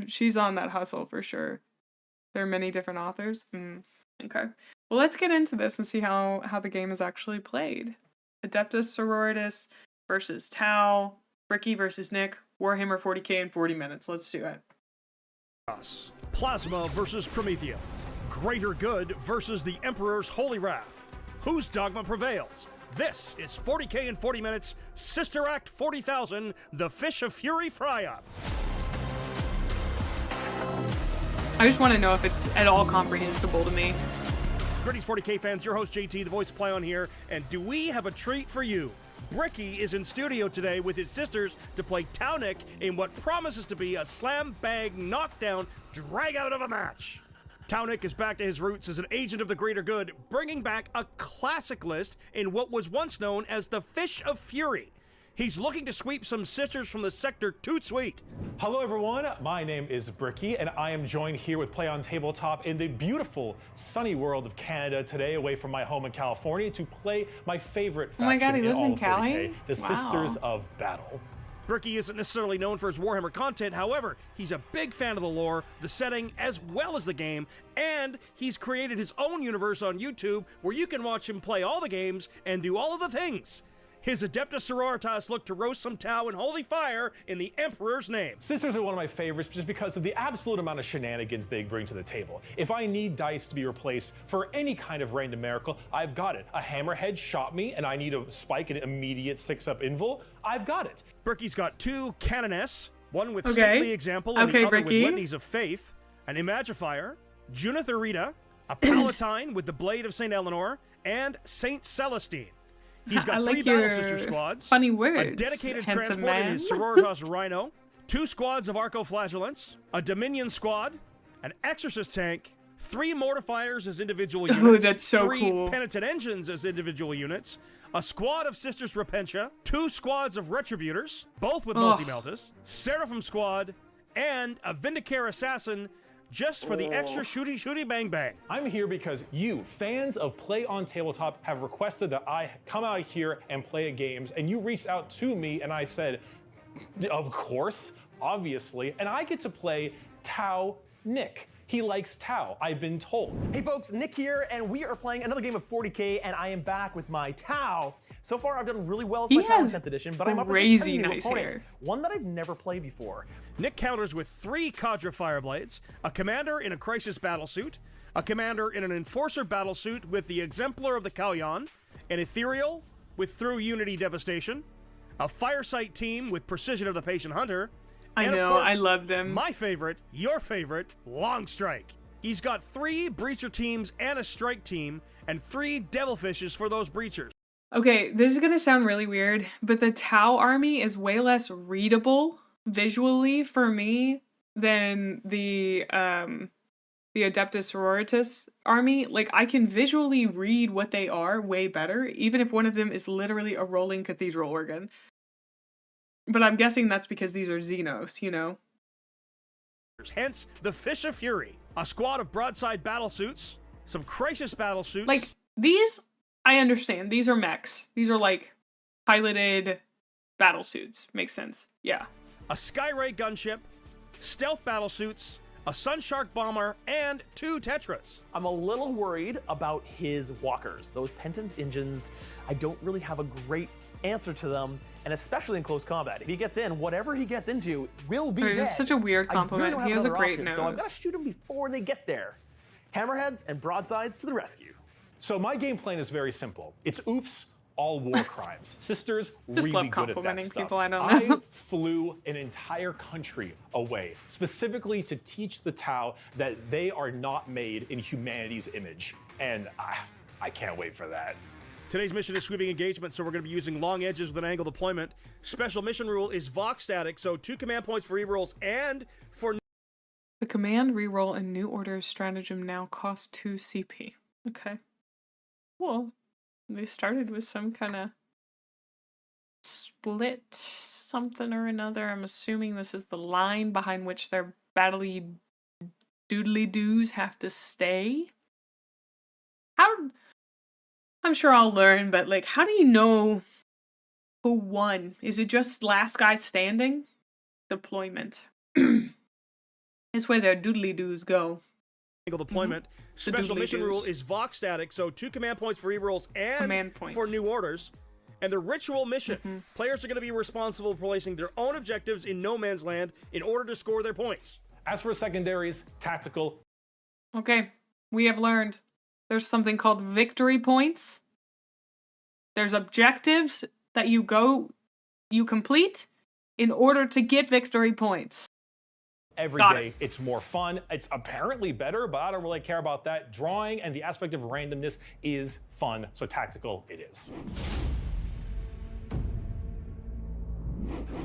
she's on that hustle for sure. There are many different authors. Okay. Well, let's get into this and see how the game is actually played. Adeptus Sororitas versus Tau, Bricky versus Nick, Warhammer 40k in 40 minutes. Let's do it. Plasma versus Promethea. Greater Good versus the Emperor's Holy Wrath. Whose dogma prevails? This is 40k in 40 minutes, Sister Act 40,000, The Fish of Fury Fry-Up. I just want to know if it's at all comprehensible to me. Greetings 40k fans, your host JT, the voice of Play on here, and do we have a treat for you? Bricky is in studio today with his sisters to play Taunik in what promises to be a slam-bang, knockdown, drag-out of a match. Taunik is back to his roots as an agent of the greater good, bringing back a classic list in what was once known as the Fish of Fury. He's looking to sweep some sisters from the sector toot sweet. Hello everyone, my name is Bricky, and I am joined here with Play on Tabletop in the beautiful, sunny world of Canada today, away from my home in California, to play my favorite faction oh my God, he lives in all in of Cali? 40K, the Wow. Sisters of Battle. Bricky isn't necessarily known for his Warhammer content, however, he's a big fan of the lore, the setting, as well as the game, and he's created his own universe on YouTube where you can watch him play all the games and do all of the things. his Adeptus Sororitas look to roast some Tau in holy fire in the Emperor's name. Sisters are one of my favorites just because of the absolute amount of shenanigans they bring to the table. If I need dice to be replaced for any kind of random miracle, I've got it. A hammerhead shot me and I need to spike an immediate 6-up invul, I've got it. Bricky's got 2 Canoness, one with Saintly Example and the other with Litanies of Faith, an Imagifier, Junith Rita, a Palatine with the Blade of St. Eleanor, and Saint Celestine. He's got 3 Battle Sister squads, funny words, a dedicated handsome transport man. in his Sororitas Rhino, 2 squads of Arco-Flagellants, a Dominion squad, an Exorcist tank, 3 Mortifiers as individual units, Oh, that's so 3 cool. Penitent Engines as individual units, a squad of Sisters Repentia, 2 squads of Retributors, both with multi-meltas, Seraphim squad, and a Vindicare Assassin just for the extra shooty bang bang. I'm here because you, fans of Play on Tabletop, have requested that I come out here and play games, and you reached out to me and I said, of course, obviously, and I get to play Tau Nick. He likes Tau, I've been told. Hey folks, Nick here, and we are playing another game of 40K, and I am back with my Tau. So far, I've done really well with my Tau 10th edition, but I'm up against a new opponent, one that I've never played before. Nick counters with 3 Cadre Fireblades, a commander in a Crisis battlesuit, a commander in an Enforcer battlesuit with the Exemplar of the Kalyan, an Ethereal with Through Unity Devastation, a Firesight team with Precision of the Patient Hunter, I know, of course, I love them. My favorite, your favorite, Long Strike. He's got 3 Breacher teams and a Strike team, and 3 Devilfishes for those Breachers. Okay, this is gonna sound really weird, but the Tau army is way less readable visually for me than the Adeptus Sororitas army. Like, I can visually read what they are way better, even if one of them is literally a rolling cathedral organ. But I'm guessing that's because these are Xenos, you know? Hence, the Fish of Fury, a squad of broadside battlesuits, some Crisis battlesuits. Like, these, I understand. These are mechs. These are, like, piloted battlesuits. Makes sense. Yeah. A Skyray gunship, stealth battlesuits, a Sunshark bomber, and 2 Tetras. I'm a little worried about his walkers. Those Penitent Engines, I don't really have a great answer to them, and especially in close combat. If he gets in, whatever he gets into will be dead. It's such a weird compliment. I really He has a don't have great another option, so I've got nose. to shoot him before they get there. Hammerheads and broadsides to the rescue. So my game plan is very simple. It's oops, all war crimes. Sisters Just really love good at that complimenting stuff. people I don't know. I flew an entire country away, specifically to teach the Tau that they are not made in humanity's image. And I can't wait for that. Today's mission is sweeping engagement, so we're going to be using long edges with an angle deployment. Special mission rule is Vox static, so 2 command points for rerolls and for... The command reroll in New Order stratagem now costs 2 CP. Okay. Well, they started with some kind of split something or another. I'm assuming this is the line behind which their battly doodly doos have to stay. I'm sure I'll learn, but like, how do you know who won? Is it just last guy standing? Deployment. This way their doodly doos go. Angle deployment. Special mission rule is Vox static, so 2 command points for rerolls and for new orders. And the ritual mission. Players are going to be responsible for placing their own objectives in no man's land in order to score their points. As for secondaries, tactical. Okay, we have learned. There's something called victory points. There's objectives that you complete in order to get victory points. Every day, it's more fun. It's apparently better, but I don't really care about that. Drawing and the aspect of randomness is fun, so tactical it is.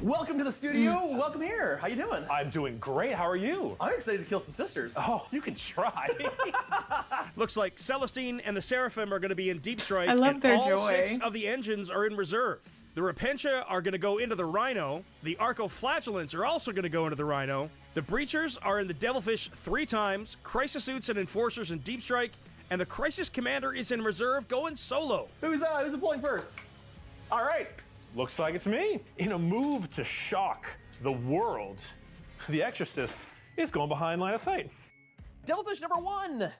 Welcome to the studio. Welcome here. How you doing? I'm doing great. How are you? I'm excited to kill some sisters. Oh, you can try. Looks like Celestine and the Seraphim are going to be in Deep Strike. I love and their all joy. 6 of the engines are in reserve. The Repentia are going to go into the Rhino. The Arco-Flagellants are also going to go into the Rhino. The Breachers are in the Devilfish 3 times. Crisis Suits and Enforcers in Deep Strike. And the Crisis Commander is in reserve going solo. Who's deploying first? All right. Looks like it's me. In a move to shock the world, the Exorcist is going behind line of sight. Devilfish number 1.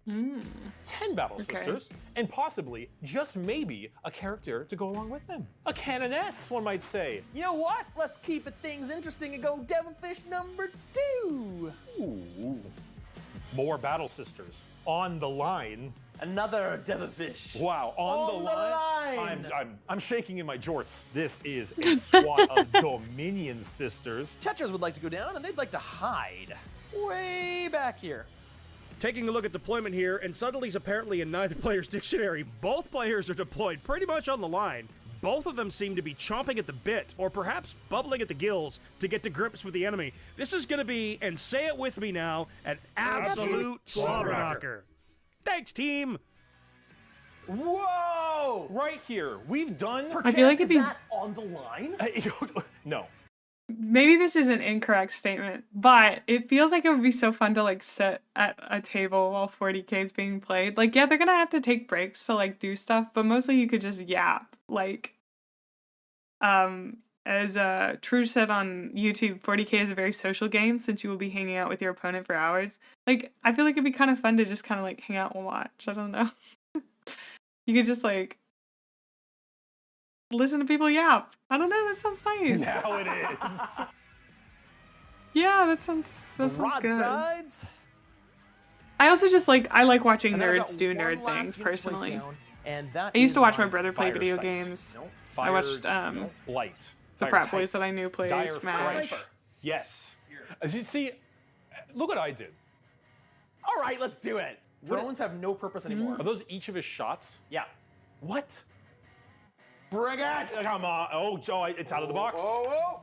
10 battle sisters, and possibly, just maybe, a character to go along with them. A canoness, one might say. You know what? Let's keep things interesting and go Devilfish number 2. Ooh. More battle sisters on the line. Another Devilfish. Wow, on the line. I'm shaking in my jorts. This is a squad of Dominion sisters. Tetras would like to go down, and they'd like to hide way back here. Taking a look at deployment here, and suddenly apparently in neither player's dictionary, both players are deployed pretty much on the line. Both of them seem to be chomping at the bit, or perhaps bubbling at the gills to get to grips with the enemy. This is going to be, and say it with me now, an absolute slobber knocker. Thanks, team! Whoa! Right here, we've done... I feel like if he's on the line? No. Maybe this is an incorrect statement, but it feels like it would be so fun to like sit at a table while 40K is being played. Like, yeah, they're gonna have to take breaks to like do stuff, but mostly you could just yap. Like, as True said on YouTube, 40K is a very social game since you will be hanging out with your opponent for hours. Like, I feel like it'd be kind of fun to just kind of like hang out and watch. I don't know. You could just like listen to people yap. I don't know. That sounds nice. Now it is. Yeah, that sounds good. Broadsides. I also just like watching nerds do nerd things personally. And that I used to watch my brother play video games. Fire, I watched light. the Fire frat tight. boys that I knew play Dire Smash. Sniper. Yes. As you see, look what I did. All right, let's do it. Drones have no purpose anymore. Are those each of his shots? Yeah. What? Bring it! Come on. Oh, Joe, it's out of the box. Oh!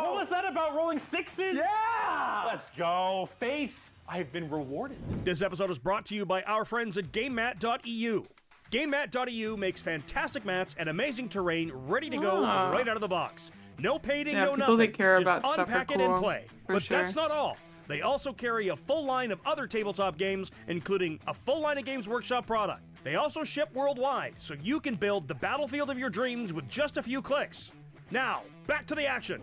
What was that about rolling sixes? Yeah! Let's go. Faith, I've been rewarded. This episode is brought to you by our friends at GameMat.eu. GameMat.eu makes fantastic mats and amazing terrain ready to go right out of the box. No painting, no people nothing. that care Just about stuff are unpack it and cool, play. for But sure. that's not all. They also carry a full line of other tabletop games, including a full line of Games Workshop product. They also ship worldwide, so you can build the battlefield of your dreams with just a few clicks. Now, back to the action.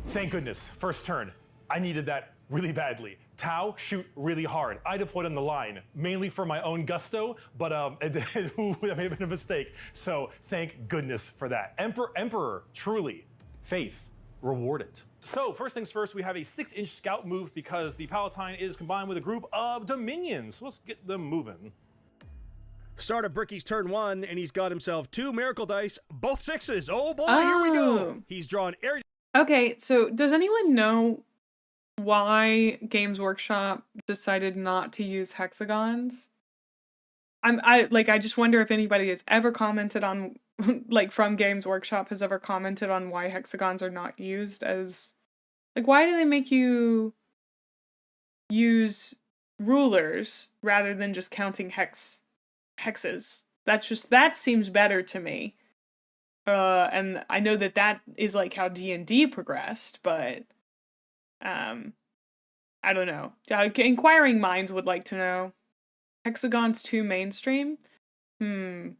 Thank goodness. First turn. I needed that really badly. Tau, shoot really hard. I deployed on the line, mainly for my own gusto, but that may have been a mistake. So thank goodness for that. Emperor, truly, faith, rewarded. So first things first, we have a 6-inch scout move because the Palatine is combined with a group of Dominions. So let's get them moving. Start of Bricky's turn 1, and he's got himself 2 miracle dice, both 6s. Oh boy, here we go. He's drawn air. Okay, so does anyone know why Games Workshop decided not to use hexagons? I just wonder if anybody has ever commented on, like, from Games Workshop has ever commented on why hexagons are not used as, like, why do they make you use rulers rather than just counting hexes? That seems better to me. And I know that is like how D&D progressed, but I don't know. Inquiring minds would like to know. Hexagons too mainstream? The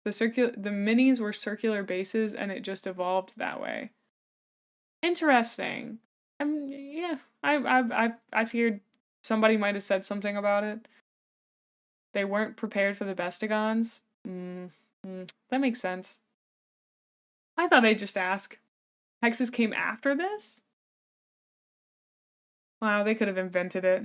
minis were circular bases and it just evolved that way. Interesting. Yeah, I feared somebody might have said something about it. They weren't prepared for the bestigons. That makes sense. I thought I'd just ask. Hexes came after this? Wow, they could have invented it.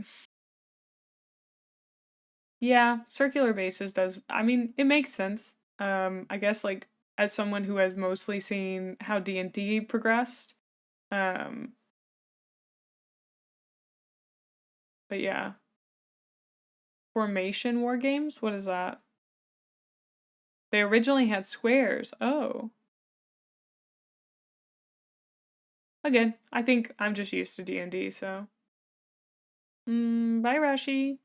Yeah, circular bases does. I mean, it makes sense. I guess, like, as someone who has mostly seen how D&D progressed. But yeah. Formation war games? What is that? They originally had squares. Oh. Again, I think I'm just used to D&D, so. Bye, Rashi.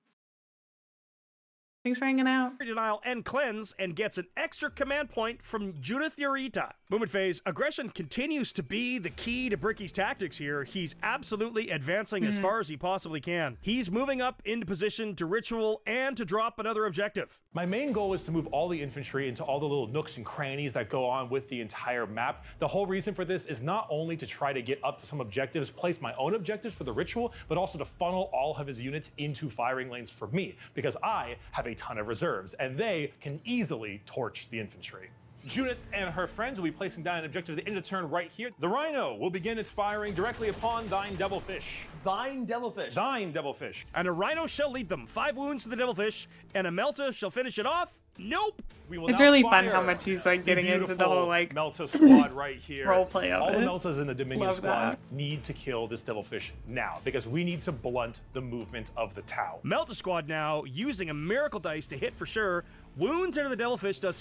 Thanks for hanging out. Denial and cleanse, and gets an extra command point from Judith Eurita. Movement phase. Aggression continues to be the key to Bricky's tactics here. He's absolutely advancing as far as he possibly can. He's moving up into position to ritual and to drop another objective. My main goal is to move all the infantry into all the little nooks and crannies that go on with the entire map. The whole reason for this is not only to try to get up to some objectives, place my own objectives for the ritual, but also to funnel all of his units into firing lanes for me, because I have a ton of reserves, and they can easily torch the infantry. Judith and her friends will be placing down an objective at the end of the turn right here. The Rhino will begin its firing directly upon thine Devilfish. Thine Devilfish. Thine Devilfish. And a Rhino shall lead them. 5 wounds to the Devilfish, and a Melta shall finish it off. Nope. We will it's now really fire fun how much he's like getting into the whole like Melta squad right here. role play of all it. the Meltas in the Dominion Love squad that. need to kill this Devilfish now, because we need to blunt the movement of the Tau. Melta squad now using a miracle dice to hit for sure. Wounds into the Devilfish does.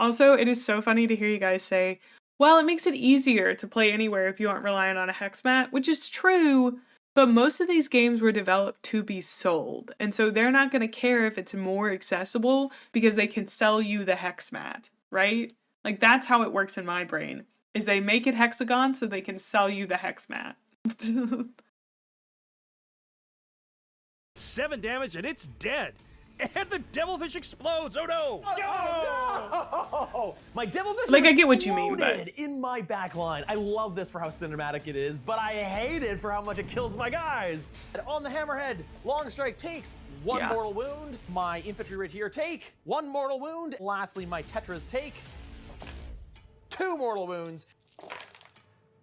Also, it is so funny to hear you guys say, well, it makes it easier to play anywhere if you aren't relying on a hex mat, which is true, but most of these games were developed to be sold, and so they're not going to care if it's more accessible because they can sell you the hex mat, right? Like, that's how it works in my brain, is they make it hexagon so they can sell you the hex mat. 7 damage, and it's dead. And the Devilfish explodes. Oh no! Oh, no! My Devilfish like, I get what you mean, but in my backline. I love this for how cinematic it is, but I hate it for how much it kills my guys. And on the Hammerhead, Long Strike takes 1 mortal wound. My infantry right here take 1 mortal wound. Lastly, my Tetras take 2 mortal wounds.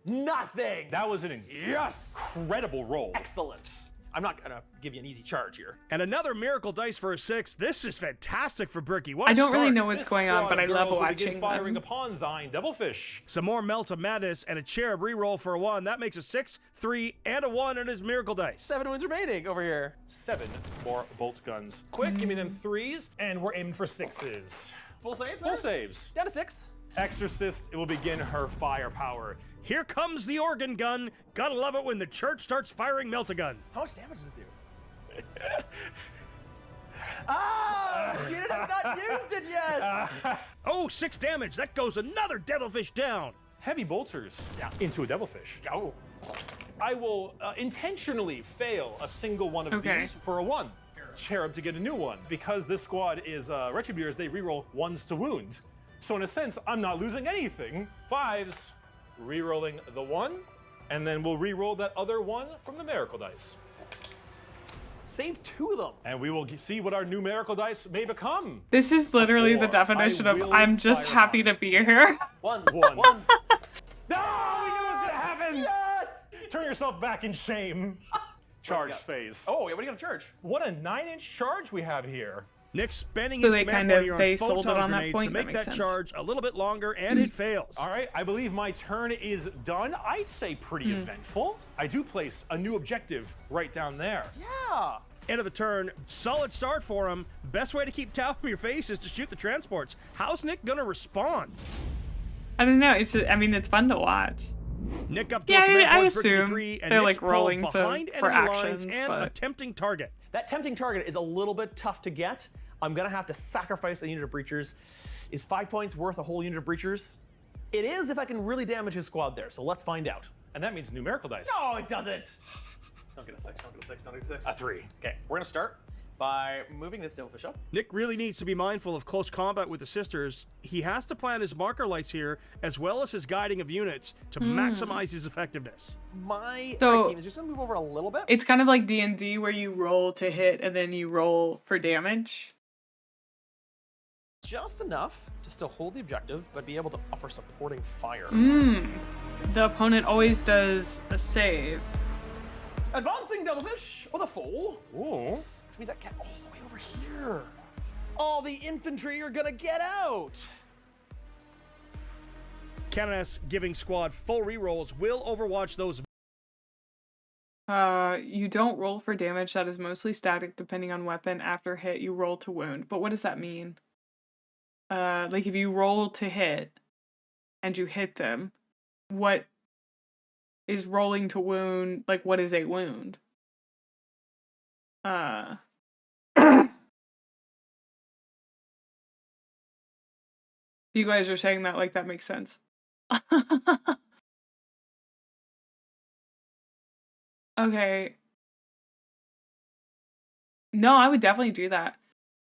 Nothing. That was an incredible roll. Excellent. I'm not gonna give you an easy charge here. And another miracle dice for a 6. This is fantastic for Bricky. I don't really know what's going on, but I love watching firing them. upon thine Devilfish. Some more Melta Madness and a Cherub reroll for a 1. That makes a 6, 3, and a 1 in his miracle dice. 7 wounds remaining over here. 7 more bolt guns. Quick, give me them 3s, and we're aiming for 6s. Full saves? Full saves. Down to 6. Exorcist, it will begin her firepower. Here comes the organ gun. Gotta love it when the church starts firing Meltagun. How much damage does it do? Unit has not used it yet! Oh, 6 damage. That goes another Devilfish down. Heavy bolters into a Devilfish. Oh. I will intentionally fail a single one of these for a 1. Cherub to get a new one. Because this squad is Retributors, they reroll 1s to wound. So in a sense, I'm not losing anything. 5s. Rerolling the 1, and then we'll reroll that other 1 from the miracle dice. Save 2 of them. And we will see what our new miracle dice may become. This is literally the definition of I'm just happy to be here. Ones. No, we knew it was gonna happen. Yes. Turn yourself back in shame. Charge phase. Oh, yeah, what are you gonna charge? What a 9-inch charge we have here. Nick spending So his they command kind of- point here on they sold it photon on that grenades point? to That make makes that sense. charge a little bit longer, and it fails. All right, I believe my turn is done. I'd say pretty eventful. I do place a new objective right down there. Yeah. End of the turn. Solid start for him. Best way to keep Tau from your face is to shoot the transports. How's Nick gonna respond? I don't know. It's just, I mean, it's fun to watch. Nick up to Yeah, a command I point, Bricky assume 3, and they're, Nick's like, rolling pulled to- behind for enemy actions, lines and but- a tempting target. That tempting target is a little bit tough to get. I'm gonna have to sacrifice a unit of breachers. Is 5 points worth a whole unit of breachers? It is if I can really damage his squad there, so let's find out. And that means numerical dice. No, it doesn't. Don't get a 6, don't get a 6, don't get a 6. A 3. Okay, we're gonna start by moving this Devilfish up. Nick really needs to be mindful of close combat with the sisters. He has to plan his marker lights here, as well as his guiding of units, to maximize his effectiveness. My So- team is just gonna move over a little bit. It's kind of like D&D where you roll to hit and then you roll for damage. Just enough to still hold the objective, but be able to offer supporting fire. The opponent always does a save. Advancing Devilfish with a 4. Ooh. Which means I get all the way over here. All the infantry are gonna get out. Canoness giving squad full rerolls will overwatch those. You don't roll for damage that is mostly static depending on weapon. After hit, you roll to wound. But what does that mean? Like if you roll to hit and you hit them, what is rolling to wound? Like what is a wound? You guys are saying that like that makes sense. Okay. No, I would definitely do that.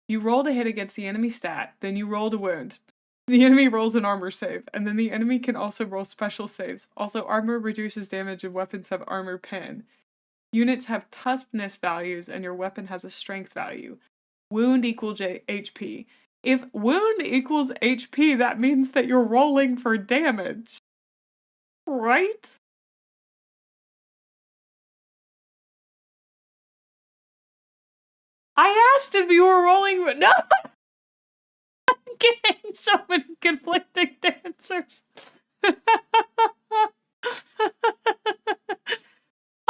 You roll to hit against the enemy stat, then you roll to wound. The enemy rolls an armor save, and then the enemy can also roll special saves. Also, armor reduces damage and weapons have armor pin. Units have toughness values, and your weapon has a strength value. Wound equals HP. If wound equals HP, that means that you're rolling for damage. Right? I asked if you were rolling, but no! I'm getting so many conflicting answers.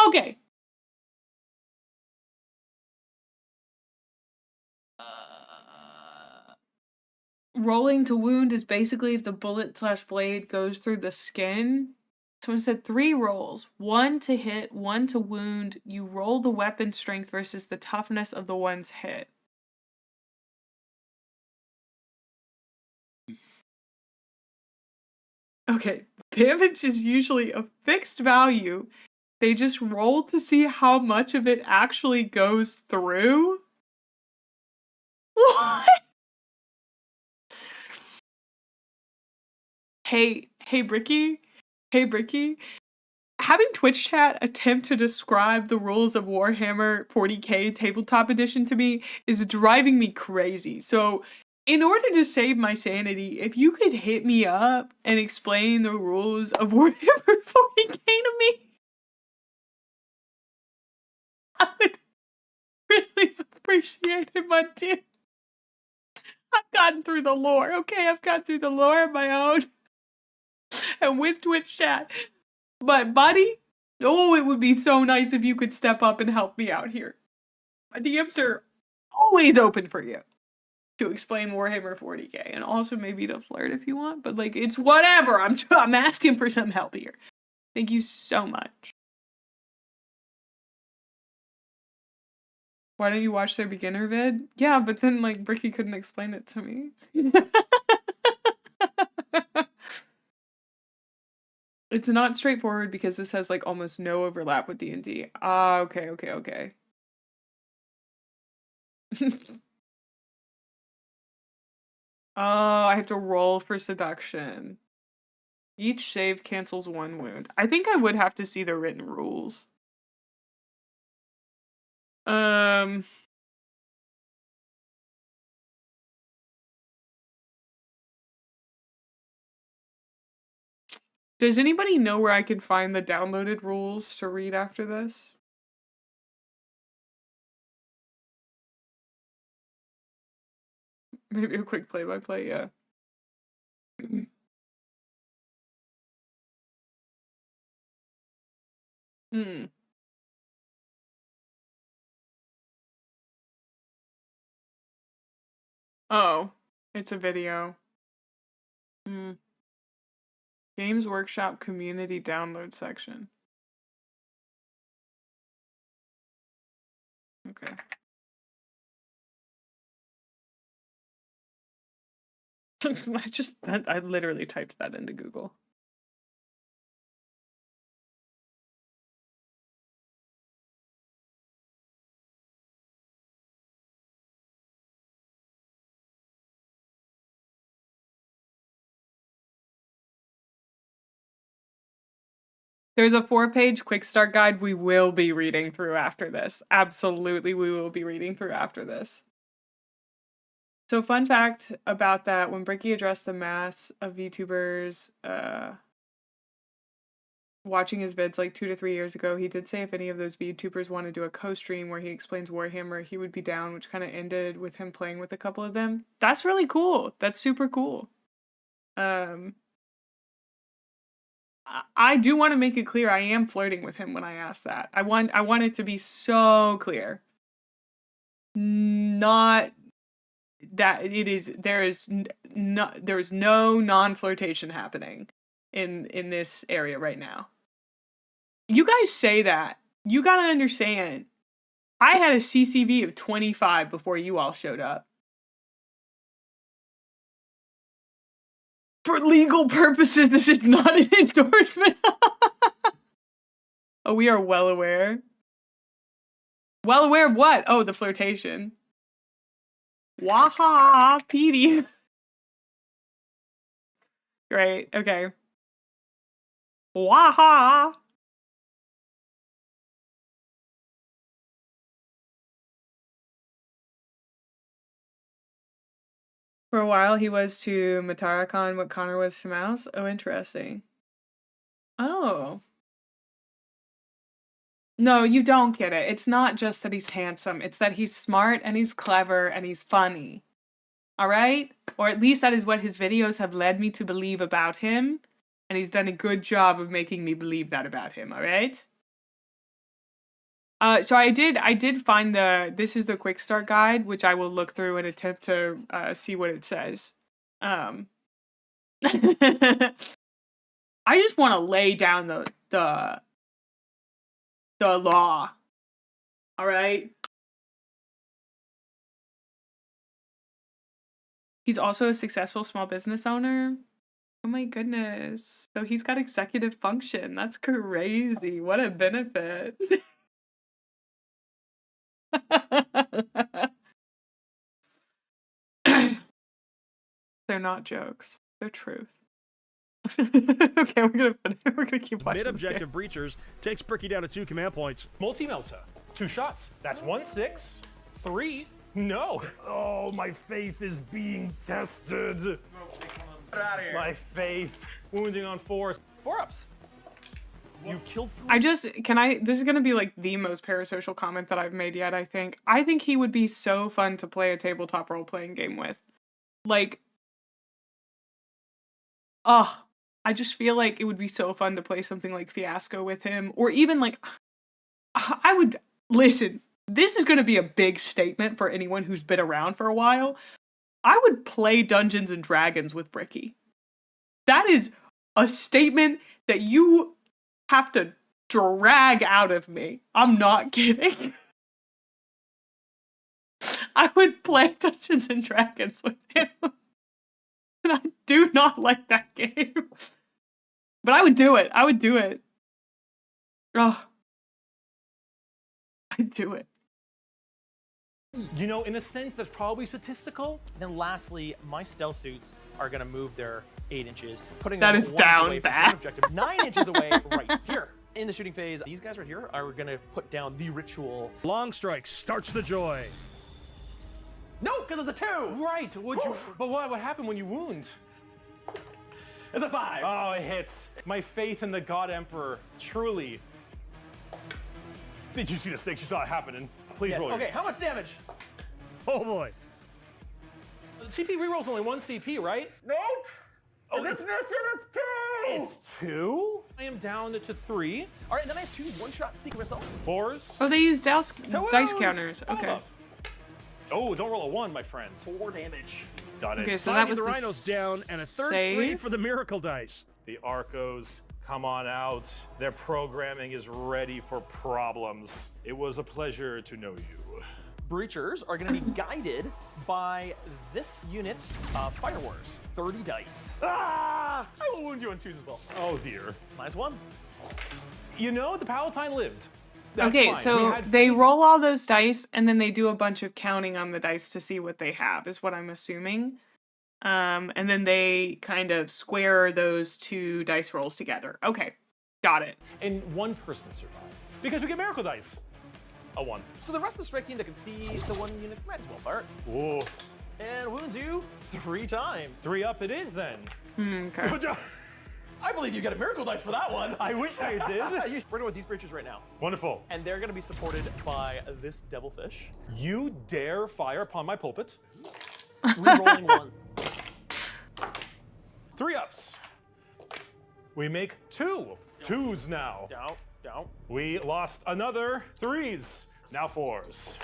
Okay. Rolling to wound is basically if the bullet/blade goes through the skin. So instead of 3 rolls, 1 to hit, 1 to wound, you roll the weapon strength versus the toughness of the one's hit. Okay, damage is usually a fixed value. They just roll to see how much of it actually goes through? What? Hey, Bricky? Hey, Bricky? Having Twitch chat attempt to describe the rules of Warhammer 40k Tabletop Edition to me is driving me crazy. So, in order to save my sanity, if you could hit me up and explain the rules of Warhammer 40k to me, I would really appreciate it, my dear. I've gotten through the lore, okay? I've gotten through the lore on my own. And with Twitch chat. But, buddy, oh, it would be so nice if you could step up and help me out here. My DMs are always open for you to explain Warhammer 40k, and also maybe to flirt if you want, but like, it's whatever. I'm asking for some help here. Thank you so much. Why don't you watch their beginner vid? Yeah, but then like Bricky couldn't explain it to me. It's not straightforward because this has like almost no overlap with D&D. Ah, okay. Oh, I have to roll for seduction. Each save cancels 1 wound. I think I would have to see the written rules. Does anybody know where I can find the downloaded rules to read after this? Maybe a quick play-by-play, yeah. Oh, it's a video. Games Workshop community download section. Okay. I literally typed that into Google. There's a 4-page quick start guide we will be reading through after this. Absolutely, we will be reading through after this. So fun fact about that, when Bricky addressed the mass of VTubers watching his vids like 2 to 3 years ago, he did say if any of those VTubers want to do a co-stream where he explains Warhammer, he would be down, which kind of ended with him playing with a couple of them. That's really cool. That's super cool. I do want to make it clear I am flirting with him when I ask that. I want it to be so clear. Not that it is there's no non-flirtation happening in this area right now. You guys say that. You got to understand. I had a CCV of 25 before you all showed up. For legal purposes, this is not an endorsement. Oh, we are well aware. Well aware of what? Oh, the flirtation. Waha, Petey. Great, okay. Waha. For a while, he was to Matarakon what Connor was to Mouse. Oh, interesting. Oh. No, you don't get it. It's not just that he's handsome. It's that he's smart and he's clever and he's funny. All right? Or at least that is what his videos have led me to believe about him. And he's done a good job of making me believe that about him. All right? So I did find this is the quick start guide, which I will look through and attempt to see what it says. I just want to lay down the law. All right. He's also a successful small business owner. Oh my goodness. So he's got executive function. That's crazy. What a benefit. They're not jokes. They're truth. Okay, we're gonna keep watching. Mid-objective breachers takes Bricky down to 2 command points. Multi-melta. 2 shots. That's 1, 6, 3. No. Oh, my faith is being tested. Get out of here. My faith. Wounding on 4. 4-ups. You've killed 3. This is gonna be like the most parasocial comment that I've made yet, I think. I think he would be so fun to play a tabletop role-playing game with. Like, I just feel like it would be so fun to play something like Fiasco with him. Or even like, listen, this is gonna be a big statement for anyone who's been around for a while. I would play Dungeons and Dragons with Bricky. That is a statement that you have to drag out of me. I'm not kidding. I would play Dungeons and Dragons with him. And I do not like that game. But I would do it. I would do it. Oh. I'd do it. You know, in a sense, that's probably statistical. Then lastly, my stealth suits are going to move their 8 inches, putting that them is down bad. Objective 9 inches away right here. In the shooting phase, these guys right here are going to put down the ritual. Long strike starts the joy. No, because it's a 2. Right. But what happened when you wound? It's a 5. Oh, it hits. My faith in the God Emperor. Truly. Did you see the stakes? You saw it happening. Please roll. Okay, how much damage? Oh boy. CP rerolls only 1 CP, right? Nope. Oh, in this mission, it's 2. It's 2? I am down to 3. All right, and then I have 2 one-shot secret missiles. 4s. Oh, they use dice counters. Okay. Oh, don't roll a 1, my friends. 4 damage. It's done it. Okay, so that was the rhinos down, and a third save. free for the miracle dice. The Arcos, come on out. Their programming is ready for problems. It was a pleasure to know you. Breachers are going to be guided by this unit of Fire Wars. 30 dice. Ah! I will wound you on 2s as well. Oh dear. -1. You know, the Palatine lived. That's okay, fine. so they roll all those dice, and then they do a bunch of counting on the dice to see what they have, is what I'm assuming. And then they kind of square those 2 dice rolls together. Okay, got it. And 1 person survived. Because we get miracle dice. A 1. So the rest of the strike team that can see the 1 unit might as well fire it. Ooh. And wounds you 3 times. 3 up it is then. Okay. I believe you get a miracle dice for that one. I wish I did. We're going with these breachers right now. Wonderful. And they're going to be supported by this devilfish. You dare fire upon my pulpit. Rerolling 1. 3 ups. We make 2. 2s now. Down. We lost another 3s. Now 4s.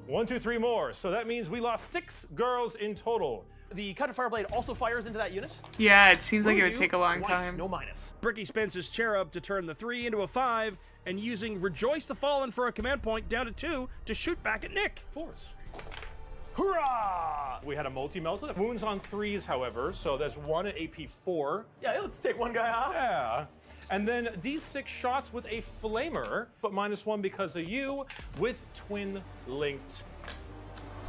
1, 2, 3 more. So that means we lost 6 girls in total. The cut of Fireblade also fires into that unit. Yeah, it seems like it would take a long time. No minus. Bricky spends his cherub to turn the 3 into a 5, and using Rejoice the Fallen for a command point down to 2 to shoot back at Nick. 4s. Hurrah! We had a multi-melted. Wounds on 3s, however, so there's 1 at AP 4. Yeah, let's take one guy off. Yeah. And then D6 shots with a flamer, but -1 because of you with twin linked.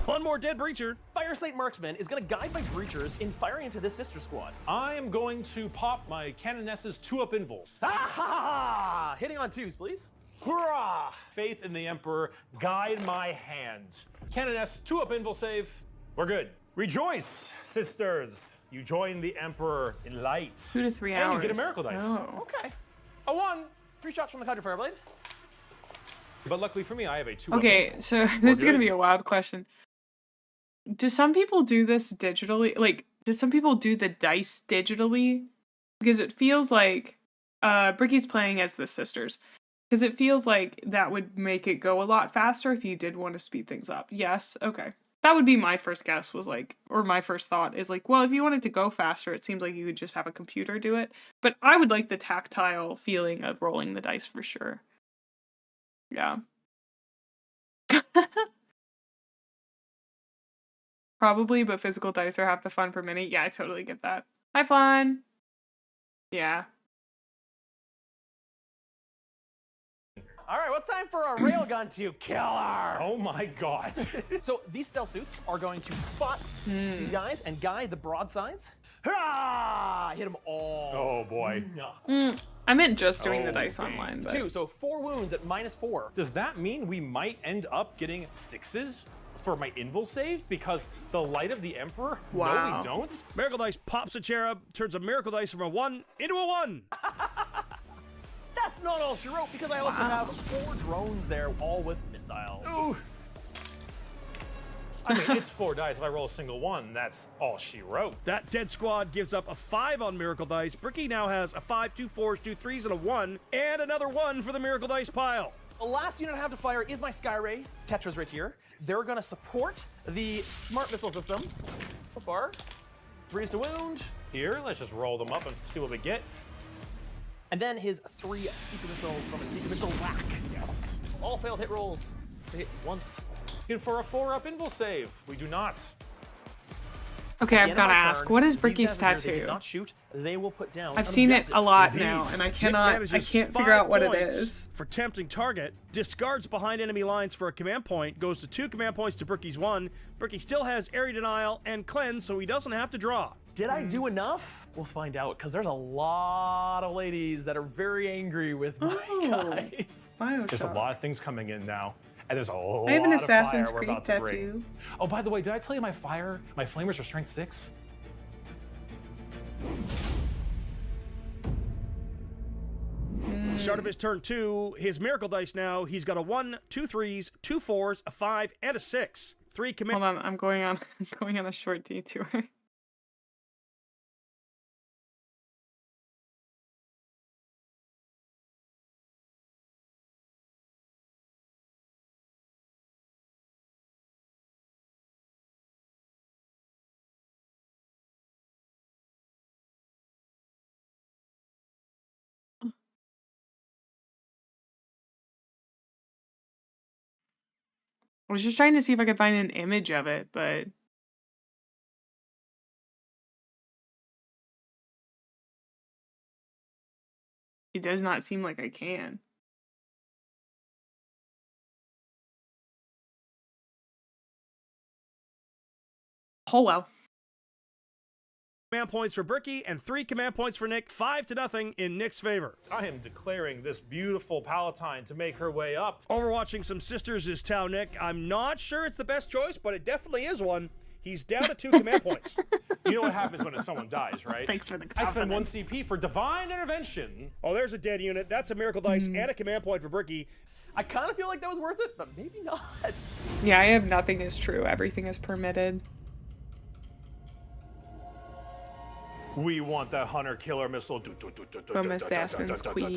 One more dead breacher. Fire Slate Marksman is going to guide my breachers in firing into this sister squad. I am going to pop my Canoness's 2-up invul. Ah! Hitting on 2s, please. Hurrah! Faith in the Emperor, guide my hand. Canoness, 2-up invul save. We're good. Rejoice, sisters. You join the Emperor in light. 2 to 3 hours. And you get a miracle dice. Oh. Okay. A 1. 3 shots from the Conjure Fireblade. But luckily for me, I have a 2-up. Okay, so this is going to be a wild question. Do some people do this digitally? Like, do some people do the dice digitally? Because it feels like Bricky's playing as the sisters. Because it feels like that would make it go a lot faster if you did want to speed things up. Yes? Okay. That would be my first guess, was like, or my first thought is like, well, if you wanted to go faster, it seems like you could just have a computer do it. But I would like the tactile feeling of rolling the dice for sure. Yeah. Probably, but physical dice are half the fun per minute. Yeah, I totally get that. Hi, Fun. Yeah. All right, what's time for a railgun to kill her? Oh my god. So these stealth suits are going to spot these guys and guide the broadsides. Hurrah! Hit them all. Oh boy. I meant just doing the dice online. But... 2, so 4 wounds at -4. Does that mean we might end up getting 6s for my invul save? Because the light of the Emperor? Wow. No, we don't. Miracle Dice pops a cherub, turns a Miracle Dice from a 1 into a 1. That's not all she wrote, because I also have 4 drones there, all with missiles. Ooh. I mean, it's 4 dice. If I roll a single 1, that's all she wrote. That dead squad gives up a 5 on Miracle Dice. Bricky now has a 5, 2 4s, 2 3s, and a 1, and another 1 for the Miracle Dice pile. The last unit I have to fire is my Skyray. Tetra's right here. They're going to support the smart missile system. So far, 3s to wound. Here, let's just roll them up and see what we get. And then his 3 secret missiles from a secret missile whack. Yes. All failed hit rolls. They hit once. And for a 4-up invul save, we do not. Okay, I've got to ask, what is Bricky's tattoo? They did not shoot. They will put down. I've seen it a lot now, and I can't figure out what it is. For tempting target, discards behind enemy lines for a command point, goes to 2 command points to Bricky's 1. Bricky still has area denial and cleanse, so he doesn't have to draw. Did I do enough? We'll find out, because there's a lot of ladies that are very angry with my guys. There's a lot of things coming in now. And there's a lot I have an of Assassin's fire we're Creed about to tattoo. bring. Oh, by the way, did I tell you my flamers are strength 6? Start of his turn 2, his Miracle Dice now, he's got a 1, 2 3s, 2 4s, a 5, and a 6. 3 command. Hold on, I'm going on a short detour. I was just trying to see if I could find an image of it, but it does not seem like I can. Oh well. Command points for Bricky and 3 command points for Nick, 5-0 in Nick's favor. I am declaring this beautiful Palatine to make her way up. Overwatching some sisters is Tau Nick. I'm not sure it's the best choice, but it definitely is one. He's down to 2 command points. You know what happens when someone dies, right? Thanks for the I confidence. spend 1 CP for Divine Intervention. Oh, there's a dead unit. That's a Miracle Dice and a command point for Bricky. I kind of feel like that was worth it, but maybe not. Yeah, I have nothing is true. Everything is permitted. We want that hunter-killer missile. From Assassin's Creed.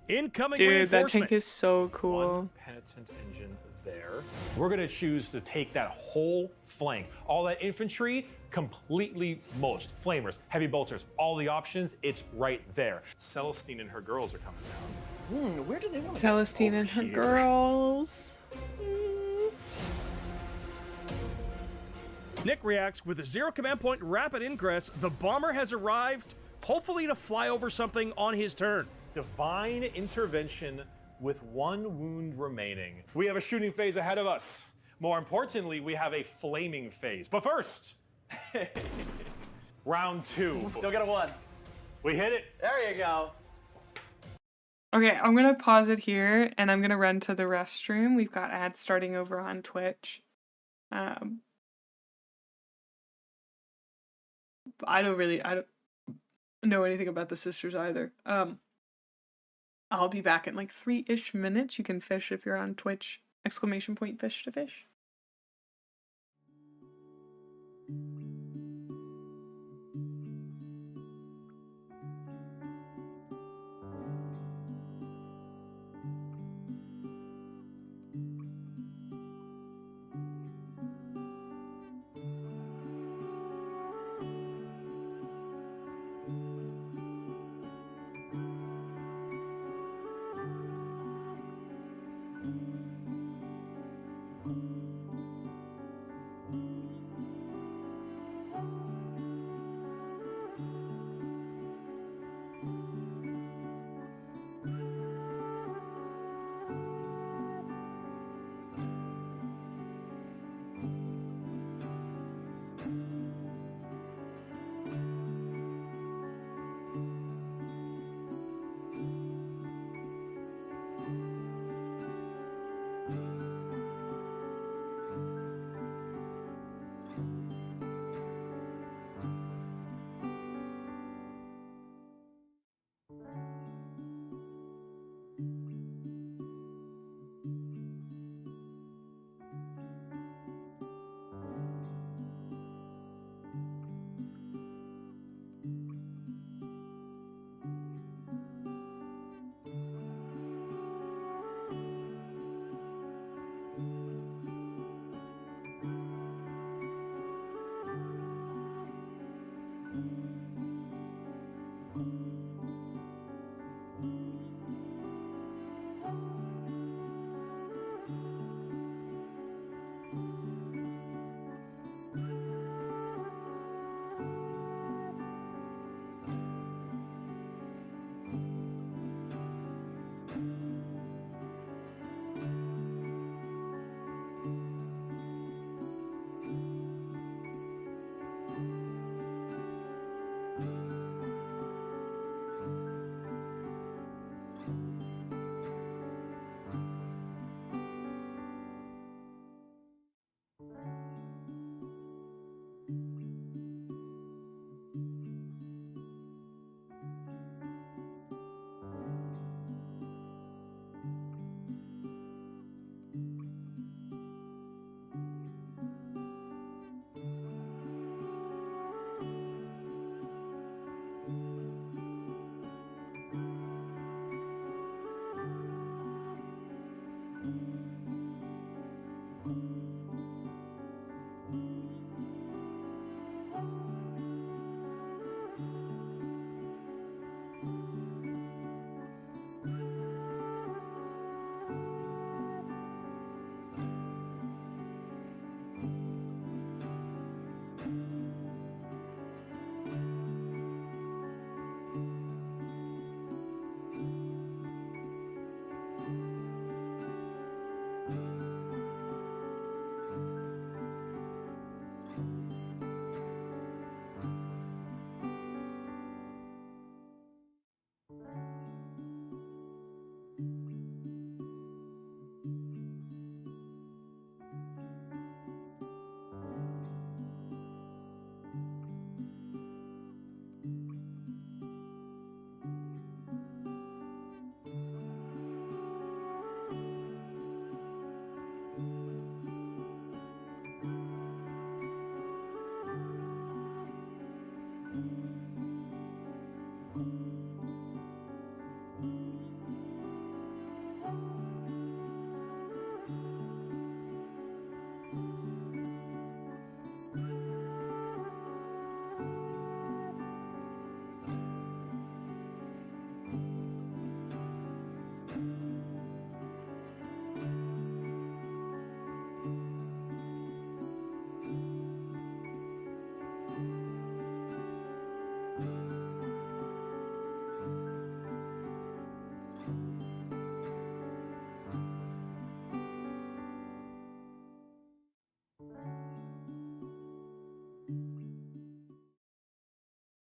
Incoming Dude, that reinforcement. tank is so cool. 1 penitent engine there. We're gonna choose to take that whole flank. All that infantry, completely mulched. Flamers, heavy bolters, all the options, it's right there. Celestine and her girls are coming down. Where do they want to Celestine and her girls. Nick reacts with a 0 command point rapid ingress. The bomber has arrived, hopefully to fly over something on his turn. Divine intervention with 1 wound remaining. We have a shooting phase ahead of us. More importantly, we have a flaming phase. But first, round 2. Don't get a 1. We hit it. There you go. Okay, I'm gonna pause it here and I'm gonna run to the restroom. We've got ads starting over on Twitch. I don't know anything about the sisters either. I'll be back in like 3-ish minutes. You can fish if you're on Twitch. ! Fish to fish.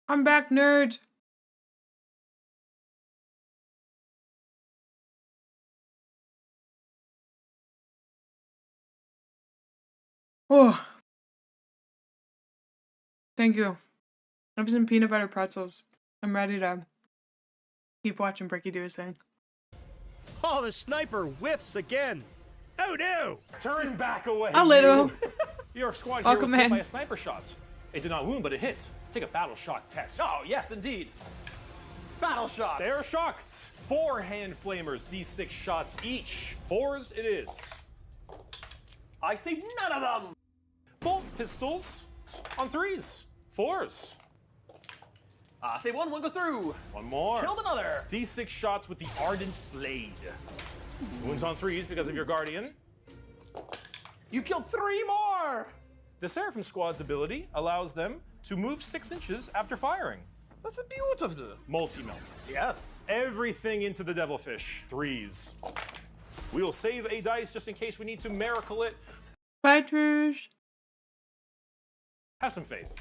I'm back, nerd. Oh. Thank you. I have some peanut butter pretzels. I'm ready to keep watching Bricky do his thing. Oh, the sniper whiffs again. Oh no! Turn back away. A little. Your squad here Welcome was hit in. by a sniper shot. It did not wound, but it hit. Take a battle shock test. Oh, yes, indeed. Battle shot. They are shocked. 4 hand flamers, D6 shots each. 4s it is. I see none of them. Bolt pistols on 3s. 4s. Say one goes through. One more. Killed another. D6 shots with the Ardent Blade. Wounds on 3s because of your Guardian. You've killed 3 more. The Seraphim Squad's ability allows them to move 6 inches after firing. That's beautiful. Multi-melts. Yes. Everything into the Devilfish. 3s. We will save a dice just in case we need to miracle it. Bye, Trush. Have some faith.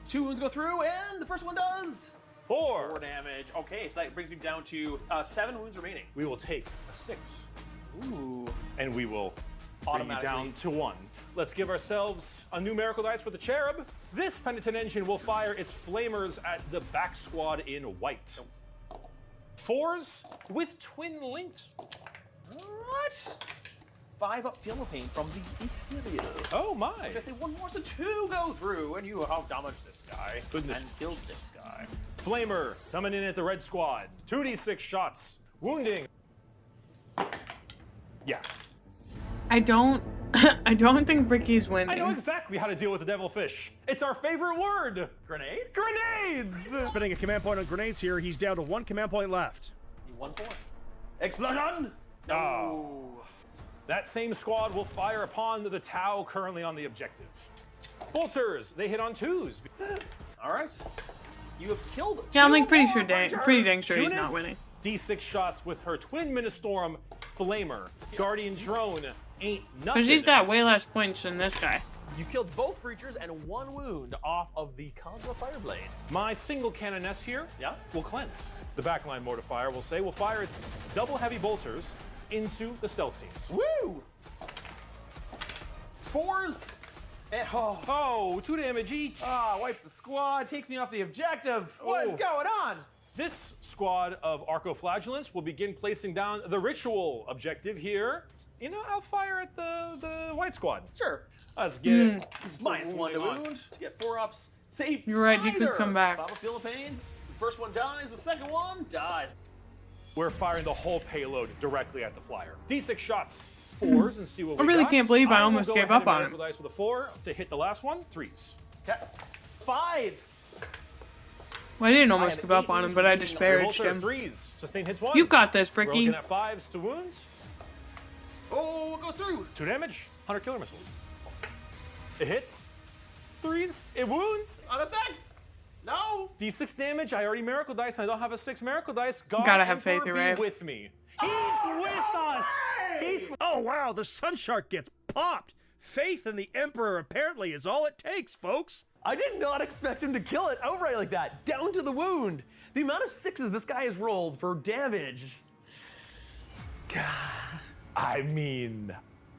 2 wounds go through, and the first one does 4 damage. Okay, so that brings me down to 7 wounds remaining. We will take a 6. Ooh. And we will bring you down to 1. Let's give ourselves a new miracle dice for the Cherub. This penitent engine will fire its flamers at the back squad in white. 4s with twin linked. What? 5 up Feel No Pain from the Ethereal. Oh my. I say 1 more, so 2 go through, and you have damaged this guy. Goodness. And killed this guy. Flamer coming in at the red squad. 2d6 shots. Wounding. Yeah. I don't think Bricky's winning. I know exactly how to deal with the Devilfish. It's our favorite word. Grenades? Grenades! Spending a command point on grenades here. He's down to 1 command point left. You won 4. Explosion! No. Oh. That same squad will fire upon the Tau currently on the objective. Bolters, they hit on 2s. All right. You have killed. Yeah, I'm like pretty dang sure he's not winning. D6 shots with her twin Ministorm Flamer. Guardian Drone ain't nothing. Because he's got way less points than this guy. You killed both creatures and 1 wound off of the Conjure Fireblade. My single cannoness here will cleanse. The backline mortifier will say will fire its double heavy bolters into the stealth teams. Woo! 4s. Oh, 2 damage each. Wipes the squad, takes me off the objective. What is going on? This squad of Arcoflagellants will begin placing down the ritual objective here. You know, I'll fire at the white squad. Sure. Let's get it. -1 to wound to get 4 ups. Save. You're right, he could come back. 5 Philippines. First one dies, the second one dies. We're firing the whole payload directly at the flyer. D6 shots, 4s, and see what we got. I really can't believe I almost gave up on him. Dice with a 4 to hit the last one. 3s. Okay. 5. Well, I didn't almost give up on him, but I disparaged him. 3s. Sustain hits 1. You got this, We're Bricky. looking at 5s to wounds. Oh, it goes through. 2 damage. 100 killer missile. It hits. 3s. It wounds. On a 6. No. D6 damage. I already miracle dice. And I don't have a 6 miracle dice. God, gotta have faith, Emperor, you're be right. with me. He's with us. Oh wow, the Sun Shark gets popped. Faith in the Emperor apparently is all it takes, folks. I did not expect him to kill it outright like that, down to the wound. The amount of 6s this guy has rolled for damage. I mean,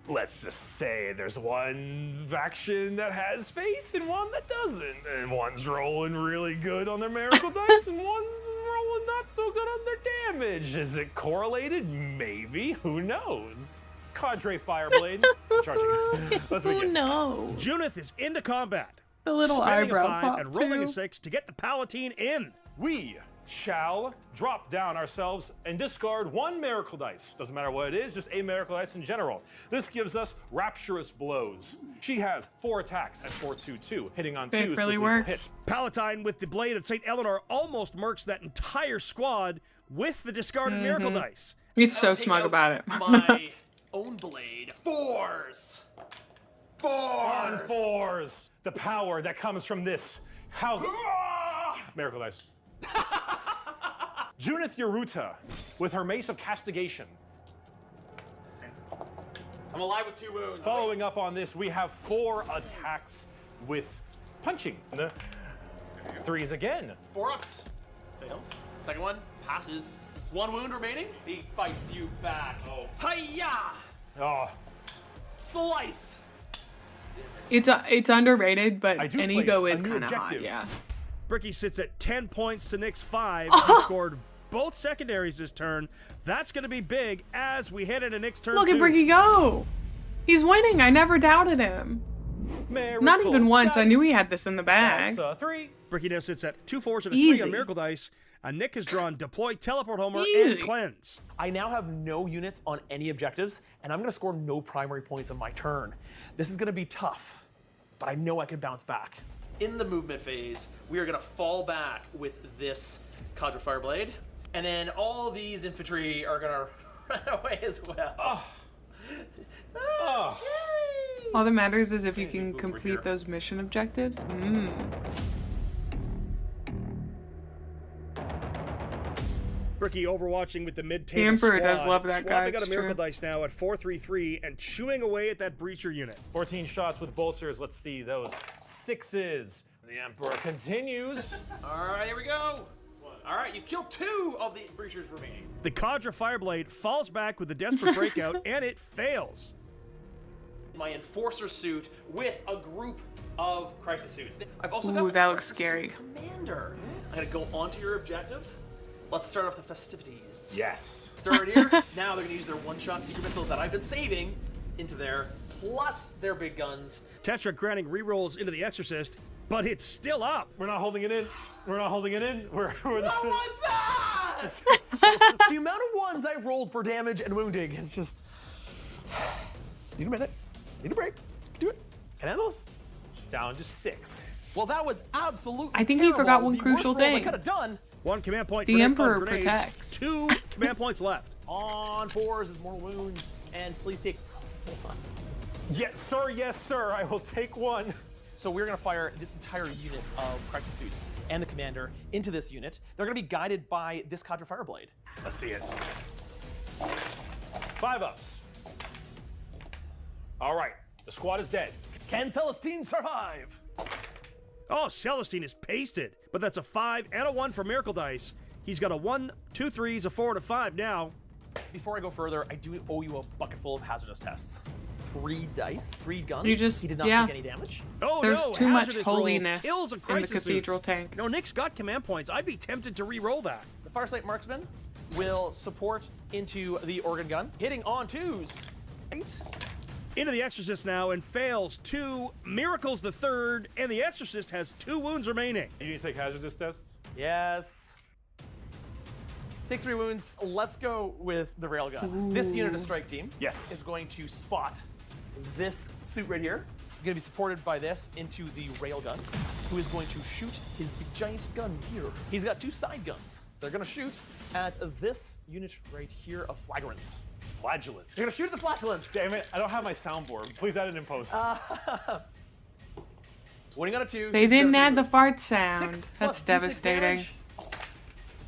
let's just say there's one faction that has faith and one that doesn't. And one's rolling really good on their miracle dice and one's rolling not so good on their damage. Is it correlated? Maybe. Who knows? Cadre Fireblade. Charging. Let's begin. Oh no. Junith is into combat. The little spending eyebrow a 5 pop and rolling a too. 6 to get the Palatine in. We shall drop down ourselves and discard 1 miracle dice. Doesn't matter what it is, just a miracle dice in general. This gives us Rapturous Blows. She has 4 attacks at 4/2/2, hitting on 2s really with works. hits. Palatine with the blade of St. Eleanor almost murks that entire squad with the discarded miracle dice. He's so smug about it. My own blade. 4s. 4 4s. The power that comes from this. How? Miracle dice. Junith Yaruta with her Mace of Castigation. I'm alive with 2 wounds. Following up on this, we have 4 attacks with punching. Threes again. 4 ups. Fails. Second one passes. 1 wound remaining. He fights you back. Oh. Hiya! Oh. Slice. It's underrated, but I do an place ego a is new kind of hot. objective. Yeah. Bricky sits at 10 points to Nick's 5. He scored both secondaries this turn. That's going to be big as we head into Nick's turn. Look at Bricky go. He's winning. I never doubted him. Not even once. I knew he had this in the bag. That's a 3. Bricky now sits at 2 4s and a Easy. 3 on Miracle Dice. And Nick has drawn Deploy, Teleport Homer, Easy. and Cleanse. I now have no units on any objectives, and I'm going to score no primary points on my turn. This is going to be tough, but I know I can bounce back. In the movement phase, we are going to fall back with this Cadre Fireblade, and then all these infantry are going to run away as well. Scary. All that matters is if you can complete those mission objectives. Bricky overwatching with the mid-table The Emperor squad. does love that guy, Swapping out it's a Miracle true. Dice now at 4-3-3 and chewing away at that Breacher unit. 14 shots with bolsters. Let's see those 6s. The Emperor continues. All right, here we go. All right, you've killed 2 of the Breachers remaining. The Cadre Fireblade falls back with a desperate breakout, and it fails. My Enforcer suit with a group of Crisis suits. I've also got Ooh, my that looks Crisis scary. Suit Commander. I'm gonna go onto your objective. Let's start off the festivities. Yes. Start right here. Now they're gonna use their one-shot secret missiles that I've been saving into there, plus their big guns. Tetra granting rerolls into the Exorcist, but it's still up. We're not holding it in. We're not holding it in. What was that? The amount of ones I've rolled for damage and wounding is just need a minute. Just need a break. Do it. Can I handle this? Down to 6. Well, that was absolutely I think he terrible. forgot one The crucial worst rolls thing. I could have done. 1 command point The for Nick Emperor on grenades. protects. 2 command points left. On 4s is mortal wounds, and please take. Yes, sir. Yes, sir. I will take 1. So we're going to fire this entire unit of Crisis Suits and the commander into this unit. They're going to be guided by this Cadre Fireblade. Let's see it. 5 ups. All right. The squad is dead. Can Celestine survive? Oh, Celestine is pasted, but that's a 5 and a 1 for Miracle Dice. He's got a 1, 2 3s, a 4, and a 5 now. Before I go further, I do owe you a bucket full of hazardous tests. 3 dice, 3 guns. You just- he did not yeah. take any damage. Oh There's no, too much hazardous rolls, holiness kills and in the crisis cathedral suits. tank. No, Nick's got command points. I'd be tempted to re-roll that. The Firesight Marksman will support into the organ gun, hitting on 2s. 8. Into the Exorcist now and fails 2, miracles the 3rd, and the Exorcist has 2 wounds remaining. You need to take hazardous tests? Yes. Take 3 wounds. Let's go with the railgun. This unit of strike team is going to spot this suit right here. You're going to be supported by this into the railgun, who is going to shoot his big giant gun here. He's got 2 side guns. They're going to shoot at this unit right here of flagrants. Flagellant. They're going to shoot at the flatulence. Damn it. I don't have my soundboard. Please add it in post. Winning on a 2. They didn't add the fart sound. 6 That's plus D6 devastating. damage.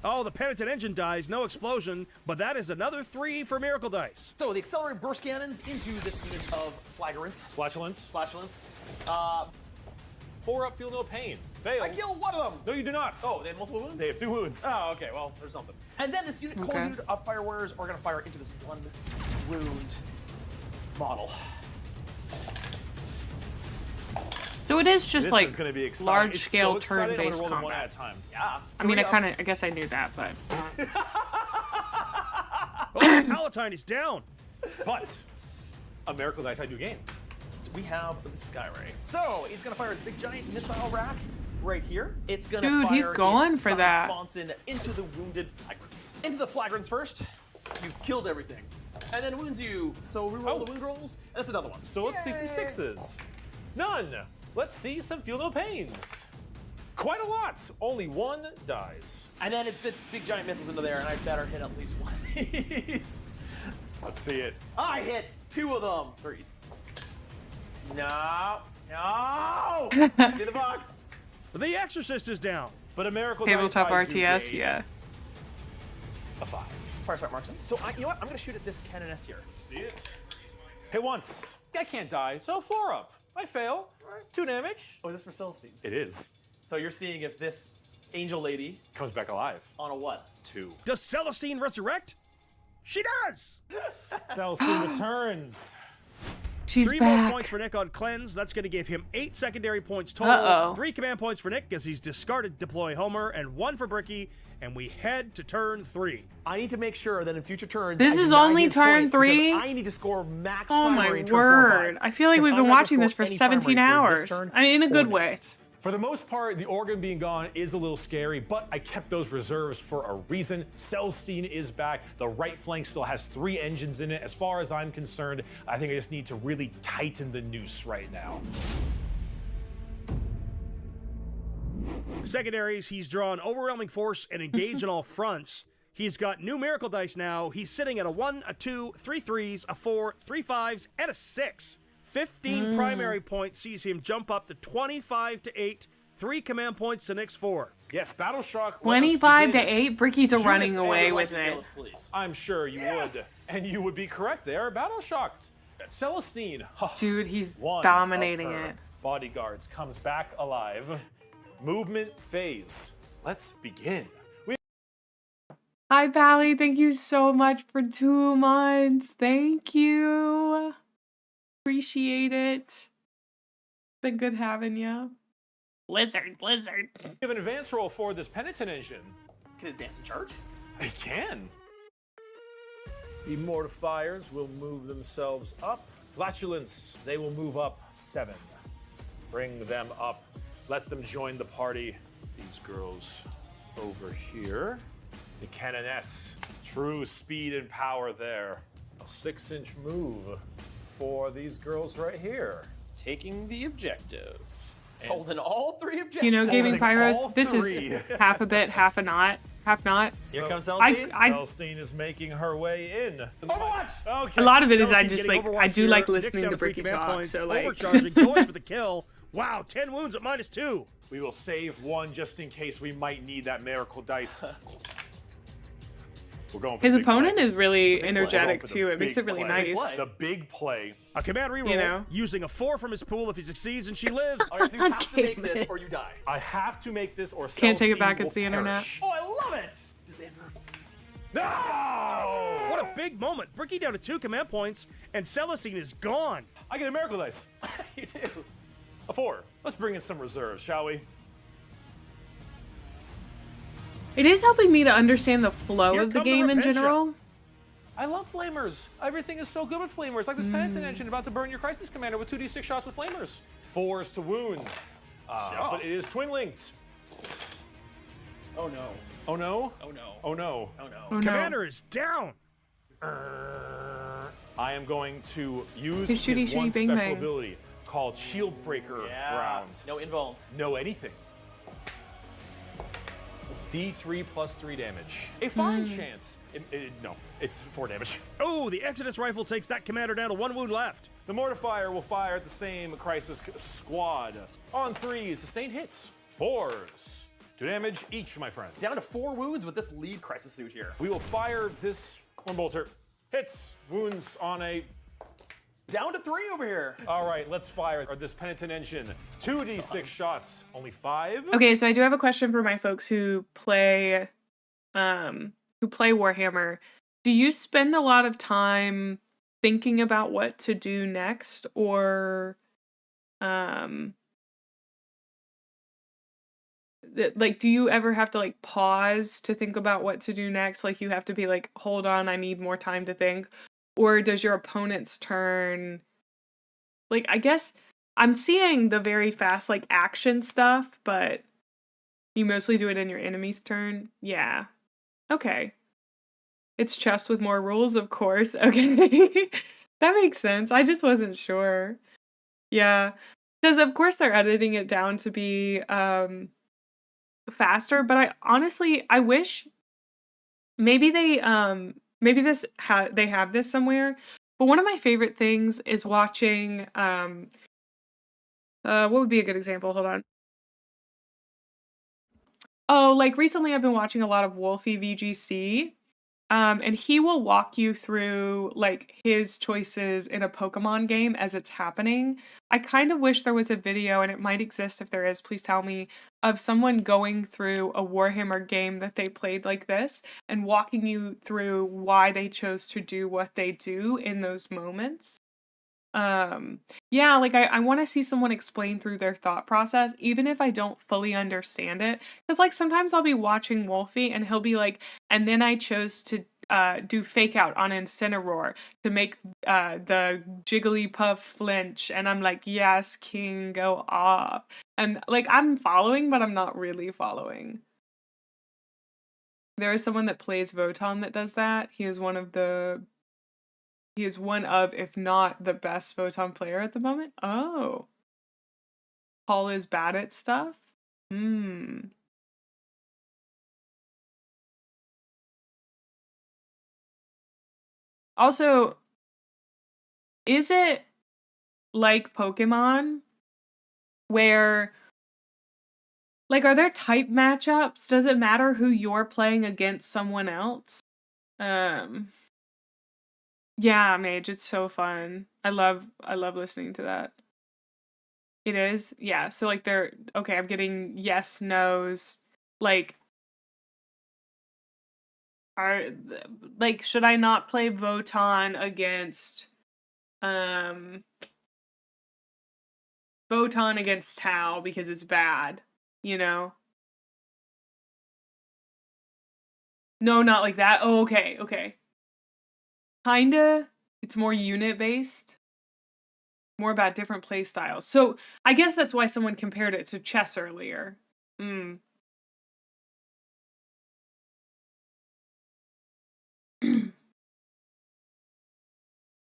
Oh, the penitent engine dies, no explosion, but that is another 3 for Miracle Dice. So the accelerated burst cannons into this unit of flagrants. Flatulence. Flatulence. 4 up, feel no pain. Fails. I killed one of them. No, you do not. Oh, they had multiple wounds? They have 2 wounds. Oh, okay, well, there's something. And then this unit, cold Okay. unit of fire warriors are gonna fire into this 1 wound model. So it is just This like is gonna be exciting. large It's scale so exciting. I'm turn-based gonna roll them one combat. at a time. Yeah. I mean, I guess I knew that, but Oh, Palatine is down. But a Miracle Dice I do gain. So we have the Skyray. So he's gonna fire his big giant missile rack right here. It's gonna Dude, fire he's going his for side that. sponson into the wounded flagrants. Into the flagrants first. You've killed everything. And then wounds you. So reroll the wound rolls. And that's another one. So let's see some 6s. None. Let's see some feel no pains. Quite a lot. Only 1 dies. And then it's big giant missiles into there, and I better hit at least 1 of these. Let's see it. I hit 2 of them. 3s. No. No. See the box. The Exorcist is down. But a Miracle tabletop Dice I do RTS, gain. yeah. A 5. Firestart Marksman. So you know what? I'm gonna shoot at this canoness here. See it? Hit once. I can't die, so 4 up. I fail. 2 damage. Oh, is this for Celestine? It is. So you're seeing if this angel lady comes back alive. On a what? 2. Does Celestine resurrect? She does! Celestine returns. She's 3 back. more points for Nick on cleanse. That's going to give him 8 secondary points total. Uh-oh. 3 command points for Nick because he's discarded deploy Homer, and 1 for Bricky. And we head to turn 3. I need to make sure that in future turns. This is only turn 3? I need to score max Oh primary my in turn 4 and 5. word. I feel like we've been watching this for 17 hours. I mean, in a good way. For the most part, the organ being gone is a little scary, but I kept those reserves for a reason. Celestine is back. The right flank still has 3 engines in it. As far as I'm concerned, I think I just need to really tighten the noose right now. Secondaries, he's drawn overwhelming force and engaged on all fronts. He's got new miracle dice now. He's sitting at a 1, a 2, 3 3s, a 4, 3 5s, and a 6. 15 primary points sees him jump up to 25 to 8. 3 command points to Nick's 4. Yes, Battle Shock. 25 to 8. Bricky's running away with it. I'm sure you would. And you would be correct there. Battle Shocked. Celestine. Dude, he's one dominating of her it. Bodyguards comes back alive. Movement phase. Let's begin. Hi, Pally. Thank you so much for 2 months. Thank you. Appreciate it. Been good having you. Blizzard. We have an advance roll for this penitent engine. Can advance in charge? They can. The mortifiers will move themselves up. Flatulence, they will move up 7. Bring them up. Let them join the party. These girls over here. The Canoness, true speed and power there. A 6-inch move for these girls right here. Taking the objective. Holding all 3 objectives. You know, Gaming Pyros, this is half a bit, half a not. Half not. Here comes Celestine. Celestine is making her way in. Overwatch! Okay. A lot of it is Celestine I just getting like, Overwatch I do here. like Nick's listening down to 3 Bricky command talk, points. so like. Overcharging, going for the kill. Wow, 10 wounds at -2. We will save 1 just in case we might need that miracle dice. We're going for His the big opponent play. is really We're energetic going for the too. It makes big it really play. nice. The big play. A command reroll, You know? using a 4 from his pool if he succeeds and she lives. All right, so you have to make this or you die. I have to make this or Can't take it Celestine back, will it's the internet. perish. Oh, I love it! Does the Emperor... No! What a big moment. Bricky down to 2 command points, and Celestine is gone. I get a miracle dice. You do. A 4. Let's bring in some reserves, shall we? It is helping me to understand the flow Here of the come the game in Repentia. general. I love flamers. Everything is so good with flamers. Like this penitent engine about to burn your crisis commander with 2d6 shots with flamers. 4s to wounds. But it is twin linked. Oh no. Oh no? Oh no. Oh no. Oh no. Oh, no. Commander is down. I am going to use His shooty, his one shooty, bang, special bang. ability called Shield Breaker round. No invulns. No anything. D3 plus 3 damage. A fine chance. No, it's 4 damage. Oh, the Exodus rifle takes that commander down to 1 wound left. The Mortifier will fire at the same Crisis squad. On 3s, sustained hits. 4s. 2 damage each, my friend. Down to 4 wounds with this lead crisis suit here. We will fire this 1 bolter. Hits. Wounds on a... Down to 3 over here. All right, let's fire this penitent engine. 2d6 shots. Only 5. Okay, so I do have a question for my folks who play Warhammer. Do you spend a lot of time thinking about what to do next, or like, do you ever have to like pause to think about what to do next? Like, you have to be like, hold on, I need more time to think. Or does your opponent's turn, like, I guess I'm seeing the very fast like action stuff, but you mostly do it in your enemy's turn? Yeah. Okay. It's chess with more rules, of course. Okay. That makes sense. I just wasn't sure. Yeah. Because of course they're editing it down to be faster, but I wish maybe they maybe they have this somewhere. But one of my favorite things is watching what would be a good example? Hold on. Oh, like recently I've been watching a lot of Wolfie VGC. And he will walk you through like his choices in a Pokemon game as it's happening. I kind of wish there was a video, and it might exist. If there is, please tell me, of someone going through a Warhammer game that they played like this and walking you through why they chose to do what they do in those moments. Yeah, like I want to see someone explain through their thought process, even if I don't fully understand it. Because like sometimes I'll be watching Wolfie and he'll be like, and then I chose to do fake out on Incineroar to make the Jigglypuff flinch, and I'm like, yes, King, go off. And like I'm following, but I'm not really following. There is someone that plays Voton that does that. He is one of, if not the best Photon player at the moment. Oh. Paul is bad at stuff? Also, is it like Pokemon where, like, are there type matchups? Does it matter who you're playing against someone else? Yeah, Mage, it's so fun. I love listening to that. It is? Yeah, so like okay, I'm getting yes, no's. Like, should I not play Voton against Voton against Tau because it's bad, you know? No, not like that. Oh, okay, okay. Kinda. It's more unit-based. More about different play styles. So, I guess that's why someone compared it to chess earlier.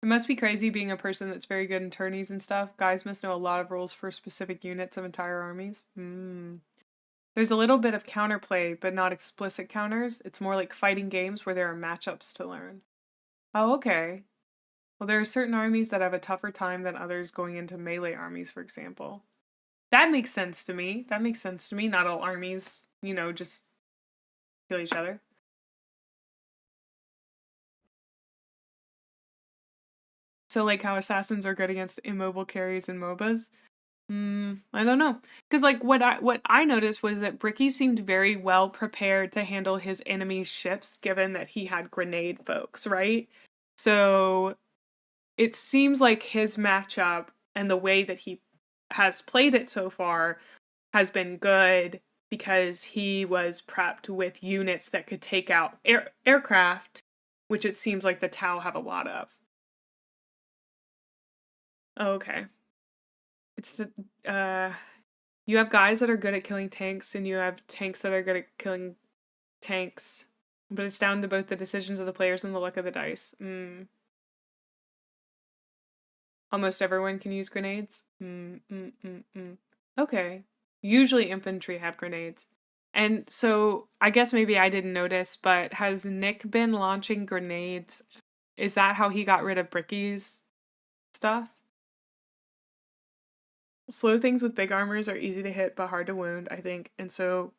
It must be crazy being a person that's very good in tourneys and stuff. Guys must know a lot of rules for specific units of entire armies. There's a little bit of counterplay, but not explicit counters. It's more like fighting games where there are matchups to learn. Oh, okay. Well, there are certain armies that have a tougher time than others going into melee armies, for example. That makes sense to me. Not all armies, just kill each other. So, like how assassins are good against immobile carries and MOBAs? I don't know. Because, like, what I noticed was that Bricky seemed very well prepared to handle his enemy's ships, given that he had grenade folks, right? So, it seems like his matchup and the way that he has played it so far has been good because he was prepped with units that could take out aircraft, which it seems like the Tau have a lot of. Oh, okay. It's you have guys that are good at killing tanks, and you have tanks that are good at killing tanks. But it's down to both the decisions of the players and the luck of the dice. Almost everyone can use grenades. Okay. Usually infantry have grenades. And so, I guess maybe I didn't notice, but has Nick been launching grenades? Is that how he got rid of Bricky's stuff? Slow things with big armors are easy to hit but hard to wound, I think. And so,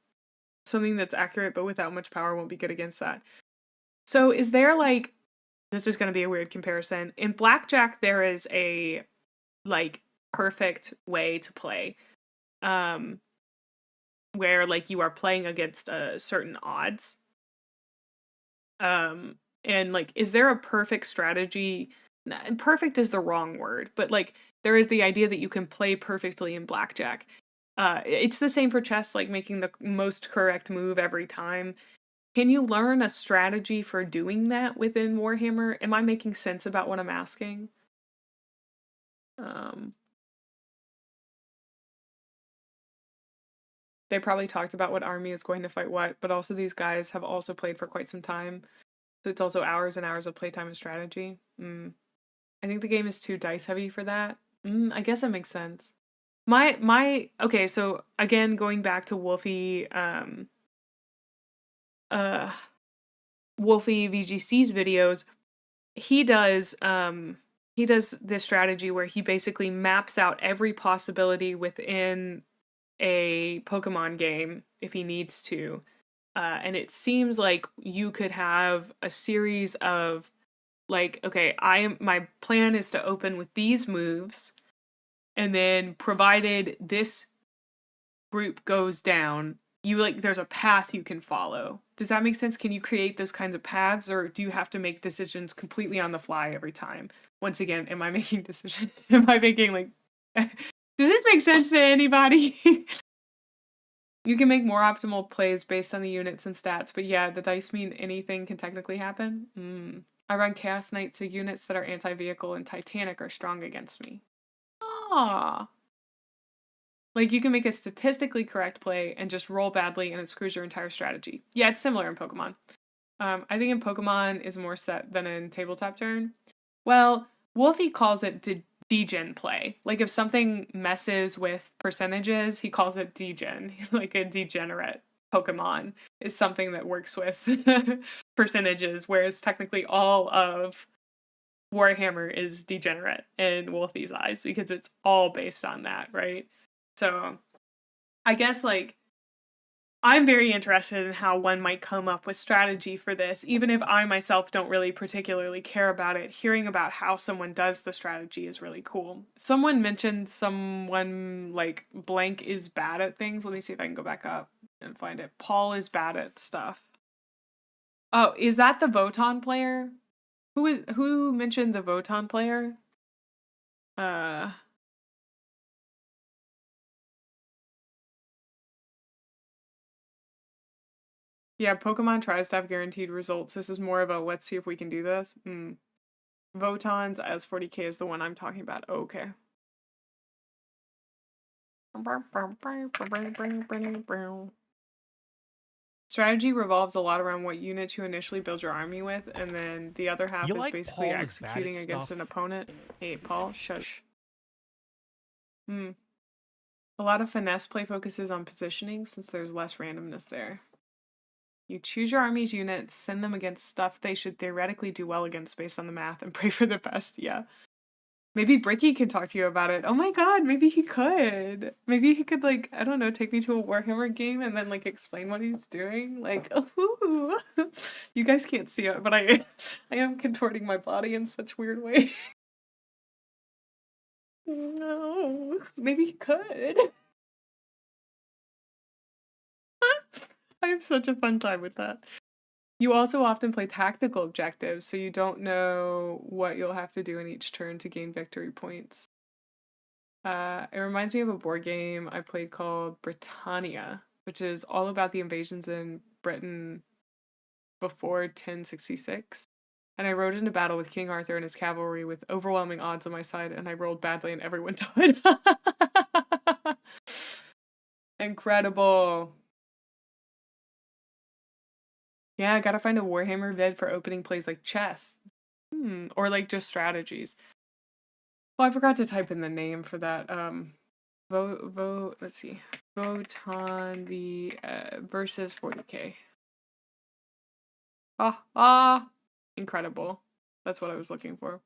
something that's accurate but without much power won't be good against that. So, is there like... This is going to be a weird comparison. In Blackjack, there is a, like, perfect way to play. Where, like, you are playing against certain odds. And, like, is there a perfect strategy? Perfect is the wrong word, but, like, there is the idea that you can play perfectly in Blackjack. It's the same for chess, like, making the most correct move every time. Can you learn a strategy for doing that within Warhammer? Am I making sense about what I'm asking? They probably talked about what army is going to fight what, but also these guys have also played for quite some time. So it's also hours and hours of playtime and strategy. I think the game is too dice heavy for that. I guess that makes sense. Okay, so again, going back to Wolfie, Wolfie VGC's videos, he does this strategy where he basically maps out every possibility within a Pokemon game if he needs to, And it seems like you could have a series of like, okay, my plan is to open with these moves, and then provided this group goes down, there's a path you can follow. Does that make sense? Can you create those kinds of paths, or do you have to make decisions completely on the fly every time? Once again, am I making decisions? Am I making like, does this make sense to anybody? You can make more optimal plays based on the units and stats, but yeah, the dice mean anything can technically happen. I run Chaos Knight, so units that are anti-vehicle and Titanic are strong against me. Ah. Like, you can make a statistically correct play and just roll badly and it screws your entire strategy. Yeah, it's similar in Pokemon. I think in Pokemon is more set than in Tabletop Turn. Well, Wolfie calls it degen play. Like, if something messes with percentages, he calls it degen. Like, a degenerate Pokemon is something that works with percentages, whereas technically all of Warhammer is degenerate in Wolfie's eyes because it's all based on that, right? So I guess, like, I'm very interested in how one might come up with strategy for this, even if I myself don't really particularly care about it. Hearing about how someone does the strategy is really cool. Someone mentioned someone, like, blank is bad at things. Let me see if I can go back up and find it. Paul is bad at stuff. Oh, is that the Voton player? Who mentioned the Voton player? Yeah, Pokemon tries to have guaranteed results. This is more of a let's see if we can do this. Votons as 40k is the one I'm talking about. Okay. Strategy revolves a lot around what units you initially build your army with, and then the other half is basically executing against an opponent. Hey, Paul, shush. A lot of finesse play focuses on positioning since there's less randomness there. You choose your army's units, send them against stuff they should theoretically do well against based on the math, and pray for the best. Yeah. Maybe Bricky could talk to you about it. Oh my god, maybe he could. Maybe he could, like, I don't know, take me to a Warhammer game and then, like, explain what he's doing. Like, ooh. You guys can't see it, but I am contorting my body in such weird ways. No. Maybe he could. I have such a fun time with that. You also often play tactical objectives, so you don't know what you'll have to do in each turn to gain victory points. It reminds me of a board game I played called Britannia, which is all about the invasions in Britain before 1066. And I rode into battle with King Arthur and his cavalry with overwhelming odds on my side, and I rolled badly and everyone died. Incredible. Yeah, I gotta find a Warhammer vid for opening plays like chess. Or like just strategies. Well, I forgot to type in the name for that. Let's see. Voton versus 40k. Incredible. That's what I was looking for.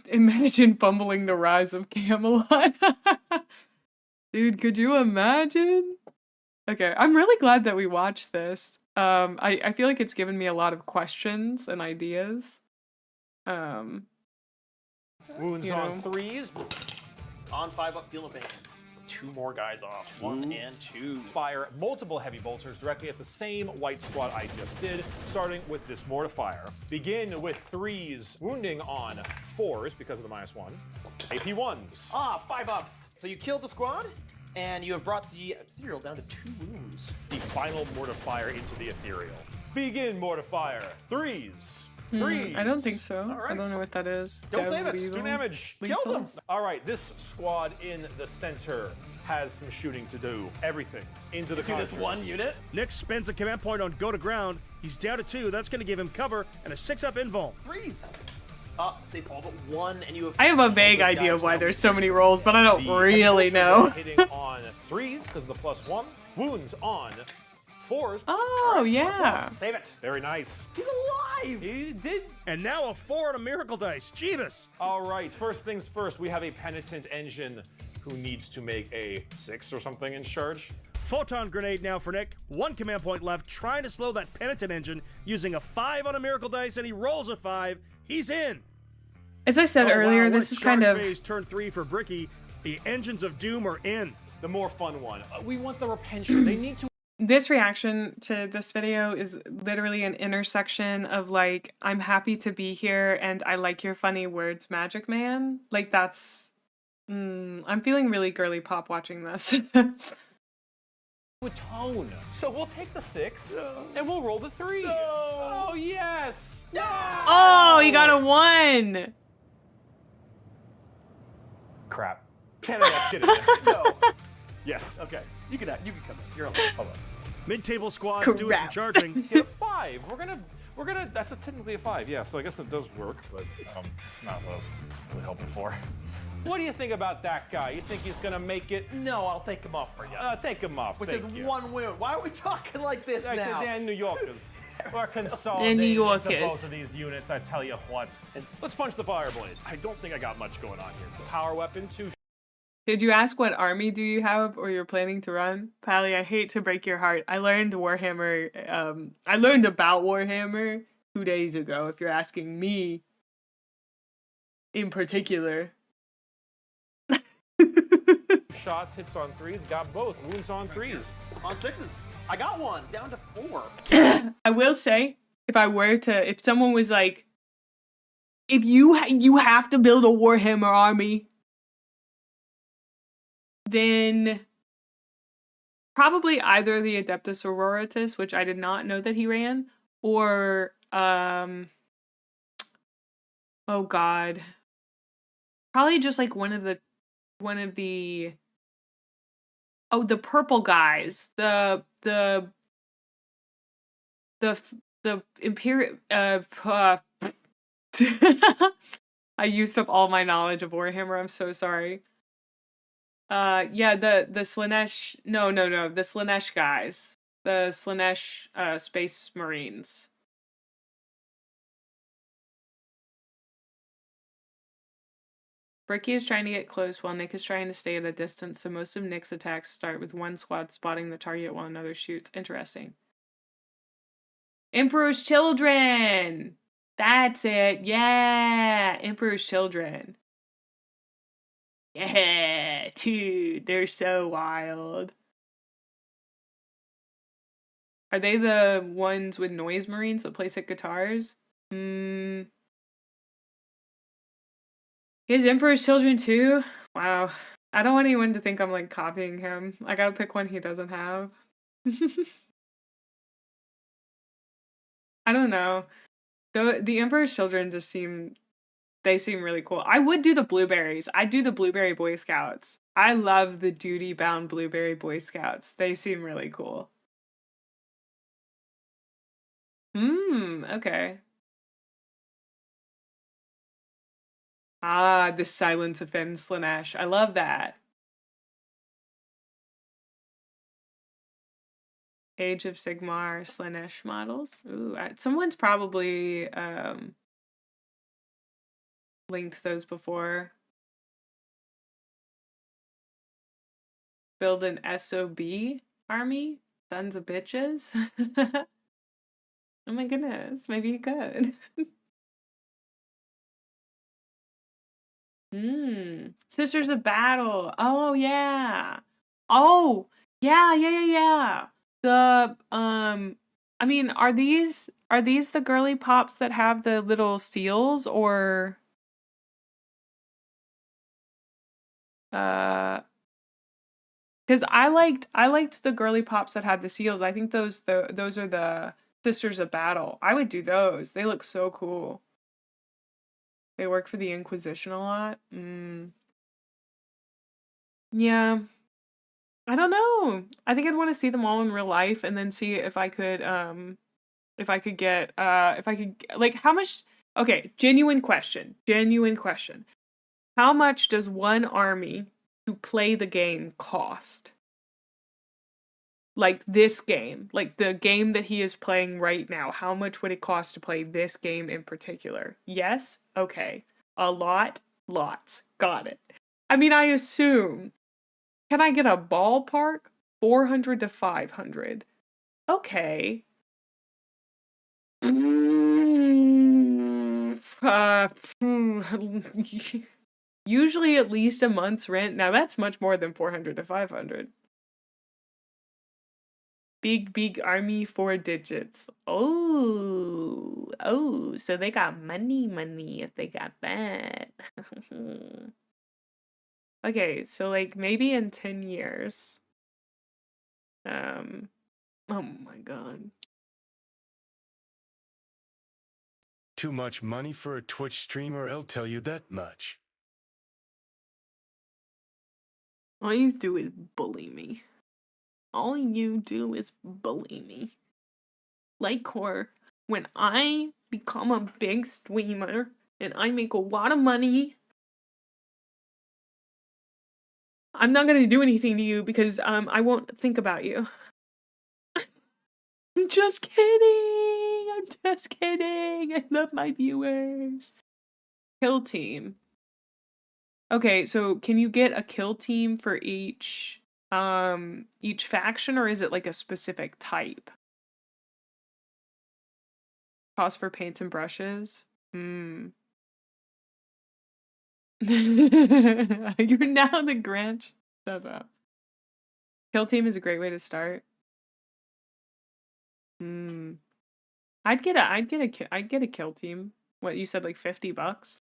Imagine fumbling the rise of Camelot. Dude, could you imagine? Okay, I'm really glad that we watched this. I feel like it's given me a lot of questions and ideas. Wounds on 3s. On 5 up, feel the pains. 2 more guys off. 1 and 2. Fire multiple heavy bolters directly at the same white squad I just did, starting with this mortifier. Begin with 3s, wounding on 4s because of the -1. AP 1s. 5 ups. So you killed the squad, and you have brought the ethereal down to 2 wounds. The final mortifier into the ethereal. Begin mortifier. 3s. 3s. I don't think so. All right. I don't know what that is. Don't save it. 2 damage. Kills him. All right, this squad in the center has some shooting to do. Everything into the this one unit. Nick spends a command point on go to ground. He's down to 2. That's going to give him cover and a 6-up invuln. 3s. Save all but 1, and you have. I have a vague idea of why there's so many rolls, but I don't really know. Hitting on 3s because of the +1. Wounds on 4s. Oh, yeah. Save it. Very nice. He's alive. He did. And now a 4 on a miracle dice. Jeebus. All right, first things first, we have a penitent engine who needs to make a 6 or something in charge. Photon grenade now for Nick. 1 command point left, trying to slow that penitent engine using a 5 on a miracle dice, and he rolls a 5. He's in. As I said earlier, this is kind of phase turn 3 for Bricky. The engines of doom are in. The more fun one. We want the repension. They need to. This reaction to this video is literally an intersection of like, I'm happy to be here and I like your funny words, Magic Man. Like that's, I'm feeling really girly pop watching this. With tone. So we'll take the 6 and we'll roll the 3. No. Oh yes. No. Oh, he got a 1. Crap. Canada shit in there. No. Yes. Okay. You can come in. You're allowed. Hold on. Mid-table squads doing some charging. Get a 5. We're gonna. That's technically a 5. Yeah. So I guess it does work, but it's not what I was really hoping for. What do you think about that guy? You think he's gonna make it? No, I'll take him off for you. Take him off. With his 1 wound. Why are we talking like this now? They're New Yorkers. We're They're New consolidating Yorkers. into both of these units, I tell you what. Let's punch the fire blade. I don't think I got much going on here. Power weapon, 2. Did you ask what army do you have or you're planning to run? Pally, I hate to break your heart. I learned Warhammer, I learned about Warhammer 2 days ago, if you're asking me in particular. Shots, hits on 3s, got both. Wounds on 3s. On 6s. I got 1, down to 4. I will say, if someone was like, if you have to build a Warhammer army, then probably either the Adeptus Auroritus, which I did not know that he ran, or oh god, probably just like one of the the purple guys, the Imperial. I used up all my knowledge of Warhammer. I'm so sorry. Yeah, the Slaanesh. No, the Slaanesh guys. The Slaanesh Space Marines. Bricky is trying to get close while Nick is trying to stay at a distance, so most of Nick's attacks start with one squad spotting the target while another shoots. Interesting. Emperor's Children! That's it! Yeah! Emperor's Children. Yeah! Dude, they're so wild. Are they the ones with noise marines that play sick guitars? His Emperor's Children too? Wow. I don't want anyone to think I'm like copying him. I gotta pick one he doesn't have. I don't know. The Emperor's Children just seem really cool. I would do the blueberries. I'd do the Blueberry Boy Scouts. I love the duty-bound Blueberry Boy Scouts. They seem really cool. Okay. Ah, the Silence offends Slaanesh. I love that. Age of Sigmar Slaanesh models. Ooh, someone's probably linked those before. Build an SOB army? Sons of bitches? Oh my goodness, maybe you could. Sisters of Battle. Oh yeah. Oh yeah. The I mean, are these the girly pops that have the little seals, or because I liked the girly pops that had the seals. I think those are the Sisters of Battle. I would do those. They look so cool. They work for the Inquisition a lot. Yeah. I don't know. I think I'd want to see them all in real life and then see if I could get like how much. Okay, genuine question. How much does one army to play the game cost? Like this game, like the game that he is playing right now, how much would it cost to play this game in particular? Yes? Okay. A lot? Lots. Got it. I mean, I assume. Can I get a ballpark? 400 to 500. Okay. Usually at least a month's rent. Now that's much more than 400 to 500. Big army, 4 digits. Oh, so they got money if they got that. Okay, so like maybe in 10 years. Oh my god. Too much money for a Twitch streamer, I'll tell you that much. All you do is bully me. All you do is bully me. Like her, when I become a big streamer and I make a lot of money, I'm not gonna do anything to you because I won't think about you. I'm just kidding. I'm just kidding. I love my viewers. Kill team. Okay, so can you get a kill team for each faction, or is it like a specific type? Cost for paints and brushes? You're now the Grinch. Shut up. Kill team is a great way to start. I'd get a kill team. What, you said like $50?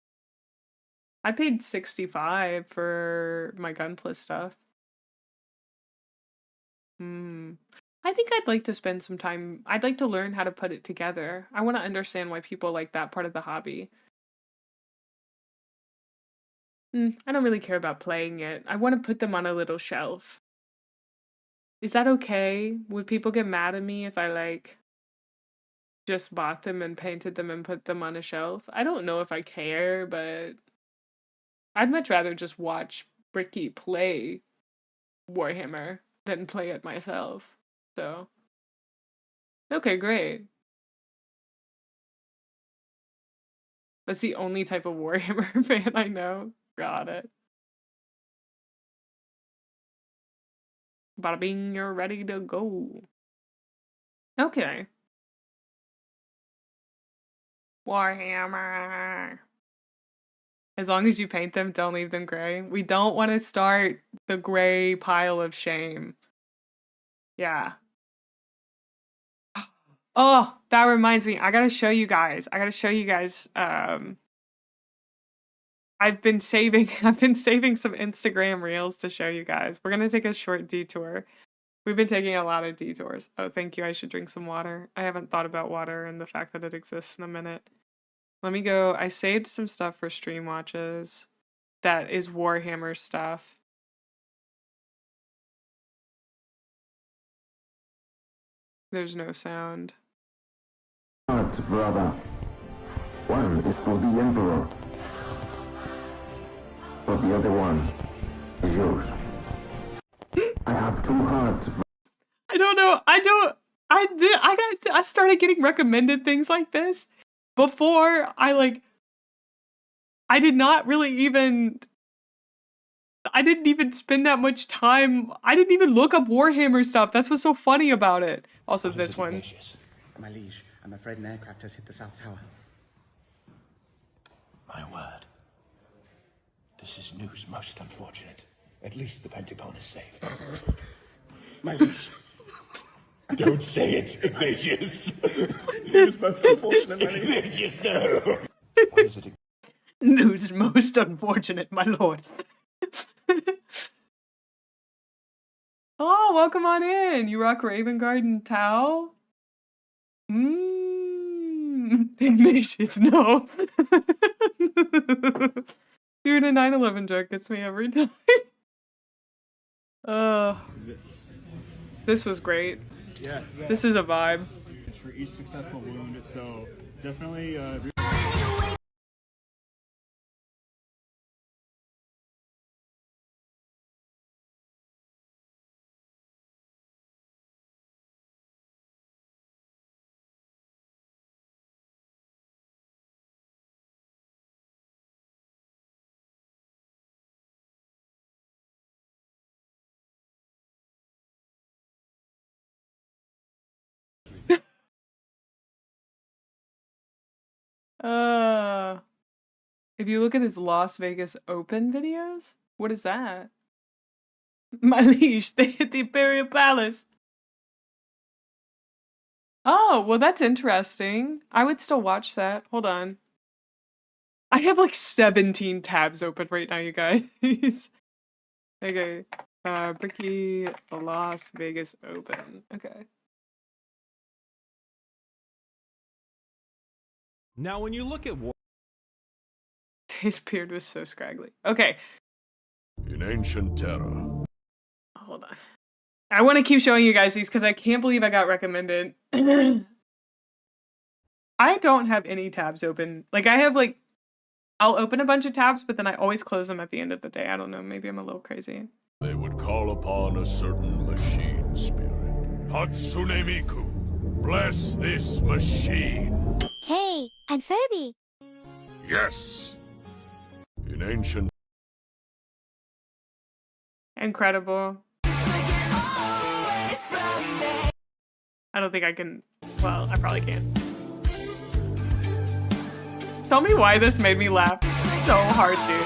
I paid 65 for my Gunpla stuff. I think I'd like to spend some time. I'd like to learn how to put it together. I want to understand why people like that part of the hobby. I don't really care about playing it. I want to put them on a little shelf. Is that okay? Would people get mad at me if I like just bought them and painted them and put them on a shelf? I don't know if I care, but I'd much rather just watch Bricky play Warhammer than play it myself. So, okay, great. That's the only type of Warhammer fan I know. Got it. Bada bing, you're ready to go. Okay. Warhammer. As long as you paint them, don't leave them gray. We don't want to start the gray pile of shame. Yeah. Oh, that reminds me. I gotta show you guys. I've been saving some Instagram reels to show you guys. We're gonna take a short detour. We've been taking a lot of detours. Oh, thank you. I should drink some water. I haven't thought about water and the fact that it exists in a minute. Let me go. I saved some stuff for stream watches. That is Warhammer stuff. There's no sound. Heart, brother. One is for the Emperor. But the other one is yours. I have 2 hearts. I don't know. I started getting recommended things like this before I didn't even spend that much time. I didn't even look up Warhammer stuff. That's what's so funny about it. Also, this one. My liege, I'm afraid an aircraft has hit the South Tower. My word. This is news most unfortunate. At least the Pentagon is safe. My liege. Don't say it, Ignatius. News most unfortunate, my liege. Ignatius, no. What is it? News most unfortunate, my lord. Oh, welcome on in. You rock Raven Garden Tau? Ignatius, no. Dude, a 9/11 joke gets me every time. This was great. Yeah. This is a vibe. It's for each successful wound, so definitely If you look at his Las Vegas Open videos, what is that? My liege, they hit the Imperial Palace. Oh, well, that's interesting. I would still watch that. Hold on. I have like 17 tabs open right now, you guys. Okay. Bricky, Las Vegas Open. Okay. Now, when you look at His beard was so scraggly. Okay. In ancient Terra. Hold on. I want to keep showing you guys these because I can't believe I got recommended. I don't have any tabs open. Like, I have, like, I'll open a bunch of tabs, but then I always close them at the end of the day. I don't know. Maybe I'm a little crazy. They would call upon a certain machine spirit. Hatsune Miku, bless this machine. Hey, I'm Phoebe. Yes. In ancient... Incredible. I don't think I can... Well, I probably can. Tell me why this made me laugh so hard, dude.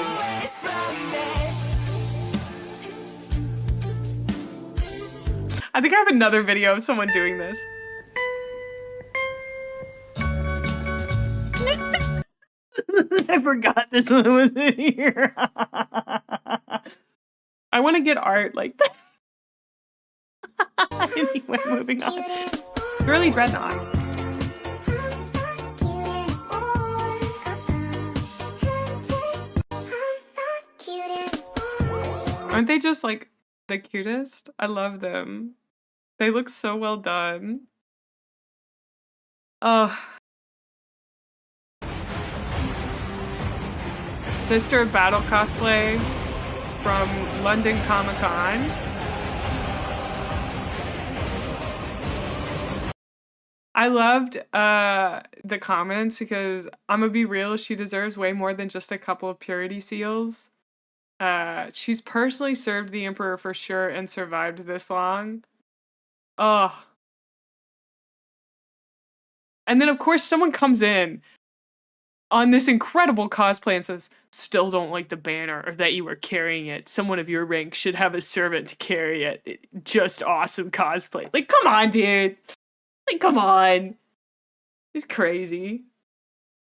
I think I have another video of someone doing this. I forgot this one was in here. I want to get art like that. Anyway, moving on. Girly Dreadnought. Aren't they just like the cutest? I love them. They look so well done. Oh. Sister of Battle cosplay from London Comic Con. I loved the comments because I'm gonna be real, she deserves way more than just a couple of purity seals. She's personally served the Emperor for sure and survived this long. Oh. And then of course someone comes in on this incredible cosplay and says, still don't like the banner or that you were carrying it. Someone of your rank should have a servant to carry it. Just awesome cosplay. Like, come on, dude. Like, come on. It's crazy.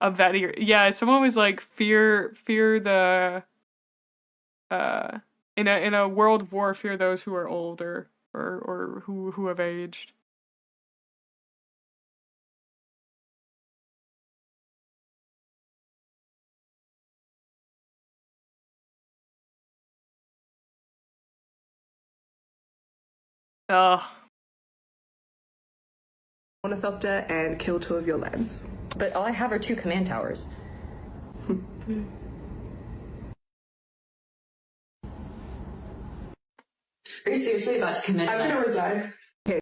Of that era. Yeah, someone was like, fear the in a world war, fear those who are older or who have aged. Oh. Ornithopter and kill 2 of your lads. But all I have are 2 command towers. Are you seriously about to commit? I'm gonna resign. Okay.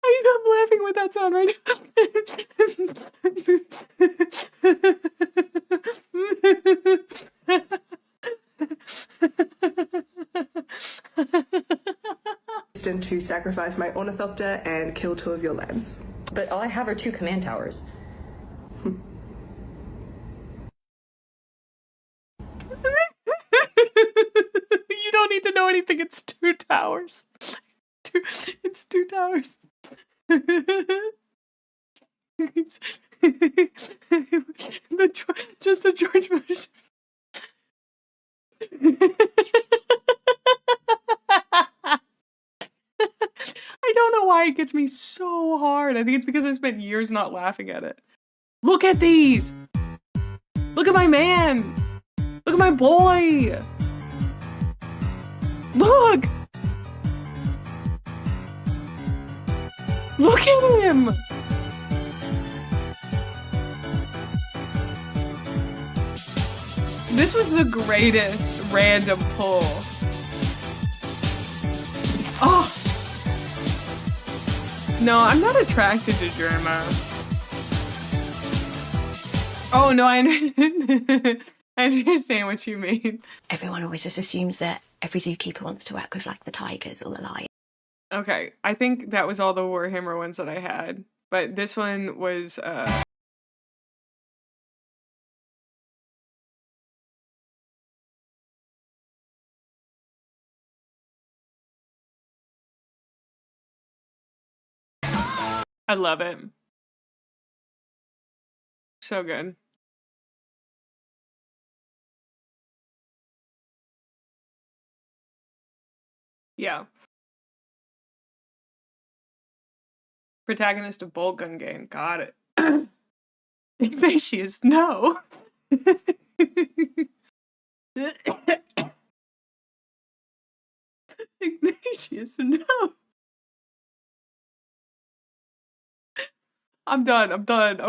I'm laughing with that sound right To sacrifice my Ornithopter and kill 2 of your lads. But all I have are 2 command towers. You don't need to know anything. It's 2 towers. It's 2 towers. Just the George Bush. I don't know why it gets me so hard. I think it's because I spent years not laughing at it. Look at these! Look at my man! Look at my boy! Look! Look at him! This was the greatest random pull. Oh! No, I'm not attracted to Germa. Oh no, I understand what you mean. Everyone always just assumes that every zookeeper wants to work with like the tigers or the lions. Okay, I think that was all the Warhammer ones that I had, but this one was I love it. So good. Yeah. Protagonist of Bolt Gun game. Got it. Ignatius, no. Ignatius, no. I'm done. I'm done.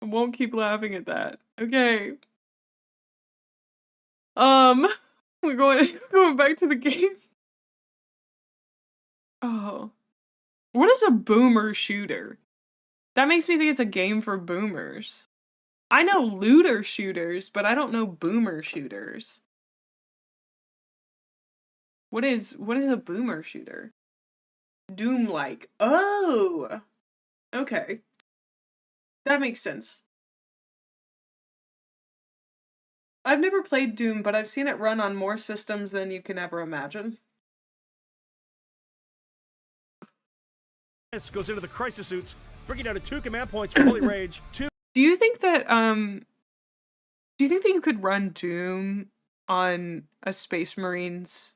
I won't keep laughing at that. Okay. We're going back to the game. Oh. What is a boomer shooter? That makes me think it's a game for boomers. I know looter shooters, but I don't know boomer shooters. What is a boomer shooter? Doom-like. Oh! Okay. That makes sense. I've never played Doom, but I've seen it run on more systems than you can ever imagine. This goes into the crisis suits, breaking down to 2 command points for Holy Rage. Do you think that you could run Doom on a Space Marines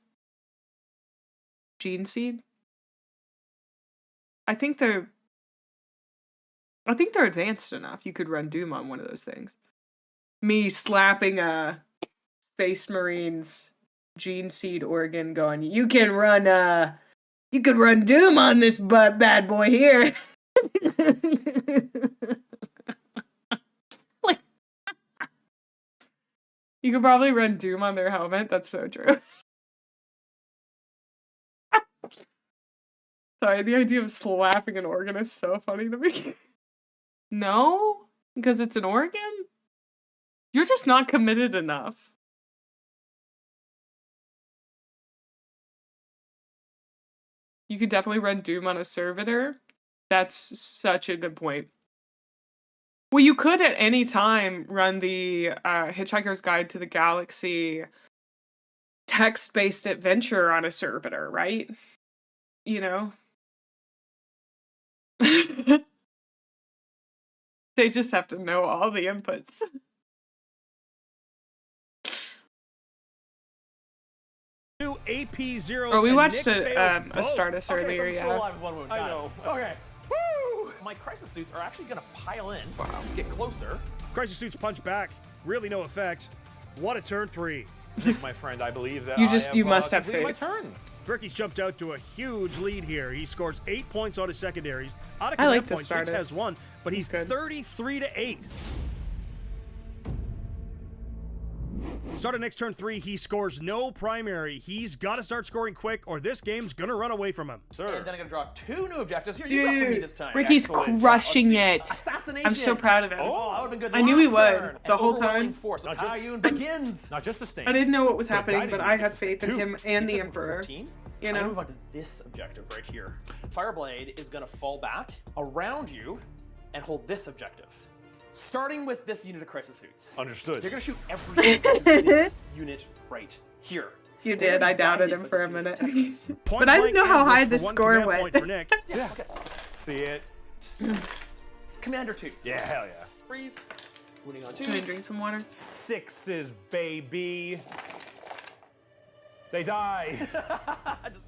gene seed? I think they're advanced enough. You could run Doom on one of those things. Me slapping a Space Marines gene seed organ going, you could run Doom on this bad boy here. Like, you could probably run Doom on their helmet. That's so true. Sorry, the idea of slapping an organ is so funny to me. No? Because it's an organ? You're just not committed enough. You could definitely run Doom on a servitor. That's such a good point. Well, you could at any time run the Hitchhiker's Guide to the Galaxy text-based adventure on a servitor, right? You know? They just have to know all the inputs. AP0. Oh, we watched a Stardust earlier, so I'm still alive with 1 wound. I know. Okay. Woo! My crisis suits are actually going to pile in to get closer. Crisis suits punch back. Really no effect. What a turn 3. Nick, my friend, I believe that you must have faith. My turn. Bricky's jumped out to a huge lead here. He scores 8 points on his secondaries. Out of I like command points, Six has 1, but he's 33-8. Start of next turn 3, he scores no primary. He's got to start scoring quick, or this game's gonna run away from him. Sir. And then I'm gonna draw 2 new objectives. Here, you draw for me this time. Ricky's crushing it. Assassination. I'm so proud of him. Oh, that would've been good. I knew he would Turn. the whole time. Force. So Kayun begins. Not just the state. I didn't know what was happening, but I had faith in him and the Emperor. 14. You I'm know. gonna move on to this objective right here. Fireblade is gonna fall back around you and hold this objective. Starting with this unit of crisis suits. Understood. They're gonna shoot every this unit right here. You did. I doubted him for a minute. But I didn't know how high the score went. Yeah, okay. See it. Commander 2. Yeah, hell yeah. Freeze. Winning on 2. Can I drink some water? 6s, baby. They die.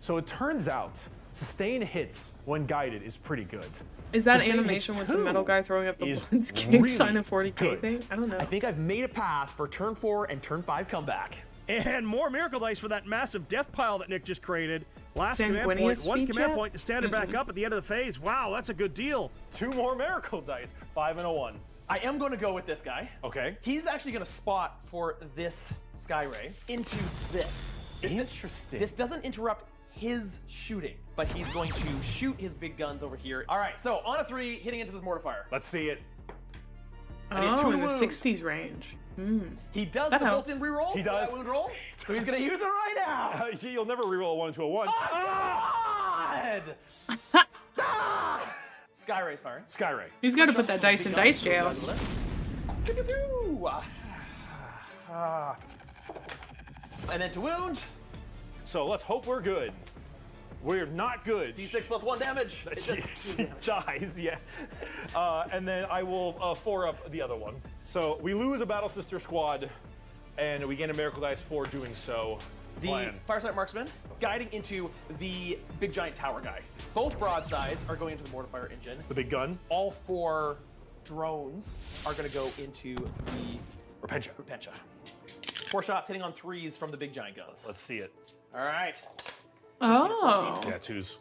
So it turns out, sustain hits when guided is pretty good. Is that Sustain animation hits with the metal guy throwing up the is Blitz King really sign of 40k good. thing? I don't know. I think I've made a path for turn 4 and turn 5 comeback. And more miracle dice for that massive death pile that Nick just created. Last command point, Sanguinius 1 speech command yet? point to stand it back up at the end of the phase. Wow, that's a good deal. 2 more miracle dice, 5 and a 1. I am going to go with this guy. Okay. He's actually going to spot for this Sky Ray into this. Interesting. This doesn't interrupt his shooting, but he's going to shoot his big guns over here. All right, so on a 3, hitting into this mortifier. Let's see it. Oh, in the 60s range. He does That the helps. built-in reroll. He does. For that wound roll. So he's going to use it right now. You'll never reroll a 1 to a 1. Oh, God! Skyray's firing. Skyray. He's got to put that dice in dice jail. And then to wound. So let's hope we're good. We're not good. D6 plus 1 damage. He dies, yes. And then I will 4-up the other one. So we lose a Battle Sister squad, and we gain a Miracle Dice for doing so. The Firesight Marksman guiding into the big giant tower guy. Both broadsides are going into the mortifier engine. The big gun. All 4 drones are going to go into the Repentia. 4 shots hitting on 3s from the big giant guns. Let's see it. All right. Oh. Yeah, 2s.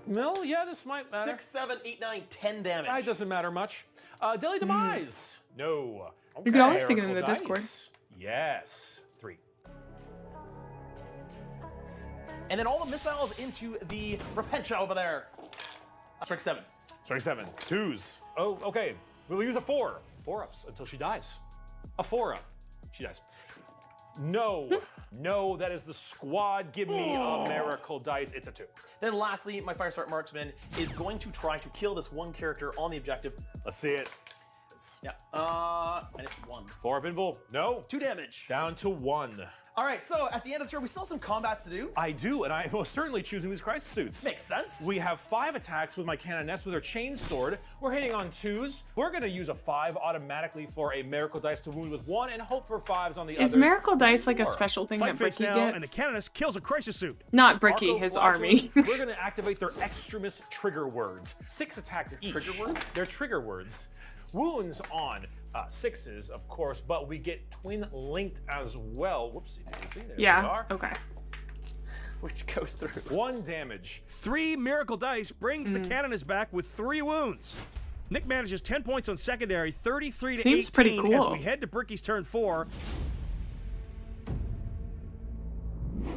No, yeah, this might matter. 6, 7, 8, 9, 10 damage. It doesn't matter much. Deadly Demise. No. Okay. You could always stick it in the Miracle Discord. Dice. Yes. 3. And then all the missiles into the Repentia over there. Strike 7. Strike 7. 2s. Oh, okay. We'll use a 4. 4-ups until she dies. A 4-up. She dies. No. No, that is the squad. Give me a Miracle Dice. It's a 2. Then lastly, my Firesight Marksman is going to try to kill this one character on the objective. Let's see it. Yeah. Minus 1. 4-up invul. No. 2 damage. Down to 1. All right, so at the end of the turn, we still have some combats to do. I do, and I was certainly choosing these crisis suits. Makes sense. We have 5 attacks with my Canoness with her chain sword. We're hitting on 2s. We're gonna use a 5 automatically for a Miracle Dice to wound with 1 and hope for 5s on the others. Is Miracle Dice like a special thing that Fight face Bricky now, gets? and the Canoness kills a crisis suit. Not Bricky, his army. We're gonna activate their extremis trigger words. 6 attacks each. Trigger words? They're trigger words. Wounds on 6s, of course, but we get twin linked as well. Whoopsie daisy. There we are. Okay. Which goes through. 1 damage. 3 Miracle Dice brings the Canoness back with 3 wounds. Nick manages 10 points on secondary, 33 to 18 Seems pretty cool. as we head to Bricky's turn 4.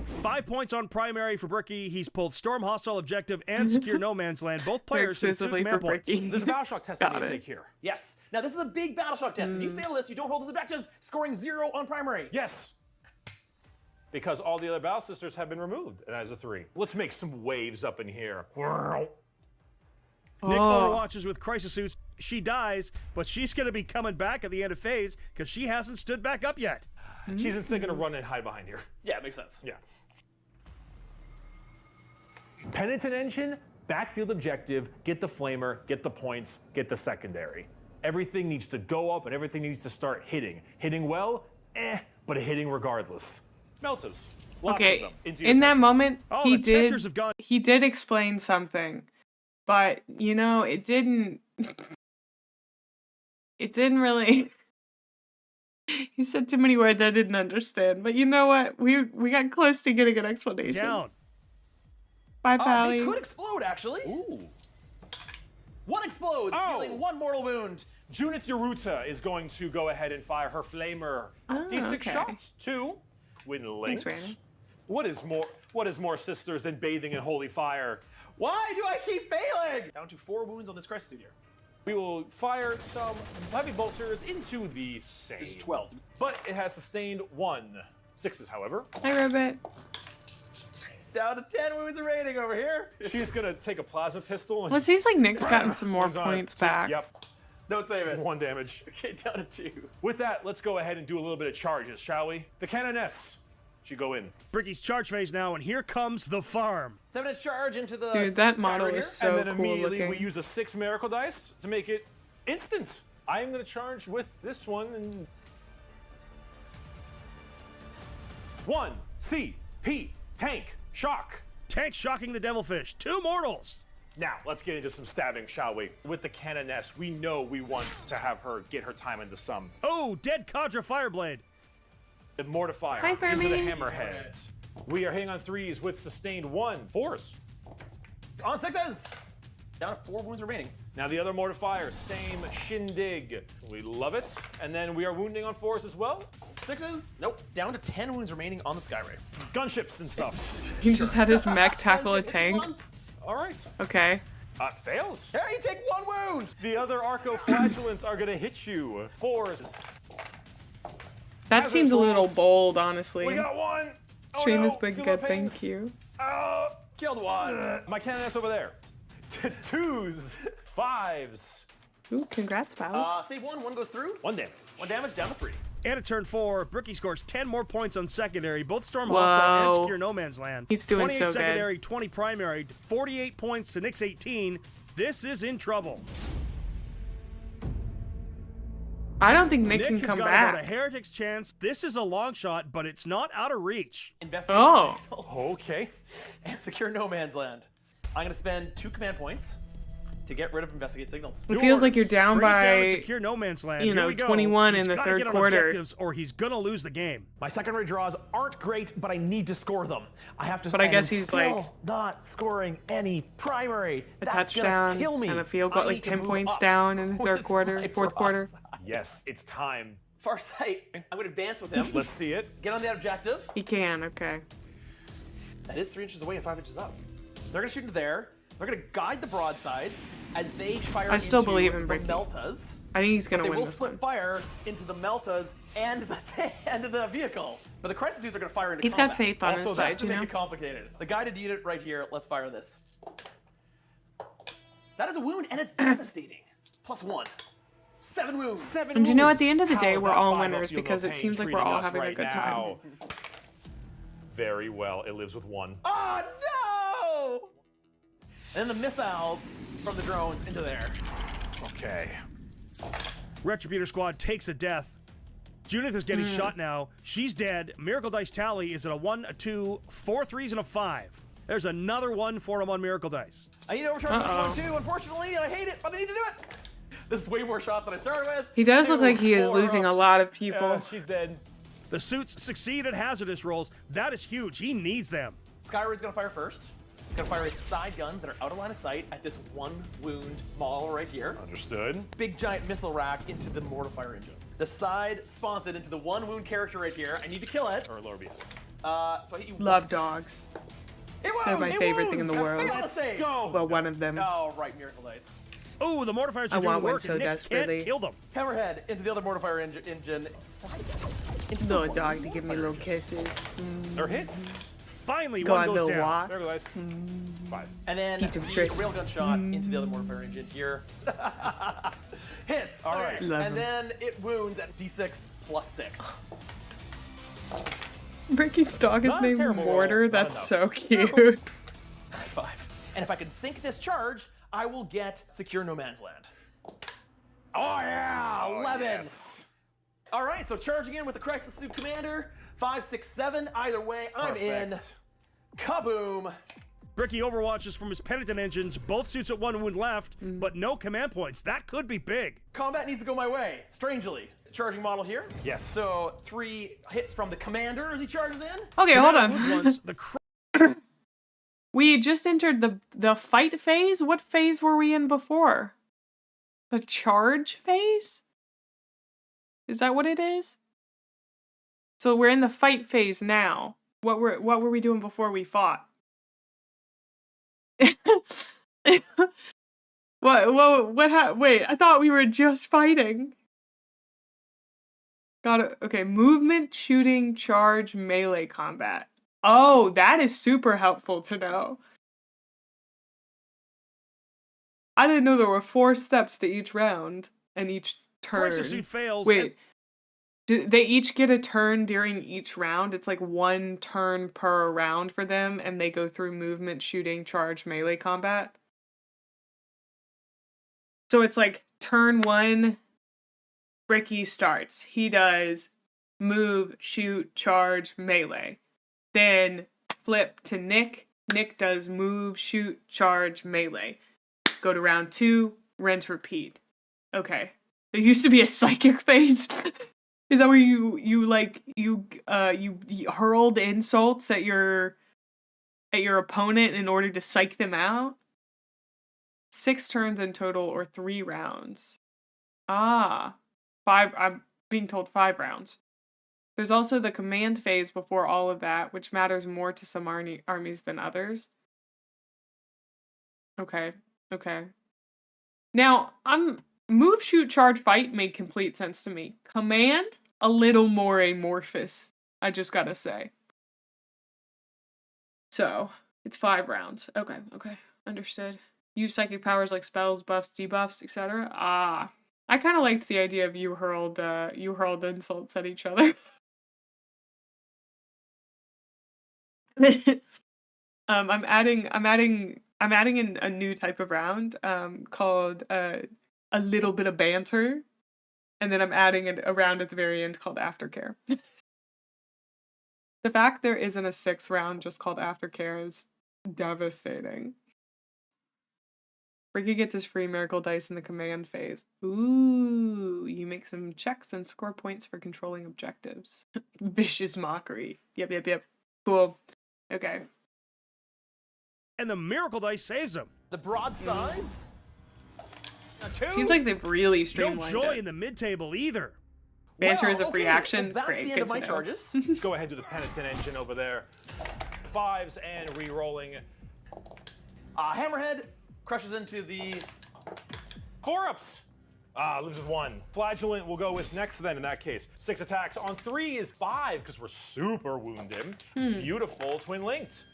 5 points on primary for Bricky. He's pulled Storm Hostile Objective and Secure No Man's Land. Both players should Exclusively command for points. Bricky. There's a Battleshock test that Got we it. take here. Yes. Now this is a big Battleshock test. If you fail this, you don't hold this objective, scoring 0 on primary. Yes. Because all the other Battle Sisters have been removed, and that is a 3. Let's make some waves up in here. Nick overwatches with crisis suits. She dies, but she's going to be coming back at the end of phase because she hasn't stood back up yet. She's instead going to run and hide behind here. Yeah, makes sense. Yeah. Penitent Engine, backfield objective, get the flamer, get the points, get the secondary. Everything needs to go up and everything needs to start hitting. Hitting well, but hitting regardless. Meltas. Lots of them. Into your in that trenches. moment, Oh, he the trenchers have gone. he did explain something, but you know, it didn't really. He said too many words I didn't understand, but you know what? We got close to getting an explanation. Down. Bye, Pally. They could explode, actually. Ooh. 1 explodes, dealing 1 mortal wound. Junith Yaruta is going to go ahead and fire her flamer. D6 okay. shots, 2. When linked. Thanks, Randy. What is more sisters than bathing in holy fire? Why do I keep failing? Down to 4 wounds on this crisis suit here. We will fire some heavy bolters into the same. This is 12. But it has sustained 1. 6s, however. Hi, Robot. Down to 10 wounds remaining over here. She's gonna take a plasma pistol. And Well, it seems like Nick's gotten some more Wounds on it. points back. Yep. Don't save it. 1 damage. Okay, down to 2. With that, let's go ahead and do a little bit of charges, shall we? The Canoness should go in. Bricky's charge phase now, and here comes the farm. 7-inch charge into the Dude, that sky model right is here. so And then cool immediately looking. we use a 6 Miracle Dice to make it instant. I am gonna charge with this one and 1 CP tank shock. Tank shocking the Devilfish. 2 mortals. Now, let's get into some stabbing, shall we? With the Canoness, we know we want to have her get her time into some. Oh, dead Cadra Fireblade. The Mortifier Hi, into the Fermi. Hammerhead. We are hitting on 3s with sustained 1. 4s. On 6s. Down to 4 wounds remaining. Now the other Mortifier, same shindig. We love it. And then we are wounding on 4s as well. 6s. Nope. Down to 10 wounds remaining on the Skyray. Gunships and stuff. He just had his mech tackle a tank. All right. Okay. Fails. Hey, you take 1 wound. The other Arco-Flagellants are gonna hit you. 4s. That seems a little bold, honestly. We got 1. Stream oh, no. has been good, Philippines. thank you. Killed 1. My Canoness over there. 2s, 5s. Ooh, congrats, pal. Save one. One goes through. 1 damage. 1 damage, down to 3. And at turn 4, Bricky scores 10 more points on secondary. Both Storm Whoa. Hostile and Secure No Man's Land. He's doing 28 so secondary, good. 20 primary, 48 points to Nick's 18. This is in trouble. I don't think Nick can has come got back. about a heretic's chance. This is a long shot, but it's not out of reach. Investigate Oh. signals. Okay. And secure no man's land. I'm going to spend 2 command points to get rid of investigate signals. It feels like you're down Bring it down and by, secure no man's land. you Here know, we go. 21 He's in the gotta third get on quarter. objectives or he's gonna lose the game. My secondary draws aren't great, but I need to score them. I have to. But I and guess I'm he's, still like, not scoring any primary. a That's touchdown gonna kill me. and a field goal, I like need to 10 move points up down in the third with quarter, my fourth quarter. broadside. Yes, it's time. Farsight, I'm going to advance with him. Let's see it. Get on the objective. He can, okay. That is 3 inches away and 5 inches up. They're going to shoot into there. They're going to guide the broadsides as they fire I still into believe in the Bricky. Meltas. I think he's But gonna they win will this split one. fire into the Meltas and the vehicle. But the crisis suits are going to fire into He's combat. got faith on also, his that's side, to you make know? it complicated. The guided unit right here, let's fire this. That is a wound and it's devastating. +1. 7 wounds. 7 And you know, at the wounds. end of the How day, is we're that all 5 winners upfield because it pain seems like we're treating all us having a right good time. now? Very well. It lives with 1. Oh no! And then the missiles from the drones into there. Okay. Retributor Squad takes a death. Judith is getting shot now. She's dead. Miracle Dice tally is at a 1, a 2, 4 3s, and a 5. There's another 1 for him on Miracle Dice. I need to overcharge this one too, unfortunately, and I hate it, but I need to do it. This is way more shots than I started with. He does 2, look like he is 4 losing a ups. lot of people. Yeah, she's dead. The suits succeed at hazardous rolls. That is huge. He needs them. Skyroid's gonna fire first. He's gonna fire his side guns that are out of line of sight at this 1 wound model right here. Understood. Big giant missile rack into the mortar engine. The side spawns it into the 1 wound character right here. I need to kill it. Or Lorbius. So I hit you Love once. dogs. It wounds, They're my it favorite thing in the wounds. world. Let's go. Well, one of them. Oh, right, Miracle Dice. Oh, the mortifiers I are doing want one work so and Nick desperately. can't kill them. Hammerhead into the other mortifier engine. Into the Little dog to give me little kisses. They're hits. Finally, Go 1 on, goes little down. walk. There goes. 5. And then Teach 'em the tricks. railgun shot into the other mortifier engine here. Hits. All right. Love and him. then it wounds at D6 plus 6. Ricky's dog is Not a named terrible Mortar. roll, not That's so enough. cute. 5. And if I can sink this charge, I will get secure no man's land. Oh, yeah. 11. Yes. All right, so charging in with the Crisis Suit Commander. 5, 6, 7. Either way, I'm in. Perfect. Kaboom. Bricky overwatches from his penitent engines. Both suits at 1 wound left, but no command points. That could be big. Combat needs to go my way, strangely. Charging model here. Yes. So 3 hits from the commander as he charges in. Okay, hold on. Ones, the We just entered the fight phase? What phase were we in before? The charge phase? Is that what it is? So we're in the fight phase now. What were we doing before we fought? Wait, I thought we were just fighting. Got it. Okay, movement, shooting, charge, melee combat. Oh, that is super helpful to know. I didn't know there were 4 steps to each round and each turn. Crisis Suit fails. Wait, do they each get a turn during each round? It's like 1 turn per round for them, and they go through movement, shooting, charge, melee combat. So it's like turn 1, Bricky starts. He does move, shoot, charge, melee. Then flip to Nick. Nick does move, shoot, charge, melee. Go to round 2, rinse, repeat. Okay. There used to be a psychic phase. Is that where you hurled insults at your opponent in order to psych them out? 6 turns in total or 3 rounds. 5. I'm being told 5 rounds. There's also the command phase before all of that, which matters more to some armies than others. Okay. Now, move, shoot, charge, fight made complete sense to me. Command, a little more amorphous, I just gotta say. So, it's 5 rounds. Okay, understood. Use psychic powers like spells, buffs, debuffs, etc. Ah, I kind of liked the idea of you hurled insults at each other. I'm adding in a new type of round called a little bit of banter, and then I'm adding a round at the very end called aftercare. The fact there isn't a 6th round just called aftercare is devastating. Bricky gets his free miracle dice in the command phase. Ooh, you make some checks and score points for controlling objectives. Vicious mockery. Yep. Cool. Okay. And the miracle dice saves him. The broadsides? Seems like they've really streamlined No joy it. in the mid-table either. Banter is a free action. Well, that's Great, the good end of my to know. charges. Let's go ahead to the penitent engine over there. 5s and re-rolling. Hammerhead crushes into the 4-ups. Lives with 1. Flagellant will go with next then in that case. 6 attacks. On 3 is 5 because we're super wounded. Beautiful. Twin linked.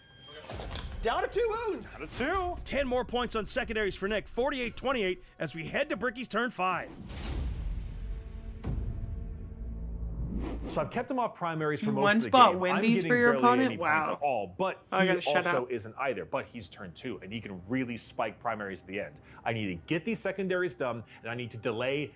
Down to 2 wounds. Down to 2. 10 more points on secondaries for Nick. 48-28 as we head to Bricky's turn 5. So I've kept him off primaries for most one of the spot game. Wendy's I'm for your getting barely opponent? any points Wow. at all, but Oh, I he gotta shut also up. isn't either. But he's turn 2, and he can really spike primaries at the end. I need to get these secondaries done, and I need to delay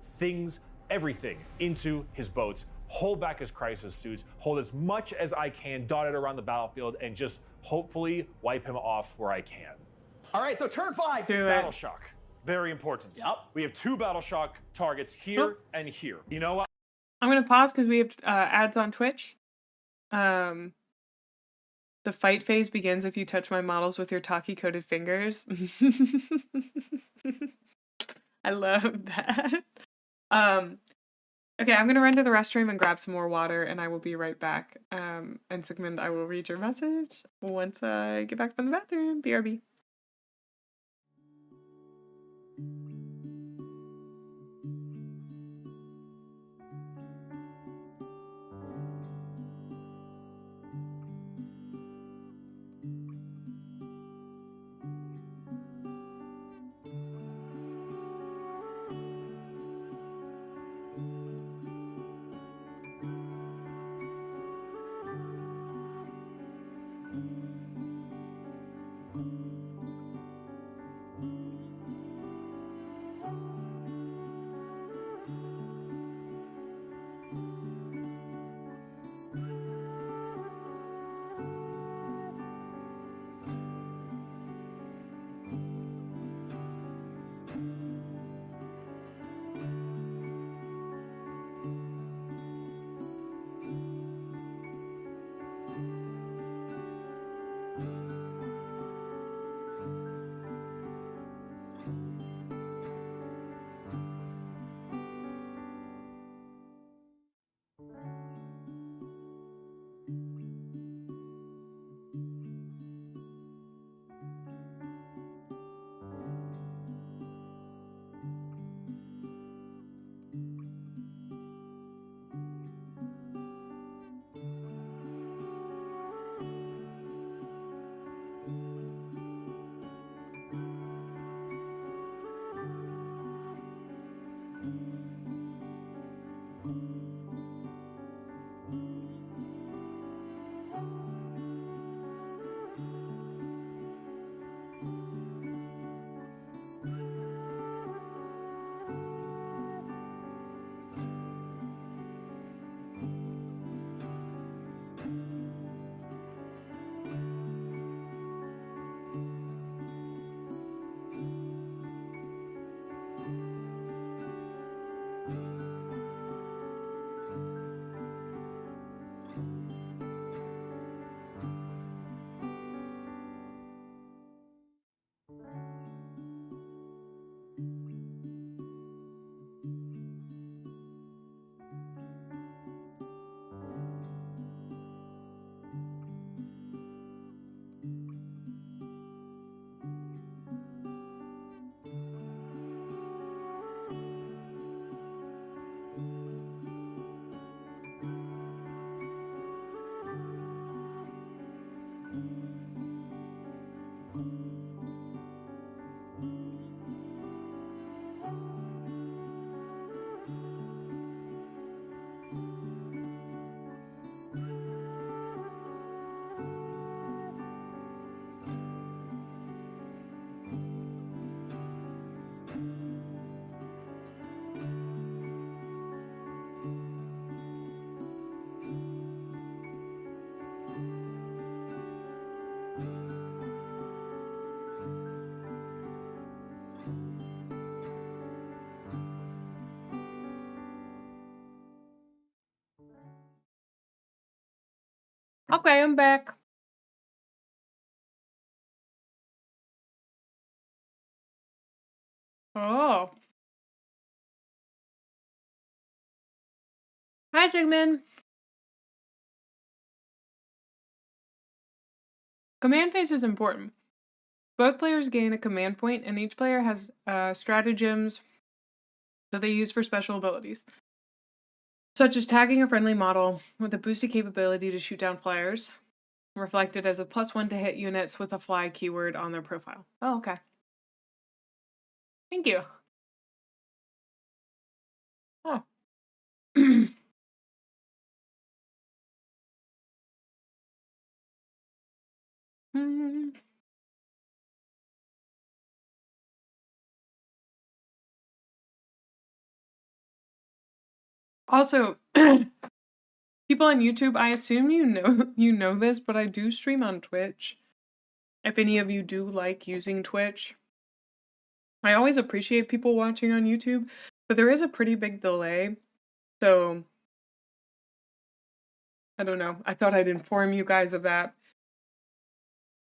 things, everything into his boats. Hold back his crisis suits, hold as much as I can, dot it around the battlefield, and just hopefully wipe him off where I can. All right, so turn 5. Battle shock, very important. Yep. We have 2 battle shock targets here and here. You know what? I'm gonna pause because we have ads on Twitch. The fight phase begins if you touch my models with your Taki-coated fingers. I love that. Okay, I'm gonna run to the restroom and grab some more water, and I will be right back. And Sigmund, I will read your message once I get back from the bathroom. BRB. Okay, I'm back. Oh. Hi, Sigmund. Command phase is important. Both players gain a command point, and each player has stratagems that they use for special abilities, such as tagging a friendly model with a boosted capability to shoot down flyers, reflected as a +1 to hit units with a fly keyword on their profile. Oh, okay. Thank you. Oh. Also, people on YouTube, I assume you know this, but I do stream on Twitch. If any of you do like using Twitch, I always appreciate people watching on YouTube, but there is a pretty big delay, so I don't know. I thought I'd inform you guys of that.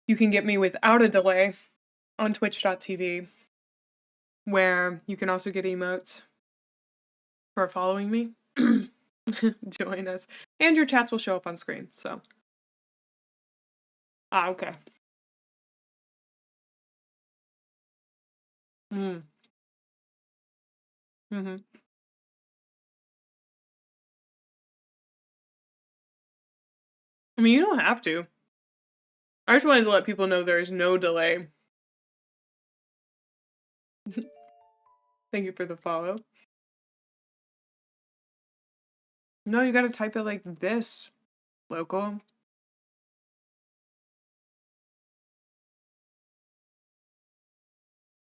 You can get me without a delay on twitch.tv, where you can also get emotes for following me. Join us. And your chats will show up on screen, so. Ah, okay. Mm. Mm-hmm. I mean, you don't have to. I just wanted to let people know there is no delay. Thank you for the follow. No, you gotta type it like this, local.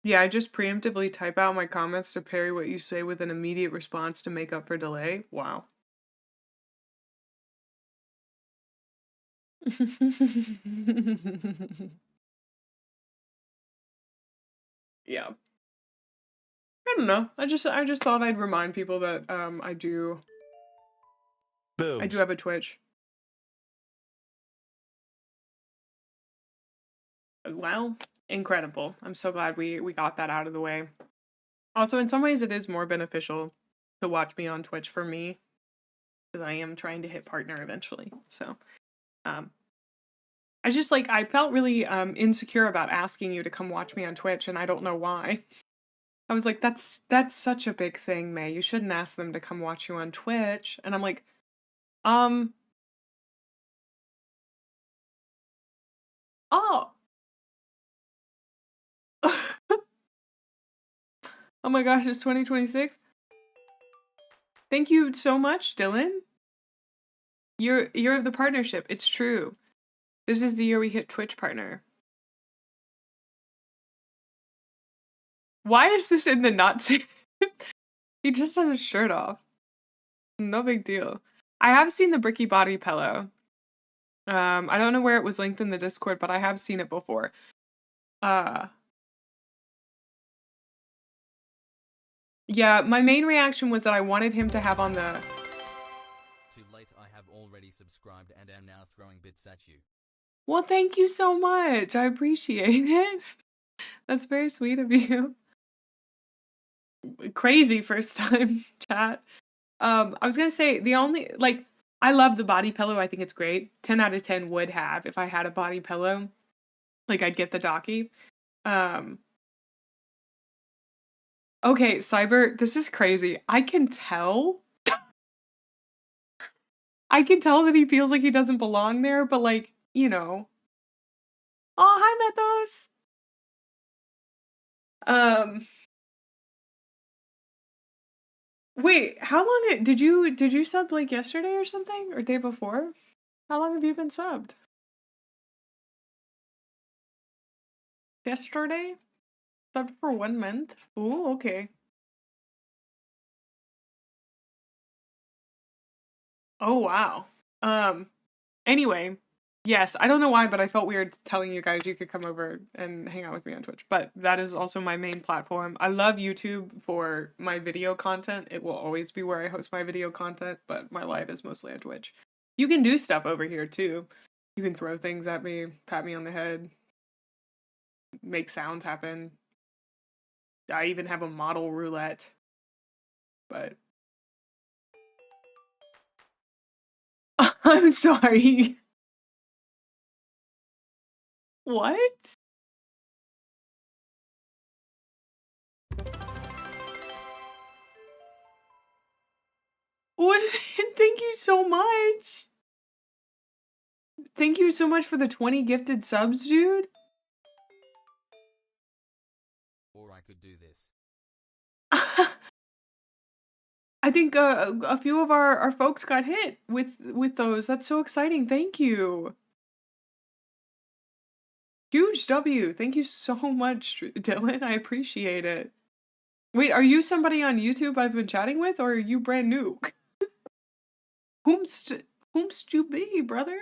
Yeah, I just preemptively type out my comments to parry what you say with an immediate response to make up for delay. Wow. Yeah. I don't know. I just thought I'd remind people that I do have a Twitch. Well, incredible. I'm so glad we got that out of the way. Also, in some ways it is more beneficial to watch me on Twitch for me, because I am trying to hit partner eventually. So, I just I felt really insecure about asking you to come watch me on Twitch, and I don't know why. I was like, that's such a big thing, May. You shouldn't ask them to come watch you on Twitch. And I'm like, oh. Oh my gosh, it's 2026? Thank you so much, Dylan. Year of the partnership. It's true. This is the year we hit Twitch partner. Why is this in the not safe? He just has his shirt off. No big deal. I have seen the Bricky body pillow. I don't know where it was linked in the Discord, but I have seen it before. Yeah, my main reaction was that I wanted him to have on the... Too late, I have already subscribed and am now throwing bits at you. Well, thank you so much. I appreciate it. That's very sweet of you. Crazy first time chat. I was gonna say, the only, I love the body pillow. I think it's great. 10 out of 10 would have if I had a body pillow. I'd get the Docky. Okay, Cyber, this is crazy. I can tell. I can tell that he feels like he doesn't belong there, but you know. Oh, hi, Methos. Wait, how long did you sub yesterday or something? Or day before? How long have you been subbed? Yesterday? Subbed for 1 month? Ooh, okay. Oh, wow. Anyway, yes, I don't know why, but I felt weird telling you guys you could come over and hang out with me on Twitch, but that is also my main platform. I love YouTube for my video content. It will always be where I host my video content, but my live is mostly on Twitch. You can do stuff over here too. You can throw things at me, pat me on the head, make sounds happen. I even have a model roulette. But I'm sorry. What? What? Thank you so much. Thank you so much for the 20 gifted subs, dude. Or I could do this. I think a few of our folks got hit with those. That's so exciting. Thank you. Huge W. Thank you so much, Dylan. I appreciate it. Wait, are you somebody on YouTube I've been chatting with, or are you brand new? Whomst you be, brother?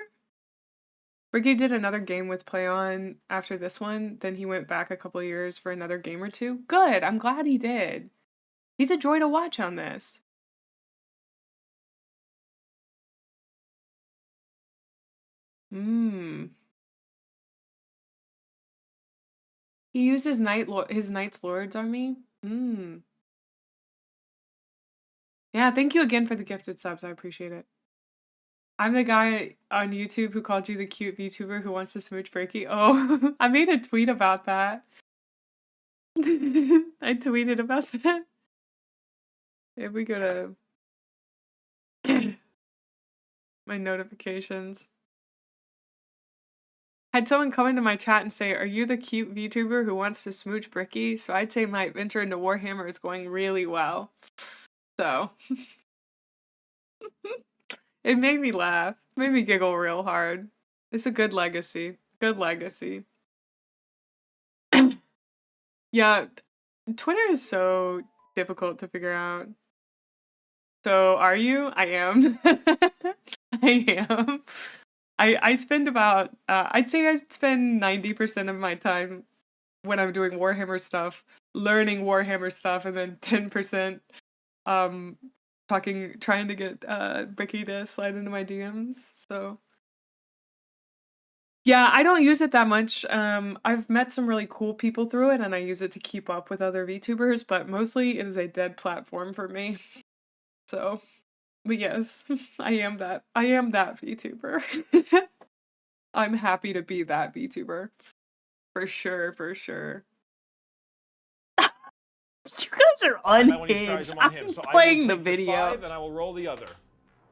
Bricky did another game with Play On after this one. Then he went back a couple of years for another game or two. Good. I'm glad he did. He's a joy to watch on this. He used his Knight's Lords on me. Yeah, thank you again for the gifted subs. I appreciate it. I'm the guy on YouTube who called you the cute VTuber who wants to smooch Bricky. Oh, I made a tweet about that. I tweeted about that. If we go to my notifications. Had someone come into my chat and say, "Are you the cute VTuber who wants to smooch Bricky?" So I'd say my venture into Warhammer is going really well. So it made me laugh, made me giggle real hard. It's a good legacy. Good legacy. Yeah, Twitter is so difficult to figure out. So are you? I am. I am. I spend about, I'd say I spend 90% of my time when I'm doing Warhammer stuff, learning Warhammer stuff, and then 10% trying to get Bricky to slide into my DMs. So yeah, I don't use it that much. I've met some really cool people through it, and I use it to keep up with other VTubers, but mostly it is a dead platform for me. So, but yes, I am that VTuber. I'm happy to be that VTuber. For sure, for sure. You guys are unhinged. I'm playing the video. 5 and I will roll the other.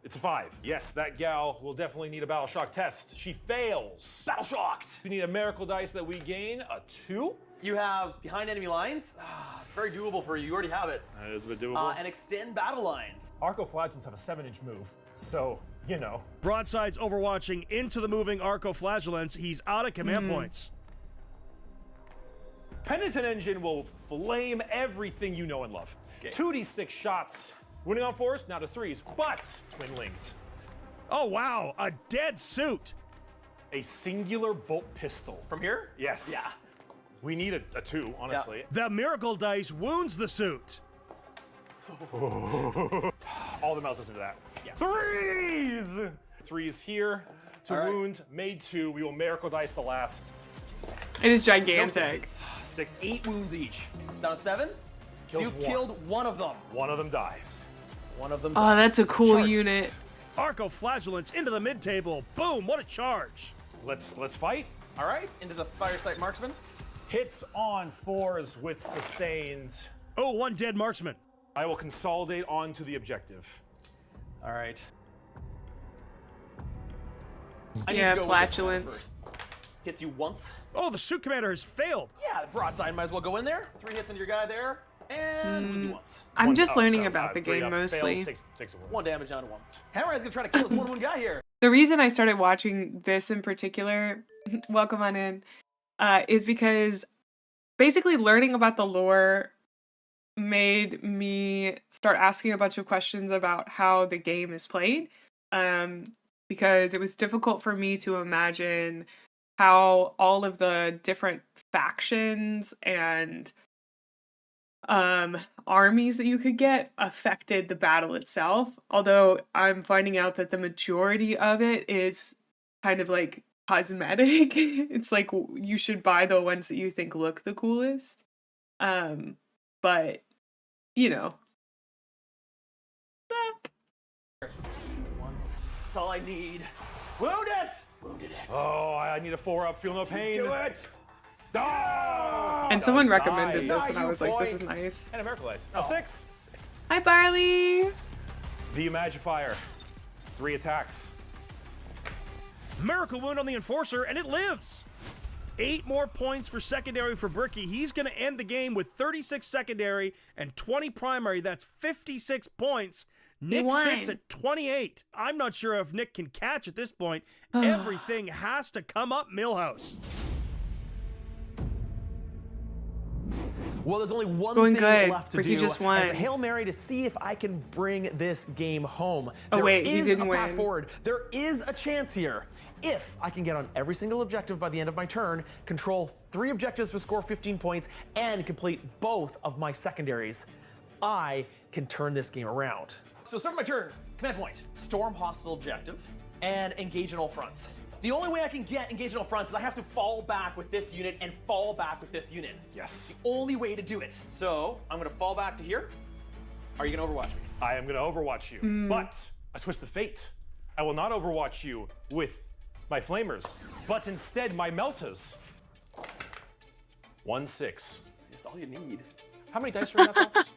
It's a 5. Yes, that gal will definitely need a battle shock test. She fails. Battle shocked. We need a miracle dice that we gain a 2. You have behind enemy lines. It's very doable for you. You already have it. That is a bit doable. And extend battle lines. Arcoflagellants have a 7-inch move, so you know. Broadside's overwatching into the moving Arcoflagellants. He's out of command points. Penitent Engine will flame everything you know and love. Okay. 2d6 shots. Winning on 4s, now to 3s, but twin-linked. Oh, wow, a dead suit. A singular bolt pistol. From here? Yes. Yeah. We need a 2, honestly. Yeah. The miracle dice wounds the suit. All the melts into that. Yeah. 3s! 3s here to wound, made 2. We will miracle dice the last. It is gigantic. 8 wounds each. It's down to 7? So you've killed one of them. One of them dies. One of them dies. Oh, that's a cool unit. Arcoflagellants into the mid-table. Boom, what a charge. Let's fight. All right, into the Firesight Marksman. Hits on 4s with sustained. Oh, 1 dead marksman. I will consolidate onto the objective. All right. Yeah, flatulence. Hits you once. Oh, the suit commander has failed. Yeah, the broadside might as well go in there. 3 hits into your guy there, and wounds you once. I'm just learning about the game mostly. Takes 1 damage down to 1. Hammerhead's gonna try to kill this 1 guy here. The reason I started watching this in particular, welcome on in, is because basically learning about the lore made me start asking a bunch of questions about how the game is played. Because it was difficult for me to imagine how all of the different factions and armies that you could get affected the battle itself. Although I'm finding out that the majority of it is kind of like cosmetic. It's like you should buy the ones that you think look the coolest. But you know. That's all I need. Wound it! Wounded it. Oh, I need a 4-up. Feel no pain. Do it! Oh, and someone recommended this, and I was like, this is nice. And a Miracle Ice. A 6. Hi, Barley! The Imagifier. 3 attacks. Miracle Wound on the Enforcer, and it lives! 8 more points for secondary for Bricky. He's going to end the game with 36 secondary and 20 primary. That's 56 points. Nick sits at 28. I'm not sure if Nick can catch at this point. Everything has to come up Millhouse. Well, there's only one Going thing good. left to Bricky do. just won. It's a Hail Mary to see if I can bring this game home. Oh, wait, he There is didn't a path win. forward. There is a chance here. If I can get on every single objective by the end of my turn, control 3 objectives to score 15 points, and complete both of my secondaries, I can turn this game around. So start my turn. Command point. Storm hostile objective and engage in all fronts. The only way I can get engaged in all fronts is I have to fall back with this unit and fall back with this unit. Yes. The only way to do it. So I'm gonna fall back to here. Are you gonna overwatch me? I am going to overwatch you, but a twist of fate. I will not overwatch you with my flamers, but instead my meltas. 1-6. It's all you need. How many dice are in that box?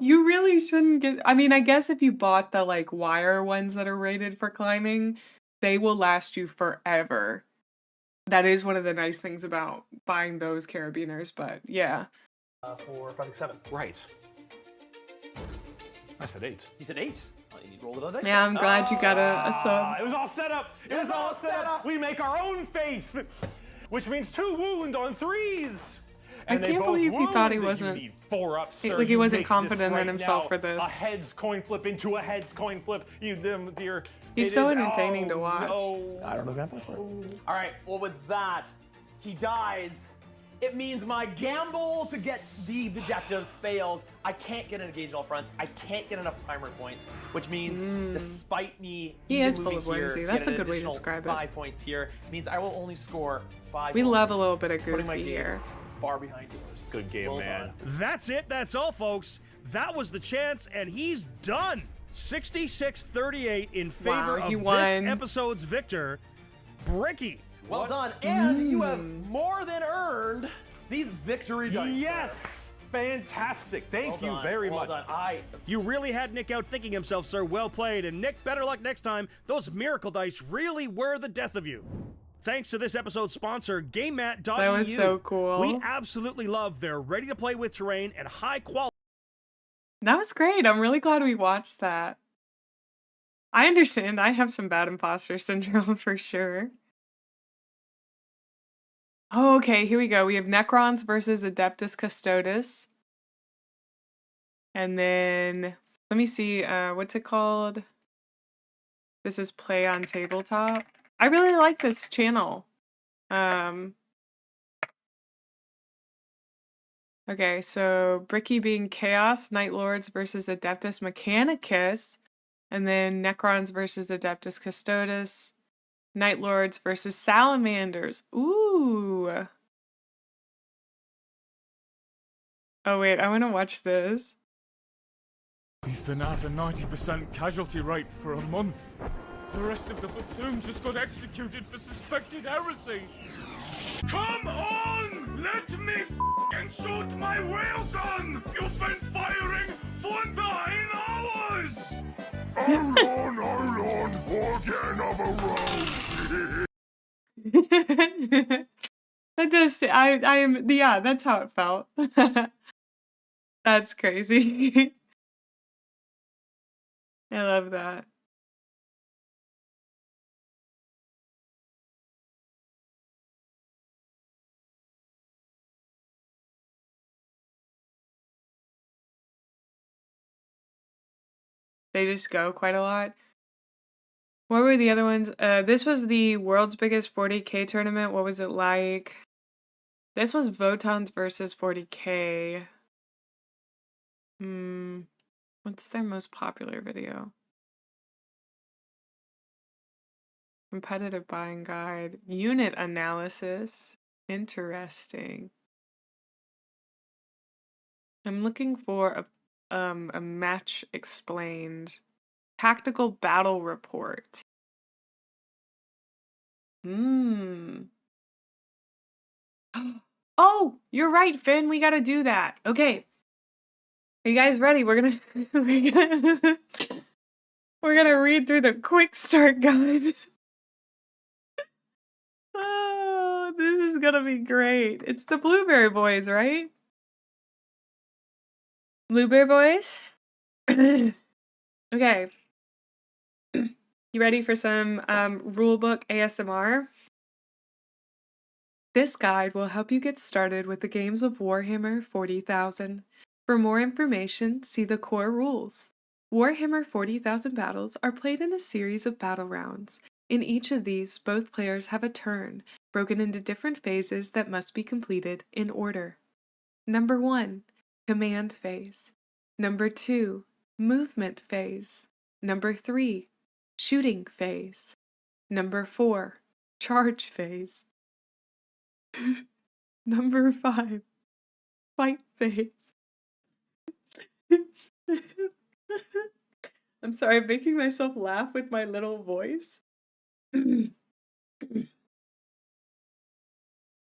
You really shouldn't get. I mean, I guess if you bought the like wire ones that are rated for climbing, they will last you forever. That is one of the nice things about buying those carabiners, but yeah. 4, 5, 6, 7. Right. I said 8. You said 8? Oh, you need to roll it on the dice. Yeah, I'm glad you got a sub. It was all set up. It was all set up. We make our own faith, which means 2 wound on 3s. I can't believe he thought he wasn't. You need 4 ups, sir. Like he You wasn't make this confident in right himself now. for this. A heads coin flip into a heads coin flip. You dear. He's so entertaining to watch. No. I don't know command points for it. All right, well with that, he dies. It means my gamble to get the objectives fails. I can't get an engage in all fronts. I can't get enough primary points, which means despite me He is full moving of here whimsy. to That's get a an good way to additional describe it. 5 points here means I will only score 5 We more love a points, little bit of putting my goofy game here. far behind yours. Good game, Well man. done. That's it. That's all, folks. That was the chance, and he's done. 66-38 in favor Wow, he of won. this episode's victor, Bricky. Well done, and you have more than earned these victory dice. Yes. Fantastic. Thank Well you done, very well much. done. You really had Nick out thinking himself, sir. Well played. And Nick, better luck next time. Those miracle dice really were the death of you. Thanks to this episode's sponsor, GameMat.eu. That was so cool. We absolutely love their ready-to-play with terrain and high quality. That was great. I'm really glad we watched that. I understand. I have some bad imposter syndrome for sure. Oh, okay. Here we go. We have Necrons versus Adeptus Custodes. And then, let me see. What's it called? This is Play on Tabletop. I really like this channel. Okay, so Bricky being Chaos, Night Lords versus Adeptus Mechanicus, and then Necrons versus Adeptus Custodes, Night Lords versus Salamanders. Ooh. Oh wait, I want to watch this. We've been at a 90% casualty rate for a month. The rest of the platoon just got executed for suspected heresy. Come on! Let me f***ing shoot my whale gun! You've been firing for 9 hours! Hold on, we'll get another round. That does, I am, yeah, that's how it felt. That's crazy. I love that. They just go quite a lot. What were the other ones? This was the world's biggest 40K tournament. What was it like? This was Votons versus 40K. What's their most popular video? Competitive buying guide. Unit analysis. Interesting. I'm looking for a match explained. Tactical battle report. Oh, you're right, Finn. We gotta do that. Okay. Are you guys ready? We're gonna we're gonna read through the quick start guide. Oh, this is gonna be great. It's the Blueberry Boys, right? Blueberry Boys? Okay. You ready for some rulebook ASMR? This guide will help you get started with the games of Warhammer 40,000. For more information, see the core rules. Warhammer 40,000 battles are played in a series of battle rounds. In each of these, both players have a turn, broken into different phases that must be completed in order. Number 1, Command Phase. Number 2, Movement Phase. Number 3, Shooting Phase. Number 4, Charge Phase. Number 5, Fight Phase. I'm sorry, I'm making myself laugh with my little voice.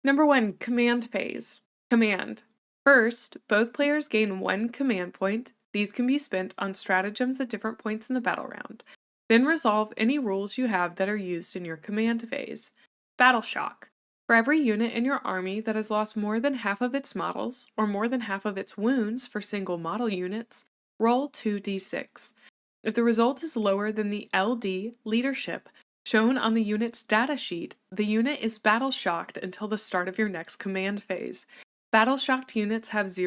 Number 1, Command Phase. Command. First, both players gain 1 command point. These can be spent on stratagems at different points in the battle round. Then resolve any rules you have that are used in your command phase. Battle Shock. For every unit in your army that has lost more than half of its models, or more than half of its wounds for single model units, roll 2d6. If the result is lower than the LD leadership shown on the unit's datasheet, the unit is battle shocked until the start of your next command phase. Battle shocked units have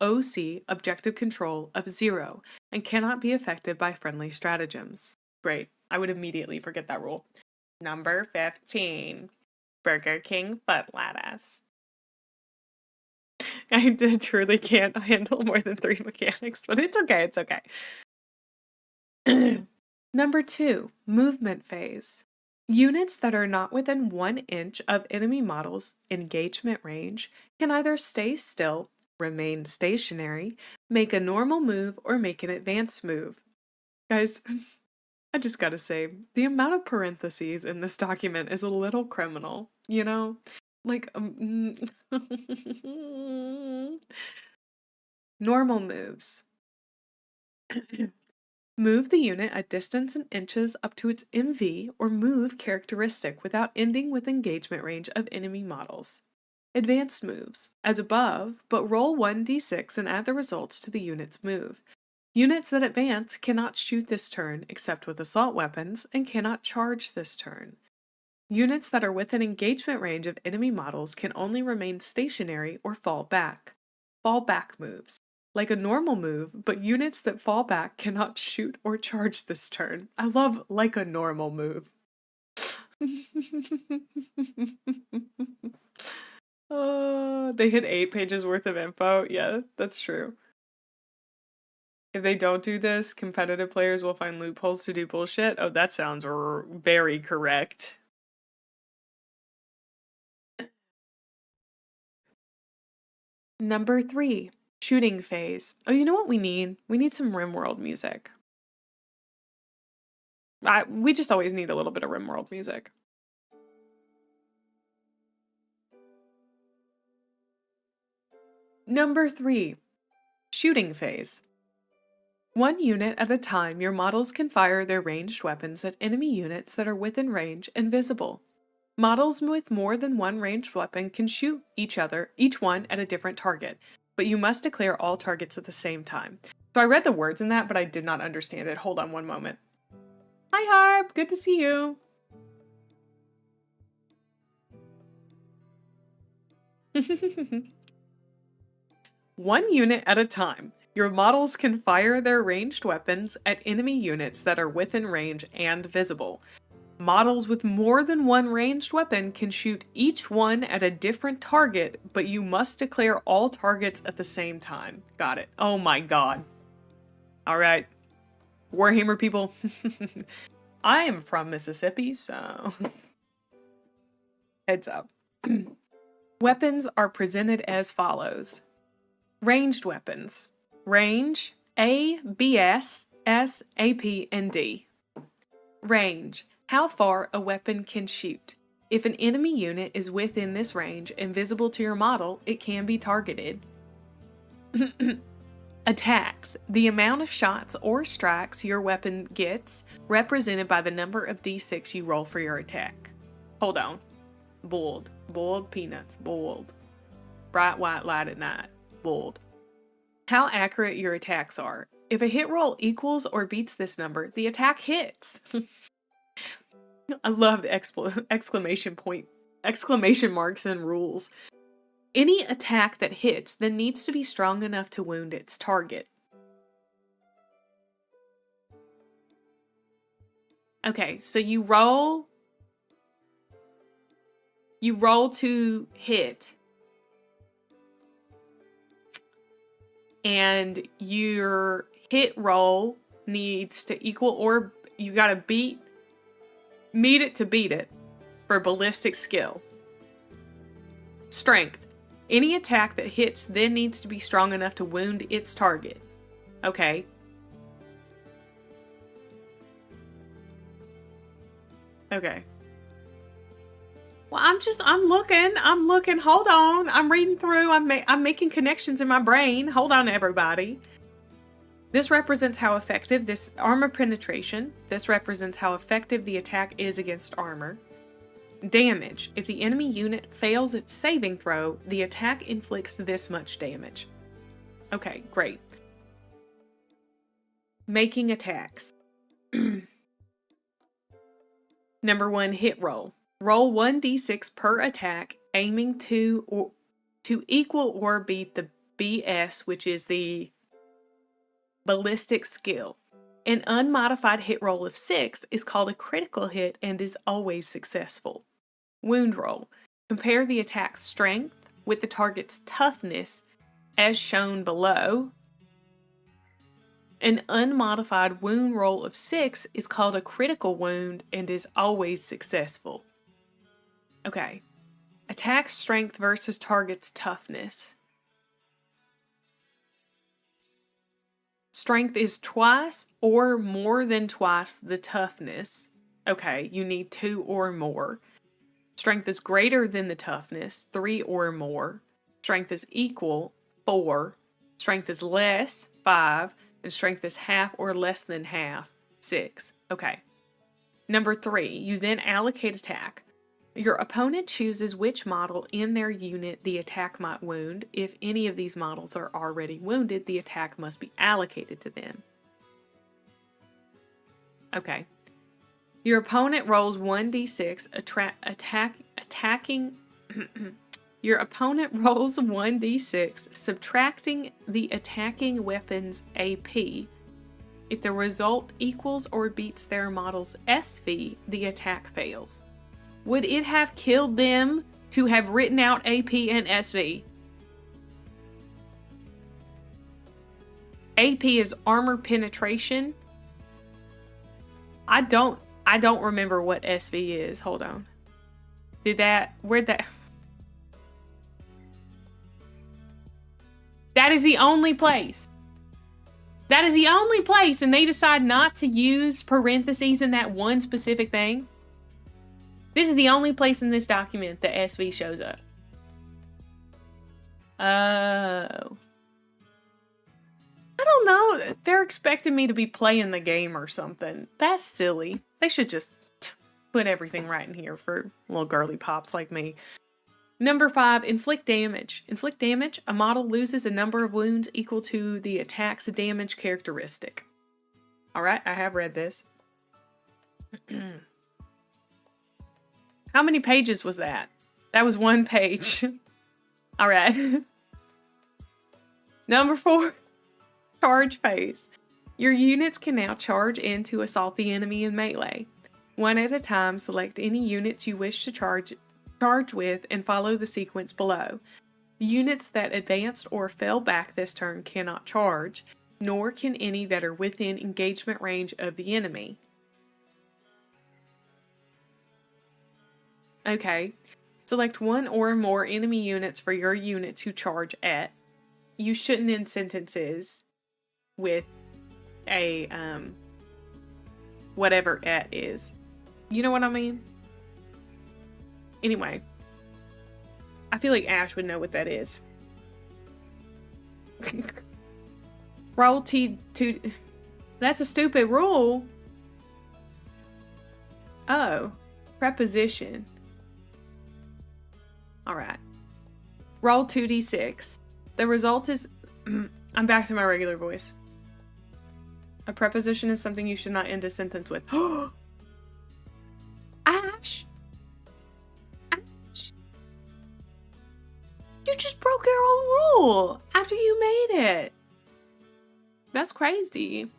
OC objective control of 0 and cannot be affected by friendly stratagems. Great. I would immediately forget that rule. Number 15. Burger King foot lettuce. I truly can't handle more than 3 mechanics, but it's okay, it's okay. Number 2, movement phase. Units that are not within 1 inch of enemy models' engagement range can either stay still, remain stationary, make a normal move, or make an advanced move. Guys, I just gotta say, the amount of parentheses in this document is a little criminal, you know? Like, normal moves. Move the unit a distance in inches up to its MV or move characteristic without ending with engagement range of enemy models. Advanced moves, as above, but roll 1d6 and add the results to the unit's move. Units that advance cannot shoot this turn except with assault weapons and cannot charge this turn. Units that are within engagement range of enemy models can only remain stationary or fall back. Fall back moves. Like a normal move, but units that fall back cannot shoot or charge this turn. I love like a normal move. They hit 8 pages worth of info. Yeah, that's true. If they don't do this, competitive players will find loopholes to do bullshit. Oh, that sounds very correct. Number 3, shooting phase. Oh, you know what we need? We need some RimWorld music. We just always need a little bit of RimWorld music. Number 3, shooting phase. 1 unit at a time, your models can fire their ranged weapons at enemy units that are within range and visible. Models with more than 1 ranged weapon can shoot each one at a different target, but you must declare all targets at the same time. So I read the words in that, but I did not understand it. Hold on one moment. Hi Harp, good to see you. One unit at a time. Your models can fire their ranged weapons at enemy units that are within range and visible. Models with more than one ranged weapon can shoot each one at a different target, but you must declare all targets at the same time. Got it. Oh my god. Alright. Warhammer people. I am from Mississippi, so... Heads up. Weapons are presented as follows. Ranged weapons. Range, A, BS, S, AP, and D. Range. How far a weapon can shoot. If an enemy unit is within this range and visible to your model, it can be targeted. Attacks. The amount of shots or strikes your weapon gets, represented by the number of d6 you roll for your attack. Hold on. Boiled. Boiled peanuts. Boiled. Bright white light at night. Boiled. How accurate your attacks are. If a hit roll equals or beats this number, the attack hits. I love exclamation marks and rules. Any attack that hits then needs to be strong enough to wound its target. Okay, so you roll to hit, and your hit roll needs to equal or you gotta meet it to beat it for ballistic skill. Strength. Any attack that hits then needs to be strong enough to wound its target. Okay. Okay. Well, I'm looking, hold on. I'm reading through, I'm making connections in my brain. Hold on, everybody. This represents how effective this armor penetration. This represents how effective the attack is against armor. Damage. If the enemy unit fails its saving throw, the attack inflicts this much damage. Okay, great. Making attacks. Number 1, hit roll. Roll 1d6 per attack, aiming to equal or beat the BS, which is the ballistic skill. An unmodified hit roll of 6 is called a critical hit and is always successful. Wound roll. Compare the attack's strength with the target's toughness as shown below. An unmodified wound roll of 6 is called a critical wound and is always successful. Okay. Attack strength versus target's toughness. Strength is twice or more than twice the toughness. Okay, you need 2 or more. Strength is greater than the toughness, 3 or more. Strength is equal, 4. Strength is less, 5. And strength is half or less than half, 6. Okay. Number 3, you then allocate attack. Your opponent chooses which model in their unit the attack might wound. If any of these models are already wounded, the attack must be allocated to them. Okay. Your opponent rolls 1d6 attacking. Your opponent rolls 1d6, subtracting the attacking weapon's AP. If the result equals or beats their model's SV, the attack fails. Would it have killed them to have written out AP and SV? AP is armor penetration. I don't remember what SV is. Hold on. Where'd that... That is the only place. That is the only place, and they decide not to use parentheses in that one specific thing. This is the only place in this document that SV shows up. Oh. I don't know. They're expecting me to be playing the game or something. That's silly. They should just put everything right in here for little girly pops like me. Number 5, inflict damage. Inflict damage. A model loses a number of wounds equal to the attack's damage characteristic. Alright, I have read this. How many pages was that? That was 1 page. Alright. Number 4, charge phase. Your units can now charge in to assault the enemy in melee. One at a time, select any units you wish to charge with and follow the sequence below. Units that advanced or fell back this turn cannot charge, nor can any that are within engagement range of the enemy. Okay. Select one or more enemy units for your unit to charge at. You shouldn't end sentences with a, whatever at is. You know what I mean? Anyway. I feel like Ash would know what that is. Roll T2. That's a stupid rule. Oh. Preposition. Alright. Roll 2d6. The result is... I'm back to my regular voice. A preposition is something you should not end a sentence with. Ash! Ash! You just broke your own rule after you made it. That's crazy.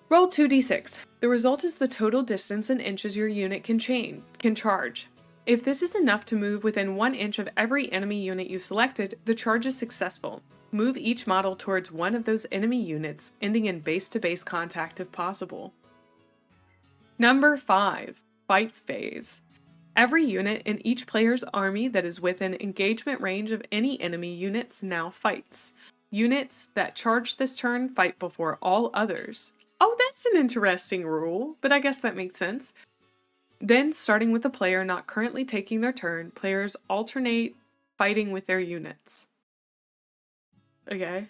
Roll 2d6. The result is the total distance in inches your unit can charge. If this is enough to move within 1 inch of every enemy unit you selected, the charge is successful. Move each model towards one of those enemy units, ending in base-to-base contact if possible. Number 5. Fight phase. Every unit in each player's army that is within engagement range of any enemy units now fights. Units that charge this turn fight before all others. Oh, that's an interesting rule, but I guess that makes sense. Then, starting with a player not currently taking their turn, players alternate fighting with their units. Okay.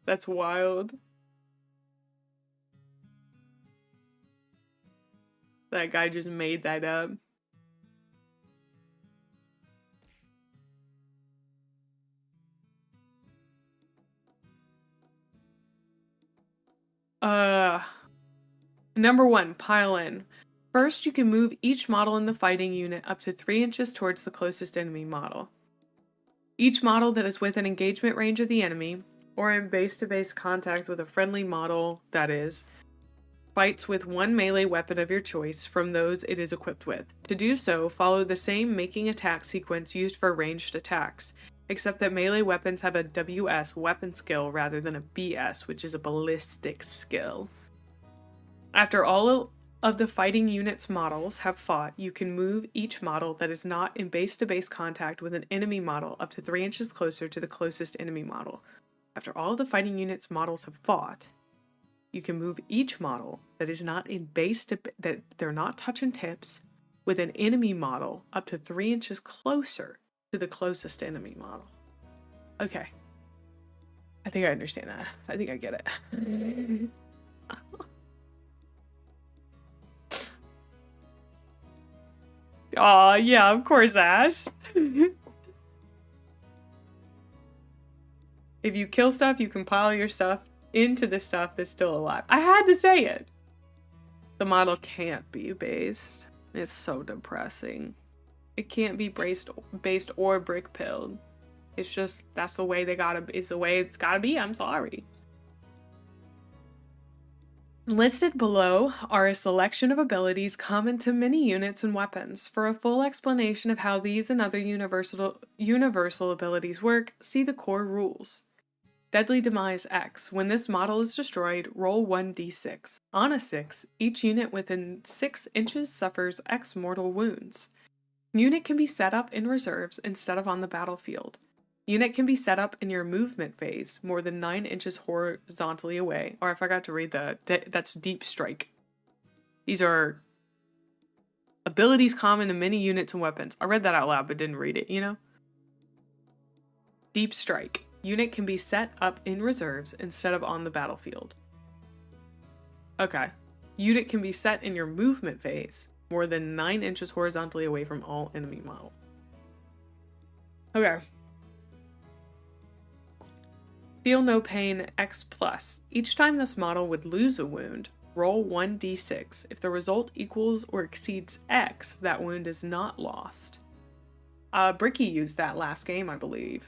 That's wild. That guy just made that up. Number 1, pile in. First, you can move each model in the fighting unit up to 3 inches towards the closest enemy model. Each model that is within engagement range of the enemy, or in base-to-base contact with a friendly model, that is, fights with one melee weapon of your choice from those it is equipped with. To do so, follow the same making attack sequence used for ranged attacks, except that melee weapons have a WS weapon skill rather than a BS, which is a ballistic skill. After all of the fighting unit's models have fought, you can move each model that is not in base-to-base contact with an enemy model up to 3 inches closer to the closest enemy model. After all of the fighting unit's models have fought, you can move each model that is not in that they're not touching tips with an enemy model up to 3 inches closer to the closest enemy model. Okay. I think I understand that. I think I get it. Aw, yeah, of course, Ash. If you kill stuff, you can pile your stuff into the stuff that's still alive. I had to say it. The model can't be based. It's so depressing. It can't be based or brick pilled. It's just, that's the way it's the way it's gotta be. I'm sorry. Listed below are a selection of abilities common to many units and weapons. For a full explanation of how these and other universal abilities work, see the core rules. Deadly Demise X. When this model is destroyed, roll 1d6. On a 6, each unit within 6 inches suffers X mortal wounds. Unit can be set up in reserves instead of on the battlefield. Unit can be set up in your movement phase, more than 9 inches horizontally away. Or I forgot to read that's Deep Strike. These are abilities common to many units and weapons. I read that out loud but didn't read it, you know? Deep Strike. Unit can be set up in reserves instead of on the battlefield. Okay. Unit can be set in your movement phase, more than 9 inches horizontally away from all enemy models. Okay. Feel no pain X+. Each time this model would lose a wound, roll 1d6. If the result equals or exceeds X, that wound is not lost. Bricky used that last game, I believe.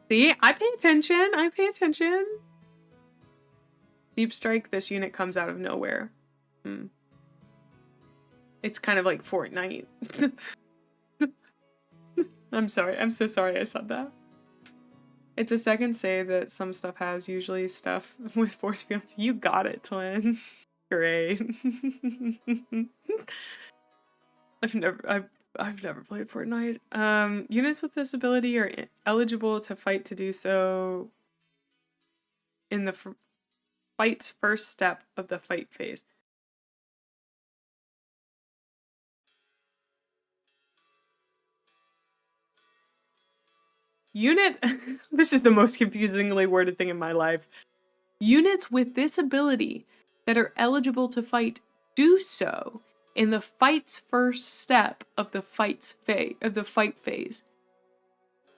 See, I pay attention. I pay attention. Deep strike, this unit comes out of nowhere. It's kind of like Fortnite. I'm sorry. I'm so sorry I said that. It's a second save that some stuff has, usually stuff with force fields. You got it, twin. Great. I've never played Fortnite. Units with this ability are eligible to fight to do so in the fight's first step of the fight phase. This is the most confusingly worded thing in my life. Units with this ability that are eligible to fight do so in the fight's first step of the fight phase.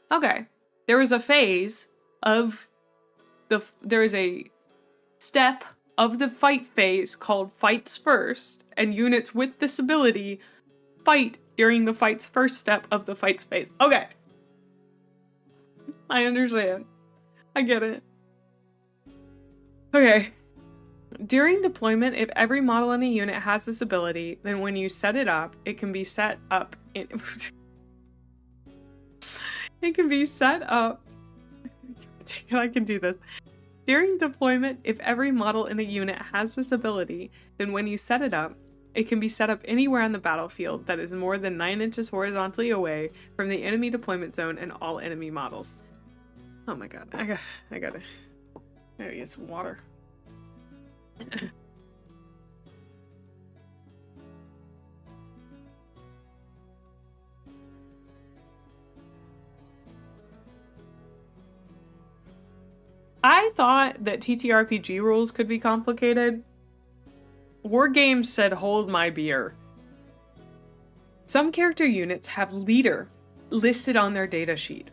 Okay, there is a phase of there is a step of the fight phase called fights first, and units with this ability fight during the fight's first step of the fights phase. Okay. I understand. I get it. Okay. During deployment, if every model in a unit has this ability, then when you set it up, it can be set up in... It can be set up... I can do this. During deployment, if every model in a unit has this ability, then when you set it up, it can be set up anywhere on the battlefield that is more than 9 inches horizontally away from the enemy deployment zone and all enemy models. Oh my god, I gotta get some water. I thought that TTRPG rules could be complicated. War Games said hold my beer. Some character units have leader listed on their datasheet.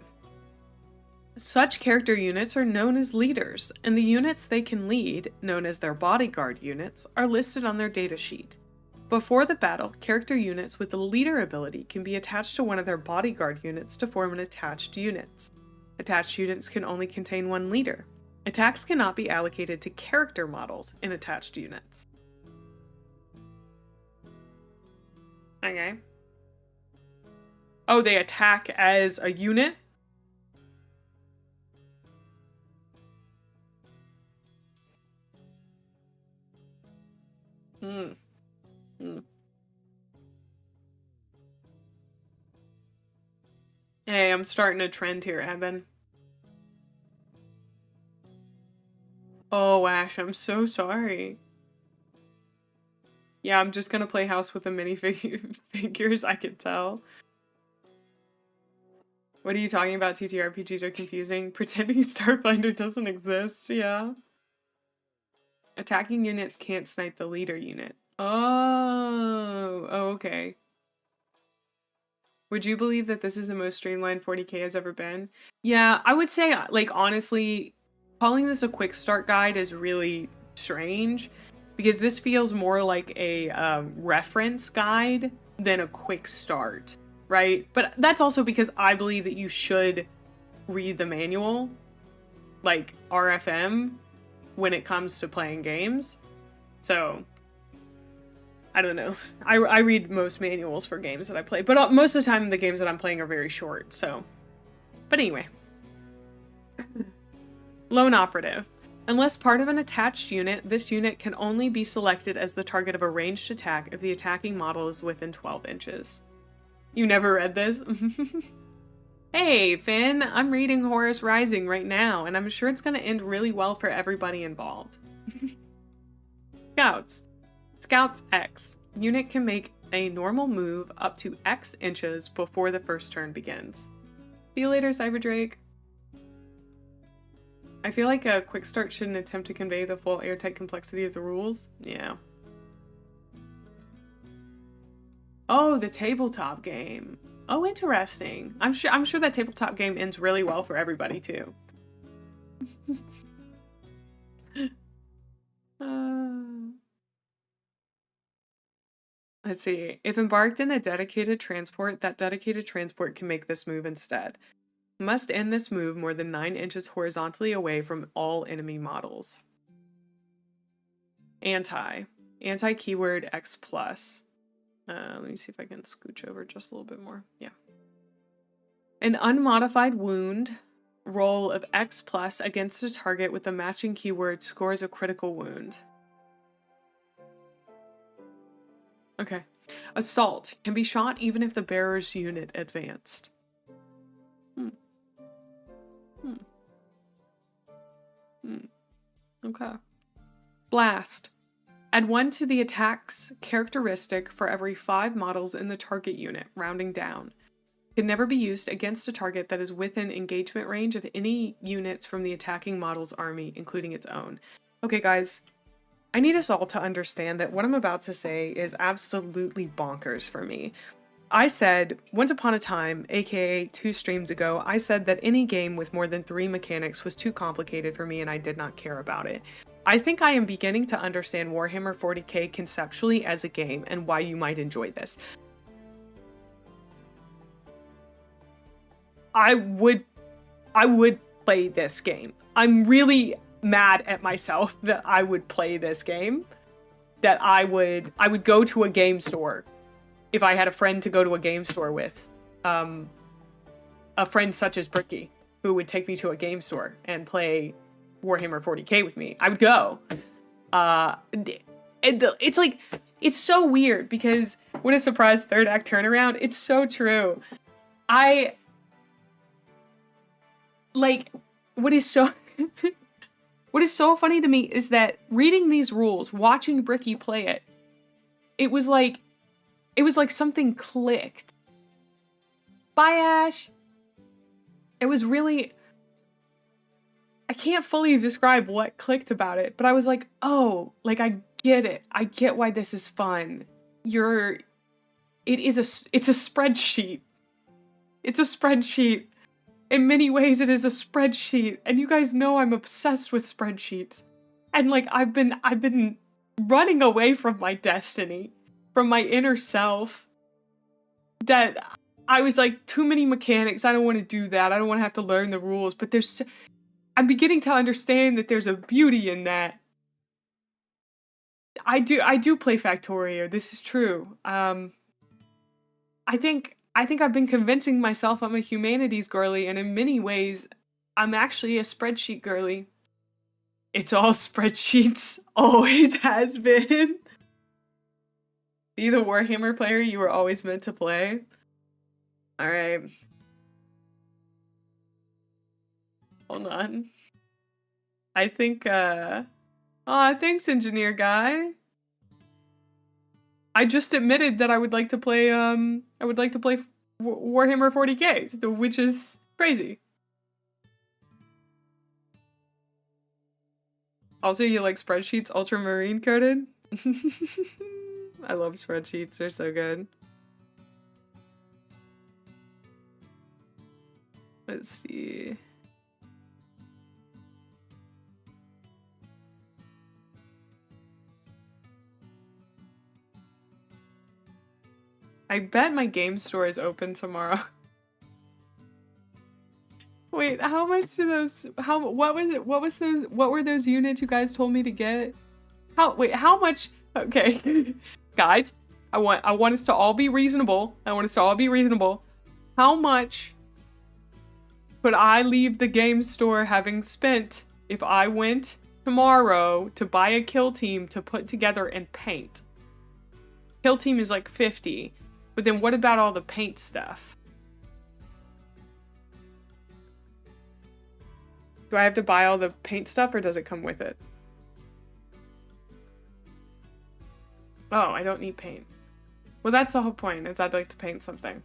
Such character units are known as leaders, and the units they can lead, known as their bodyguard units, are listed on their datasheet. Before the battle, character units with the leader ability can be attached to one of their bodyguard units to form an attached unit. Attached units can only contain one leader. Attacks cannot be allocated to character models in attached units. Okay. Oh, they attack as a unit? Hey, I'm starting a trend here, Evan. Oh, Ash, I'm so sorry. Yeah, I'm just gonna play house with the minifigures, I can tell. What are you talking about? TTRPGs are confusing. Pretending Starfinder doesn't exist, yeah. Attacking units can't snipe the leader unit. Oh, okay. Would you believe that this is the most streamlined 40k has ever been? Yeah, I would say, like, honestly, calling this a quick start guide is really strange because this feels more like a reference guide than a quick start, right? But that's also because I believe that you should read the manual, like RFM, when it comes to playing games. So I don't know. I read most manuals for games that I play, but most of the time the games that I'm playing are very short, so. But anyway. Lone Operative. Unless part of an attached unit, this unit can only be selected as the target of a ranged attack if the attacking model is within 12 inches. You never read this? Hey, Finn, I'm reading Horus Rising right now, and I'm sure it's going to end really well for everybody involved. Scouts. Scouts X. Unit can make a normal move up to X inches before the first turn begins. See you later, Cyberdrake. I feel like a quick start shouldn't attempt to convey the full airtight complexity of the rules. Yeah. Oh, the tabletop game. Oh, interesting. I'm sure that tabletop game ends really well for everybody too. Let's see. If embarked in a dedicated transport, that dedicated transport can make this move instead. Must end this move more than 9 inches horizontally away from all enemy models. Anti keyword X plus. Let me see if I can scooch over just a little bit more. Yeah. An unmodified wound roll of X plus against a target with the matching keyword scores a critical wound. Okay. Assault can be shot even if the bearer's unit advanced. Okay. Blast. Add 1 to the attack's characteristic for every 5 models in the target unit, rounding down. Can never be used against a target that is within engagement range of any units from the attacking model's army, including its own. Okay, guys. I need us all to understand that what I'm about to say is absolutely bonkers for me. I said, once upon a time, aka 2 streams ago, I said that any game with more than 3 mechanics was too complicated for me and I did not care about it. I think I am beginning to understand Warhammer 40k conceptually as a game and why you might enjoy this. I would play this game. I'm really mad at myself that I would play this game. That I would go to a game store if I had a friend to go to a game store with. A friend such as Bricky, who would take me to a game store and play Warhammer 40k with me. I would go. It's like, it's so weird because when a surprise third act turnaround, it's so true. What is so funny to me is that reading these rules, watching Bricky play it, it was like something clicked. Bye, Ash. It was really, I can't fully describe what clicked about it, but I was like, oh, like I get it. I get why this is fun. It's a spreadsheet. It's a spreadsheet. In many ways, it is a spreadsheet, and you guys know I'm obsessed with spreadsheets. And like, I've been running away from my destiny, from my inner self, that I was like, too many mechanics, I don't want to do that, I don't want to have to learn the rules, but I'm beginning to understand that there's a beauty in that. I do play Factorio, this is true. I think I've been convincing myself I'm a humanities girly, and in many ways, I'm actually a spreadsheet girly. It's all spreadsheets, always has been. Be the Warhammer player you were always meant to play. Alright. Hold on. I think, aw, thanks, engineer guy. I just admitted that I would like to play, Warhammer 40k, which is crazy. Also, you like spreadsheets ultramarine coded? I love spreadsheets, they're so good. Let's see. I bet my game store is open tomorrow. Wait, how much do those, what were those units you guys told me to get? How much, okay. Guys, I want us to all be reasonable. How much could I leave the game store having spent if I went tomorrow to buy a kill team to put together and paint? Kill team is like 50. But then what about all the paint stuff? Do I have to buy all the paint stuff or does it come with it? Oh, I don't need paint. Well, that's the whole point, is I'd like to paint something.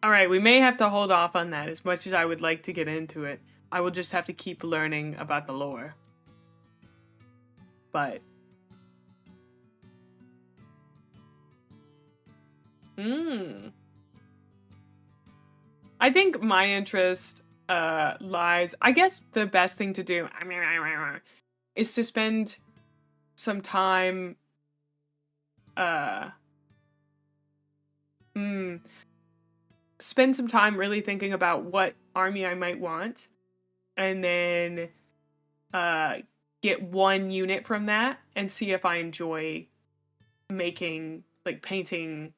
Alright, we may have to hold off on that as much as I would like to get into it. I will just have to keep learning about the lore. But I think my interest lies, I guess the best thing to do is to spend some time spend some time really thinking about what army I might want, and then get one unit from that and see if I enjoy making, like, painting,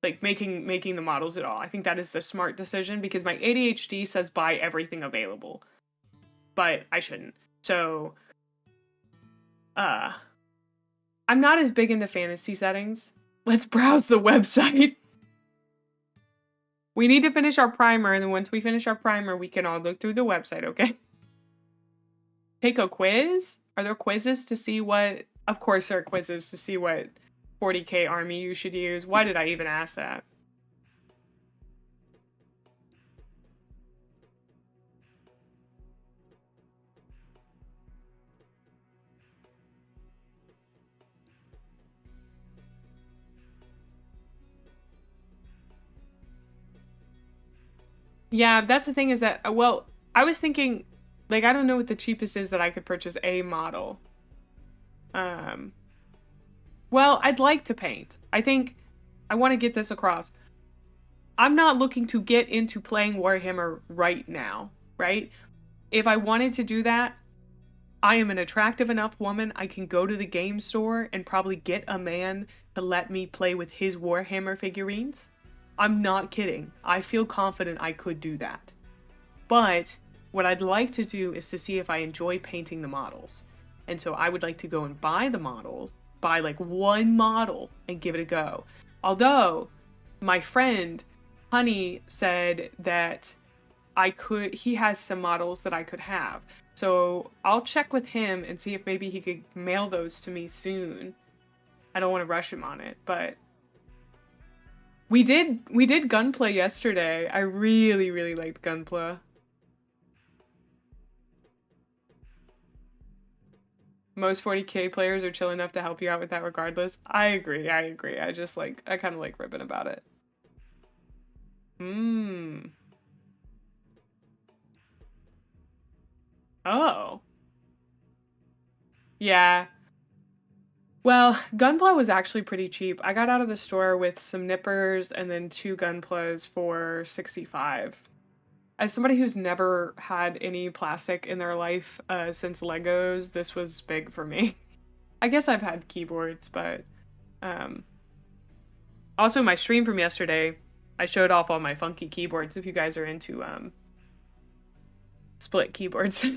like making the models at all. I think that is the smart decision, because my ADHD says buy everything available, but I shouldn't. So I'm not as big into fantasy settings. Let's browse the website. We need to finish our primer, and then once we finish our primer, we can all look through the website, okay? Take a quiz? Are there quizzes to see what... Of course there are quizzes to see what 40k army you should use. Why did I even ask that? Yeah, that's the thing, is that, well, I was thinking, like, I don't know what the cheapest is that I could purchase a model. Well, I'd like to paint. I think I want to get this across. I'm not looking to get into playing Warhammer right now, right? If I wanted to do that, I am an attractive enough woman. I can go to the game store and probably get a man to let me play with his Warhammer figurines. I'm not kidding. I feel confident I could do that. But what I'd like to do is to see if I enjoy painting the models. And so I would like to go and buy the models, buy like one model and give it a go. Although my friend Honey said that he has some models that I could have. So I'll check with him and see if maybe he could mail those to me soon. I don't want to rush him on it, but we did gunplay yesterday. I really, really liked gunplay. Most 40k players are chill enough to help you out with that regardless. I agree. I just like, I kind of like ribbing about it. Oh. Yeah. Well, gunpla was actually pretty cheap. I got out of the store with some nippers and then 2 gunplas for $65. As somebody who's never had any plastic in their life since Legos, this was big for me. I guess I've had keyboards, but also my stream from yesterday, I showed off all my funky keyboards if you guys are into split keyboards.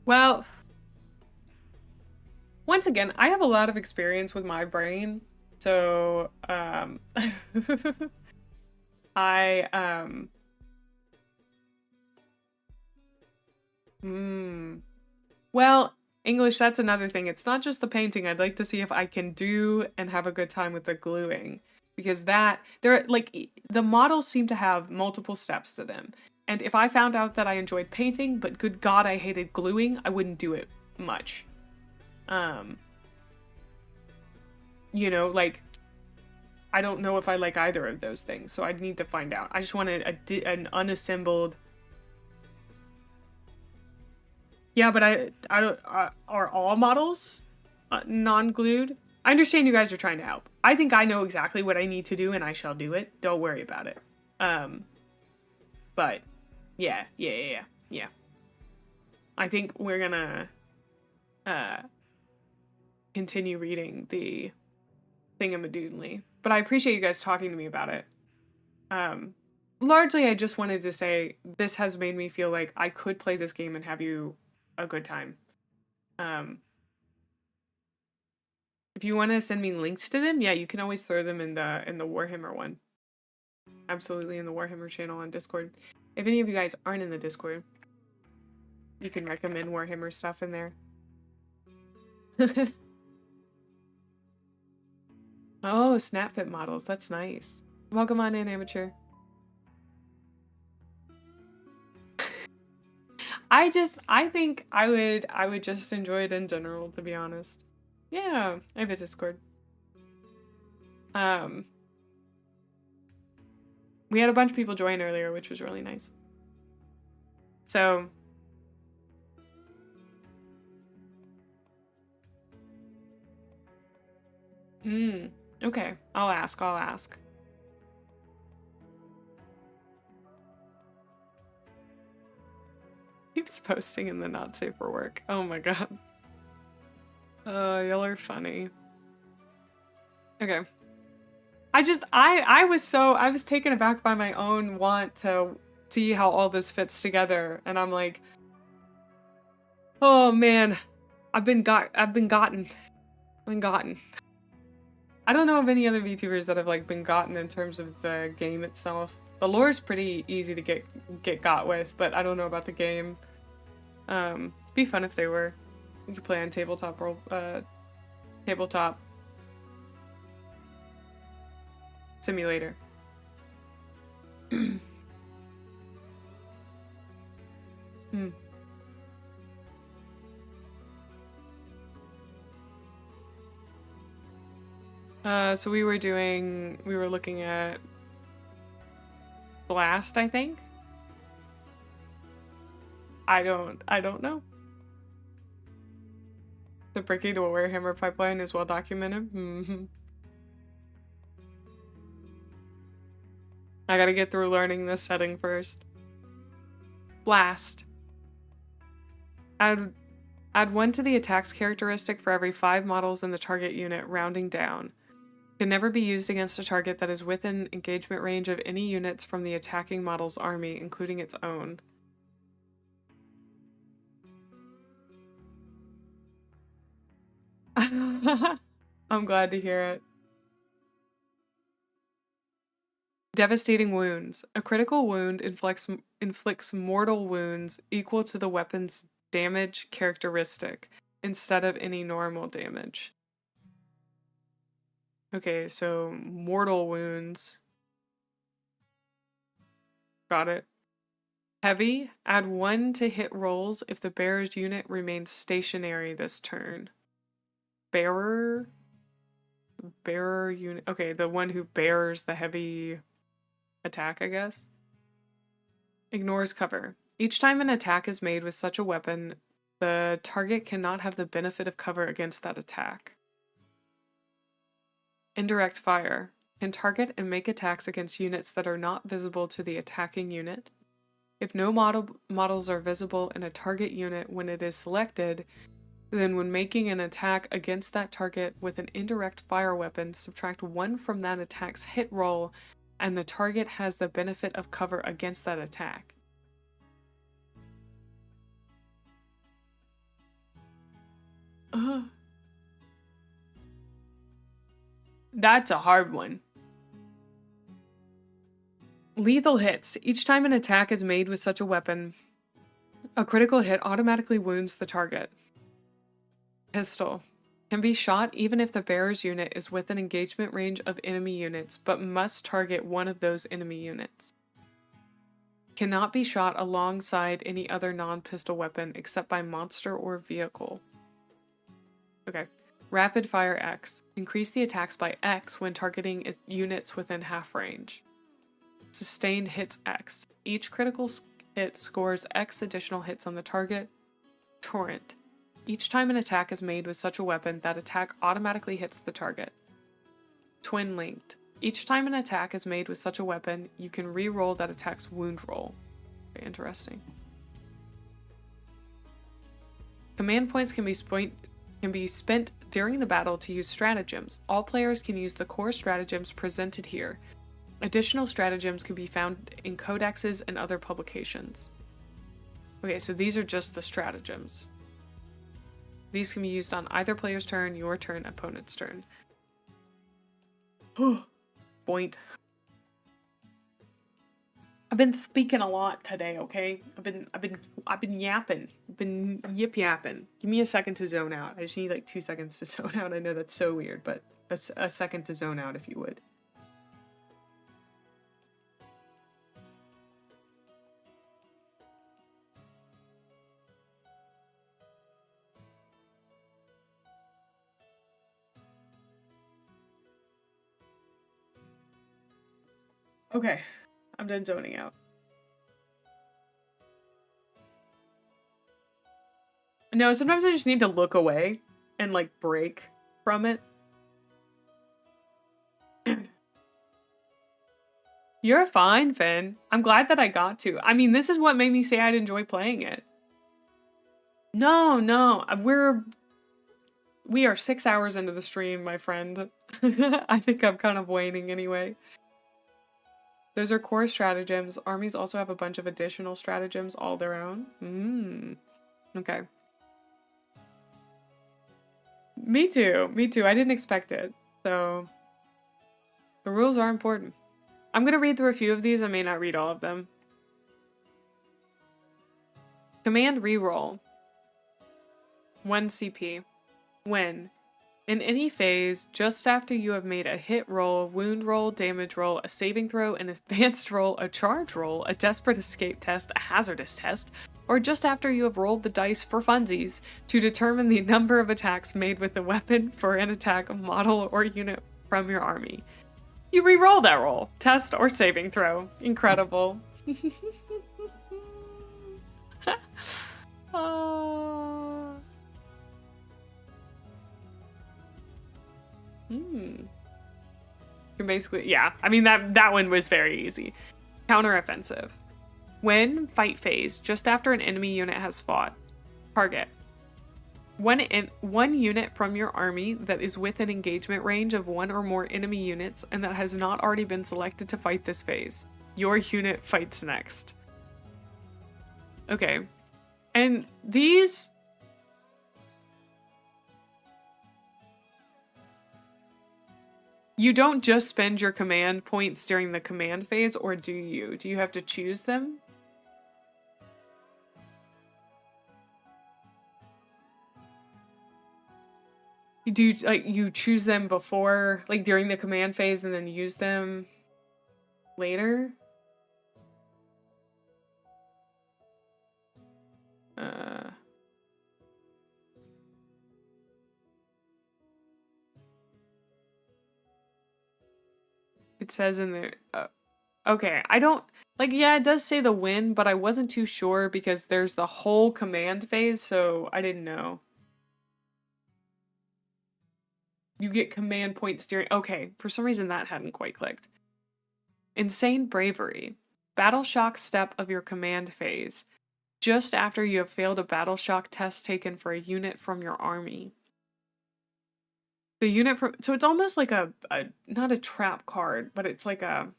Well, once again, I have a lot of experience with my brain, so well, English, that's another thing. It's not just the painting. I'd like to see if I can do and have a good time with the gluing, because the models seem to have multiple steps to them. And if I found out that I enjoyed painting, but good God, I hated gluing, I wouldn't do it much. You know, like, I don't know if I like either of those things, so I'd need to find out. I just wanted an unassembled. Yeah, but I don't. Are all models non-glued? I understand you guys are trying to help. I think I know exactly what I need to do, and I shall do it. Don't worry about it. But yeah. I think we're gonna continue reading the Thingamadoodly. But I appreciate you guys talking to me about it. Largely, I just wanted to say this has made me feel like I could play this game and have you a good time. If you want to send me links to them, yeah, you can always throw them in the Warhammer one. Absolutely, in the Warhammer channel on Discord. If any of you guys aren't in the Discord, you can recommend Warhammer stuff in there. Oh, snap-fit models. That's nice. Welcome on in, amateur. I think I would just enjoy it in general, to be honest. Yeah, I have a Discord. We had a bunch of people join earlier, which was really nice. So okay. I'll ask. Keeps posting in the not safe for work. Oh my god. Y'all are funny. Okay. I was taken aback by my own want to see how all this fits together, and I'm like, oh man, I've been gotten. I don't know of any other VTubers that have like been gotten in terms of the game itself. The lore is pretty easy to get got with, but I don't know about the game. Be fun if they were. You could play on tabletop simulator. So we were looking at Blast, I think. I don't know. The Bricky to Warhammer pipeline is well documented. I gotta get through learning this setting first. Blast. Add 1 to the attack's characteristic for every 5 models in the target unit, rounding down. Can never be used against a target that is within engagement range of any units from the attacking model's army, including its own. I'm glad to hear it. Devastating wounds. A critical wound inflicts mortal wounds equal to the weapon's damage characteristic instead of any normal damage. Okay, so mortal wounds. Got it. Heavy. Add 1 to hit rolls if the bearer's unit remains stationary this turn. Bearer unit. Okay, the one who bears the heavy attack, I guess. Ignores cover. Each time an attack is made with such a weapon, the target cannot have the benefit of cover against that attack. Indirect fire. Can target and make attacks against units that are not visible to the attacking unit. If no models are visible in a target unit when it is selected, then when making an attack against that target with an indirect fire weapon, subtract 1 from that attack's hit roll, and the target has the benefit of cover against that attack. That's a hard one. Lethal hits. Each time an attack is made with such a weapon, a critical hit automatically wounds the target. Pistol. Can be shot even if the bearer's unit is within engagement range of enemy units, but must target one of those enemy units. Cannot be shot alongside any other non-pistol weapon except by monster or vehicle. Okay. Rapid Fire X. Increase the attacks by X when targeting units within half range. Sustained hits X. Each critical hit scores X additional hits on the target. Torrent. Each time an attack is made with such a weapon, that attack automatically hits the target. Twin Linked. Each time an attack is made with such a weapon, you can re-roll that attack's wound roll. Very interesting. Command points can be spent during the battle to use stratagems. All players can use the core stratagems presented here. Additional stratagems can be found in codexes and other publications. Okay, so these are just the stratagems. These can be used on either player's turn, your turn, opponent's turn. Point. I've been speaking a lot today, okay? I've been yapping. I've been yip-yapping. Give me a second to zone out. I just need like 2 seconds to zone out. I know that's so weird, but a second to zone out if you would. Okay, I'm done zoning out. No, sometimes I just need to look away and like break from it. You're fine, Finn. I'm glad that I got to. I mean, this is what made me say I'd enjoy playing it. No, we are 6 hours into the stream, my friend. I think I'm kind of waning anyway. Those are core stratagems. Armies also have a bunch of additional stratagems all their own. Okay. Me too. Me too. I didn't expect it. So the rules are important. I'm going to read through a few of these. I may not read all of them. Command reroll. 1 CP. When, in any phase, just after you have made a hit roll, wound roll, damage roll, a saving throw, an advanced roll, a charge roll, a desperate escape test, a hazardous test, or just after you have rolled the dice for funsies to determine the number of attacks made with the weapon for an attack, model, or unit from your army. You re-roll that roll, test, or saving throw. Incredible. Basically, yeah. I mean, that one was very easy. Counteroffensive. When fight phase, just after an enemy unit has fought. Target. One unit from your army that is within engagement range of one or more enemy units and that has not already been selected to fight this phase. Your unit fights next. Okay. And these... You don't just spend your command points during the command phase, or do you? Do you have to choose them? Do you, like, you choose them before, like, during the command phase and then use them later? It says in there, okay, I don't, like, yeah, it does say the win, but I wasn't too sure because there's the whole command phase, so I didn't know. You get command points during, okay, for some reason that hadn't quite clicked. Insane Bravery. Battle shock step of your command phase. Just after you have failed a battle shock test taken for a unit from your army. The unit from, so it's almost like a not a trap card, but it's like a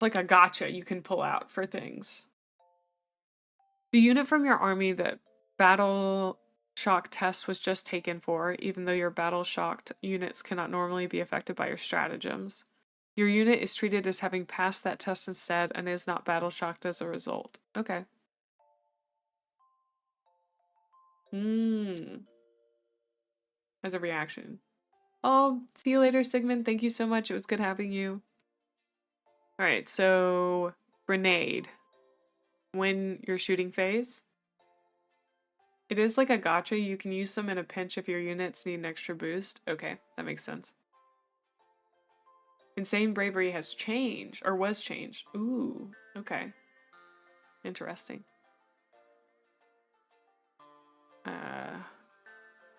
gotcha you can pull out for things. The unit from your army that battle shock test was just taken for, even though your battle shocked units cannot normally be affected by your stratagems. Your unit is treated as having passed that test instead and is not battle shocked as a result. Okay. As a reaction. Oh, see you later, Sigmund. Thank you so much. It was good having you. Alright, so grenade. When you're shooting phase. It is like a gotcha. You can use them in a pinch if your units need an extra boost. Okay, that makes sense. Insane Bravery has changed, or was changed. Ooh, okay. Interesting.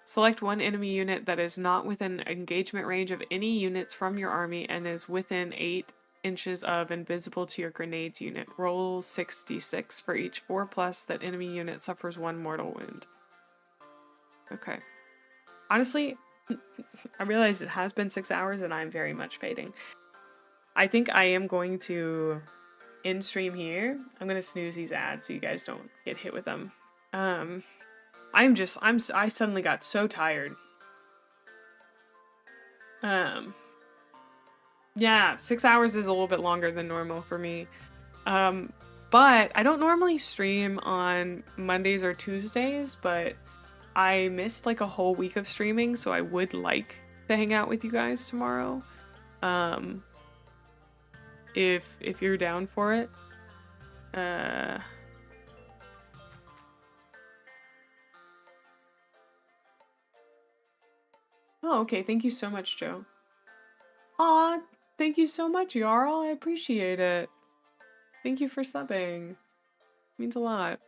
Select one enemy unit that is not within engagement range of any units from your army and is within 8 inches of and visible to your grenades unit. Roll 66 for each 4+ that enemy unit suffers 1 mortal wound. Okay. Honestly, I realize it has been 6 hours and I'm very much fading. I think I am going to end stream here. I'm going to snooze these ads so you guys don't get hit with them. I suddenly got so tired. Yeah, 6 hours is a little bit longer than normal for me. But I don't normally stream on Mondays or Tuesdays, but I missed like a whole week of streaming, so I would like to hang out with you guys tomorrow. If you're down for it. Oh, okay. Thank you so much, Joe. Aw, thank you so much, Jarl. I appreciate it. Thank you for subbing. Means a lot.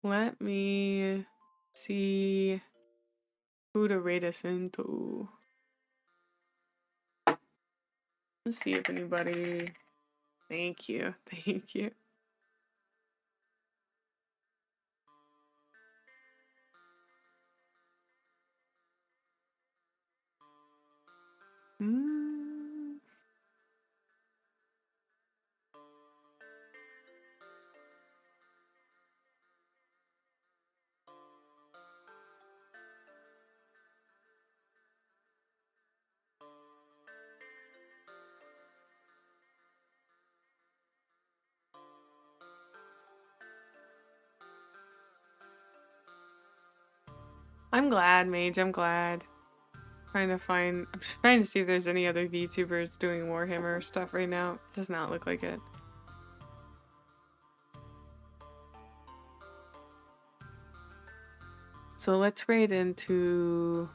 Let me see who to rate us into. Let's see if anybody... Thank you. Thank you. I'm glad, Mage. I'm glad. I'm trying to see if there's any other VTubers doing Warhammer stuff right now. Does not look like it. So let's raid into...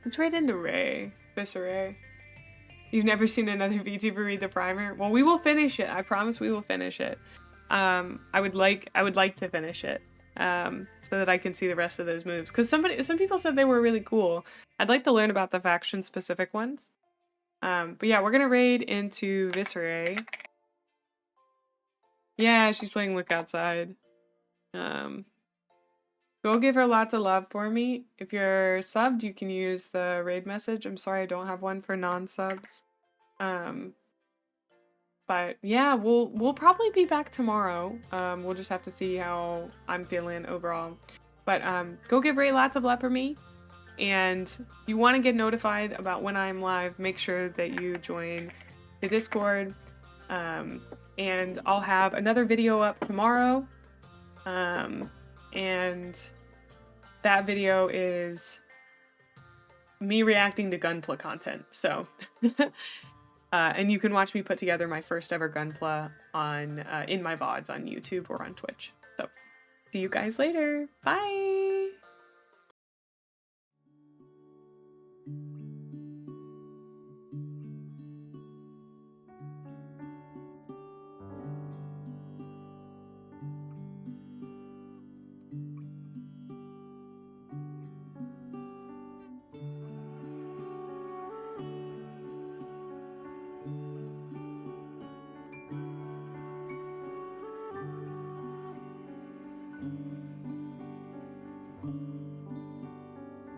Let's raid into Ray. Visceray. You've never seen another VTuber read the primer? Well, we will finish it. I promise we will finish it. I would like to finish it. So that I can see the rest of those moves. Because some people said they were really cool. I'd like to learn about the faction specific ones. But yeah, we're gonna raid into Visceray. Yeah, she's playing Look Outside. Go give her lots of love for me. If you're subbed, you can use the raid message. I'm sorry I don't have one for non-subs. But yeah, we'll probably be back tomorrow. We'll just have to see how I'm feeling overall. But go give Ray lots of love for me. And if you want to get notified about when I'm live, make sure that you join the Discord. And I'll have another video up tomorrow. And that video is me reacting to Gunpla content. So, and you can watch me put together my first ever Gunpla on in my VODs on YouTube or on Twitch. So, see you guys later. Bye.